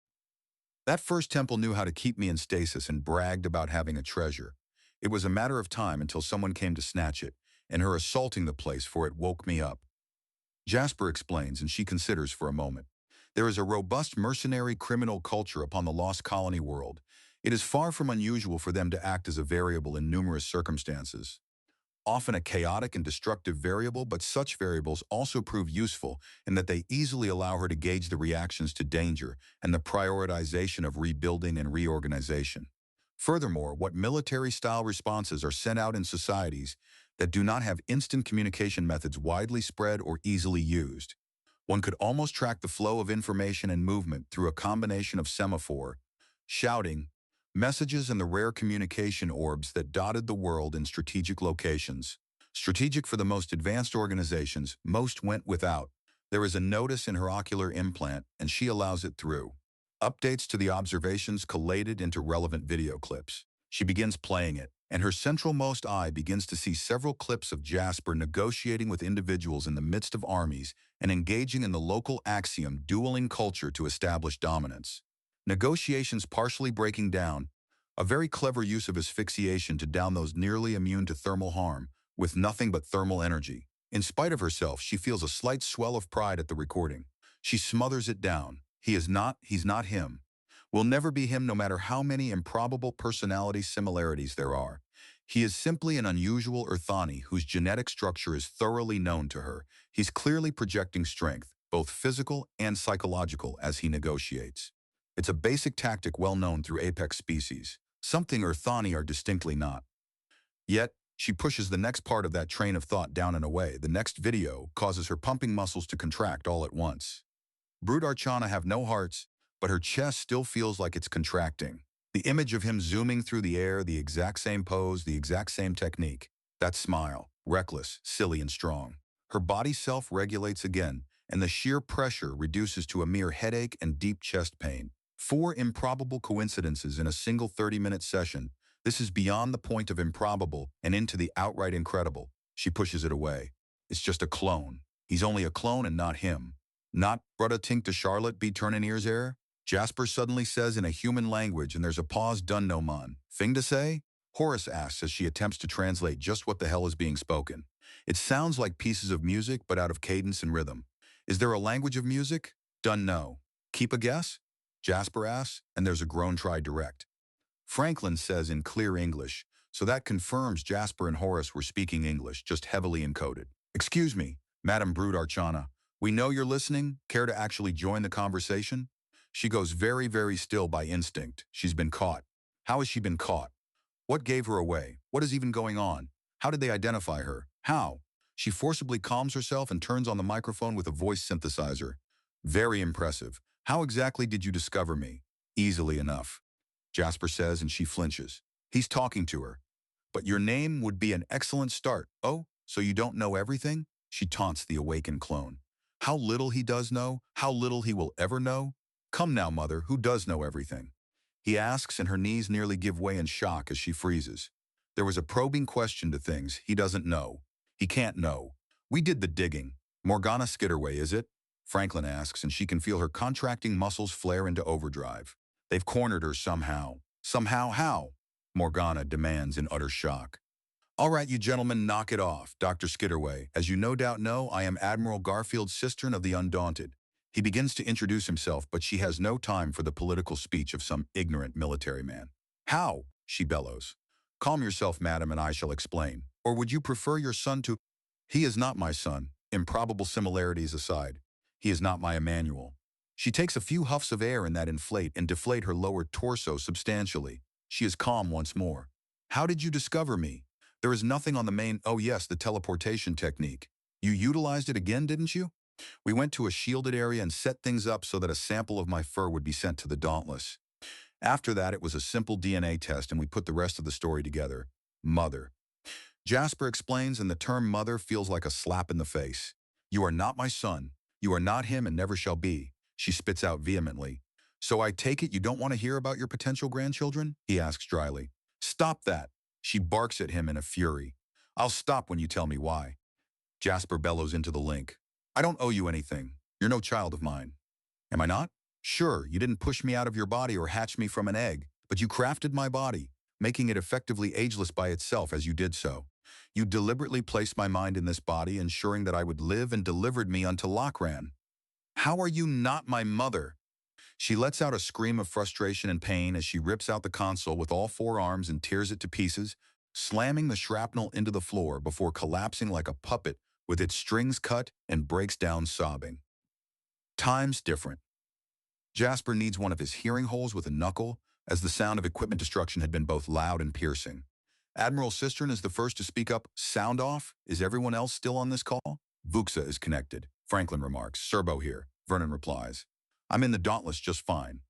That first temple knew how to keep me in stasis and bragged about having a treasure. It was a matter of time until someone came to snatch it, and her assaulting the place for it woke me up. Jasper explains, and she considers for a moment. There is a robust mercenary criminal culture upon the Lost Colony world. It is far from unusual for them to act as a variable in numerous circumstances. Often a chaotic and destructive variable, but such variables also prove useful in that they easily allow her to gauge the reactions to danger and the prioritization of rebuilding and reorganization. Furthermore, what military-style responses are sent out in societies that do not have instant communication methods widely spread or easily used. One could almost track the flow of information and movement through a combination of semaphore, shouting, messages and the rare communication orbs that dotted the world in strategic locations. Strategic for the most advanced organizations, most went without. There is a notice in her ocular implant, and she allows it through. Updates to the observations collated into relevant video clips. She begins playing it, and her centralmost eye begins to see several clips of Jasper negotiating with individuals in the midst of armies and engaging in the local axiom dueling culture to establish dominance. Negotiations partially breaking down, a very clever use of asphyxiation to down those nearly immune to thermal harm, with nothing but thermal energy. In spite of herself, she feels a slight swell of pride at the recording. She smothers it down. He's not him. Will never be him no matter how many improbable personality similarities there are. He is simply an unusual Earthani whose genetic structure is thoroughly known to her. He's clearly projecting strength, both physical and psychological, as he negotiates. It's a basic tactic well known through apex species, something Earthani are distinctly not. Yet, she pushes the next part of that train of thought down and away. The next video causes her pumping muscles to contract all at once. Brood Archana have no hearts, but her chest still feels like it's contracting. The image of him zooming through the air, the exact same pose, the exact same technique. That smile, reckless, silly, and strong. Her body self-regulates again, and the sheer pressure reduces to a mere headache and deep chest pain. 4 improbable coincidences in a single 30-minute session. This is beyond the point of improbable and into the outright incredible. She pushes it away. It's just a clone. He's only a clone and not him. Not Brudda Tink to Charlotte be turning ears air? Jasper suddenly says in a human language, and there's a pause done no man. Thing to say? Horace asks as she attempts to translate just what the hell is being spoken. It sounds like pieces of music, but out of cadence and rhythm. Is there a language of music? Done no. Keep a guess? Jasper asks, and there's a groan try direct. Franklin says in clear English, So that confirms Jasper and Horace were speaking English, just heavily encoded. Excuse me, Madame Brood Archana. We know you're listening. Care to actually join the conversation? She goes very, very still by instinct. She's been caught. How has she been caught? What gave her away? What is even going on? How did they identify her? How? She forcibly calms herself and turns on the microphone with a voice synthesizer. Very impressive. How exactly did you discover me? Easily enough, Jasper says, and she flinches. He's talking to her. But your name would be an excellent start. Oh, so you don't know everything? She taunts the awakened clone. How little he does know, how little he will ever know. Come now, mother, who does know everything? He asks, and her knees nearly give way in shock as she freezes. There was a probing question to things. He doesn't know. He can't know. We did the digging. Morgana Skitterway, is it? Franklin asks, and she can feel her contracting muscles flare into overdrive. They've cornered her somehow. Somehow how? Morgana demands in utter shock. All right, you gentlemen, knock it off, Dr. Skitterway. As you no doubt know, I am Admiral Garfield Cistern of the Undaunted. He begins to introduce himself, but she has no time for the political speech of some ignorant military man. How? She bellows. Calm yourself, madam, and I shall explain. Or would you prefer your son to— He is not my son, improbable similarities aside. He is not my Emmanuel. She takes a few huffs of air in that inflate and deflate her lower torso substantially. She is calm once more. How did you discover me? There is nothing on the main— Oh yes, the teleportation technique. You utilized it again, didn't you? We went to a shielded area and set things up so that a sample of my fur would be sent to the Dauntless. After that, it was a simple DNA test and we put the rest of the story together. Mother. Jasper explains, and the term mother feels like a slap in the face. You are not my son. You are not him and never shall be. She spits out vehemently. So I take it you don't want to hear about your potential grandchildren? He asks dryly. Stop that. She barks at him in a fury. I'll stop when you tell me why. Jasper bellows into the link. I don't owe you anything. You're no child of mine. Am I not? Sure, you didn't push me out of your body or hatch me from an egg, but you crafted my body, making it effectively ageless by itself as you did so. You deliberately placed my mind in this body, ensuring that I would live, and delivered me unto Lochran. How are you not my mother? She lets out a scream of frustration and pain as she rips out the console with all four arms and tears it to pieces, slamming the shrapnel into the floor before collapsing like a puppet with its strings cut and breaks down sobbing. Time's different. Jasper needs one of his hearing holes with a knuckle, as the sound of equipment destruction had been both loud and piercing. Admiral Cistern is the first to speak up. Sound off? Is everyone else still on this call? VUCSA is connected. Franklin remarks. Serbo here. Vernon replies. I'm in the Dauntless just fine.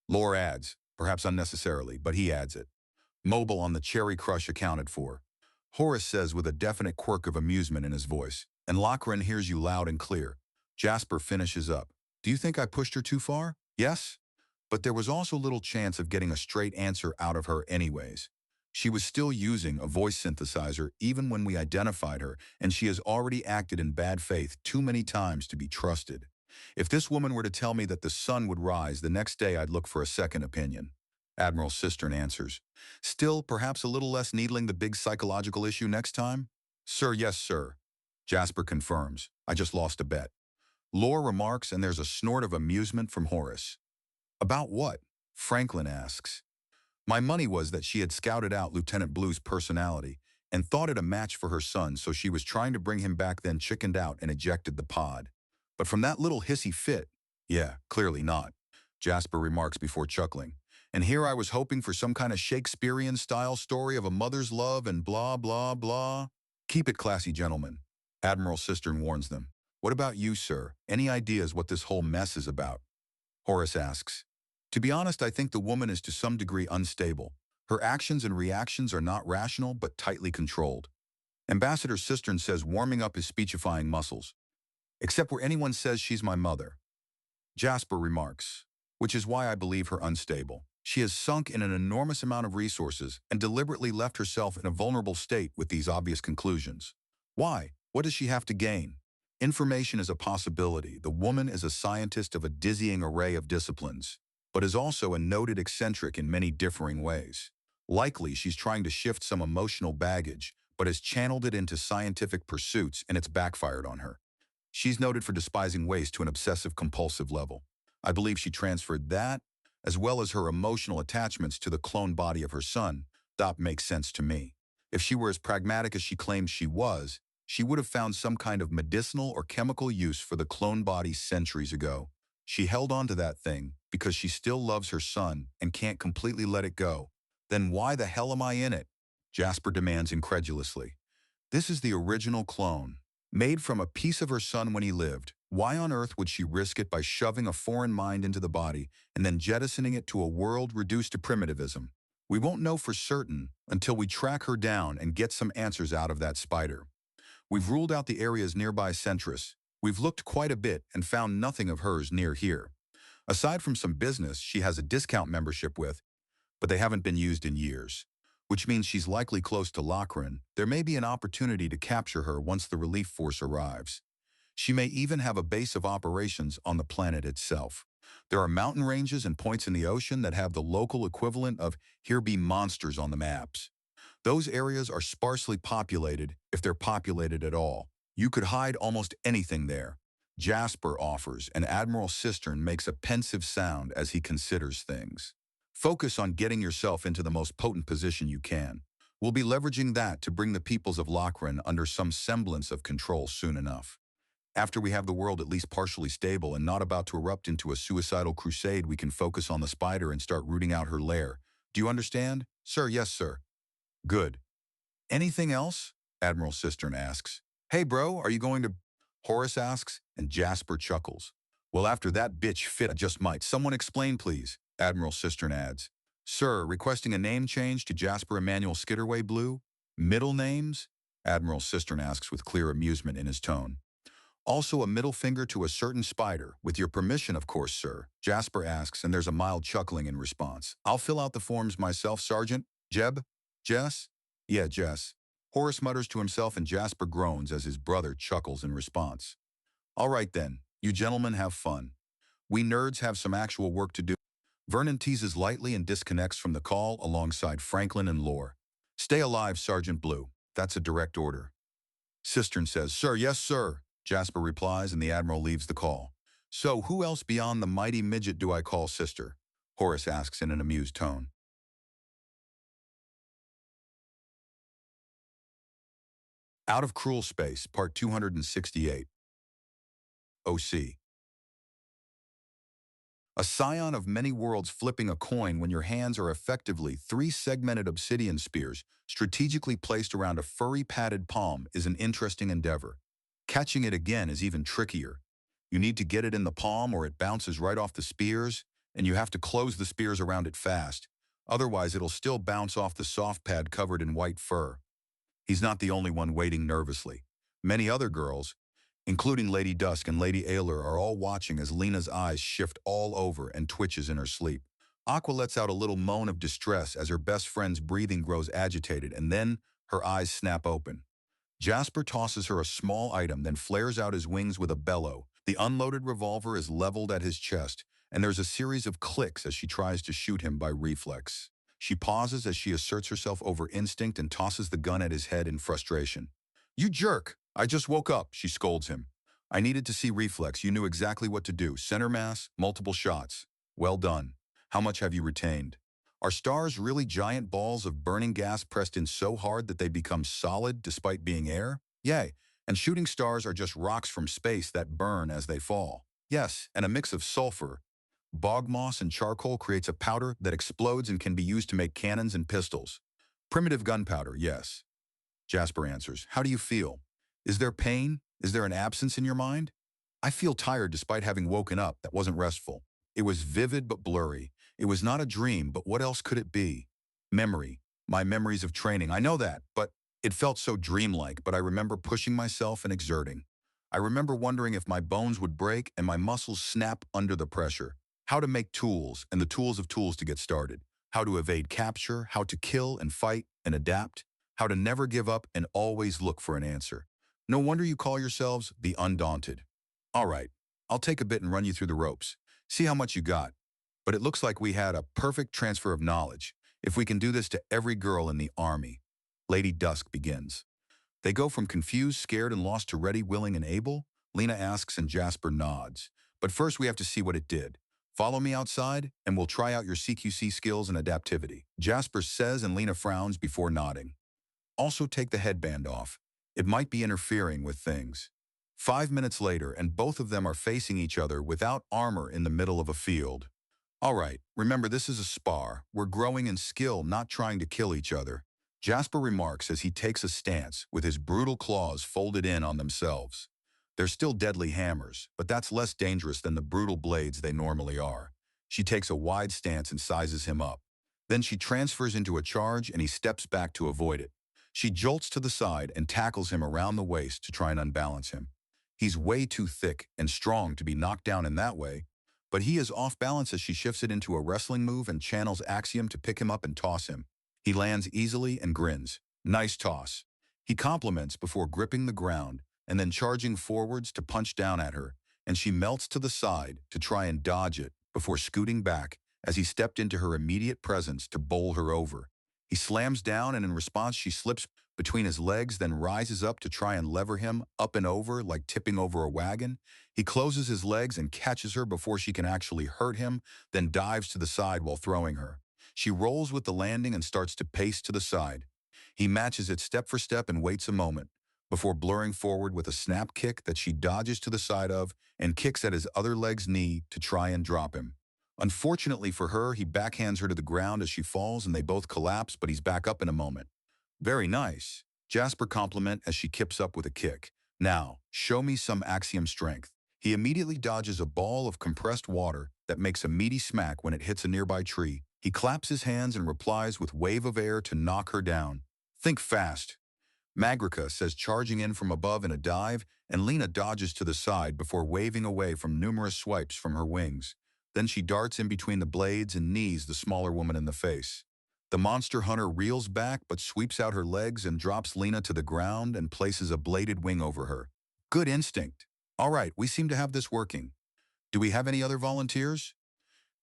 Lore adds, perhaps unnecessarily, but he adds it. Mobile on the Cherry Crush accounted for. Horace says with a definite quirk of amusement in his voice, and Lochran hears you loud and clear. Jasper finishes up. Do you think I pushed her too far? Yes? But there was also little chance of getting a straight answer out of her anyways. She was still using a voice synthesizer even when we identified her, and she has already acted in bad faith too many times to be trusted. If this woman were to tell me that the sun would rise the next day, I'd look for a second opinion. Admiral Cistern answers. Still, perhaps a little less needling the big psychological issue next time? Sir, yes, sir. Jasper confirms. I just lost a bet. Lore remarks, and there's a snort of amusement from Horace. About what? Franklin asks. My money was that she had scouted out Lieutenant Blue's personality and thought it a match for her son, so she was trying to bring him back, then chickened out and ejected the pod. But from that little hissy fit, yeah, clearly not, Jasper remarks before chuckling. And here I was hoping for some kind of Shakespearean-style story of a mother's love and blah, blah, blah. Keep it classy, gentlemen. Admiral Cistern warns them. What about you, sir? Any ideas what this whole mess is about? Horace asks. To be honest, I think the woman is to some degree unstable. Her actions and reactions are not rational, but tightly controlled. Ambassador Cistern says, warming up his speechifying muscles. Except where anyone says she's my mother. Jasper remarks, which is why I believe her unstable. She has sunk in an enormous amount of resources and deliberately left herself in a vulnerable state with these obvious conclusions. Why? What does she have to gain? Information is a possibility. The woman is a scientist of a dizzying array of disciplines, but is also a noted eccentric in many differing ways. Likely, she's trying to shift some emotional baggage, but has channeled it into scientific pursuits, and it's backfired on her. She's noted for despising waste to an obsessive-compulsive level. I believe she transferred that, as well as her emotional attachments to the cloned body of her son, That makes sense to me. If she were as pragmatic as she claimed she was, she would have found some kind of medicinal or chemical use for the clone body centuries ago. She held on to that thing because she still loves her son and can't completely let it go. Then why the hell am I in it? Jasper demands incredulously. This is the original clone, made from a piece of her son when he lived. Why on earth would she risk it by shoving a foreign mind into the body and then jettisoning it to a world reduced to primitivism? We won't know for certain until we track her down and get some answers out of that spider. We've ruled out the areas nearby Centris. We've looked quite a bit and found nothing of hers near here. Aside from some business she has a discount membership with, but they haven't been used in years, which means she's likely close to Lochran. There may be an opportunity to capture her once the relief force arrives. She may even have a base of operations on the planet itself. There are mountain ranges and points in the ocean that have the local equivalent of "here be monsters" on the maps. Those areas are sparsely populated, if they're populated at all. You could hide almost anything there. Jasper offers, and Admiral Cistern makes a pensive sound as he considers things. Focus on getting yourself into the most potent position you can. We'll be leveraging that to bring the peoples of Lochran under some semblance of control soon enough. After we have the world at least partially stable and not about to erupt into a suicidal crusade, we can focus on the spider and start rooting out her lair. Do you understand? Sir, yes, sir. Good. Anything else? Admiral Cistern asks. Hey, bro, are you going to... Horace asks, and Jasper chuckles. Well, after that bitch fit, I just might. Someone explain, please, Admiral Cistern adds. Sir, requesting a name change to Jasper Emmanuel Skitterway Blue? Middle names? Admiral Cistern asks with clear amusement in his tone. Also a middle finger to a certain spider. With your permission, of course, sir, Jasper asks, and there's a mild chuckling in response. I'll fill out the forms myself, Sergeant. Jeb? Jess? Yeah, Jess. Horace mutters to himself and Jasper groans as his brother chuckles in response. All right then, you gentlemen have fun. We nerds have some actual work to do. Vernon teases lightly and disconnects from the call alongside Franklin and Lore. Stay alive, Sergeant Blue. That's a direct order. Cistern says, Sir, yes, sir. Jasper replies and the Admiral leaves the call. So who else beyond the mighty midget do I call sister? Horace asks in an amused tone. Out of Cruel Space, Part 268. OC. A scion of many worlds flipping a coin when your hands are effectively three segmented obsidian spears strategically placed around a furry padded palm is an interesting endeavor. Catching it again is even trickier. You need to get it in the palm or it bounces right off the spears, and you have to close the spears around it fast. Otherwise, it'll still bounce off the soft pad covered in white fur. He's not the only one waiting nervously. Many other girls, including Lady Dusk and Lady Ayler, are all watching as Lena's eyes shift all over and twitches in her sleep. Aqua lets out a little moan of distress as her best friend's breathing grows agitated, and then her eyes snap open. Jasper tosses her a small item, then flares out his wings with a bellow. The unloaded revolver is leveled at his chest, and there's a series of clicks as she tries to shoot him by reflex. She pauses as she asserts herself over instinct and tosses the gun at his head in frustration. You jerk! I just woke up, she scolds him. I needed to see reflex. You knew exactly what to do. Center mass, multiple shots. Well done. How much have you retained? Are stars really giant balls of burning gas pressed in so hard that they become solid despite being air? Yay. And shooting stars are just rocks from space that burn as they fall. Yes, and a mix of sulfur, bog moss, and charcoal creates a powder that explodes and can be used to make cannons and pistols. Primitive gunpowder, yes. Jasper answers. How do you feel? Is there pain? Is there an absence in your mind? I feel tired despite having woken up. That wasn't restful. It was vivid but blurry. It was not a dream, but what else could it be? Memory. My memories of training. I know that, but it felt so dreamlike, but I remember pushing myself and exerting. I remember wondering if my bones would break and my muscles snap under the pressure. How to make tools and the tools of tools to get started. How to evade capture, how to kill and fight and adapt. How to never give up and always look for an answer. No wonder you call yourselves the Undaunted. All right, I'll take a bit and run you through the ropes. See how much you got. But it looks like we had a perfect transfer of knowledge. If we can do this to every girl in the army. Lady Dusk begins. They go from confused, scared, and lost to ready, willing, and able? Lena asks and Jasper nods. But first we have to see what it did. Follow me outside, and we'll try out your CQC skills and adaptivity. Jasper says, and Lena frowns before nodding. Also take the headband off. It might be interfering with things. 5 minutes later, and both of them are facing each other without armor in the middle of a field. All right, remember this is a spar. We're growing in skill, not trying to kill each other. Jasper remarks as he takes a stance with his brutal claws folded in on themselves. They're still deadly hammers, but that's less dangerous than the brutal blades they normally are. She takes a wide stance and sizes him up. Then she transfers into a charge and he steps back to avoid it. She jolts to the side and tackles him around the waist to try and unbalance him. He's way too thick and strong to be knocked down in that way, but he is off balance as she shifts it into a wrestling move and channels Axiom to pick him up and toss him. He lands easily and grins. Nice toss. He compliments before gripping the ground and then charging forwards to punch down at her, and she melts to the side to try and dodge it before scooting back as he stepped into her immediate presence to bowl her over. He slams down, and in response she slips between his legs, then rises up to try and lever him up and over like tipping over a wagon. He closes his legs and catches her before she can actually hurt him, then dives to the side while throwing her. She rolls with the landing and starts to pace to the side. He matches it step for step and waits a moment before blurring forward with a snap kick that she dodges to the side of and kicks at his other leg's knee to try and drop him. Unfortunately for her, he backhands her to the ground as she falls and they both collapse, but he's back up in a moment. Very nice. Jasper compliment as she kips up with a kick. Now, show me some Axiom strength. He immediately dodges a ball of compressed water that makes a meaty smack when it hits a nearby tree. He claps his hands and replies with wave of air to knock her down. Think fast. Magrica says, charging in from above in a dive, and Lena dodges to the side before waving away from numerous swipes from her wings. Then she darts in between the blades and knees the smaller woman in the face. The monster hunter reels back but sweeps out her legs and drops Lena to the ground and places a bladed wing over her. Good instinct. All right, we seem to have this working. Do we have any other volunteers?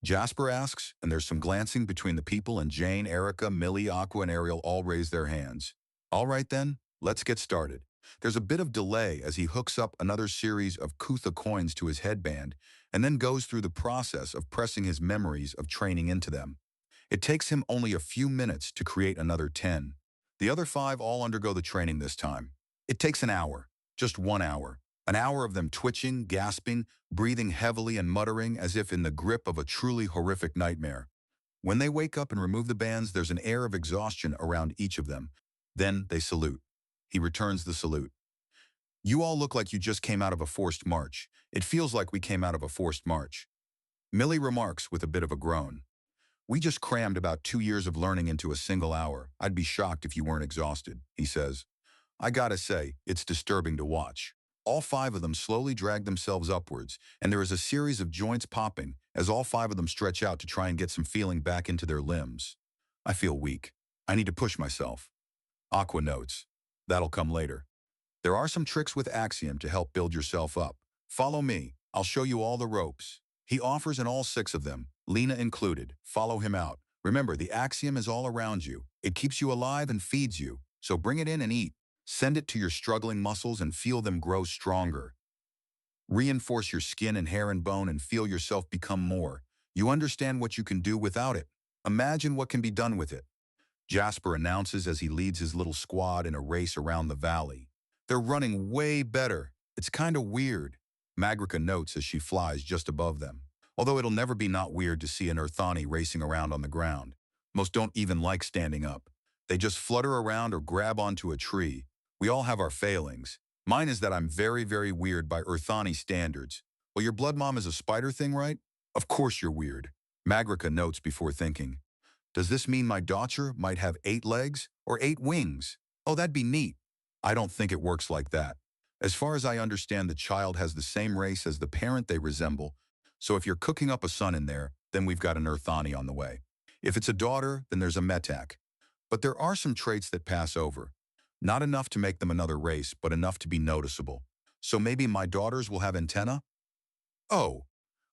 Jasper asks, and there's some glancing between the people, and Jane, Erica, Millie, Aqua, and Ariel all raise their hands. All right then, let's get started. There's a bit of delay as he hooks up another series of Kutha coins to his headband and then goes through the process of pressing his memories of training into them. It takes him only a few minutes to create another 10. The other 5 all undergo the training this time. It takes an hour, just 1 hour. An hour of them twitching, gasping, breathing heavily and muttering as if in the grip of a truly horrific nightmare. When they wake up and remove the bands, there's an air of exhaustion around each of them. Then they salute. He returns the salute. You all look like you just came out of a forced march. It feels like we came out of a forced march. Millie remarks with a bit of a groan. We just crammed about 2 years of learning into a single hour. I'd be shocked if you weren't exhausted, he says. I gotta say, it's disturbing to watch. All 5 of them slowly drag themselves upwards, and there is a series of joints popping as all 5 of them stretch out to try and get some feeling back into their limbs. I feel weak. I need to push myself. Aqua notes. That'll come later. There are some tricks with Axiom to help build yourself up. Follow me. I'll show you all the ropes. He offers, and all 6 of them, Lena included, follow him out. Remember, the Axiom is all around you. It keeps you alive and feeds you, so bring it in and eat. Send it to your struggling muscles and feel them grow stronger. Reinforce your skin and hair and bone and feel yourself become more. You understand what you can do without it. Imagine what can be done with it. Jasper announces as he leads his little squad in a race around the valley. They're running way better. It's kind of weird. Magrica notes as she flies just above them. Although it'll never be not weird to see an Earthani racing around on the ground. Most don't even like standing up. They just flutter around or grab onto a tree. We all have our failings. Mine is that I'm very, very weird by Earthani standards. Well, your blood mom is a spider thing, right? Of course you're weird. Magrica notes before thinking. Does this mean my daughter might have 8 legs or 8 wings? Oh, that'd be neat. I don't think it works like that. As far as I understand, the child has the same race as the parent they resemble, so if you're cooking up a son in there, then we've got an Earthani on the way. If it's a daughter, then there's a Metak. But there are some traits that pass over. Not enough to make them another race, but enough to be noticeable. So maybe my daughters will have antenna? Oh,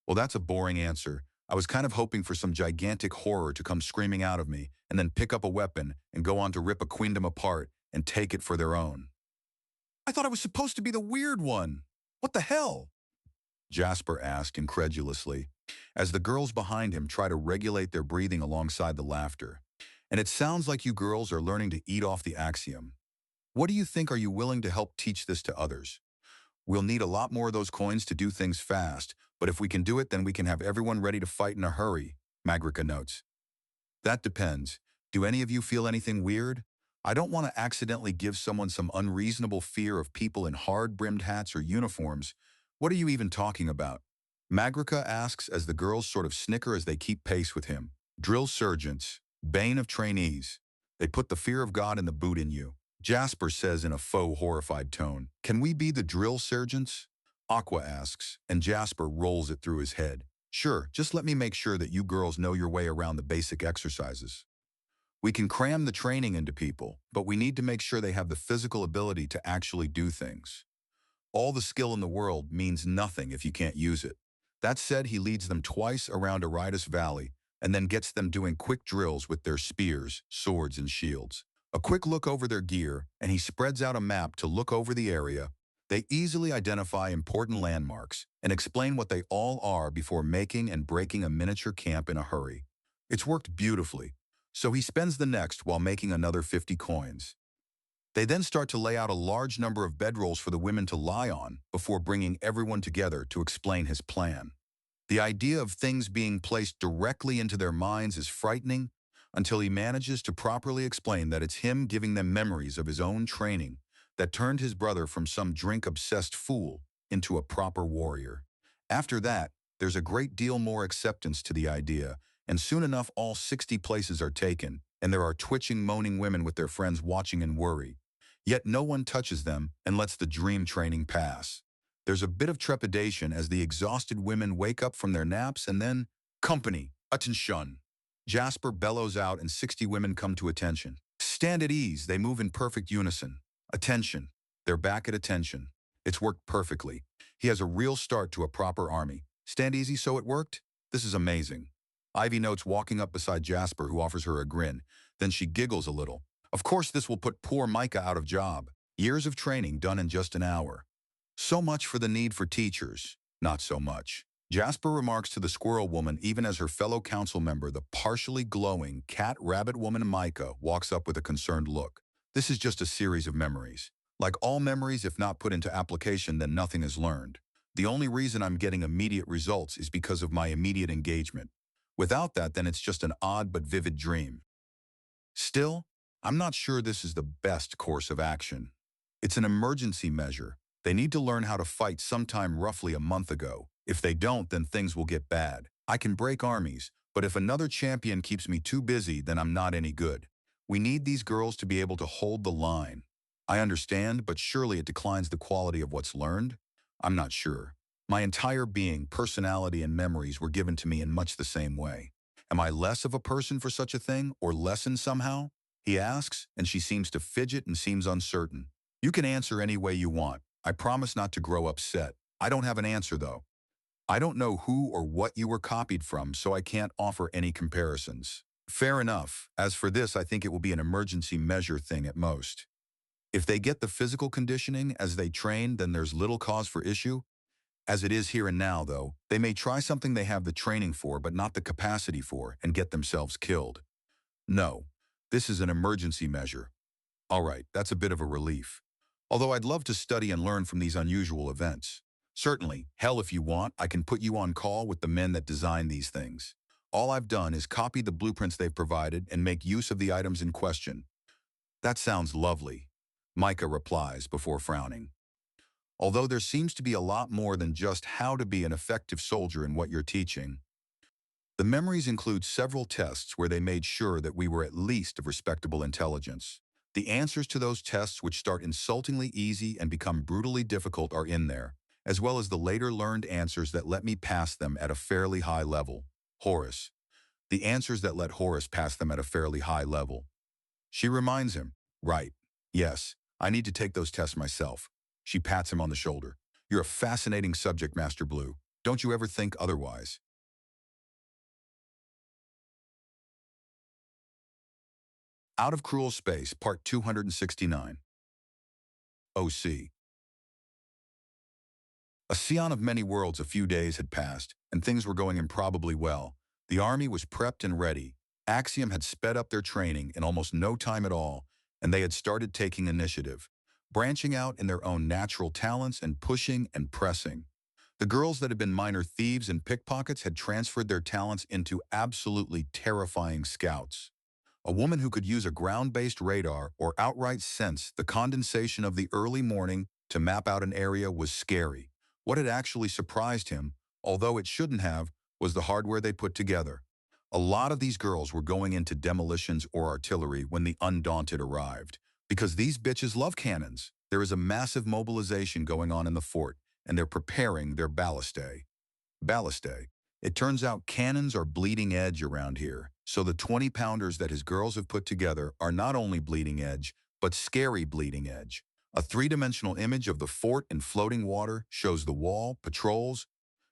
well, that's a boring answer. I was kind of hoping for some gigantic horror to come screaming out of me and then pick up a weapon and go on to rip a queendom apart and take it for their own. I thought I was supposed to be the weird one. What the hell? Jasper asked incredulously. as the girls behind him try to regulate their breathing alongside the laughter. And it sounds like you girls are learning to eat off the axiom. What do you think? Are you willing to help teach this to others? We'll need a lot more of those coins to do things fast, but if we can do it, then we can have everyone ready to fight in a hurry, Magrica notes. That depends. Do any of you feel anything weird? I don't want to accidentally give someone some unreasonable fear of people in hard-brimmed hats or uniforms. What are you even talking about? Magrica asks as the girls sort of snicker as they keep pace with him. Drill sergeants, bane of trainees. They put the fear of God in the boot in you. Jasper says in a faux horrified tone. Can we be the drill sergeants? Aqua asks, and Jasper rolls it through his head. Sure, just let me make sure that you girls know your way around the basic exercises. We can cram the training into people, but we need to make sure they have the physical ability to actually do things. All the skill in the world means nothing if you can't use it. That said, he leads them twice around Aridus Valley and then gets them doing quick drills with their spears, swords, and shields. A quick look over their gear, and he spreads out a map to look over the area. They easily identify important landmarks and explain what they all are before making and breaking a miniature camp in a hurry. It's worked beautifully, so he spends the next while making another 50 coins. They then start to lay out a large number of bedrolls for the women to lie on before bringing everyone together to explain his plan. The idea of things being placed directly into their minds is frightening until he manages to properly explain that it's him giving them memories of his own training that turned his brother from some drink-obsessed fool into a proper warrior. After that, there's a great deal more acceptance to the idea, and soon enough all 60 places are taken, and there are twitching, moaning women with their friends watching in worry. Yet no one touches them and lets the dream training pass. There's a bit of trepidation as the exhausted women wake up from their naps and then, company, attention. Jasper bellows out and 60 women come to attention. Stand at ease, they move in perfect unison. Attention. They're back at attention. It's worked perfectly. He has a real start to a proper army. Stand easy, so it worked? This is amazing. Ivy notes walking up beside Jasper, who offers her a grin. Then she giggles a little. Of course this will put poor Micah out of job. Years of training done in just an hour. So much for the need for teachers. Not so much. Jasper remarks to the squirrel woman even as her fellow council member, the partially glowing cat-rabbit woman Micah, walks up with a concerned look. This is just a series of memories. Like all memories, if not put into application, then nothing is learned. The only reason I'm getting immediate results is because of my immediate engagement. Without that, then it's just an odd but vivid dream. Still, I'm not sure this is the best course of action. It's an emergency measure. They need to learn how to fight sometime roughly a month ago. If they don't, then things will get bad. I can break armies, but if another champion keeps me too busy, then I'm not any good. We need these girls to be able to hold the line. I understand, but surely it declines the quality of what's learned? I'm not sure. My entire being, personality, and memories were given to me in much the same way. Am I less of a person for such a thing, or lessened somehow? He asks, and she seems to fidget and seems uncertain. You can answer any way you want. I promise not to grow upset. I don't have an answer, though. I don't know who or what you were copied from, so I can't offer any comparisons. Fair enough. As for this, I think it will be an emergency measure thing at most. If they get the physical conditioning as they train, then there's little cause for issue. As it is here and now, though, they may try something they have the training for but not the capacity for and get themselves killed. No, this is an emergency measure. All right, that's a bit of a relief. Although I'd love to study and learn from these unusual events. Certainly, hell if you want, I can put you on call with the men that design these things. All I've done is copy the blueprints they've provided and make use of the items in question. That sounds lovely, Micah replies before frowning. Although there seems to be a lot more than just how to be an effective soldier in what you're teaching. The memories include several tests where they made sure that we were at least of respectable intelligence. The answers to those tests, which start insultingly easy and become brutally difficult, are in there, as well as the later learned answers that let me pass them at a fairly high level. Horace. The answers that let Horace pass them at a fairly high level. She reminds him, right, yes, I need to take those tests myself. She pats him on the shoulder. You're a fascinating subject, Master Blue. Don't you ever think otherwise? Out of Cruel Space, Part 269. OC. A scion of many worlds. A few days had passed, and things were going improbably well. The army was prepped and ready. Axiom had sped up their training in almost no time at all, and they had started taking initiative, branching out in their own natural talents and pushing and pressing. The girls that had been minor thieves and pickpockets had transferred their talents into absolutely terrifying scouts. A woman who could use a ground-based radar or outright sense the condensation of the early morning to map out an area was scary. What had actually surprised him, although it shouldn't have, was the hardware they put together. A lot of these girls were going into demolitions or artillery when the Undaunted arrived. Because these bitches love cannons, there is a massive mobilization going on in the fort, and they're preparing their ballistae. Ballistae. It turns out cannons are bleeding edge around here, so the 20-pounders that his girls have put together are not only bleeding edge, but scary bleeding edge. A three-dimensional image of the fort in floating water shows the wall, patrols,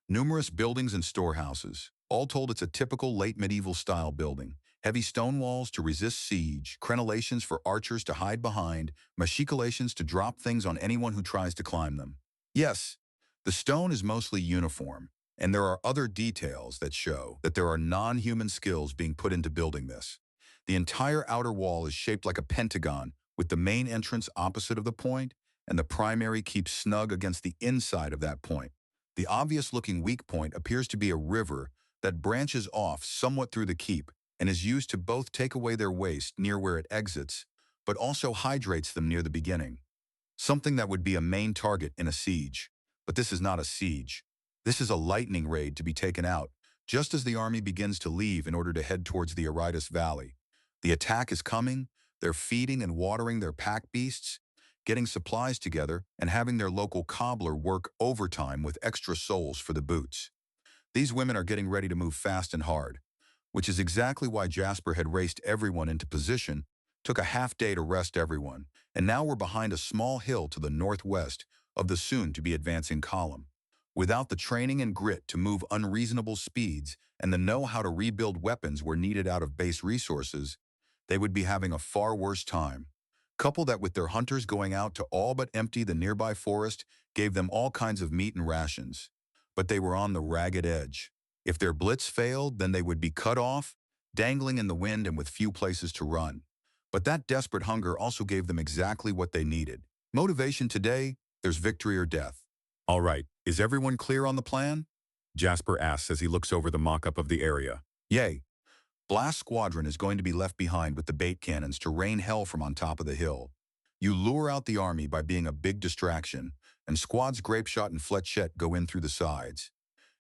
numerous buildings and storehouses. All told, it's a typical late medieval style building. Heavy stone walls to resist siege, crenellations for archers to hide behind, machicolations to drop things on anyone who tries to climb them. Yes, the stone is mostly uniform, and there are other details that show that there are non-human skills being put into building this. The entire outer wall is shaped like a pentagon, with the main entrance opposite of the point, and the primary keeps snug against the inside of that point. The obvious-looking weak point appears to be a river that branches off somewhat through the keep and is used to both take away their waste near where it exits, but also hydrates them near the beginning. Something that would be a main target in a siege. But this is not a siege. This is a lightning raid to be taken out, just as the army begins to leave in order to head towards the Auritus Valley. The attack is coming. They're feeding and watering their pack beasts, getting supplies together, and having their local cobbler work overtime with extra soles for the boots. These women are getting ready to move fast and hard, which is exactly why Jasper had raced everyone into position, took a half day to rest everyone, and now we're behind a small hill to the northwest of the soon-to-be advancing column. Without the training and grit to move unreasonable speeds and the know-how to rebuild weapons where needed out of base resources, they would be having a far worse time. Couple that with their hunters going out to all but empty the nearby forest gave them all kinds of meat and rations. But they were on the ragged edge. If their blitz failed, then they would be cut off, dangling in the wind and with few places to run. But that desperate hunger also gave them exactly what they needed. Motivation today, there's victory or death. All right, is everyone clear on the plan? Jasper asks as he looks over the mock-up of the area. Yay. Blast Squadron is going to be left behind with the bait cannons to rain hell from on top of the hill. You lure out the army by being a big distraction, and Squad's Grapeshot and Fletchette go in through the sides.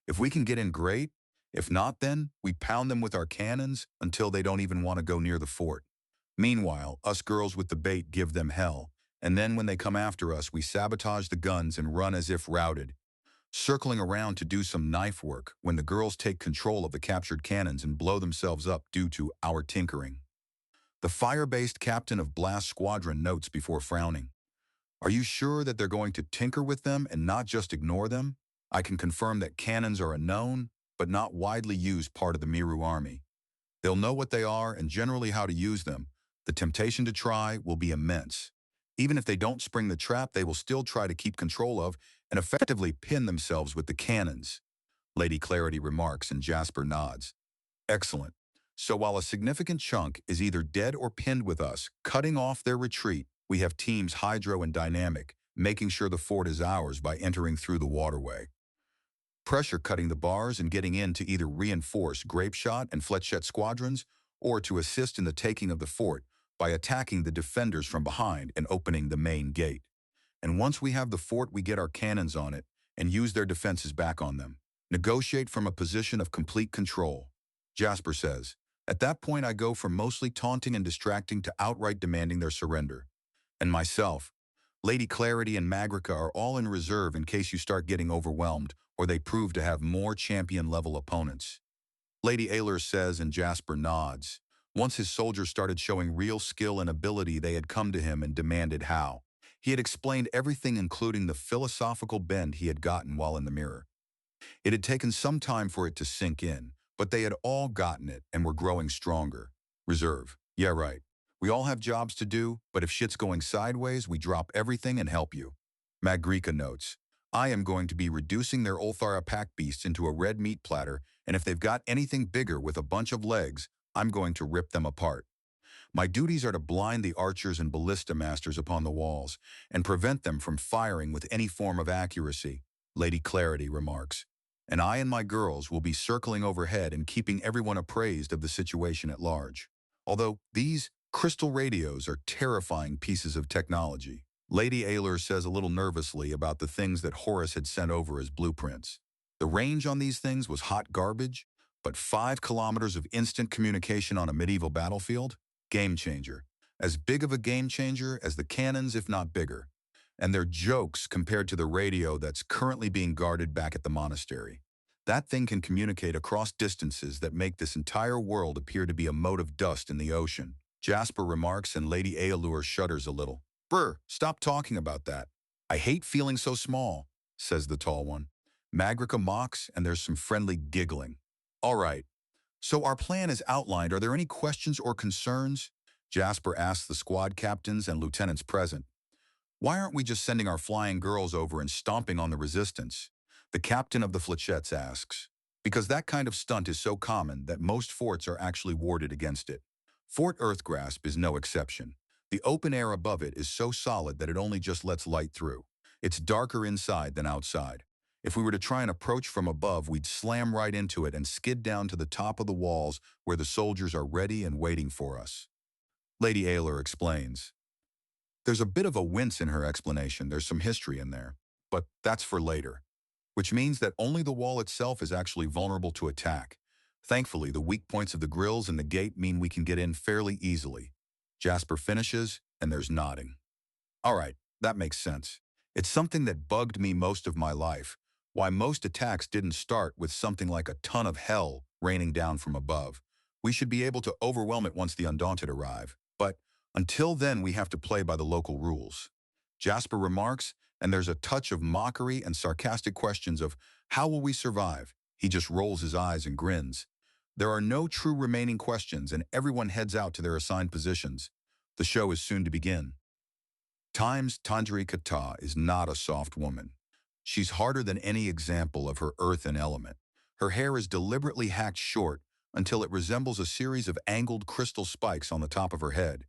If we can get in, great. If not, then we pound them with our cannons until they don't even want to go near the fort. Meanwhile, us girls with the bait give them hell, and then when they come after us, we sabotage the guns and run as if routed, circling around to do some knife work when the girls take control of the captured cannons and blow themselves up due to our tinkering. The fire-based captain of Blast Squadron notes before frowning. Are you sure that they're going to tinker with them and not just ignore them? I can confirm that cannons are a known, but not widely used part of the Miru army. They'll know what they are and generally how to use them. The temptation to try will be immense. Even if they don't spring the trap, they will still try to keep control of and effectively pin themselves with the cannons. Lady Clarity remarks and Jasper nods. Excellent. So while a significant chunk is either dead or pinned with us, cutting off their retreat, we have teams Hydro and Dynamic, making sure the fort is ours by entering through the waterway. Pressure cutting the bars and getting in to either reinforce Grapeshot and Fletchette squadrons or to assist in the taking of the fort by attacking the defenders from behind and opening the main gate. And once we have the fort, we get our cannons on it and use their defenses back on them. Negotiate from a position of complete control. Jasper says, at that point I go from mostly taunting and distracting to outright demanding their surrender. And myself, Lady Clarity and Magrica are all in reserve in case you start getting overwhelmed or they prove to have more champion-level opponents. Lady Ayler says and Jasper nods. Once his soldiers started showing real skill and ability, they had come to him and demanded how. He had explained everything, including the philosophical bend he had gotten while in the mirror. It had taken some time for it to sink in, but they had all gotten it and were growing stronger. Reserve. Yeah, right. We all have jobs to do, but if shit's going sideways, we drop everything and help you. Magrica notes. I am going to be reducing their Ulthara pack beasts into a red meat platter, and if they've got anything bigger with a bunch of legs, I'm going to rip them apart. My duties are to blind the archers and ballista masters upon the walls and prevent them from firing with any form of accuracy, Lady Clarity remarks. And I and my girls will be circling overhead and keeping everyone appraised of the situation at large. Although these crystal radios are terrifying pieces of technology, Lady Ayler says a little nervously about the things that Horace had sent over as blueprints. The range on these things was hot garbage, but 5 kilometers of instant communication on a medieval battlefield? Game changer. As big of a game changer as the cannons, if not bigger. And they're jokes compared to the radio that's currently being guarded back at the monastery. That thing can communicate across distances that make this entire world appear to be a mote of dust in the ocean. Jasper remarks and Lady Aelur shudders a little. Brr, stop talking about that. I hate feeling so small, says the tall one. Magrica mocks and there's some friendly giggling. All right. So our plan is outlined. Are there any questions or concerns? Jasper asks the squad captains and lieutenants present. Why aren't we just sending our flying girls over and stomping on the resistance? The captain of the Flechettes asks. Because that kind of stunt is so common that most forts are actually warded against it. Fort Earthgrasp is no exception. The open air above it is so solid that it only just lets light through. It's darker inside than outside. If we were to try and approach from above, we'd slam right into it and skid down to the top of the walls where the soldiers are ready and waiting for us. Lady Ayler explains. There's a bit of a wince in her explanation. There's some history in there. But that's for later. Which means that only the wall itself is actually vulnerable to attack. Thankfully, the weak points of the grills and the gate mean we can get in fairly easily. Jasper finishes, and there's nodding. All right, that makes sense. It's something that bugged me most of my life. Why most attacks didn't start with something like a ton of hell raining down from above. We should be able to overwhelm it once the Undaunted arrive. But until then, we have to play by the local rules. Jasper remarks, and there's a touch of mockery and sarcastic questions of, how will we survive? He just rolls his eyes and grins. There are no true remaining questions, and everyone heads out to their assigned positions. The show is soon to begin. Times Tanjari Kata is not a soft woman. She's harder than any example of her earthen element. Her hair is deliberately hacked short until it resembles a series of angled crystal spikes on the top of her head.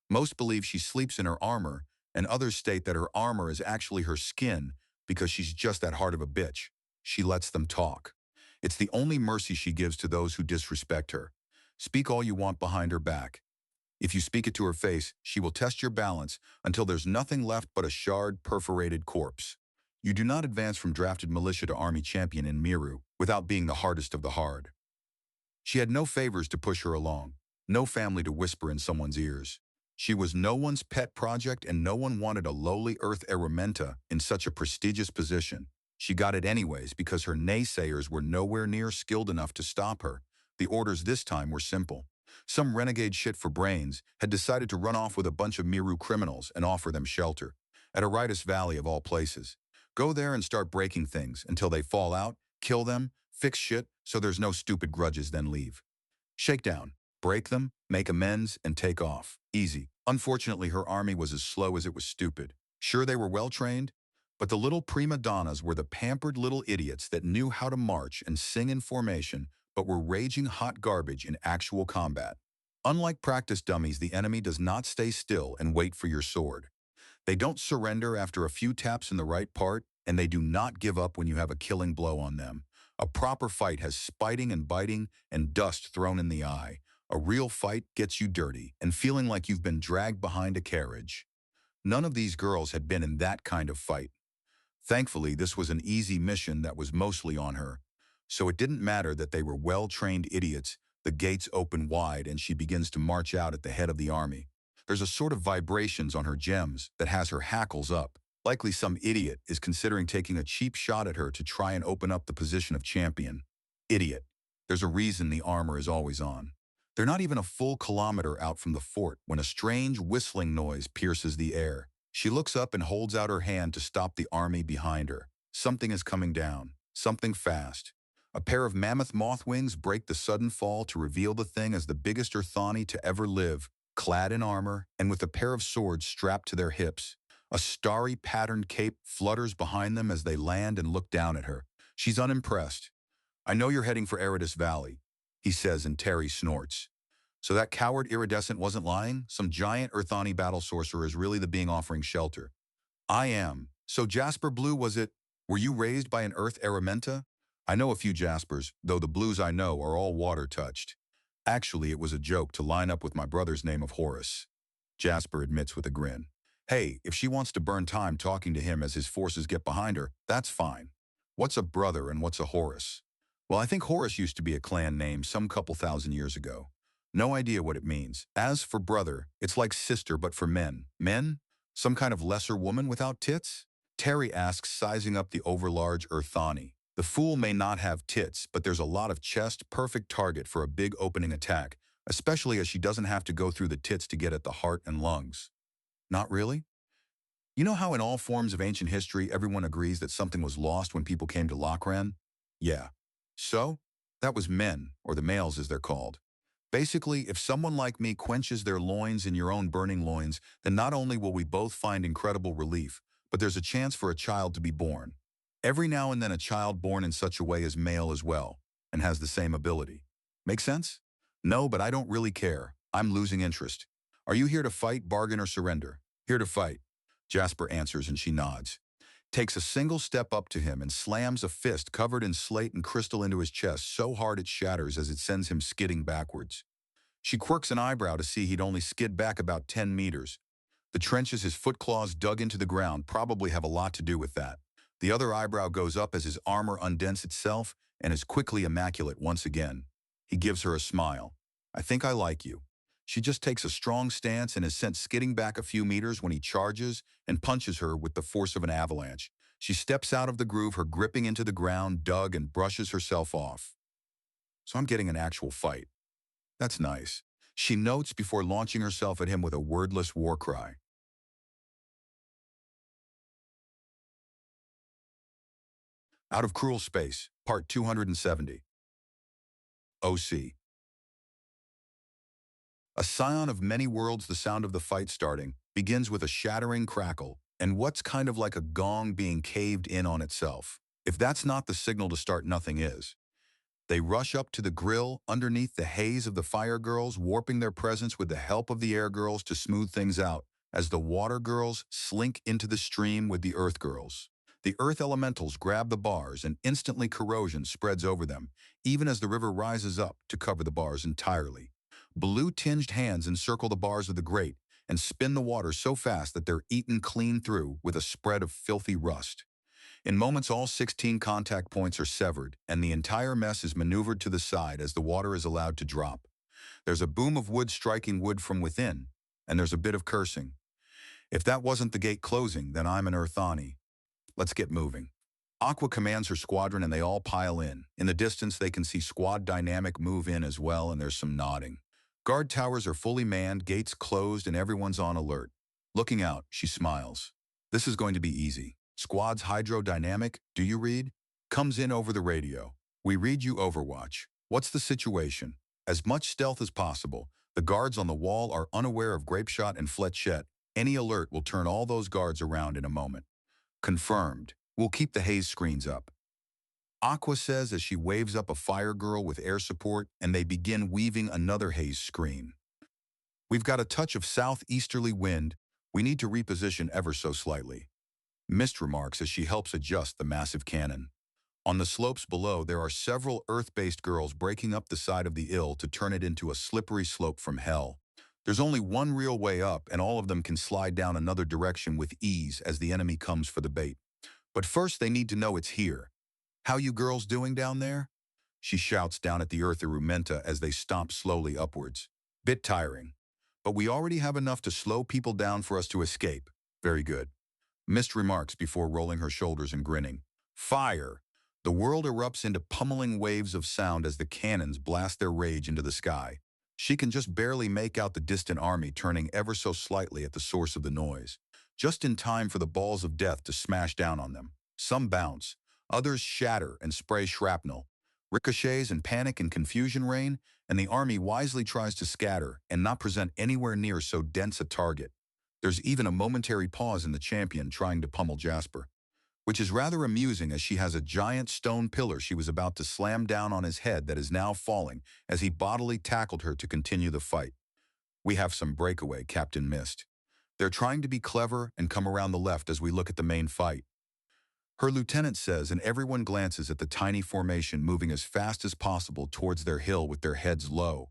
Most believe she sleeps in her armor, and others state that her armor is actually her skin because she's just that hard of a bitch. She lets them talk. It's the only mercy she gives to those who disrespect her. Speak all you want behind her back. If you speak it to her face, she will test your balance until there's nothing left but a charred, perforated corpse. You do not advance from drafted militia to army champion in Miru without being the hardest of the hard. She had no favors to push her along, no family to whisper in someone's ears. She was no one's pet project, and no one wanted a lowly earth erementa in such a prestigious position. She got it anyways because her naysayers were nowhere near skilled enough to stop her. The orders this time were simple. Some renegade shit for brains had decided to run off with a bunch of Miru criminals and offer them shelter. At Aritis Valley of all places. Go there and start breaking things until they fall out, kill them, fix shit so there's no stupid grudges, then leave. Shakedown. Break them, make amends, and take off. Easy. Unfortunately, her army was as slow as it was stupid. Sure, they were well-trained, but the little prima donnas were the pampered little idiots that knew how to march and sing in formation, but were raging hot garbage in actual combat. Unlike practice dummies, the enemy does not stay still and wait for your sword. They don't surrender after a few taps in the right part, and they do not give up when you have a killing blow on them. A proper fight has spiting and biting and dust thrown in the eye. A real fight gets you dirty and feeling like you've been dragged behind a carriage. None of these girls had been in that kind of fight. Thankfully, this was an easy mission that was mostly on her. So it didn't matter that they were well-trained idiots. The gates open wide and she begins to march out at the head of the army. There's a sort of vibrations on her gems that has her hackles up. Likely some idiot is considering taking a cheap shot at her to try and open up the position of champion. Idiot. There's a reason the armor is always on. They're not even a full kilometer out from the fort when a strange whistling noise pierces the air. She looks up and holds out her hand to stop the army behind her. Something is coming down. Something fast. A pair of mammoth moth wings break the sudden fall to reveal the thing as the biggest Earthani to ever live, clad in armor and with a pair of swords strapped to their hips. A starry patterned cape flutters behind them as they land and look down at her. She's unimpressed. I know you're heading for Aridus Valley, he says, and Terry snorts. So that coward iridescent wasn't lying? Some giant Earthani battle sorcerer is really the being offering shelter. I am. So Jasper Blue, was it? Were you raised by an Earth Aramenta? I know a few Jaspers, though the Blues I know are all water-touched. Actually, it was a joke to line up with my brother's name of Horus. Jasper admits with a grin. Hey, if she wants to burn time talking to him as his forces get behind her, that's fine. What's a brother and what's a Horus? Well, I think Horus used to be a clan name some couple thousand years ago. No idea what it means. As for brother, it's like sister but for men. Men? Some kind of lesser woman without tits? Terry asks, sizing up the overlarge Earthani. The fool may not have tits, but there's a lot of chest, perfect target for a big opening attack, especially as she doesn't have to go through the tits to get at the heart and lungs. Not really? You know how in all forms of ancient history everyone agrees that something was lost when people came to Lochran? Yeah. So? That was men, or the males as they're called. Basically, if someone like me quenches their loins in your own burning loins, then not only will we both find incredible relief, but there's a chance for a child to be born. Every now and then a child born in such a way is male as well, and has the same ability. Make sense? No, but I don't really care. I'm losing interest. Are you here to fight, bargain, or surrender? Here to fight. Jasper answers and she nods. Takes a single step up to him and slams a fist covered in slate and crystal into his chest so hard it shatters as it sends him skidding backwards. She quirks an eyebrow to see he'd only skid back about 10 meters. The trenches his foot claws dug into the ground probably have a lot to do with that. The other eyebrow goes up as his armor undents itself and is quickly immaculate once again. He gives her a smile. I think I like you. She just takes a strong stance and is sent skidding back a few meters when he charges and punches her with the force of an avalanche. She steps out of the groove, her gripping into the ground, dug, and brushes herself off. So I'm getting an actual fight. That's nice. She notes before launching herself at him with a wordless war cry. Out of Cruel Space, Part 270. OC. A scion of many worlds, the sound of the fight starting begins with a shattering crackle and what's kind of like a gong being caved in on itself. If that's not the signal to start, nothing is. They rush up to the grill underneath the haze of the fire girls, warping their presence with the help of the air girls to smooth things out, as the water girls slink into the stream with the earth girls. The earth elementals grab the bars and instantly corrosion spreads over them, even as the river rises up to cover the bars entirely. Blue-tinged hands encircle the bars of the grate and spin the water so fast that they're eaten clean through with a spread of filthy rust. In moments, all 16 contact points are severed, and the entire mess is maneuvered to the side as the water is allowed to drop. There's a boom of wood striking wood from within, and there's a bit of cursing. If that wasn't the gate closing, then I'm an Earthani. Let's get moving. Aqua commands her squadron and they all pile in. In the distance, they can see Squad Dynamic move in as well, and there's some nodding. Guard towers are fully manned, gates closed, and everyone's on alert. Looking out, she smiles. This is going to be easy. Squad's hydrodynamic, do you read? Comes in over the radio. We read you, Overwatch. What's the situation? As much stealth as possible. The guards on the wall are unaware of Grapeshot and Fletchette. Any alert will turn all those guards around in a moment. Confirmed. We'll keep the haze screens up. Aqua says as she waves up a fire girl with air support, and they begin weaving another haze screen. We've got a touch of southeasterly wind. We need to reposition ever so slightly. Mist remarks as she helps adjust the massive cannon. On the slopes below, there are several Earth-based girls breaking up the side of the ill to turn it into a slippery slope from hell. There's only one real way up, and all of them can slide down another direction with ease as the enemy comes for the bait. But first, they need to know it's here. How you girls doing down there? She shouts down at the Earth Irumenta as they stomp slowly upwards. Bit tiring. But we already have enough to slow people down for us to escape. Very good. Mist remarks before rolling her shoulders and grinning. Fire! The world erupts into pummeling waves of sound as the cannons blast their rage into the sky. She can just barely make out the distant army turning ever so slightly at the source of the noise. Just in time for the balls of death to smash down on them. Some bounce, others shatter and spray shrapnel. Ricochets and panic and confusion reign, and the army wisely tries to scatter and not present anywhere near so dense a target. There's even a momentary pause in the champion trying to pummel Jasper, which is rather amusing as she has a giant stone pillar she was about to slam down on his head that is now falling as he bodily tackled her to continue the fight. We have some breakaway Captain missed. They're trying to be clever and come around the left as we look at the main fight. Her lieutenant says, and everyone glances at the tiny formation moving as fast as possible towards their hill with their heads low.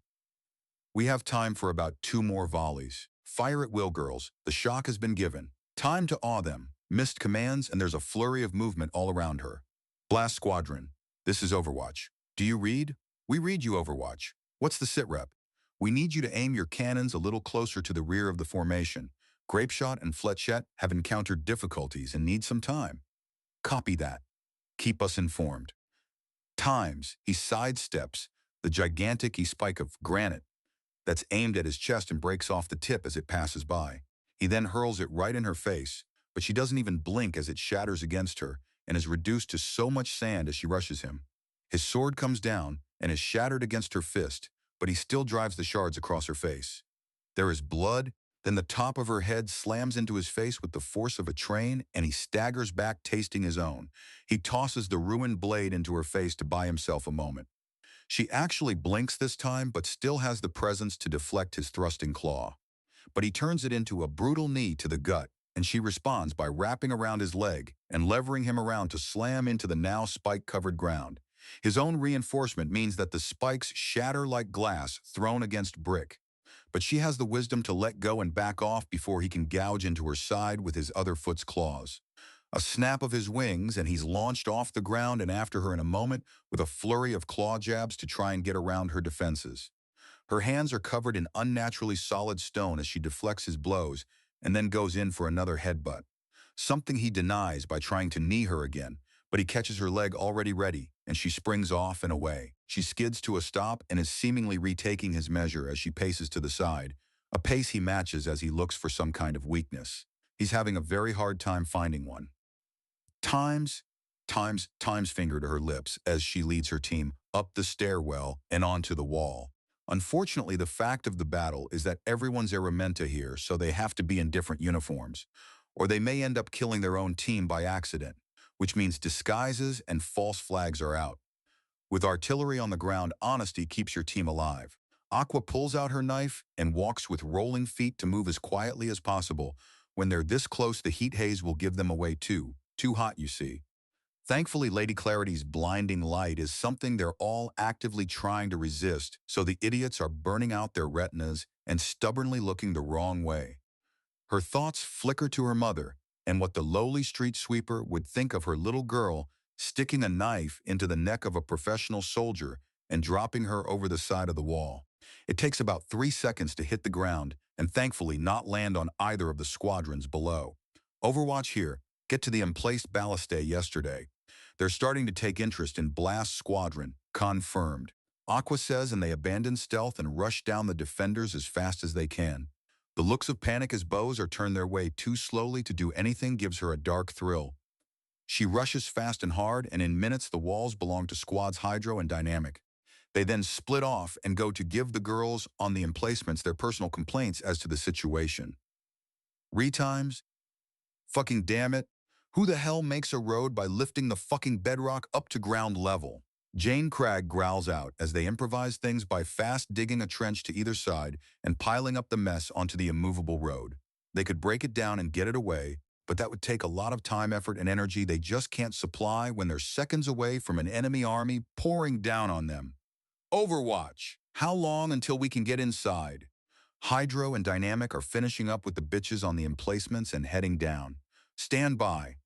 We have time for about 2 more volleys. Fire at will, girls. The shock has been given. Time to awe them. Missed commands, and there's a flurry of movement all around her. Blast Squadron. This is Overwatch. Do you read? We read you, Overwatch. What's the sit rep? We need you to aim your cannons a little closer to the rear of the formation. Grapeshot and Fletchette have encountered difficulties and need some time. Copy that. Keep us informed. Times, he sidesteps the gigantic spike of granite that's aimed at his chest and breaks off the tip as it passes by. He then hurls it right in her face, but she doesn't even blink as it shatters against her and is reduced to so much sand as she rushes him. His sword comes down and is shattered against her fist, but he still drives the shards across her face. There is blood. Then the top of her head slams into his face with the force of a train, and he staggers back, tasting his own. He tosses the ruined blade into her face to buy himself a moment. She actually blinks this time, but still has the presence to deflect his thrusting claw. But he turns it into a brutal knee to the gut, and she responds by wrapping around his leg and levering him around to slam into the now spike-covered ground. His own reinforcement means that the spikes shatter like glass thrown against brick. But she has the wisdom to let go and back off before he can gouge into her side with his other foot's claws. A snap of his wings, and he's launched off the ground and after her in a moment with a flurry of claw jabs to try and get around her defenses. Her hands are covered in unnaturally solid stone as she deflects his blows and then goes in for another headbutt. Something he denies by trying to knee her again, but he catches her leg already ready, and she springs off and away. She skids to a stop and is seemingly retaking his measure as she paces to the side, a pace he matches as he looks for some kind of weakness. He's having a very hard time finding one. Times finger to her lips as she leads her team up the stairwell and onto the wall. Unfortunately, the fact of the battle is that everyone's Aramenta here, so they have to be in different uniforms, or they may end up killing their own team by accident, which means disguises and false flags are out. With artillery on the ground, honesty keeps your team alive. Aqua pulls out her knife and walks with rolling feet to move as quietly as possible. When they're this close, the heat haze will give them away too. Too hot, you see. Thankfully, Lady Clarity's blinding light is something they're all actively trying to resist, so the idiots are burning out their retinas and stubbornly looking the wrong way. Her thoughts flicker to her mother and what the lowly street sweeper would think of her little girl sticking a knife into the neck of a professional soldier and dropping her over the side of the wall. It takes about 3 seconds to hit the ground and thankfully not land on either of the squadrons below. Overwatch here. Get to the emplaced ballistae yesterday. They're starting to take interest in Blast Squadron. Confirmed. Aqua says, and they abandon stealth and rush down the defenders as fast as they can. The looks of panic as bows are turned their way too slowly to do anything gives her a dark thrill. She rushes fast and hard, and in minutes the walls belong to squads Hydro and Dynamic. They then split off and go to give the girls on the emplacements their personal complaints as to the situation. Retimes? Fucking damn it. Who the hell makes a road by lifting the fucking bedrock up to ground level? Jane Cragg growls out as they improvise things by fast digging a trench to either side and piling up the mess onto the immovable road. They could break it down and get it away, but that would take a lot of time, effort, and energy they just can't supply when they're seconds away from an enemy army pouring down on them. Overwatch. How long until we can get inside? Hydro and Dynamic are finishing up with the bitches on the emplacements and heading down. Stand by.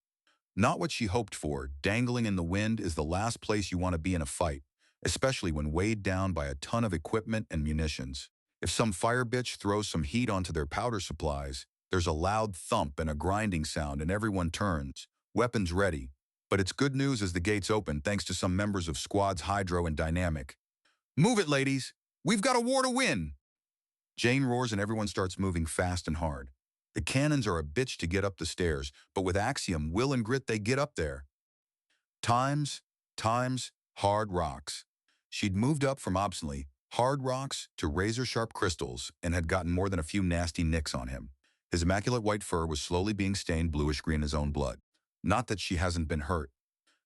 Not what she hoped for. Dangling in the wind is the last place you want to be in a fight, especially when weighed down by a ton of equipment and munitions. If some fire bitch throws some heat onto their powder supplies, there's a loud thump and a grinding sound and everyone turns, weapons ready. But it's good news as the gates open thanks to some members of squads Hydro and Dynamic. Move it, ladies! We've got a war to win! Jane roars and everyone starts moving fast and hard. The cannons are a bitch to get up the stairs, but with Axiom, will, and grit, they get up there. Times, hard rocks. She'd moved up from obstinately hard rocks to razor-sharp crystals and had gotten more than a few nasty nicks on him. His immaculate white fur was slowly being stained bluish-green in his own blood. Not that she hasn't been hurt.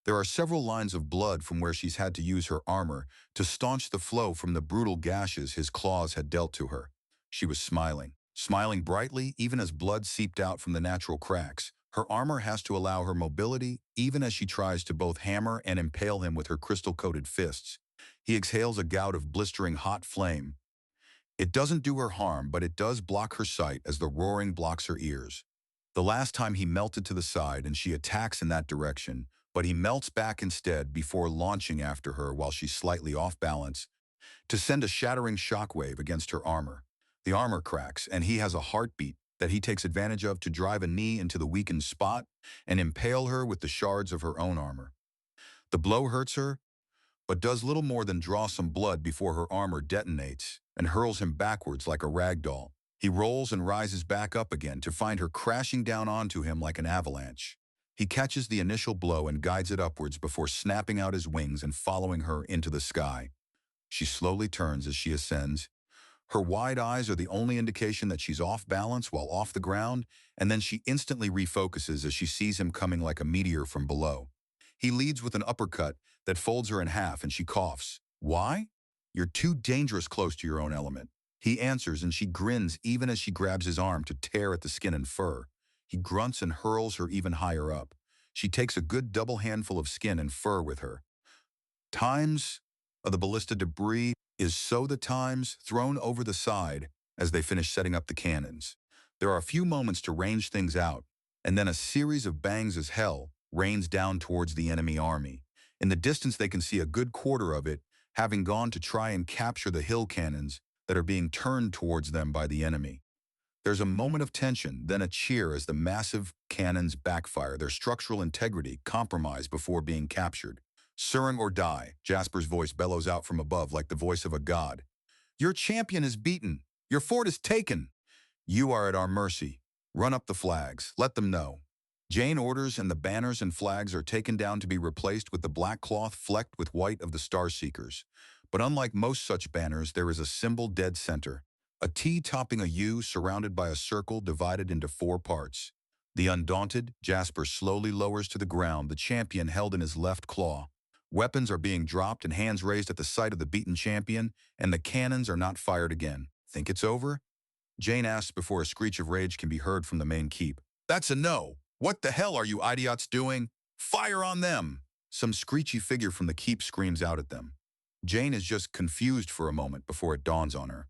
There are several lines of blood from where she's had to use her armor to staunch the flow from the brutal gashes his claws had dealt to her. She was smiling brightly even as blood seeped out from the natural cracks. Her armor has to allow her mobility even as she tries to both hammer and impale him with her crystal-coated fists. He exhales a gout of blistering hot flame. It doesn't do her harm, but it does block her sight as the roaring blocks her ears. The last time he melted to the side and she attacks in that direction, but he melts back instead before launching after her while she's slightly off balance to send a shattering shockwave against her armor. The armor cracks, and he has a heartbeat that he takes advantage of to drive a knee into the weakened spot and impale her with the shards of her own armor. The blow hurts her, but does little more than draw some blood before her armor detonates and hurls him backwards like a rag doll. He rolls and rises back up again to find her crashing down onto him like an avalanche. He catches the initial blow and guides it upwards before snapping out his wings and following her into the sky. She slowly turns as she ascends. Her wide eyes are the only indication that she's off balance while off the ground, and then she instantly refocuses as she sees him coming like a meteor from below. He leads with an uppercut that folds her in half, and she coughs. Why? You're too dangerous close to your own element. He answers, and she grins even as she grabs his arm to tear at the skin and fur. He grunts and hurls her even higher up. She takes a good double handful of skin and fur with her. Times of the ballista debris is so the times thrown over the side as they finish setting up the cannons. There are a few moments to range things out, and then a series of bangs as hell rains down towards the enemy army. In the distance they can see a good quarter of it having gone to try and capture the hill cannons that are being turned towards them by the enemy. There's a moment of tension, then a cheer as the massive cannons backfire, their structural integrity compromised before being captured. Suring or die, Jasper's voice bellows out from above like the voice of a god. Your champion is beaten. Your fort is taken. You are at our mercy. Run up the flags. Let them know. Jane orders, and the banners and flags are taken down to be replaced with the black cloth flecked with white of the Star Seekers. But unlike most such banners, there is a symbol dead center. A T topping a U surrounded by a circle divided into 4 parts. The undaunted, Jasper slowly lowers to the ground the champion held in his left claw. Weapons are being dropped and hands raised at the sight of the beaten champion, and the cannons are not fired again. Think it's over? Jane asks before a screech of rage can be heard from the main keep. That's a no! What the hell are you idiots doing? Fire on them! Some screechy figure from the keep screams out at them. Jane is just confused for a moment before it dawns on her.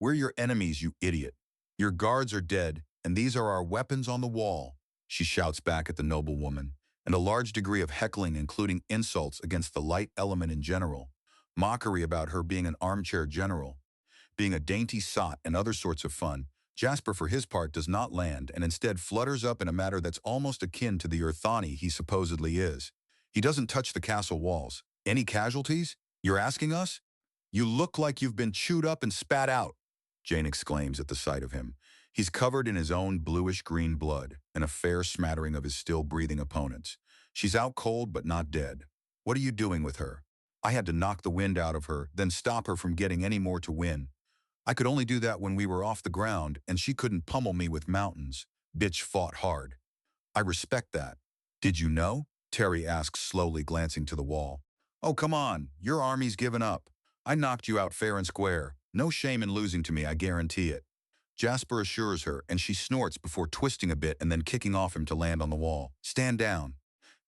We're your enemies, you idiot. Your guards are dead, and these are our weapons on the wall, she shouts back at the noblewoman, and a large degree of heckling, including insults against the light element in general, mockery about her being an armchair general, being a dainty sot, and other sorts of fun. Jasper, for his part, does not land and instead flutters up in a manner that's almost akin to the Earthani he supposedly is. He doesn't touch the castle walls. Any casualties? You're asking us? You look like you've been chewed up and spat out, Jane exclaims at the sight of him. He's covered in his own bluish-green blood and a fair smattering of his still-breathing opponents. She's out cold but not dead. What are you doing with her? I had to knock the wind out of her, then stop her from getting any more to win. I could only do that when we were off the ground, and she couldn't pummel me with mountains. Bitch fought hard. I respect that. Did you know? Terry asks slowly, glancing to the wall. Oh, come on. Your army's given up. I knocked you out fair and square. No shame in losing to me, I guarantee it. Jasper assures her, and she snorts before twisting a bit and then kicking off him to land on the wall. Stand down.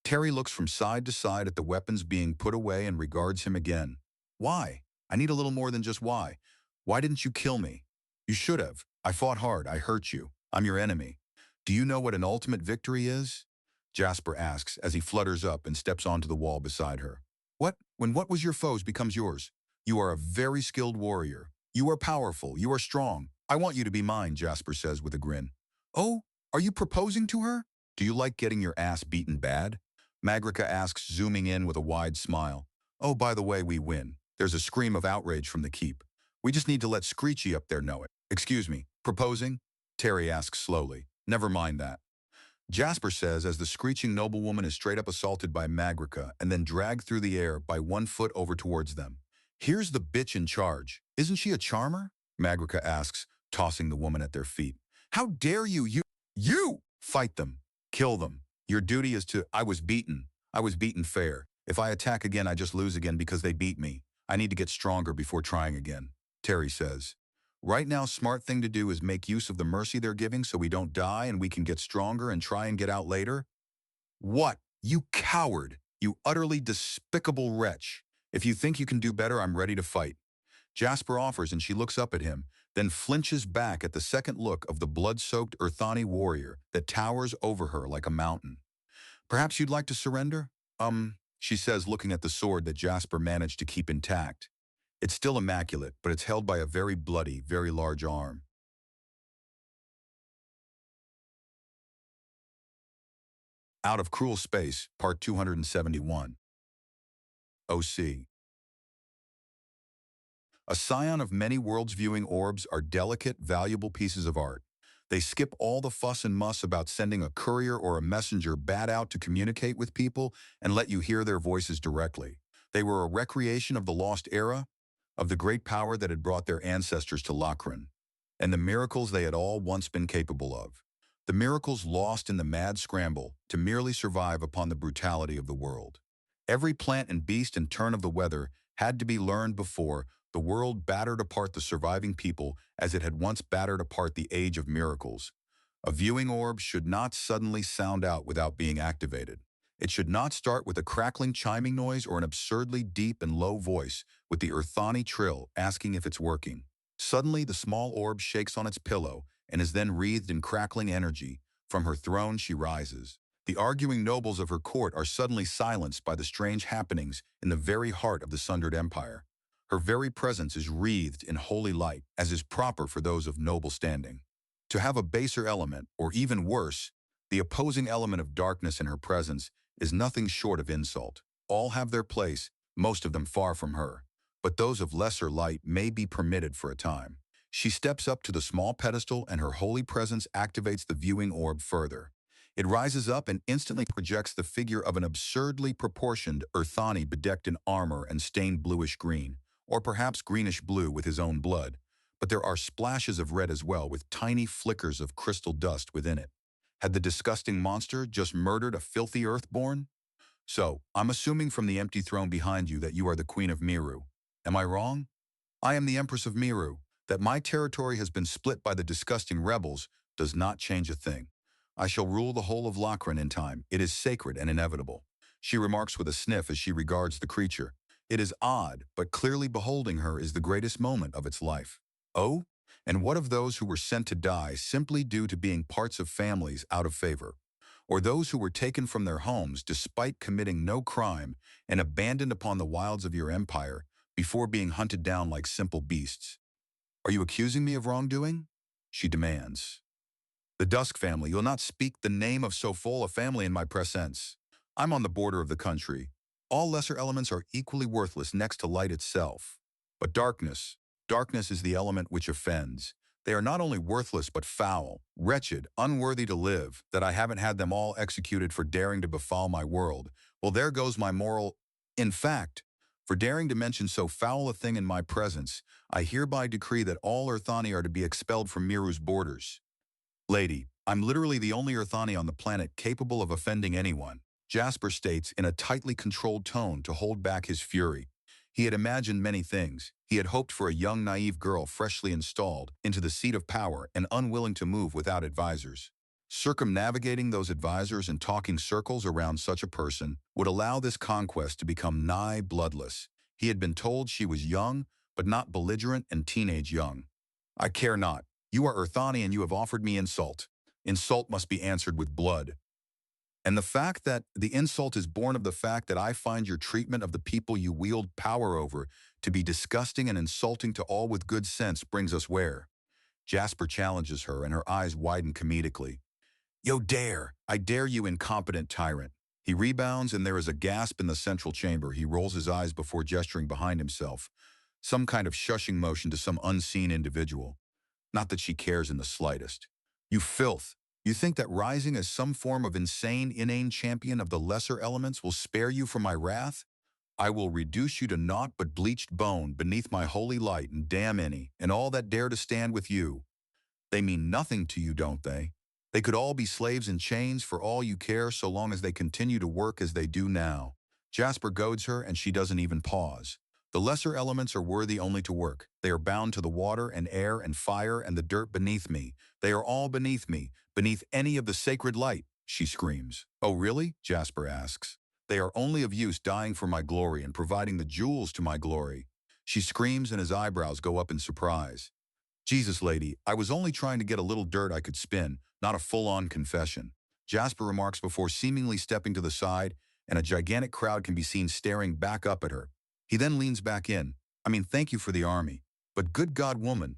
Terry looks from side to side at the weapons being put away and regards him again. Why? I need a little more than just why. Why didn't you kill me? You should have. I fought hard. I hurt you. I'm your enemy. Do you know what an ultimate victory is? Jasper asks as he flutters up and steps onto the wall beside her. What? When what was your foe's becomes yours. You are a very skilled warrior. You are powerful. You are strong. I want you to be mine, Jasper says with a grin. Oh, are you proposing to her? Do you like getting your ass beaten bad? Magrica asks, zooming in with a wide smile. Oh, by the way, we win. There's a scream of outrage from the keep. We just need to let Screechy up there know it. Excuse me, proposing? Terry asks slowly. Never mind that. Jasper says as the screeching noblewoman is straight up assaulted by Magrica and then dragged through the air by 1 foot over towards them. Here's the bitch in charge. Isn't she a charmer? Magrica asks, tossing the woman at their feet. How dare you? You! Fight them. Kill them. Your duty is to, I was beaten. I was beaten fair. If I attack again, I just lose again because they beat me. I need to get stronger before trying again. Terry says. Right now, smart thing to do is make use of the mercy they're giving so we don't die and we can get stronger and try and get out later. What? You coward! You utterly despicable wretch! If you think you can do better, I'm ready to fight. Jasper offers and she looks up at him, then flinches back at the second look of the blood-soaked Earthani warrior that towers over her like a mountain. Perhaps you'd like to surrender? She says, looking at the sword that Jasper managed to keep intact. It's still immaculate, but it's held by a very bloody, very large arm. Out of Cruel Space, Part 271. OC. A scion of many worlds viewing orbs are delicate, valuable pieces of art. They skip all the fuss and muss about sending a courier or a messenger bat out to communicate with people and let you hear their voices directly. They were a recreation of the lost era, of the great power that had brought their ancestors to Lochran, and the miracles they had all once been capable of. The miracles lost in the mad scramble to merely survive upon the brutality of the world. Every plant and beast and turn of the weather had to be learned before the world battered apart the surviving people as it had once battered apart the age of miracles. A viewing orb should not suddenly sound out without being activated. It should not start with a crackling chiming noise or an absurdly deep and low voice with the Earthani trill asking if it's working. Suddenly, the small orb shakes on its pillow and is then wreathed in crackling energy. From her throne she rises. The arguing nobles of her court are suddenly silenced by the strange happenings in the very heart of the sundered empire. Her very presence is wreathed in holy light, as is proper for those of noble standing. To have a baser element, or even worse, the opposing element of darkness in her presence, is nothing short of insult. All have their place, most of them far from her, but those of lesser light may be permitted for a time. She steps up to the small pedestal and her holy presence activates the viewing orb further. It rises up and instantly projects the figure of an absurdly proportioned Earthani bedecked in armor and stained bluish-green, or perhaps greenish-blue with his own blood, but there are splashes of red as well with tiny flickers of crystal dust within it. Had the disgusting monster just murdered a filthy earthborn? So, I'm assuming from the empty throne behind you that you are the Queen of Miru. Am I wrong? I am the Empress of Miru. That my territory has been split by the disgusting rebels does not change a thing. I shall rule the whole of Lochran in time. It is sacred and inevitable. She remarks with a sniff as she regards the creature. It is odd, but clearly beholding her is the greatest moment of its life. Oh? And what of those who were sent to die simply due to being parts of families out of favor? Or those who were taken from their homes despite committing no crime and abandoned upon the wilds of your empire before being hunted down like simple beasts? Are you accusing me of wrongdoing? She demands. The Dusk family, you'll not speak the name of so full a family in my presence. I'm on the border of the country. All lesser elements are equally worthless next to light itself. But darkness is the element which offends. They are not only worthless but foul, wretched, unworthy to live, that I haven't had them all executed for daring to befoul my world. Well, there goes my moral. In fact, for daring to mention so foul a thing in my presence, I hereby decree that all Earthani are to be expelled from Miru's borders. Lady, I'm literally the only Earthani on the planet capable of offending anyone, Jasper states in a tightly controlled tone to hold back his fury. He had imagined many things. He had hoped for a young, naive girl freshly installed into the seat of power and unwilling to move without advisors. Circumnavigating those advisors and talking circles around such a person would allow this conquest to become nigh bloodless. He had been told she was young, but not belligerent and teenage young. I care not. You are Earthani and you have offered me insult. Insult must be answered with blood. And the fact that the insult is born of the fact that I find your treatment of the people you wield power over to be disgusting and insulting to all with good sense brings us where? Jasper challenges her and her eyes widen comedically. Yo dare! I dare you, incompetent tyrant. He rebounds and there is a gasp in the central chamber. He rolls his eyes before gesturing behind himself, some kind of shushing motion to some unseen individual. Not that she cares in the slightest. You filth! You think that rising as some form of inane champion of the lesser elements will spare you from my wrath? I will reduce you to naught but bleached bone beneath my holy light and damn any and all that dare to stand with you. They mean nothing to you, don't they? They could all be slaves in chains for all you care so long as they continue to work as they do now. Jasper goads her, and she doesn't even pause. The lesser elements are worthy only to work. They are bound to the water and air and fire and the dirt beneath me. They are all beneath me, beneath any of the sacred light, she screams. Oh, really? Jasper asks. They are only of use dying for my glory and providing the jewels to my glory. She screams and his eyebrows go up in surprise. Jesus, lady, I was only trying to get a little dirt I could spin, not a full-on confession. Jasper remarks before seemingly stepping to the side, and a gigantic crowd can be seen staring back up at her. He then leans back in. I mean, thank you for the army. But good God, woman,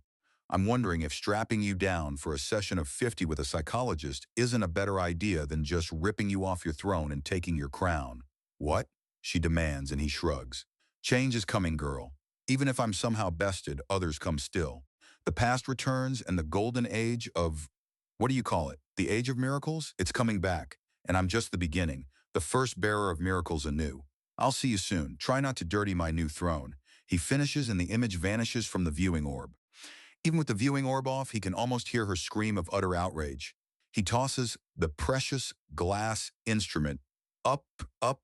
I'm wondering if strapping you down for a session of 50 with a psychologist isn't a better idea than just ripping you off your throne and taking your crown. What? She demands, and he shrugs. Change is coming, girl. Even if I'm somehow bested, others come still. The past returns, and the golden age of, what do you call it? The age of miracles? It's coming back, and I'm just the beginning, the first bearer of miracles anew. I'll see you soon. Try not to dirty my new throne. He finishes, and the image vanishes from the viewing orb. Even with the viewing orb off, he can almost hear her scream of utter outrage. He tosses the precious glass instrument up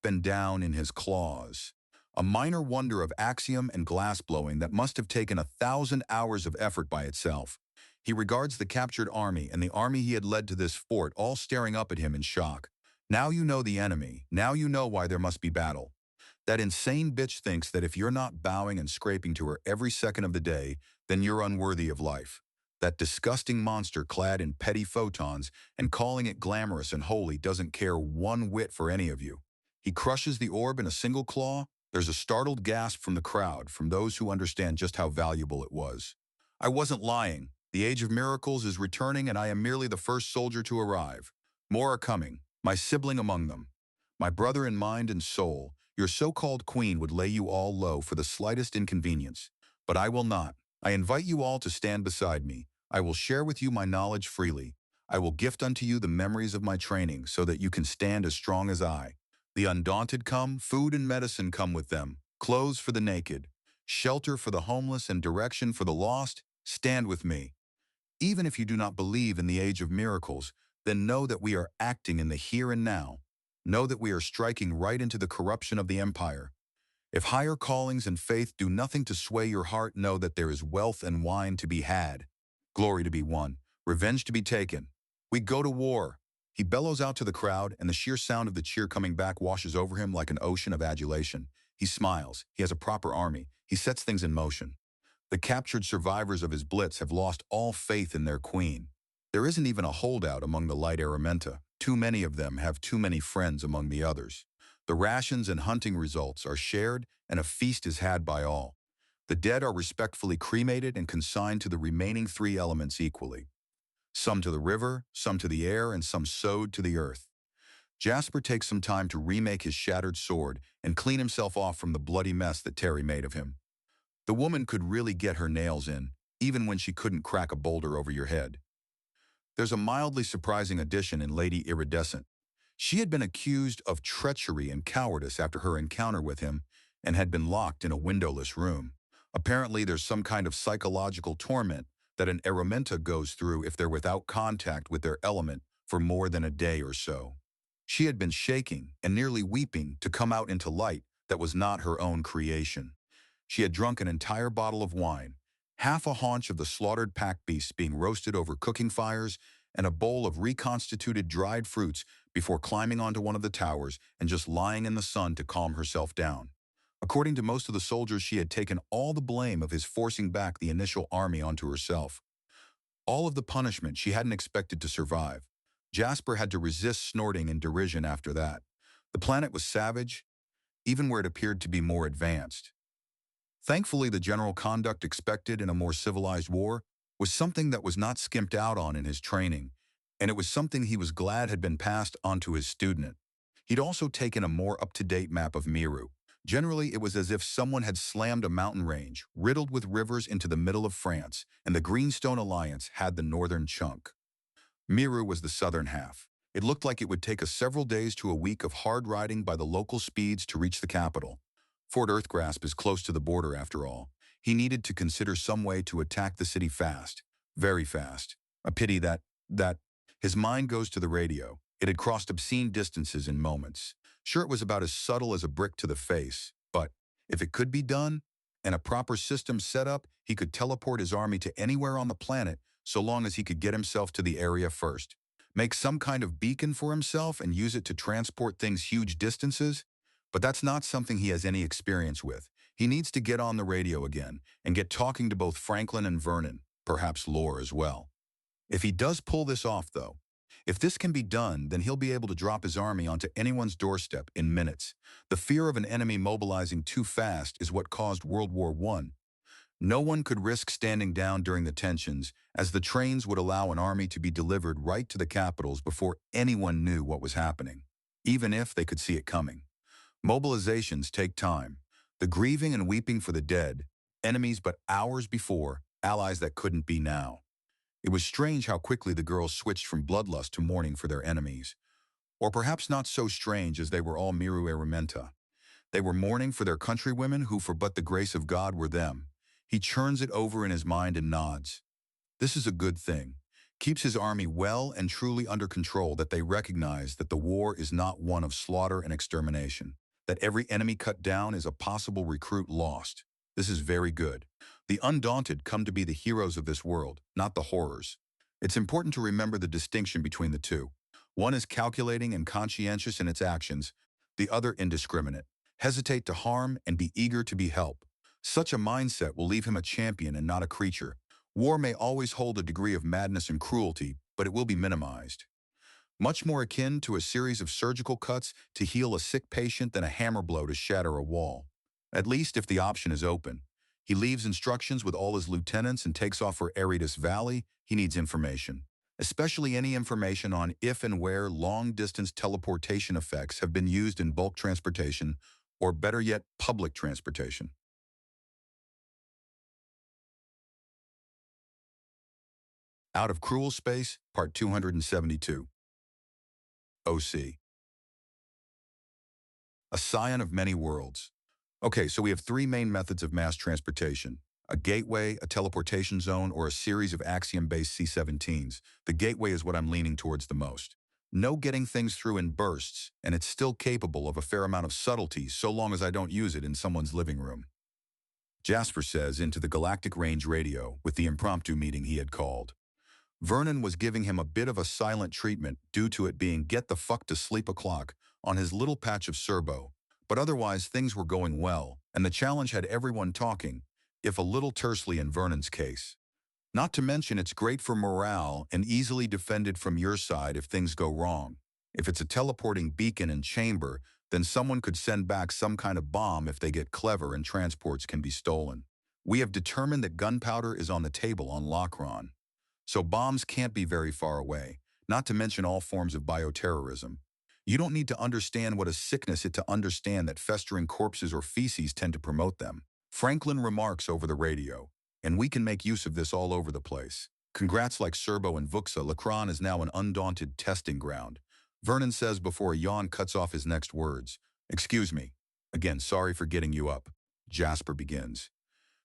and down in his claws. A minor wonder of axiom and glass blowing that must have taken 1,000 hours of effort by itself. He regards the captured army and the army he had led to this fort all staring up at him in shock. Now you know the enemy. Now you know why there must be battle. That insane bitch thinks that if you're not bowing and scraping to her every second of the day, then you're unworthy of life. That disgusting monster clad in petty photons and calling it glamorous and holy doesn't care one whit for any of you. He crushes the orb in a single claw. There's a startled gasp from the crowd, from those who understand just how valuable it was. I wasn't lying. The age of miracles is returning, and I am merely the first soldier to arrive. More are coming, my sibling among them. My brother in mind and soul, your so-called queen would lay you all low for the slightest inconvenience. But I will not. I invite you all to stand beside me. I will share with you my knowledge freely. I will gift unto you the memories of my training so that you can stand as strong as I. The undaunted come, food and medicine come with them, clothes for the naked, shelter for the homeless and direction for the lost. Stand with me. Even if you do not believe in the age of miracles, then know that we are acting in the here and now. Know that we are striking right into the corruption of the empire. If higher callings and faith do nothing to sway your heart, know that there is wealth and wine to be had, glory to be won, revenge to be taken. We go to war. He bellows out to the crowd, and the sheer sound of the cheer coming back washes over him like an ocean of adulation. He smiles. He has a proper army. He sets things in motion. The captured survivors of his blitz have lost all faith in their queen. There isn't even a holdout among the light Aramenta. Too many of them have too many friends among the others. The rations and hunting results are shared, and a feast is had by all. The dead are respectfully cremated and consigned to the remaining 3 elements equally. Some to the river, some to the air, and some sowed to the earth. Jasper takes some time to remake his shattered sword and clean himself off from the bloody mess that Terry made of him. The woman could really get her nails in, even when she couldn't crack a boulder over your head. There's a mildly surprising addition in Lady Iridescent. She had been accused of treachery and cowardice after her encounter with him and had been locked in a windowless room. Apparently, there's some kind of psychological torment that an Aramenta goes through if they're without contact with their element for more than a day or so. She had been shaking and nearly weeping to come out into light that was not her own creation. She had drunk an entire bottle of wine, half a haunch of the slaughtered pack beasts being roasted over cooking fires, and a bowl of reconstituted dried fruits before climbing onto one of the towers and just lying in the sun to calm herself down. According to most of the soldiers, she had taken all the blame of his forcing back the initial army onto herself. All of the punishment she hadn't expected to survive. Jasper had to resist snorting in derision after that. The planet was savage, even where it appeared to be more advanced. Thankfully, the general conduct expected in a more civilized war was something that was not skimped out on in his training, and it was something he was glad had been passed on to his student. He'd also taken a more up-to-date map of Miru. Generally, it was as if someone had slammed a mountain range, riddled with rivers, into the middle of France, and the Greenstone Alliance had the northern chunk. Miru was the southern half. It looked like it would take us several days to a week of hard riding by the local speeds to reach the capital. Fort Earthgrasp is close to the border, after all. He needed to consider some way to attack the city fast, very fast. A pity that his mind goes to the radio. It had crossed obscene distances in moments. Sure, it was about as subtle as a brick to the face, but if it could be done, and a proper system set up, he could teleport his army to anywhere on the planet so long as he could get himself to the area first. Make some kind of beacon for himself and use it to transport things huge distances? But that's not something he has any experience with. He needs to get on the radio again and get talking to both Franklin and Vernon, perhaps Lore as well. If he does pull this off, though, if this can be done, then he'll be able to drop his army onto anyone's doorstep in minutes. The fear of an enemy mobilizing too fast is what caused World War I. No one could risk standing down during the tensions, as the trains would allow an army to be delivered right to the capitals before anyone knew what was happening, even if they could see it coming. Mobilizations take time. The grieving and weeping for the dead, enemies but hours before, allies that couldn't be now. It was strange how quickly the girls switched from bloodlust to mourning for their enemies. Or perhaps not so strange, as they were all Miru Aramenta. They were mourning for their countrywomen who for but the grace of God were them. He churns it over in his mind and nods. This is a good thing. Keeps his army well and truly under control, that they recognize that the war is not one of slaughter and extermination, that every enemy cut down is a possible recruit lost. This is very good. The undaunted come to be the heroes of this world, not the horrors. It's important to remember the distinction between the two. One is calculating and conscientious in its actions, the other indiscriminate. Hesitate to harm and be eager to be help. Such a mindset will leave him a champion and not a creature. War may always hold a degree of madness and cruelty, but it will be minimized. Much more akin to a series of surgical cuts to heal a sick patient than a hammer blow to shatter a wall. At least if the option is open. He leaves instructions with all his lieutenants and takes off for Eridus Valley. He needs information, especially any information on if and where long-distance teleportation effects have been used in bulk transportation, or better yet, public transportation. Out of Cruel Space, Part 272. OC. A scion of many worlds. Okay, so we have three main methods of mass transportation: a gateway, a teleportation zone, or a series of axiom-based C-17s. The gateway is what I'm leaning towards the most. No getting things through in bursts, and it's still capable of a fair amount of subtlety so long as I don't use it in someone's living room. Jasper says into the Galactic Range radio with the impromptu meeting he had called. Vernon was giving him a bit of a silent treatment due to it being get the fuck to sleep o'clock on his little patch of Serbo, but otherwise things were going well, and the challenge had everyone talking, if a little tersely in Vernon's case. Not to mention it's great for morale and easily defended from your side if things go wrong. If it's a teleporting beacon and chamber, then someone could send back some kind of bomb if they get clever and transports can be stolen. We have determined that gunpowder is on the table on Lochron. So bombs can't be very far away, not to mention all forms of bioterrorism. You don't need to understand what a sickness it to understand that festering corpses or feces tend to promote them. Franklin remarks over the radio, and we can make use of this all over the place. Congrats like Serbo and Vuxa, Lacron is now an undaunted testing ground. Vernon says before a yawn cuts off his next words. Excuse me. Again, sorry for getting you up. Jasper begins.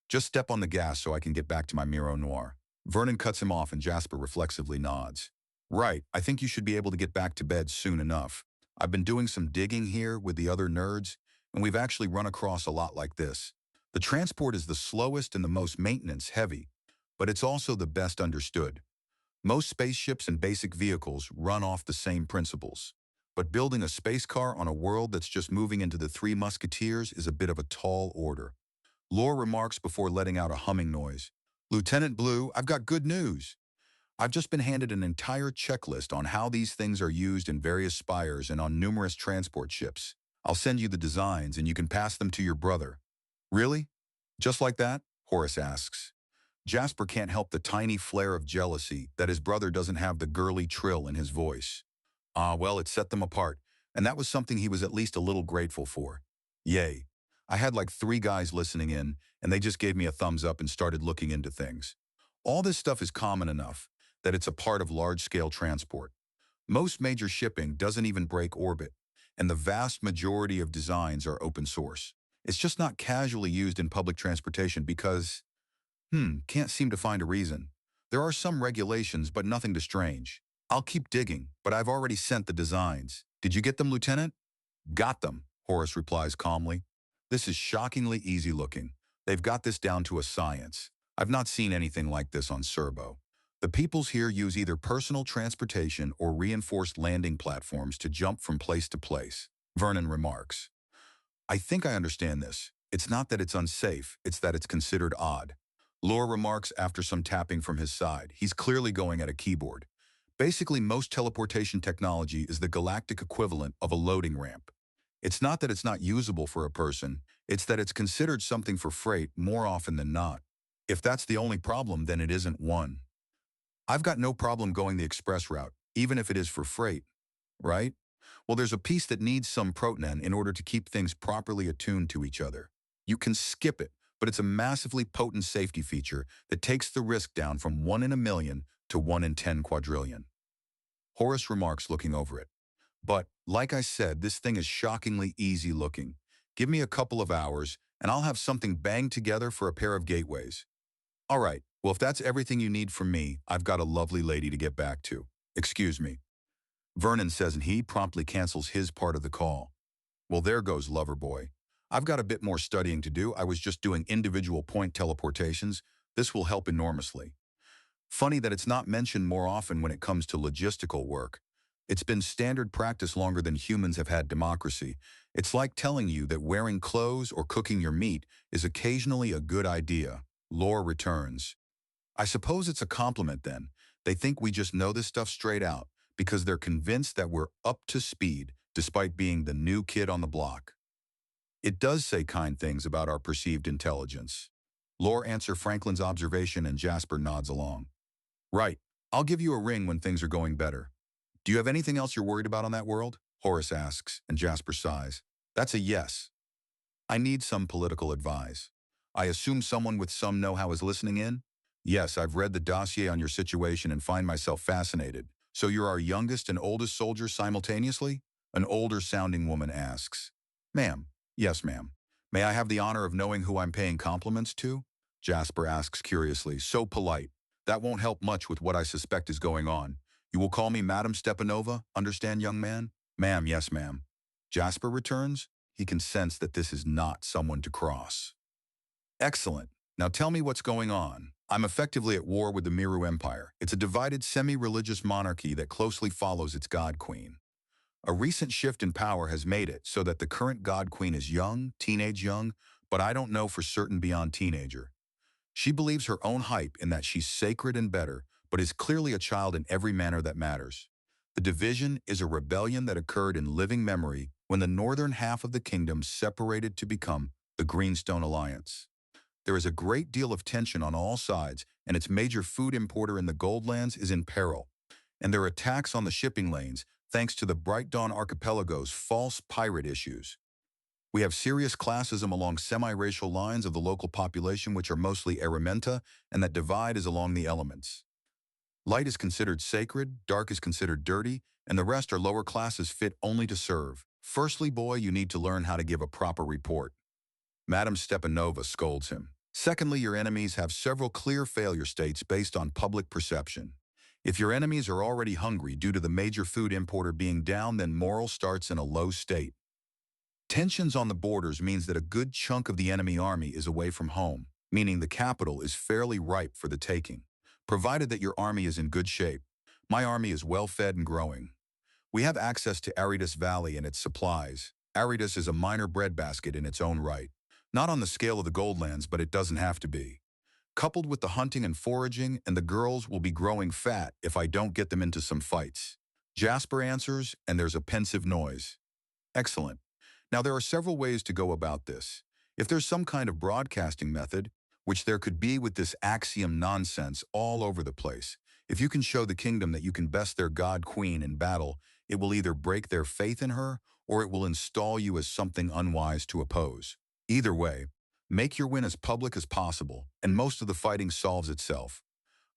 Just step on the gas so I can get back to my Miro Noir. Vernon cuts him off and Jasper reflexively nods. Right, I think you should be able to get back to bed soon enough. I've been doing some digging here with the other nerds, and we've actually run across a lot like this. The transport is the slowest and the most maintenance-heavy, but it's also the best understood. Most spaceships and basic vehicles run off the same principles. But building a space car on a world that's just moving into the Three Musketeers is a bit of a tall order. Lore remarks before letting out a humming noise. Lieutenant Blue, I've got good news. I've just been handed an entire checklist on how these things are used in various spires and on numerous transport ships. I'll send you the designs and you can pass them to your brother. Really? Just like that? Horace asks. Jasper can't help the tiny flare of jealousy that his brother doesn't have the girly trill in his voice. Well, it set them apart, and that was something he was at least a little grateful for. Yay. I had like 3 guys listening in, and they just gave me a thumbs up and started looking into things. All this stuff is common enough that it's a part of large-scale transport. Most major shipping doesn't even break orbit, and the vast majority of designs are open source. It's just not casually used in public transportation because, can't seem to find a reason. There are some regulations, but nothing too strange. I'll keep digging, but I've already sent the designs. Did you get them, Lieutenant? Got them, Horace replies calmly. This is shockingly easy looking. They've got this down to a science. I've not seen anything like this on Serbo. The peoples here use either personal transportation or reinforced landing platforms to jump from place to place, Vernon remarks. I think I understand this. It's not that it's unsafe, it's that it's considered odd. Lore remarks after some tapping from his side. He's clearly going at a keyboard. Basically, most teleportation technology is the galactic equivalent of a loading ramp. It's not that it's not usable for a person, it's that it's considered something for freight more often than not. If that's the only problem, then it isn't one. I've got no problem going the express route, even if it is for freight, right? Well, there's a piece that needs some protein in order to keep things properly attuned to each other. You can skip it, but it's a massively potent safety feature that takes the risk down from 1 in a million to 1 in 10 quadrillion. Horace remarks, looking over it. But, like I said, this thing is shockingly easy looking. Give me a couple of hours, and I'll have something banged together for a pair of gateways. All right, well, if that's everything you need from me, I've got a lovely lady to get back to. Excuse me, Vernon says, and he promptly cancels his part of the call. Well, there goes Loverboy. I've got a bit more studying to do. I was just doing individual point teleportations. This will help enormously. Funny that it's not mentioned more often when it comes to logistical work. It's been standard practice longer than humans have had democracy. It's like telling you that wearing clothes or cooking your meat is occasionally a good idea. Lore returns. I suppose it's a compliment then. They think we just know this stuff straight out because they're convinced that we're up to speed despite being the new kid on the block. It does say kind things about our perceived intelligence. Lore answers Franklin's observation and Jasper nods along. Right. I'll give you a ring when things are going better. Do you have anything else you're worried about on that world? Horace asks, and Jasper sighs. That's a yes. I need some political advice. I assume someone with some know-how is listening in? Yes, I've read the dossier on your situation and find myself fascinated. So you're our youngest and oldest soldier simultaneously? An older-sounding woman asks. Ma'am. Yes, ma'am. May I have the honor of knowing who I'm paying compliments to? Jasper asks curiously. So polite. That won't help much with what I suspect is going on. You will call me Madam Stepanova, understand, young man? Ma'am, yes, ma'am. Jasper returns. He can sense that this is not someone to cross. Excellent. Now tell me what's going on. I'm effectively at war with the Miru Empire. It's a divided semi-religious monarchy that closely follows its god queen. A recent shift in power has made it so that the current god queen is young, teenage young, but I don't know for certain beyond teenager. She believes her own hype in that she's sacred and better, but is clearly a child in every manner that matters. The division is a rebellion that occurred in living memory when the northern half of the kingdom separated to become the Greenstone Alliance. There is a great deal of tension on all sides, and its major food importer in the Goldlands is in peril. And there are attacks on the shipping lanes, thanks to the Bright Dawn Archipelago's false pirate issues. We have serious classism along semi-racial lines of the local population, which are mostly Aramenta, and that divide is along the elements. Light is considered sacred, dark is considered dirty, and the rest are lower classes fit only to serve. Firstly, boy, you need to learn how to give a proper report. Madam Stepanova scolds him. Secondly, your enemies have several clear failure states based on public perception. If your enemies are already hungry due to the major food importer being down, then morale starts in a low state. Tensions on the borders means that a good chunk of the enemy army is away from home, meaning the capital is fairly ripe for the taking, provided that your army is in good shape. My army is well-fed and growing. We have access to Aridus Valley and its supplies. Aridus is a minor breadbasket in its own right. Not on the scale of the Goldlands, but it doesn't have to be. Coupled with the hunting and foraging, and the girls will be growing fat if I don't get them into some fights. Jasper answers, and there's a pensive noise. Excellent. Now, there are several ways to go about this. If there's some kind of broadcasting method, which there could be with this axiom nonsense all over the place, if you can show the kingdom that you can best their god queen in battle, it will either break their faith in her, or it will install you as something unwise to oppose. Either way, make your win as public as possible, and most of the fighting solves itself.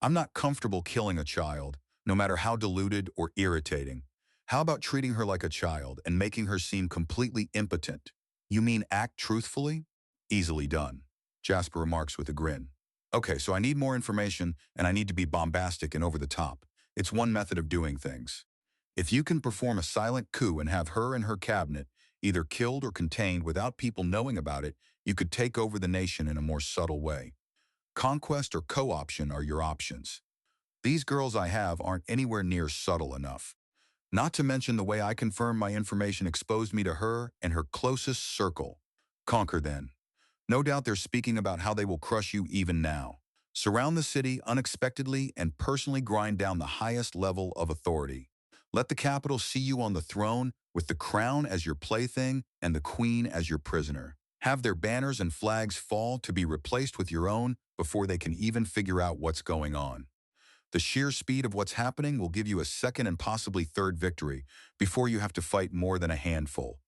I'm not comfortable killing a child, no matter how deluded or irritating. How about treating her like a child and making her seem completely impotent? You mean act truthfully? Easily done, Jasper remarks with a grin. Okay, so I need more information and I need to be bombastic and over the top. It's one method of doing things. If you can perform a silent coup and have her and her cabinet either killed or contained without people knowing about it, you could take over the nation in a more subtle way. Conquest or co-option are your options. These girls I have aren't anywhere near subtle enough. Not to mention the way I confirm my information exposed me to her and her closest circle. Conquer then. No doubt they're speaking about how they will crush you even now. Surround the city unexpectedly and personally grind down the highest level of authority. Let the capital see you on the throne with the crown as your plaything and the queen as your prisoner. Have their banners and flags fall to be replaced with your own before they can even figure out what's going on. The sheer speed of what's happening will give you a second and possibly third victory before you have to fight more than a handful.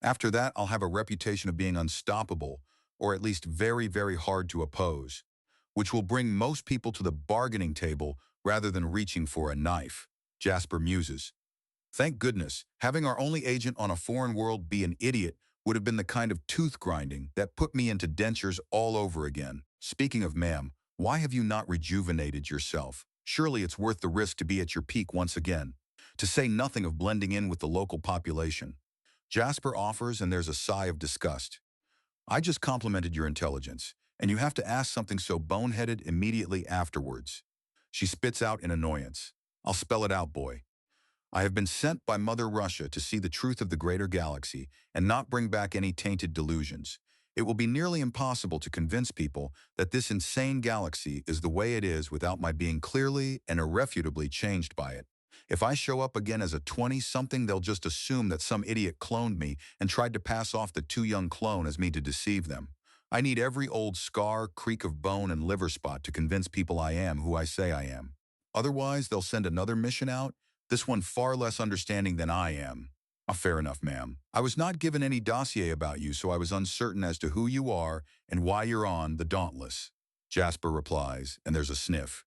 After that, I'll have a reputation of being unstoppable, or at least very, very hard to oppose, which will bring most people to the bargaining table rather than reaching for a knife. Jasper muses. Thank goodness, having our only agent on a foreign world be an idiot would have been the kind of tooth grinding that put me into dentures all over again. Speaking of ma'am, why have you not rejuvenated yourself? Surely it's worth the risk to be at your peak once again, to say nothing of blending in with the local population. Jasper offers and there's a sigh of disgust. I just complimented your intelligence, and you have to ask something so boneheaded immediately afterwards. She spits out in annoyance. I'll spell it out, boy. I have been sent by Mother Russia to see the truth of the greater galaxy and not bring back any tainted delusions. It will be nearly impossible to convince people that this insane galaxy is the way it is without my being clearly and irrefutably changed by it. If I show up again as a 20-something, they'll just assume that some idiot cloned me and tried to pass off the too young clone as me to deceive them. I need every old scar, creak of bone, and liver spot to convince people I am who I say I am. Otherwise, they'll send another mission out, this one far less understanding than I am. Fair enough, ma'am. I was not given any dossier about you, so I was uncertain as to who you are and why you're on the Dauntless. Jasper replies, and there's a sniff.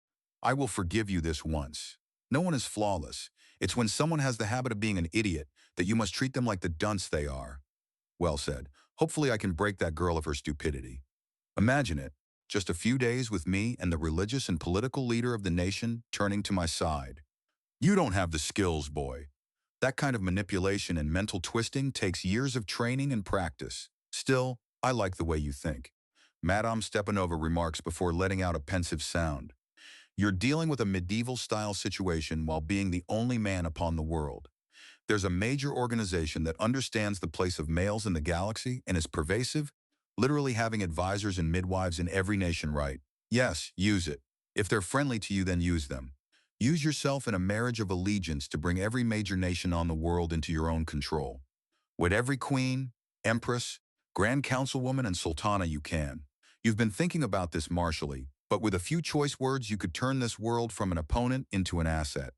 I will forgive you this once. No one is flawless. It's when someone has the habit of being an idiot that you must treat them like the dunce they are. Well said. Hopefully I can break that girl of her stupidity. Imagine it. Just a few days with me and the religious and political leader of the nation turning to my side. You don't have the skills, boy. That kind of manipulation and mental twisting takes years of training and practice. Still, I like the way you think. Madame Stepanova remarks before letting out a pensive sound. You're dealing with a medieval-style situation while being the only man upon the world. There's a major organization that understands the place of males in the galaxy and is pervasive, literally having advisors and midwives in every nation, right? Yes, use it. If they're friendly to you, then use them. Use yourself in a marriage of allegiance to bring every major nation on the world into your own control. With every queen, empress, grand councilwoman, and sultana you can. You've been thinking about this martially, but with a few choice words you could turn this world from an opponent into an asset.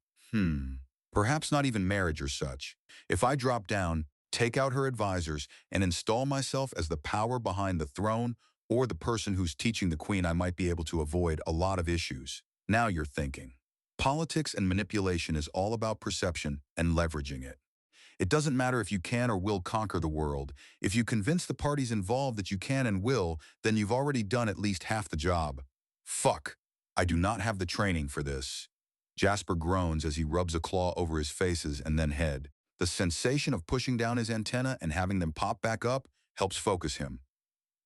Perhaps not even marriage or such. If I drop down, take out her advisors, and install myself as the power behind the throne or the person who's teaching the queen, I might be able to avoid a lot of issues. Now you're thinking. Politics and manipulation is all about perception and leveraging it. It doesn't matter if you can or will conquer the world. If you convince the parties involved that you can and will, then you've already done at least half the job. Fuck. I do not have the training for this. Jasper groans as he rubs a claw over his faces and then head. The sensation of pushing down his antenna and having them pop back up helps focus him.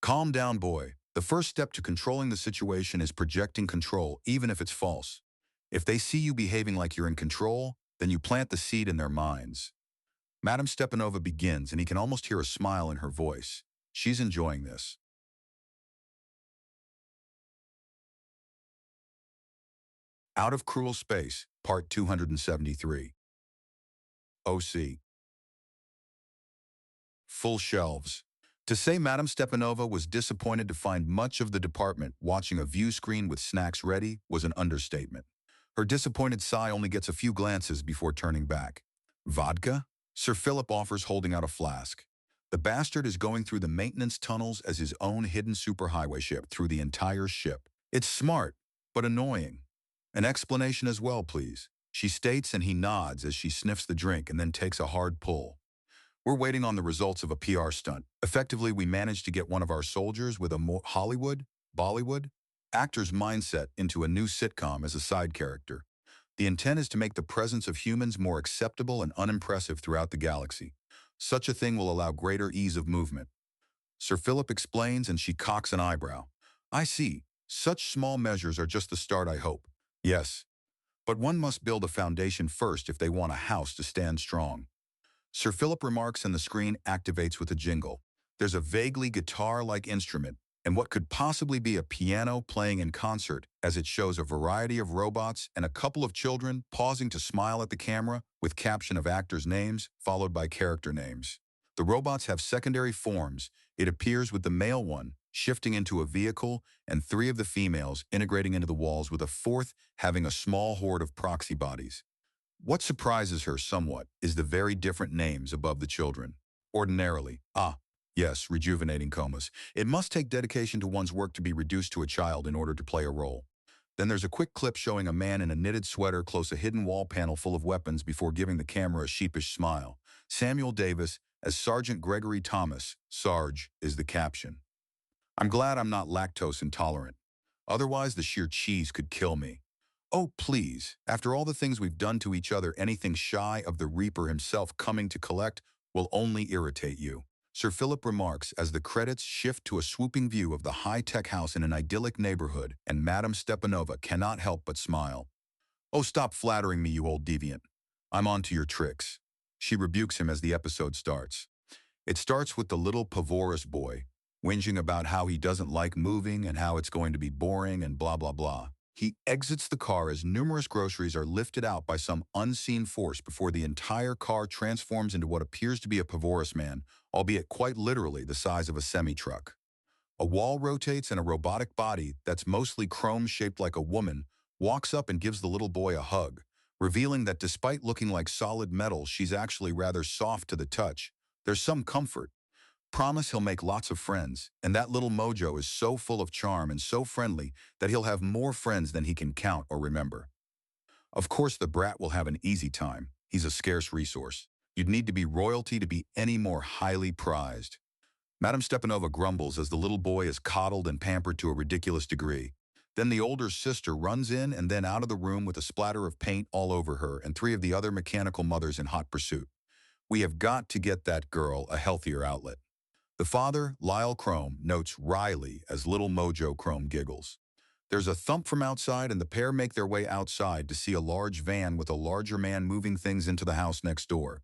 Calm down, boy. The first step to controlling the situation is projecting control, even if it's false. If they see you behaving like you're in control, then you plant the seed in their minds. Madame Stepanova begins, and he can almost hear a smile in her voice. She's enjoying this. Out of Cruel Space, Part 273. OC. Full shelves. To say Madame Stepanova was disappointed to find much of the department watching a view screen with snacks ready was an understatement. Her disappointed sigh only gets a few glances before turning back. Vodka? Sir Philip offers, holding out a flask. The bastard is going through the maintenance tunnels as his own hidden superhighway ship through the entire ship. It's smart, but annoying. An explanation as well, please. She states, and he nods as she sniffs the drink and then takes a hard pull. We're waiting on the results of a PR stunt. Effectively, we managed to get one of our soldiers with a Bollywood? actor's mindset into a new sitcom as a side character. The intent is to make the presence of humans more acceptable and unimpressive throughout the galaxy. Such a thing will allow greater ease of movement. Sir Philip explains and she cocks an eyebrow. I see. Such small measures are just the start, I hope. Yes. But one must build a foundation first if they want a house to stand strong. Sir Philip remarks and the screen activates with a jingle. There's a vaguely guitar-like instrument, and what could possibly be a piano playing in concert as it shows a variety of robots and a couple of children pausing to smile at the camera with caption of actors' names followed by character names. The robots have secondary forms. It appears with the male one shifting into a vehicle and three of the females integrating into the walls with a fourth having a small horde of proxy bodies. What surprises her somewhat is the very different names above the children. Ordinarily, yes, rejuvenating comas. It must take dedication to one's work to be reduced to a child in order to play a role. Then there's a quick clip showing a man in a knitted sweater close a hidden wall panel full of weapons before giving the camera a sheepish smile. Samuel Davis as Sergeant Gregory Thomas, Sarge, is the caption. I'm glad I'm not lactose intolerant. Otherwise, the sheer cheese could kill me. Oh, please, after all the things we've done to each other, anything shy of the Reaper himself coming to collect will only irritate you. Sir Philip remarks as the credits shift to a swooping view of the high-tech house in an idyllic neighborhood, and Madame Stepanova cannot help but smile. Oh, stop flattering me, you old deviant. I'm on to your tricks. She rebukes him as the episode starts. It starts with the little Pavorus boy, whinging about how he doesn't like moving and how it's going to be boring and blah, blah, blah. He exits the car as numerous groceries are lifted out by some unseen force before the entire car transforms into what appears to be a Pavorus man, albeit quite literally the size of a semi-truck. A wall rotates and a robotic body that's mostly chrome-shaped like a woman walks up and gives the little boy a hug, revealing that despite looking like solid metal, she's actually rather soft to the touch. There's some comfort. Promise he'll make lots of friends, and that little mojo is so full of charm and so friendly that he'll have more friends than he can count or remember. Of course, the brat will have an easy time. He's a scarce resource. You'd need to be royalty to be any more highly prized. Madame Stepanova grumbles as the little boy is coddled and pampered to a ridiculous degree. Then the older sister runs in and then out of the room with a splatter of paint all over her and three of the other mechanical mothers in hot pursuit. We have got to get that girl a healthier outlet. The father, Lyle Chrome, notes Riley as little Mojo Chrome giggles. There's a thump from outside and the pair make their way outside to see a large van with a larger man moving things into the house next door.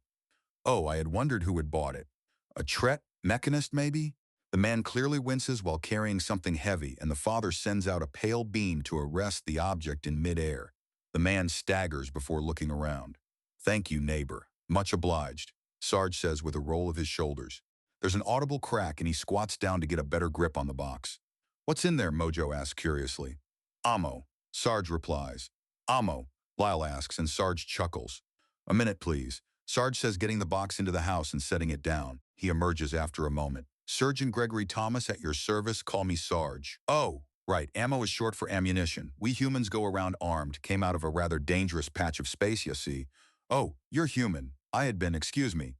Oh, I had wondered who had bought it. A Tret mechanist, maybe? The man clearly winces while carrying something heavy, and the father sends out a pale beam to arrest the object in midair. The man staggers before looking around. Thank you, neighbor. Much obliged, Sarge says with a roll of his shoulders. There's an audible crack and he squats down to get a better grip on the box. What's in there, Mojo asks curiously. Ammo, Sarge replies. Ammo, Lyle asks and Sarge chuckles. A minute, please. Sarge says getting the box into the house and setting it down. He emerges after a moment. Surgeon Gregory Thomas at your service, call me Sarge. Oh, right, ammo is short for ammunition. We humans go around armed, came out of a rather dangerous patch of space, you see. Oh, you're human. I had been, excuse me.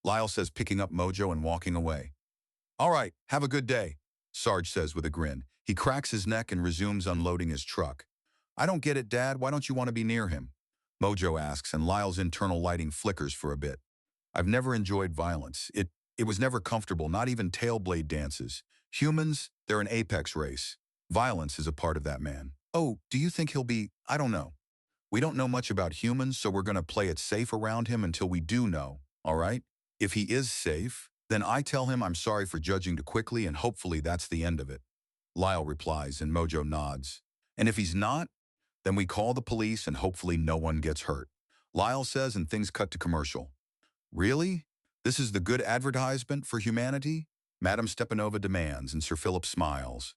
Lyle says picking up Mojo and walking away. All right, have a good day, Sarge says with a grin. He cracks his neck and resumes unloading his truck. I don't get it, Dad. Why don't you want to be near him? Mojo asks, and Lyle's internal lighting flickers for a bit. I've never enjoyed violence. It was never comfortable, not even tailblade dances. Humans, they're an apex race. Violence is a part of that man. Oh, do you think he'll be, I don't know. We don't know much about humans, so we're going to play it safe around him until we do know, all right? If he is safe, then I tell him I'm sorry for judging too quickly and hopefully that's the end of it. Lyle replies and Mojo nods. And if he's not, then we call the police and hopefully no one gets hurt. Lyle says and things cut to commercial. Really? This is the good advertisement for humanity? Madame Stepanova demands and Sir Philip smiles.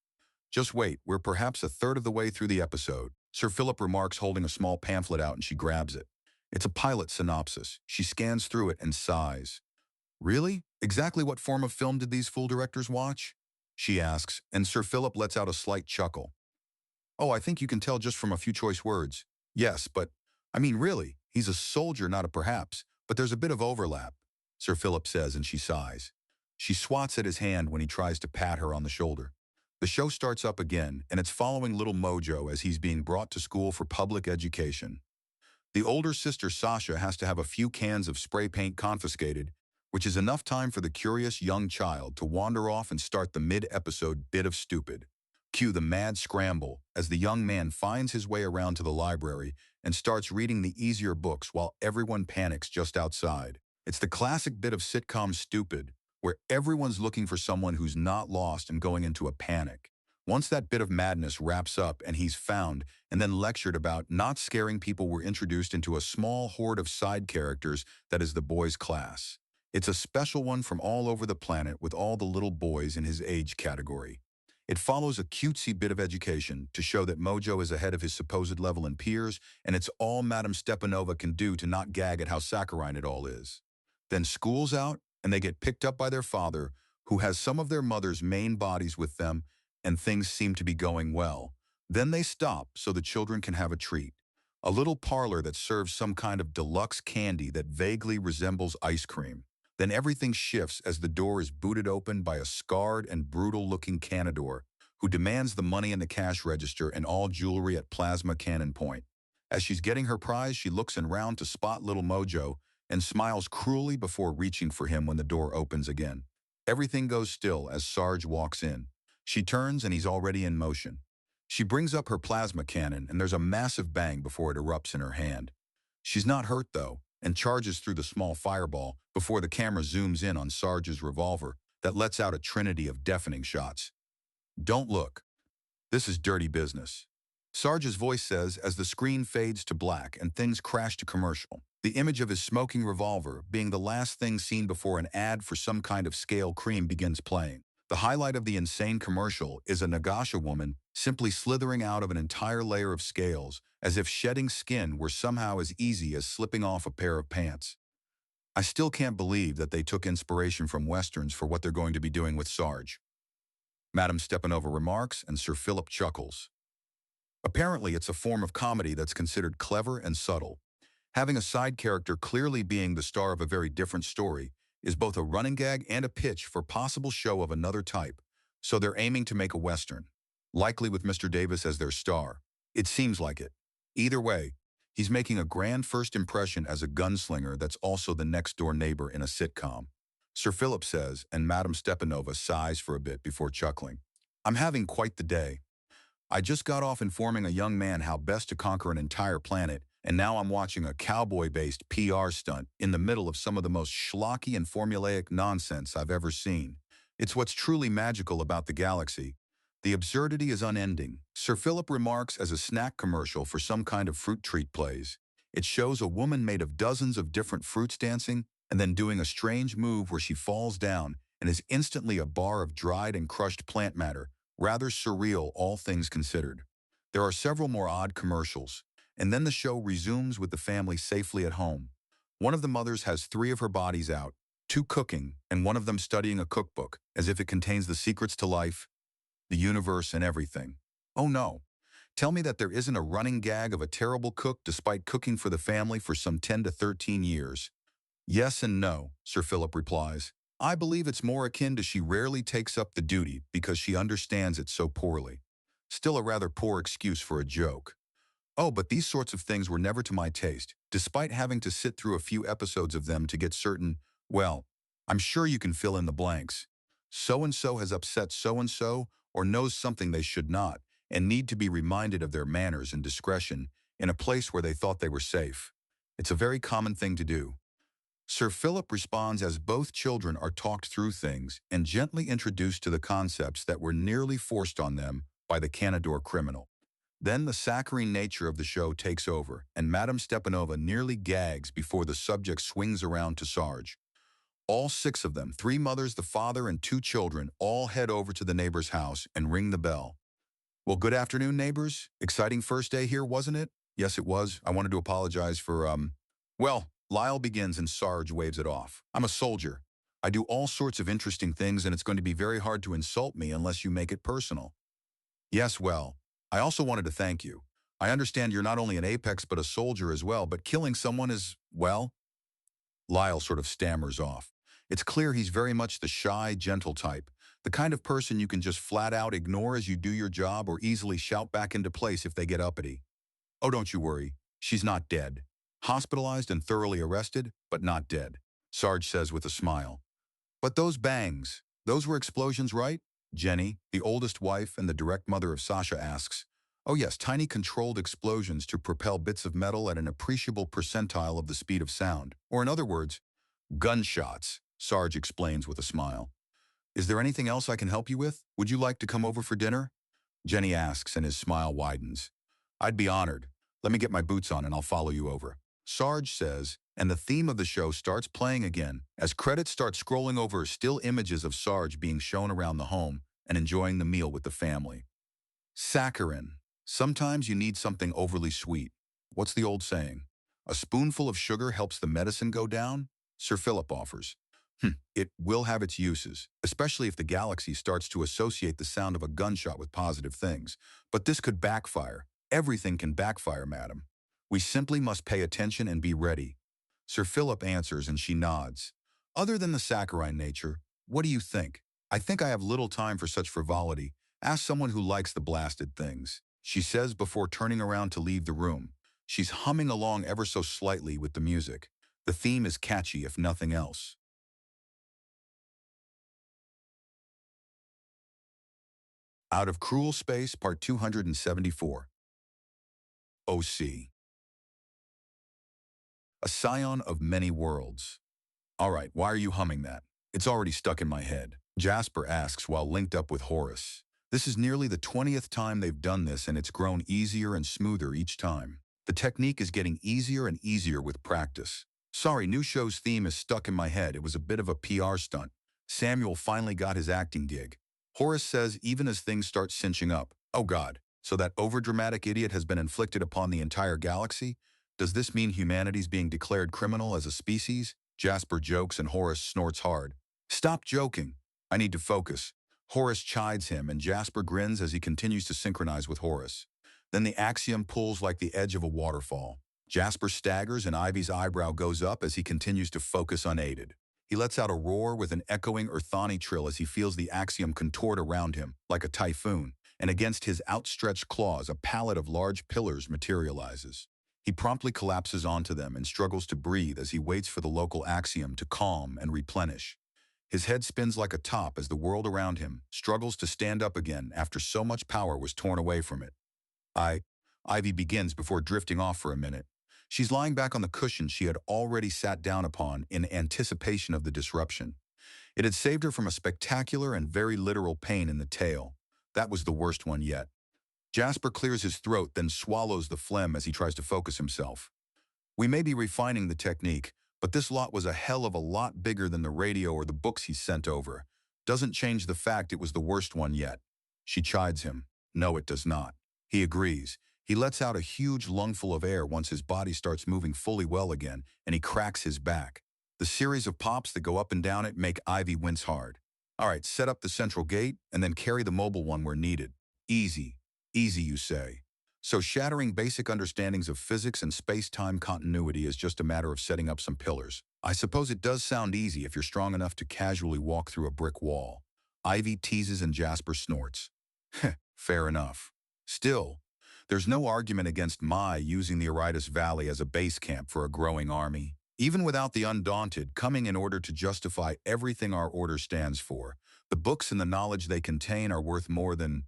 Just wait, we're perhaps a third of the way through the episode. Sir Philip remarks holding a small pamphlet out and she grabs it. It's a pilot synopsis. She scans through it and sighs. Really? Exactly what form of film did these fool directors watch? She asks, and Sir Philip lets out a slight chuckle. Oh, I think you can tell just from a few choice words. Yes, but, I mean really, he's a soldier, not a perhaps, but there's a bit of overlap, Sir Philip says and she sighs. She swats at his hand when he tries to pat her on the shoulder. The show starts up again, and it's following little Mojo as he's being brought to school for public education. The older sister Sasha has to have a few cans of spray paint confiscated, which is enough time for the curious young child to wander off and start the mid-episode bit of stupid. Cue the mad scramble as the young man finds his way around to the library and starts reading the easier books while everyone panics just outside. It's the classic bit of sitcom stupid, where everyone's looking for someone who's not lost and going into a panic. Once that bit of madness wraps up and he's found and then lectured about not scaring people, we're introduced into a small horde of side characters that is the boys' class. It's a special one from all over the planet with all the little boys in his age category. It follows a cutesy bit of education to show that Mojo is ahead of his supposed level and peers, and it's all Madame Stepanova can do to not gag at how saccharine it all is. Then school's out, and they get picked up by their father, who has some of their mother's main bodies with them, and things seem to be going well. Then they stop so the children can have a treat. A little parlor that serves some kind of deluxe candy that vaguely resembles ice cream. Then everything shifts as the door is booted open by a scarred and brutal-looking Canador, who demands the money in the cash register and all jewelry at plasma cannon point. As she's getting her prize, she looks around to spot little Mojo and smiles cruelly before reaching for him when the door opens again. Everything goes still as Sarge walks in. She turns and he's already in motion. She brings up her plasma cannon and there's a massive bang before it erupts in her hand. She's not hurt though, and charges through the small fireball before the camera zooms in on Sarge's revolver that lets out a trinity of deafening shots. "Don't look. This is dirty business," Sarge's voice says as the screen fades to black and things crash to commercial. The image of his smoking revolver being the last thing seen before an ad for some kind of scale cream begins playing. The highlight of the insane commercial is a Nagasha woman simply slithering out of an entire layer of scales, as if shedding skin were somehow as easy as slipping off a pair of pants. I still can't believe that they took inspiration from Westerns for what they're going to be doing with Sarge. Madame Stepanova remarks, and Sir Philip chuckles. Apparently, it's a form of comedy that's considered clever and subtle. Having a side character clearly being the star of a very different story is both a running gag and a pitch for possible show of another type, so they're aiming to make a Western, likely with Mr. Davis as their star. It seems like it. Either way, he's making a grand first impression as a gunslinger that's also the next-door neighbor in a sitcom. Sir Philip says, and Madame Stepanova sighs for a bit before chuckling. "I'm having quite the day. I just got off informing a young man how best to conquer an entire planet, and now I'm watching a cowboy-based PR stunt in the middle of some of the most schlocky and formulaic nonsense I've ever seen. It's what's truly magical about the galaxy. The absurdity is unending," Sir Philip remarks as a snack commercial for some kind of fruit treat plays. It shows a woman made of dozens of different fruits dancing and then doing a strange move where she falls down and is instantly a bar of dried and crushed plant matter, rather surreal all things considered. There are several more odd commercials, and then the show resumes with the family safely at home. One of the mothers has 3 of her bodies out, 2 cooking, and one of them studying a cookbook, as if it contains the secrets to life, the universe, and everything. Oh no. Tell me that there isn't a running gag of a terrible cook despite cooking for the family for some 10 to 13 years. Yes and no, Sir Philip replies. I believe it's more akin to she rarely takes up the duty because she understands it so poorly. Still a rather poor excuse for a joke. Oh, but these sorts of things were never to my taste, despite having to sit through a few episodes of them to get certain, well, I'm sure you can fill in the blanks. So-and-so has upset so-and-so or knows something they should not and need to be reminded of their manners and discretion in a place where they thought they were safe. It's a very common thing to do. Sir Philip responds as both children are talked through things and gently introduced to the concepts that were nearly forced on them by the Canador criminal. Then the saccharine nature of the show takes over, and Madame Stepanova nearly gags before the subject swings around to Sarge. All 6 of them, 3 mothers, the father, and 2 children, all head over to the neighbor's house and ring the bell. Well, good afternoon, neighbors. Exciting first day here, wasn't it? Yes, it was. I wanted to apologize for, Well, Lyle begins and Sarge waves it off. I'm a soldier. I do all sorts of interesting things, and it's going to be very hard to insult me unless you make it personal. Yes, well, I also wanted to thank you. I understand you're not only an apex but a soldier as well, but killing someone is, well... Lyle sort of stammers off. It's clear he's very much the shy, gentle type, The kind of person you can just flat out ignore as you do your job or easily shout back into place if they get uppity. Oh, don't you worry. She's not dead. Hospitalized and thoroughly arrested, but not dead, Sarge says with a smile. But those bangs, those were explosions, right? Jenny, the oldest wife and the direct mother of Sasha, asks. Oh yes, tiny controlled explosions to propel bits of metal at an appreciable percentile of the speed of sound. Or in other words, gunshots, Sarge explains with a smile. Is there anything else I can help you with? Would you like to come over for dinner? Jenny asks and his smile widens. I'd be honored. Let me get my boots on and I'll follow you over. Sarge says, and the theme of the show starts playing again as credits start scrolling over still images of Sarge being shown around the home and enjoying the meal with the family. Saccharin. Sometimes you need something overly sweet. What's the old saying? A spoonful of sugar helps the medicine go down? Sir Philip offers. It will have its uses, especially if the galaxy starts to associate the sound of a gunshot with positive things. But this could backfire. Everything can backfire, madam. We simply must pay attention and be ready. Sir Philip answers and she nods. Other than the saccharine nature, what do you think? I think I have little time for such frivolity. Ask someone who likes the blasted things, she says before turning around to leave the room. She's humming along ever so slightly with the music. The theme is catchy if nothing else. Out of Cruel Space, Part 274. OC. A scion of many worlds. All right, why are you humming that? It's already stuck in my head, Jasper asks while linked up with Horace. This is nearly the 20th time they've done this and it's grown easier and smoother each time. The technique is getting easier and easier with practice. Sorry, new show's theme is stuck in my head. It was a bit of a PR stunt. Samuel finally got his acting gig. Horace says even as things start cinching up, oh God, so that overdramatic idiot has been inflicted upon the entire galaxy? Does this mean humanity's being declared criminal as a species? Jasper jokes and Horace snorts hard. Stop joking. I need to focus. Horace chides him and Jasper grins as he continues to synchronize with Horace. Then the axiom pulls like the edge of a waterfall. Jasper staggers and Ivy's eyebrow goes up as he continues to focus unaided. He lets out a roar with an echoing Earthani trill as he feels the axiom contort around him, like a typhoon, and against his outstretched claws a pallet of large pillars materializes. He promptly collapses onto them and struggles to breathe as he waits for the local axiom to calm and replenish. His head spins like a top as the world around him struggles to stand up again after so much power was torn away from it. Ivy begins before drifting off for a minute. She's lying back on the cushion she had already sat down upon in anticipation of the disruption. It had saved her from a spectacular and very literal pain in the tail. That was the worst one yet. Jasper clears his throat, then swallows the phlegm as he tries to focus himself. We may be refining the technique, but this lot was a hell of a lot bigger than the radio or the books he sent over. Doesn't change the fact it was the worst one yet. She chides him. No, it does not. He agrees. He lets out a huge lungful of air once his body starts moving fully well again, and he cracks his back. The series of pops that go up and down it make Ivy wince hard. All right, set up the central gate, and then carry the mobile one where needed. Easy. Easy, you say. So shattering basic understandings of physics and space-time continuity is just a matter of setting up some pillars. I suppose it does sound easy if you're strong enough to casually walk through a brick wall. Ivy teases and Jasper snorts. Fair enough. Still, there's no argument against Mai using the Auritus Valley as a base camp for a growing army. Even without the Undaunted coming in order to justify everything our order stands for, the books and the knowledge they contain are worth more than,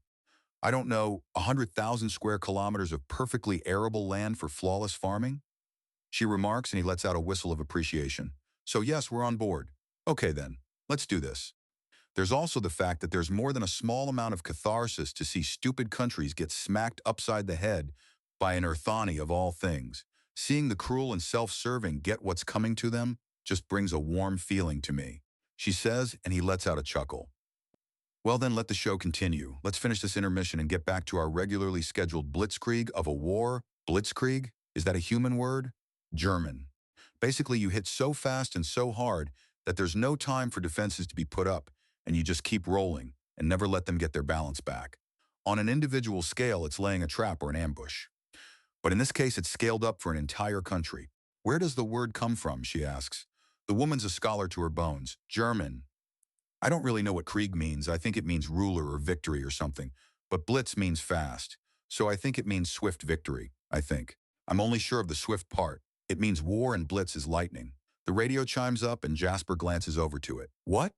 I don't know, 100,000 square kilometers of perfectly arable land for flawless farming? She remarks and he lets out a whistle of appreciation. So yes, we're on board. Okay then, let's do this. There's also the fact that there's more than a small amount of catharsis to see stupid countries get smacked upside the head by an Earthani of all things. Seeing the cruel and self-serving get what's coming to them just brings a warm feeling to me, she says, and he lets out a chuckle. Well then, let the show continue. Let's finish this intermission and get back to our regularly scheduled blitzkrieg of a war. Blitzkrieg? Is that a human word? German. Basically, you hit so fast and so hard that there's no time for defenses to be put up, and you just keep rolling and never let them get their balance back. On an individual scale, it's laying a trap or an ambush. But in this case, it's scaled up for an entire country. Where does the word come from, she asks. The woman's a scholar to her bones. German. I don't really know what Krieg means. I think it means ruler or victory or something. But blitz means fast. So I think it means swift victory, I think. I'm only sure of the swift part. It means war and blitz is lightning. The radio chimes up and Jasper glances over to it. What?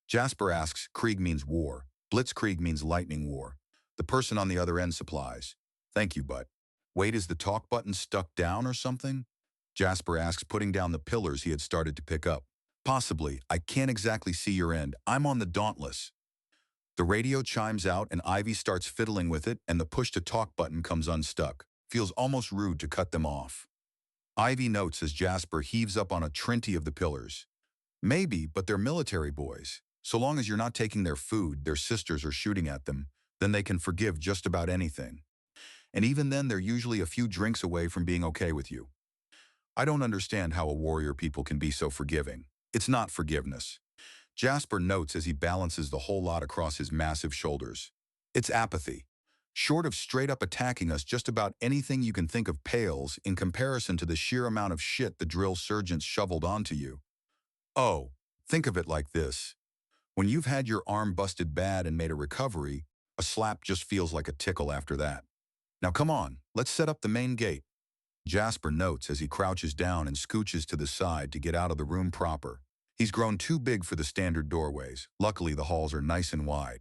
Jasper asks, Krieg means war. Blitzkrieg means lightning war. The person on the other end supplies. Thank you, but. Wait, is the talk button stuck down or something? Jasper asks, putting down the pillars he had started to pick up. Possibly. I can't exactly see your end. I'm on the Dauntless. The radio chimes out and Ivy starts fiddling with it and the push-to-talk button comes unstuck. Feels almost rude to cut them off. Ivy notes as Jasper heaves up on a trinity of the pillars. Maybe, but they're military boys. So long as you're not taking their food, their sisters are shooting at them, then they can forgive just about anything. And even then, they're usually a few drinks away from being okay with you. I don't understand how a warrior people can be so forgiving. It's not forgiveness. Jasper notes as he balances the whole lot across his massive shoulders. It's apathy. Short of straight up attacking us, just about anything you can think of pales in comparison to the sheer amount of shit the drill sergeants shoveled onto you. Oh, think of it like this. When you've had your arm busted bad and made a recovery, a slap just feels like a tickle after that. Now come on, let's set up the main gate. Jasper notes as he crouches down and scooches to the side to get out of the room proper. He's grown too big for the standard doorways. Luckily, the halls are nice and wide.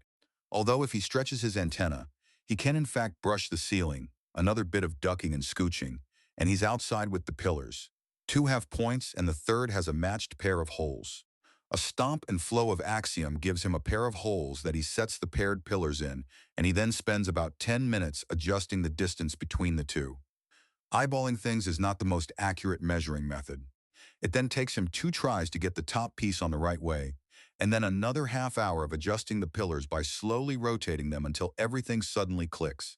Although if he stretches his antenna, he can in fact brush the ceiling, another bit of ducking and scooching, and he's outside with the pillars. 2 have points and the third has a matched pair of holes. A stomp and flow of axiom gives him a pair of holes that he sets the paired pillars in, and he then spends about 10 minutes adjusting the distance between the two. Eyeballing things is not the most accurate measuring method. It then takes him 2 tries to get the top piece on the right way, and then another half hour of adjusting the pillars by slowly rotating them until everything suddenly clicks.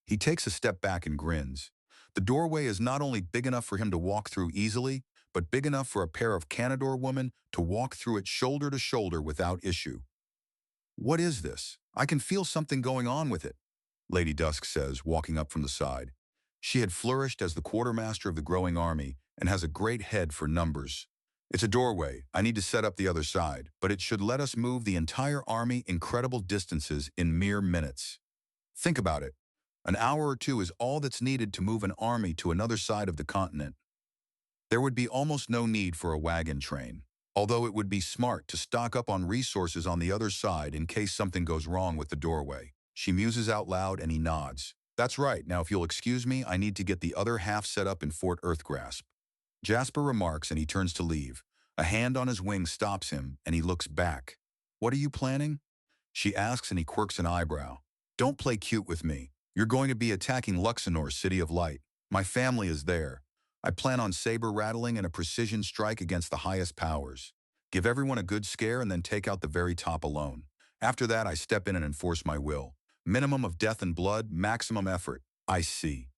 He takes a step back and grins. The doorway is not only big enough for him to walk through easily, but big enough for a pair of Canador women to walk through it shoulder to shoulder without issue. What is this? I can feel something going on with it, Lady Dusk says, walking up from the side. She had flourished as the quartermaster of the growing army and has a great head for numbers. It's a doorway. I need to set up the other side, but it should let us move the entire army incredible distances in mere minutes. Think about it. An hour or 2 is all that's needed to move an army to another side of the continent. There would be almost no need for a wagon train, although it would be smart to stock up on resources on the other side in case something goes wrong with the doorway. She muses out loud and he nods. That's right. Now if you'll excuse me, I need to get the other half set up in Fort Earthgrasp. Jasper remarks and he turns to leave. A hand on his wing stops him and he looks back. What are you planning? She asks and he quirks an eyebrow. Don't play cute with me. You're going to be attacking Luxembourg, City of Light. My family is there. I plan on saber rattling and a precision strike against the highest powers. Give everyone a good scare and then take out the very top alone. After that, I step in and enforce my will. Minimum of death and blood, maximum effort. I see.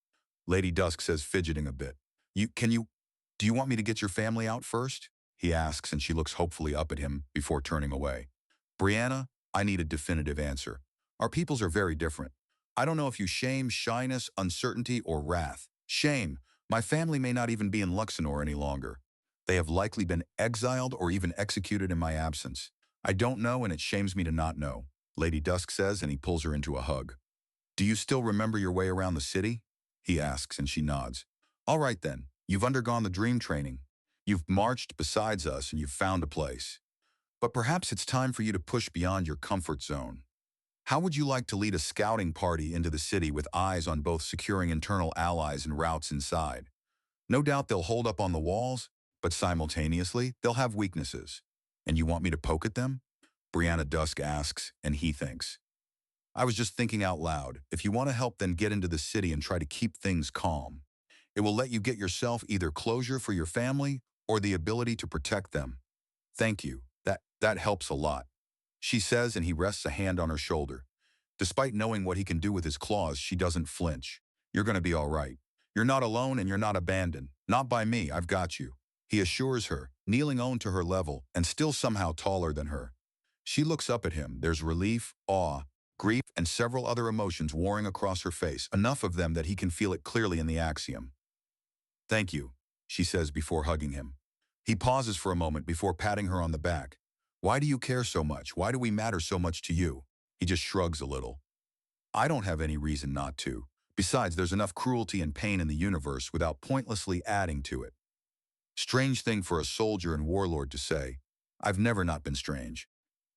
Lady Dusk says, fidgeting a bit. Do you want me to get your family out first? He asks and she looks hopefully up at him before turning away. Brianna, I need a definitive answer. Our peoples are very different. I don't know if you shame, shyness, uncertainty, or wrath. Shame. My family may not even be in Luxembourg any longer. They have likely been exiled or even executed in my absence. I don't know and it shames me to not know, Lady Dusk says and he pulls her into a hug. Do you still remember your way around the city? He asks and she nods. All right then, you've undergone the dream training. You've marched besides us and you've found a place. But perhaps it's time for you to push beyond your comfort zone. How would you like to lead a scouting party into the city with eyes on both securing internal allies and routes inside? No doubt they'll hold up on the walls, but simultaneously, they'll have weaknesses. And you want me to poke at them? Brianna Dusk asks, and he thinks. I was just thinking out loud. If you want to help, then get into the city and try to keep things calm. It will let you get yourself either closure for your family or the ability to protect them. Thank you. That helps a lot, she says, and he rests a hand on her shoulder. Despite knowing what he can do with his claws, she doesn't flinch. You're going to be all right. You're not alone and you're not abandoned. Not by me, I've got you, he assures her, kneeling on to her level and still somehow taller than her. She looks up at him. There's relief, awe, grief, and several other emotions warring across her face, enough of them that he can feel it clearly in the axiom. Thank you, she says before hugging him. He pauses for a moment before patting her on the back. Why do you care so much? Why do we matter so much to you? He just shrugs a little. I don't have any reason not to. Besides, there's enough cruelty and pain in the universe without pointlessly adding to it. Strange thing for a soldier and warlord to say. I've never not been strange.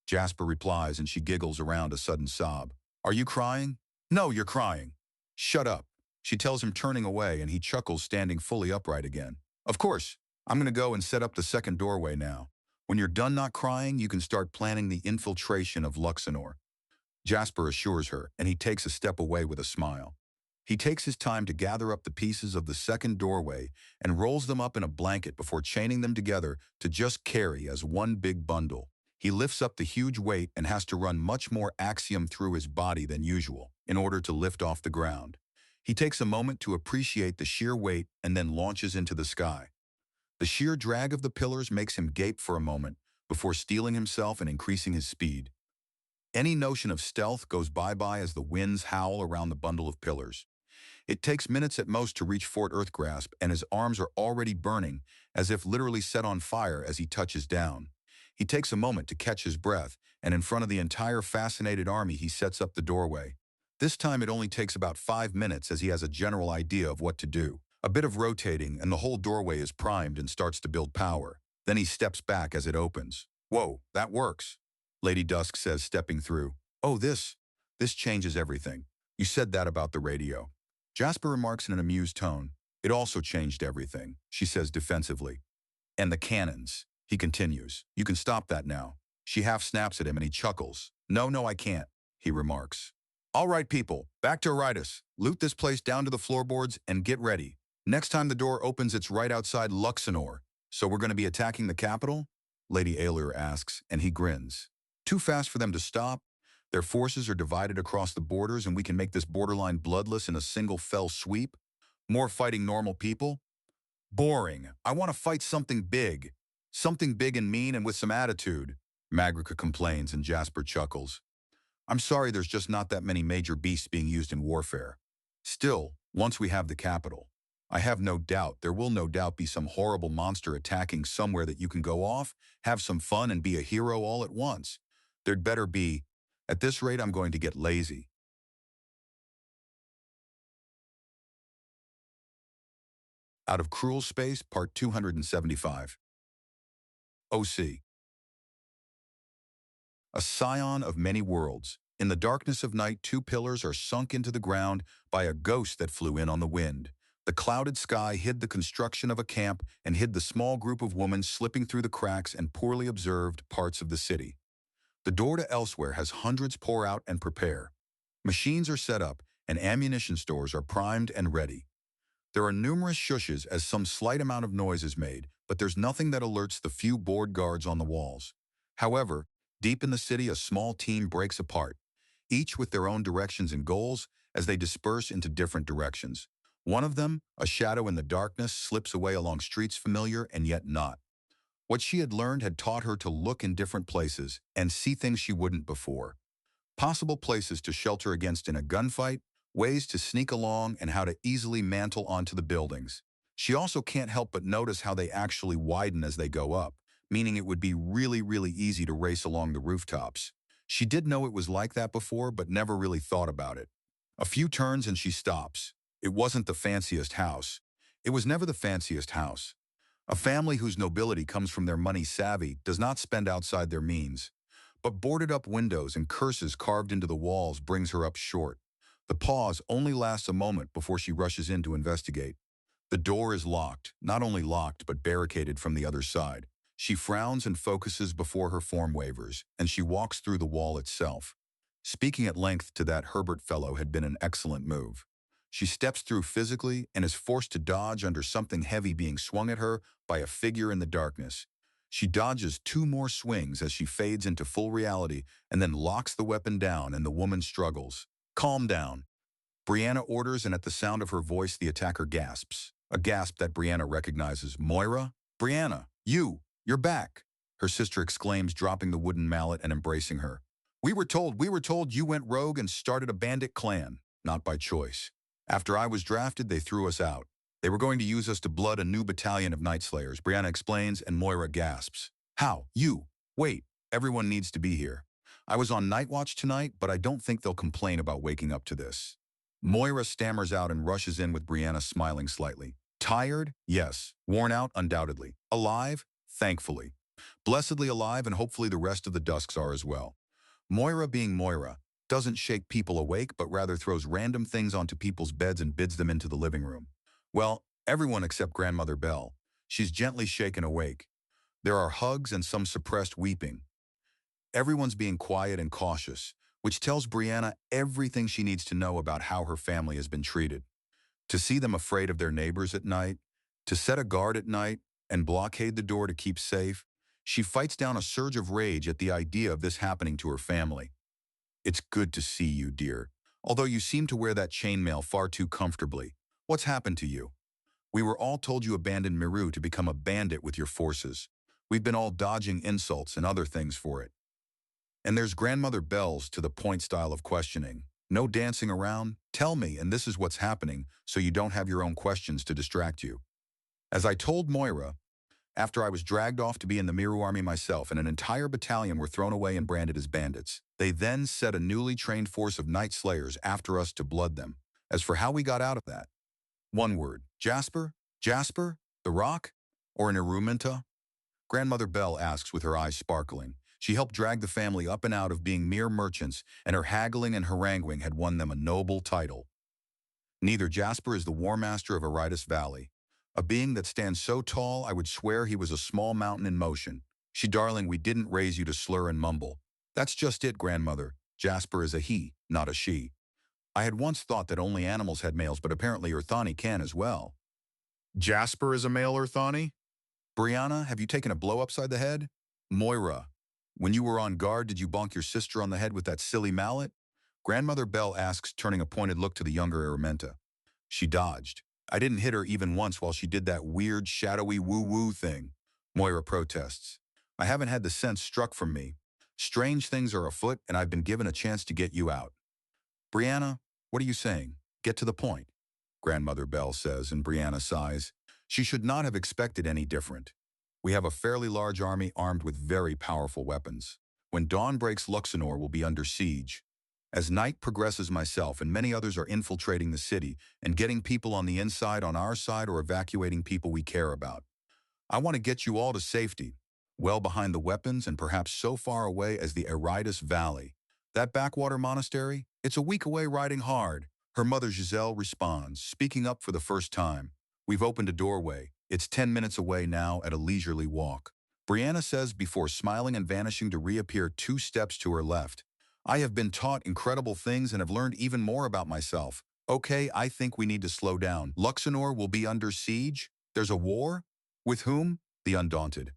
Jasper replies and she giggles around a sudden sob. Are you crying? No, you're crying. Shut up. She tells him, turning away, and he chuckles, standing fully upright again. Of course, I'm going to go and set up the second doorway now. When you're done not crying, you can start planning the infiltration of Luxembourg. Jasper assures her, and he takes a step away with a smile. He takes his time to gather up the pieces of the second doorway and rolls them up in a blanket before chaining them together to just carry as one big bundle. He lifts up the huge weight and has to run much more axiom through his body than usual in order to lift off the ground. He takes a moment to appreciate the sheer weight and then launches into the sky. The sheer drag of the pillars makes him gape for a moment before steeling himself and increasing his speed. Any notion of stealth goes bye-bye as the winds howl around the bundle of pillars. It takes minutes at most to reach Fort Earthgrasp, and his arms are already burning, as if literally set on fire as he touches down. He takes a moment to catch his breath, and in front of the entire fascinated army he sets up the doorway. This time it only takes about 5 minutes as he has a general idea of what to do. A bit of rotating and the whole doorway is primed and starts to build power. Then he steps back as it opens. Whoa, that works, Lady Dusk says, stepping through. Oh, this changes everything. You said that about the radio. Jasper remarks in an amused tone. It also changed everything, she says defensively. And the cannons, he continues. You can stop that now. She half snaps at him and he chuckles. No, I can't, he remarks. All right, people, back to Auritus. Loot this place down to the floorboards and get ready. Next time the door opens, it's right outside Luxembourg. So we're going to be attacking the capital? Lady Aelur asks, and he grins. Too fast for them to stop? Their forces are divided across the borders and we can make this borderline bloodless in a single fell sweep? More fighting normal people? Boring. I want to fight something big. Something big and mean and with some attitude, Magrica complains, and Jasper chuckles. I'm sorry, there's just not that many major beasts being used in warfare. Still, once we have the capital, I have no doubt there will no doubt be some horrible monster attacking somewhere that you can go off, have some fun, and be a hero all at once. There'd better be. At this rate, I'm going to get lazy. Out of Cruel Space, Part 275. OC. A scion of many worlds. In the darkness of night, 2 pillars are sunk into the ground by a ghost that flew in on the wind. The clouded sky hid the construction of a camp and hid the small group of women slipping through the cracks and poorly observed parts of the city. The door to elsewhere has hundreds pour out and prepare. Machines are set up and ammunition stores are primed and ready. There are numerous shushes as some slight amount of noise is made, but there's nothing that alerts the few bored guards on the walls. However, deep in the city, a small team breaks apart, each with their own directions and goals as they disperse into different directions. One of them, a shadow in the darkness, slips away along streets familiar and yet not. What she had learned had taught her to look in different places and see things she wouldn't before. Possible places to shelter against in a gunfight, ways to sneak along, and how to easily mantle onto the buildings. She also can't help but notice how they actually widen as they go up, meaning it would be really easy to race along the rooftops. She did know it was like that before, but never really thought about it. A few turns and she stops. It wasn't the fanciest house. It was never the fanciest house. A family whose nobility comes from their money savvy does not spend outside their means. But boarded-up windows and curses carved into the walls brings her up short. The pause only lasts a moment before she rushes in to investigate. The door is locked, not only locked but barricaded from the other side. She frowns and focuses before her form wavers, and she walks through the wall itself. Speaking at length to that Herbert fellow had been an excellent move. She steps through physically and is forced to dodge under something heavy being swung at her by a figure in the darkness. She dodges 2 more swings as she fades into full reality and then locks the weapon down, and the woman struggles. Calm down, Brianna orders, and at the sound of her voice the attacker gasps. A gasp that Brianna recognizes. Moira? Brianna, you're back, her sister exclaims, dropping the wooden mallet and embracing her. We were told you went rogue and started a bandit clan. Not by choice. After I was drafted, they threw us out. They were going to use us to blood a new battalion of Night Slayers, Brianna explains, and Moira gasps. How? You? Wait, Everyone needs to be here. I was on night watch tonight, but I don't think they'll complain about waking up to this. Moira stammers out and rushes in with Brianna smiling slightly. Tired? Yes. Worn out? Undoubtedly. Alive? Thankfully. Blessedly alive, and hopefully the rest of the Dusks are as well. Moira, being Moira, doesn't shake people awake, but rather throws random things onto people's beds and bids them into the living room. Well, everyone except Grandmother Belle. She's gently shaken awake. There are hugs and some suppressed weeping. Everyone's being quiet and cautious, which tells Brianna everything she needs to know about how her family has been treated. To see them afraid of their neighbors at night, to set a guard at night and blockade the door to keep safe, she fights down a surge of rage at the idea of this happening to her family. It's good to see you, dear. Although you seem to wear that chainmail far too comfortably. What's happened to you? We were all told you abandoned Miru to become a bandit with your forces. We've been all dodging insults and other things for it. And there's Grandmother Belle's to-the-point style of questioning. No dancing around. Tell me, and this is what's happening, so you don't have your own questions to distract you. As I told Moira, after I was dragged off to be in the Miru army myself and an entire battalion were thrown away and branded as bandits, they then set a newly trained force of night slayers after us to blood them. As for how we got out of that, one word, Jasper? Jasper? The Rock? Or an Iruminta? Grandmother Belle asks with her eyes sparkling. She helped drag the family up and out of being mere merchants, and her haggling and haranguing had won them a noble title. Neither Jasper is the War Master of Auritus Valley, a being that stands so tall I would swear he was a small mountain in motion. She, darling, we didn't raise you to slur and mumble. That's just it, Grandmother. Jasper is a he, not a she. I had once thought that only animals had males, but apparently Urthani can as well. Jasper is a male Urthani? Brianna, have you taken a blow upside the head? Moira, when you were on guard, did you bonk your sister on the head with that silly mallet? Grandmother Belle asks, turning a pointed look to the younger Araminta. She dodged. I didn't hit her even once while she did that weird, shadowy woo-woo thing. Moira protests. I haven't had the sense struck from me. Strange things are afoot, and I've been given a chance to get you out. Brianna, what are you saying? Get to the point. Grandmother Belle says, and Brianna sighs. She should not have expected any different. We have a fairly large army armed with very powerful weapons. When dawn breaks, Luxenor will be under siege. As night progresses, myself and many others are infiltrating the city and getting people on the inside on our side or evacuating people we care about. I want to get you all to safety, well behind the weapons and perhaps so far away as the Auritus Valley. That backwater monastery? It's a week away riding hard. Her mother Giselle responds, speaking up for the first time. We've opened a doorway. It's 10 minutes away now at a leisurely walk. Brianna says before smiling and vanishing to reappear 2 steps to her left. I have been taught incredible things and have learned even more about myself. Okay, I think we need to slow down. Luxenor will be under siege? There's a war? With whom? The Undaunted.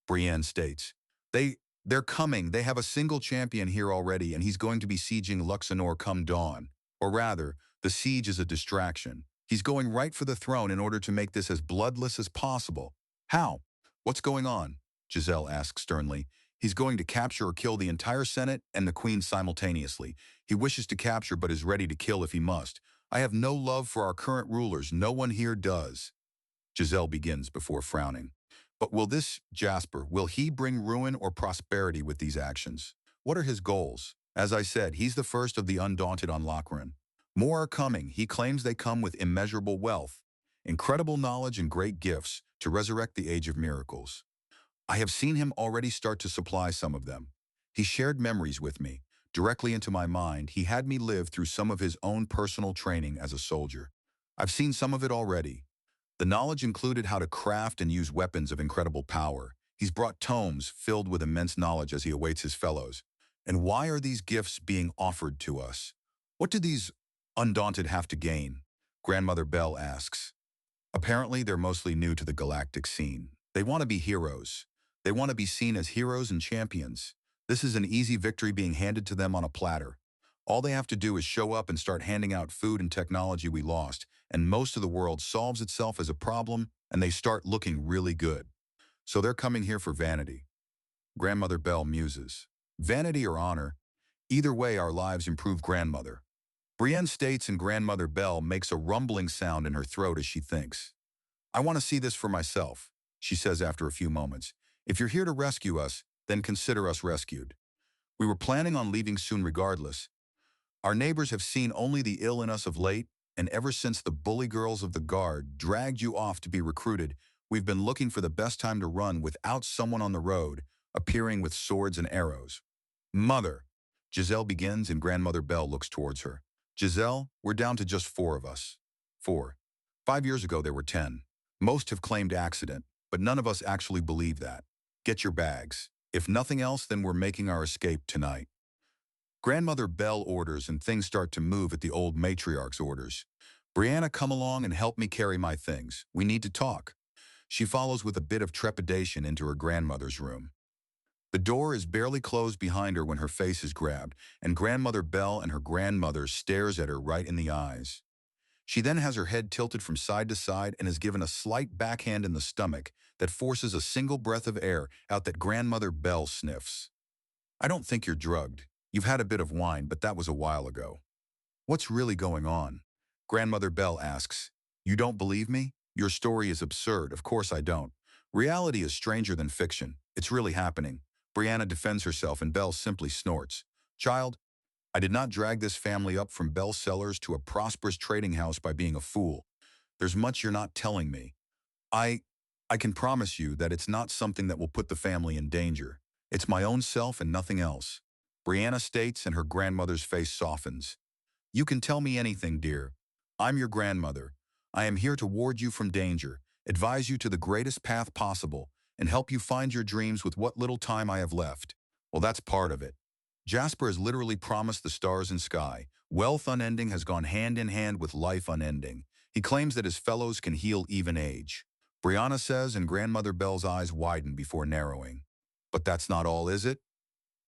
Brienne states. They're coming. They have a single champion here already, and he's going to be sieging Luxenor come dawn. Or rather, the siege is a distraction. He's going right for the throne in order to make this as bloodless as possible. How? What's going on? Giselle asks sternly. He's going to capture or kill the entire Senate and the Queen simultaneously. He wishes to capture but is ready to kill if he must. I have no love for our current rulers. No one here does. Giselle begins before frowning. But will this Jasper, will he bring ruin or prosperity with these actions? What are his goals? As I said, he's the first of the Undaunted on Lochran. More are coming. He claims they come with immeasurable wealth, incredible knowledge and great gifts to resurrect the Age of Miracles. I have seen him already start to supply some of them. He shared memories with me. Directly into my mind, he had me live through some of his own personal training as a soldier. I've seen some of it already. The knowledge included how to craft and use weapons of incredible power. He's brought tomes filled with immense knowledge as he awaits his fellows. And why are these gifts being offered to us? What do these Undaunted have to gain? Grandmother Belle asks. Apparently, they're mostly new to the galactic scene. They want to be heroes. They want to be seen as heroes and champions. This is an easy victory being handed to them on a platter. All they have to do is show up and start handing out food and technology we lost, and most of the world solves itself as a problem, and they start looking really good. So they're coming here for vanity. Grandmother Belle muses. Vanity or honor? Either way, our lives improve, Grandmother. Brienne states, and Grandmother Belle makes a rumbling sound in her throat as she thinks. I want to see this for myself, she says after a few moments. If you're here to rescue us, then consider us rescued. We were planning on leaving soon regardless. Our neighbors have seen only the ill in us of late, and ever since the bully girls of the guard dragged you off to be recruited, we've been looking for the best time to run without someone on the road appearing with swords and arrows. Mother, Giselle begins and Grandmother Bell looks towards her. Giselle, we're down to just 4 of us. 4. 5 years ago there were 10. Most have claimed accident, but none of us actually believe that. Get your bags. If nothing else, then we're making our escape tonight. Grandmother Bell orders and things start to move at the old matriarch's orders. Brianna, come along and help me carry my things. We need to talk. She follows with a bit of trepidation into her grandmother's room. The door is barely closed behind her when her face is grabbed, and Grandmother Bell and her grandmother stares at her right in the eyes. She then has her head tilted from side to side and is given a slight backhand in the stomach that forces a single breath of air out that Grandmother Bell sniffs. I don't think you're drugged. You've had a bit of wine, but that was a while ago. What's really going on? Grandmother Bell asks. You don't believe me? Your story is absurd. Of course I don't. Reality is stranger than fiction. It's really happening. Brianna defends herself and Bell simply snorts. Child, I did not drag this family up from Bell Cellars to a prosperous trading house by being a fool. There's much you're not telling me. I can promise you that it's not something that will put the family in danger. It's my own self and nothing else. Brianna states and her grandmother's face softens. You can tell me anything, dear. I'm your grandmother. I am here to ward you from danger, advise you to the greatest path possible, and help you find your dreams with what little time I have left. Well, that's part of it. Jasper has literally promised the stars and sky. Wealth unending has gone hand in hand with life unending. He claims that his fellows can heal even age. Brianna says, and Grandmother Bell's eyes widen before narrowing. But that's not all, is it?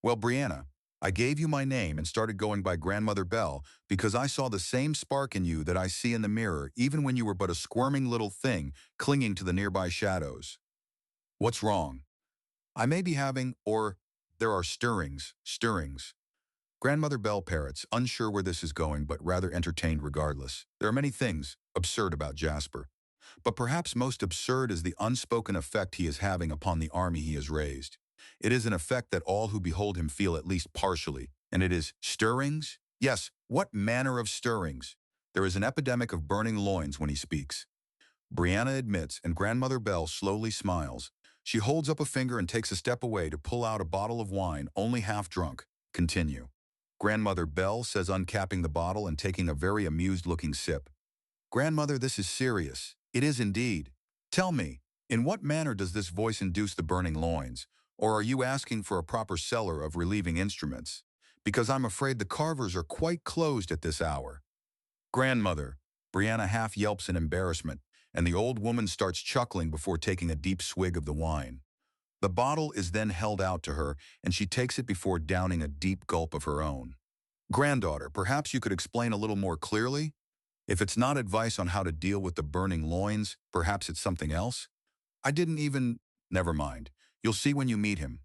Well, Brianna, I gave you my name and started going by Grandmother Bell because I saw the same spark in you that I see in the mirror even when you were but a squirming little thing clinging to the nearby shadows. What's wrong? I may be having, or there are stirrings. Grandmother Bell parrots, unsure where this is going but rather entertained regardless. There are many things absurd about Jasper, but perhaps most absurd is the unspoken effect he is having upon the army he has raised. It is an effect that all who behold him feel at least partially, and it is stirrings? Yes, what manner of stirrings? There is an epidemic of burning loins when he speaks. Brianna admits, and Grandmother Bell slowly smiles. She holds up a finger and takes a step away to pull out a bottle of wine, only half drunk. Continue. Grandmother Bell says, uncapping the bottle and taking a very amused-looking sip. Grandmother, this is serious. It is indeed. Tell me, in what manner does this voice induce the burning loins? Or are you asking for a proper cellar of relieving instruments? Because I'm afraid the carvers are quite closed at this hour. Grandmother, Brianna half yelps in embarrassment, and the old woman starts chuckling before taking a deep swig of the wine. The bottle is then held out to her, and she takes it before downing a deep gulp of her own. Granddaughter, perhaps you could explain a little more clearly? If it's not advice on how to deal with the burning loins, perhaps it's something else? I didn't even... Never mind. You'll see when you meet him.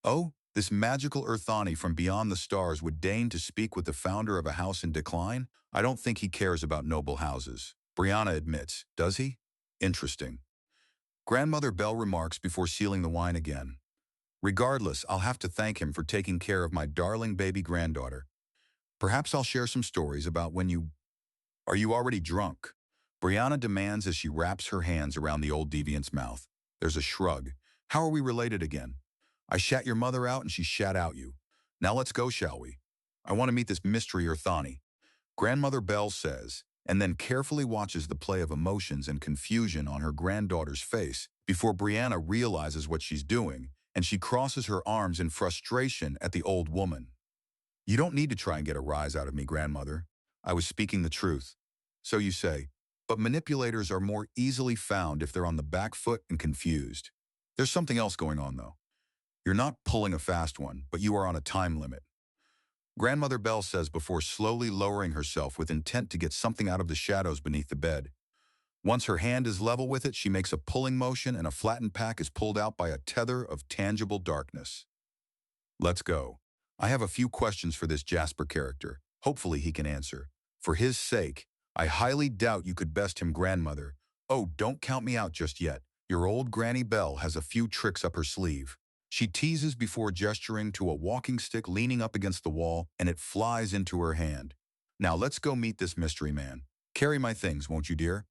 Oh, this magical Earthani from beyond the stars would deign to speak with the founder of a house in decline? I don't think he cares about noble houses. Brianna admits. Does he? Interesting. Grandmother Bell remarks before sealing the wine again. Regardless, I'll have to thank him for taking care of my darling baby granddaughter. Perhaps I'll share some stories about when you... Are you already drunk? Brianna demands as she wraps her hands around the old deviant's mouth. There's a shrug. How are we related again? I shat your mother out and she shat out you. Now let's go, shall we? I want to meet this mystery Earthani. Grandmother Bell says, and then carefully watches the play of emotions and confusion on her granddaughter's face before Brianna realizes what she's doing, and she crosses her arms in frustration at the old woman. You don't need to try and get a rise out of me, grandmother. I was speaking the truth. So you say, but manipulators are more easily found if they're on the back foot and confused. There's something else going on, though. You're not pulling a fast one, but you are on a time limit. Grandmother Bell says before slowly lowering herself with intent to get something out of the shadows beneath the bed. Once her hand is level with it, she makes a pulling motion and a flattened pack is pulled out by a tether of tangible darkness. Let's go. I have a few questions for this Jasper character. Hopefully he can answer. For his sake, I highly doubt you could best him, grandmother. Oh, don't count me out just yet. Your old Granny Bell has a few tricks up her sleeve. She teases before gesturing to a walking stick leaning up against the wall, and it flies into her hand. Now let's go meet this mystery man. Carry my things, won't you, dear?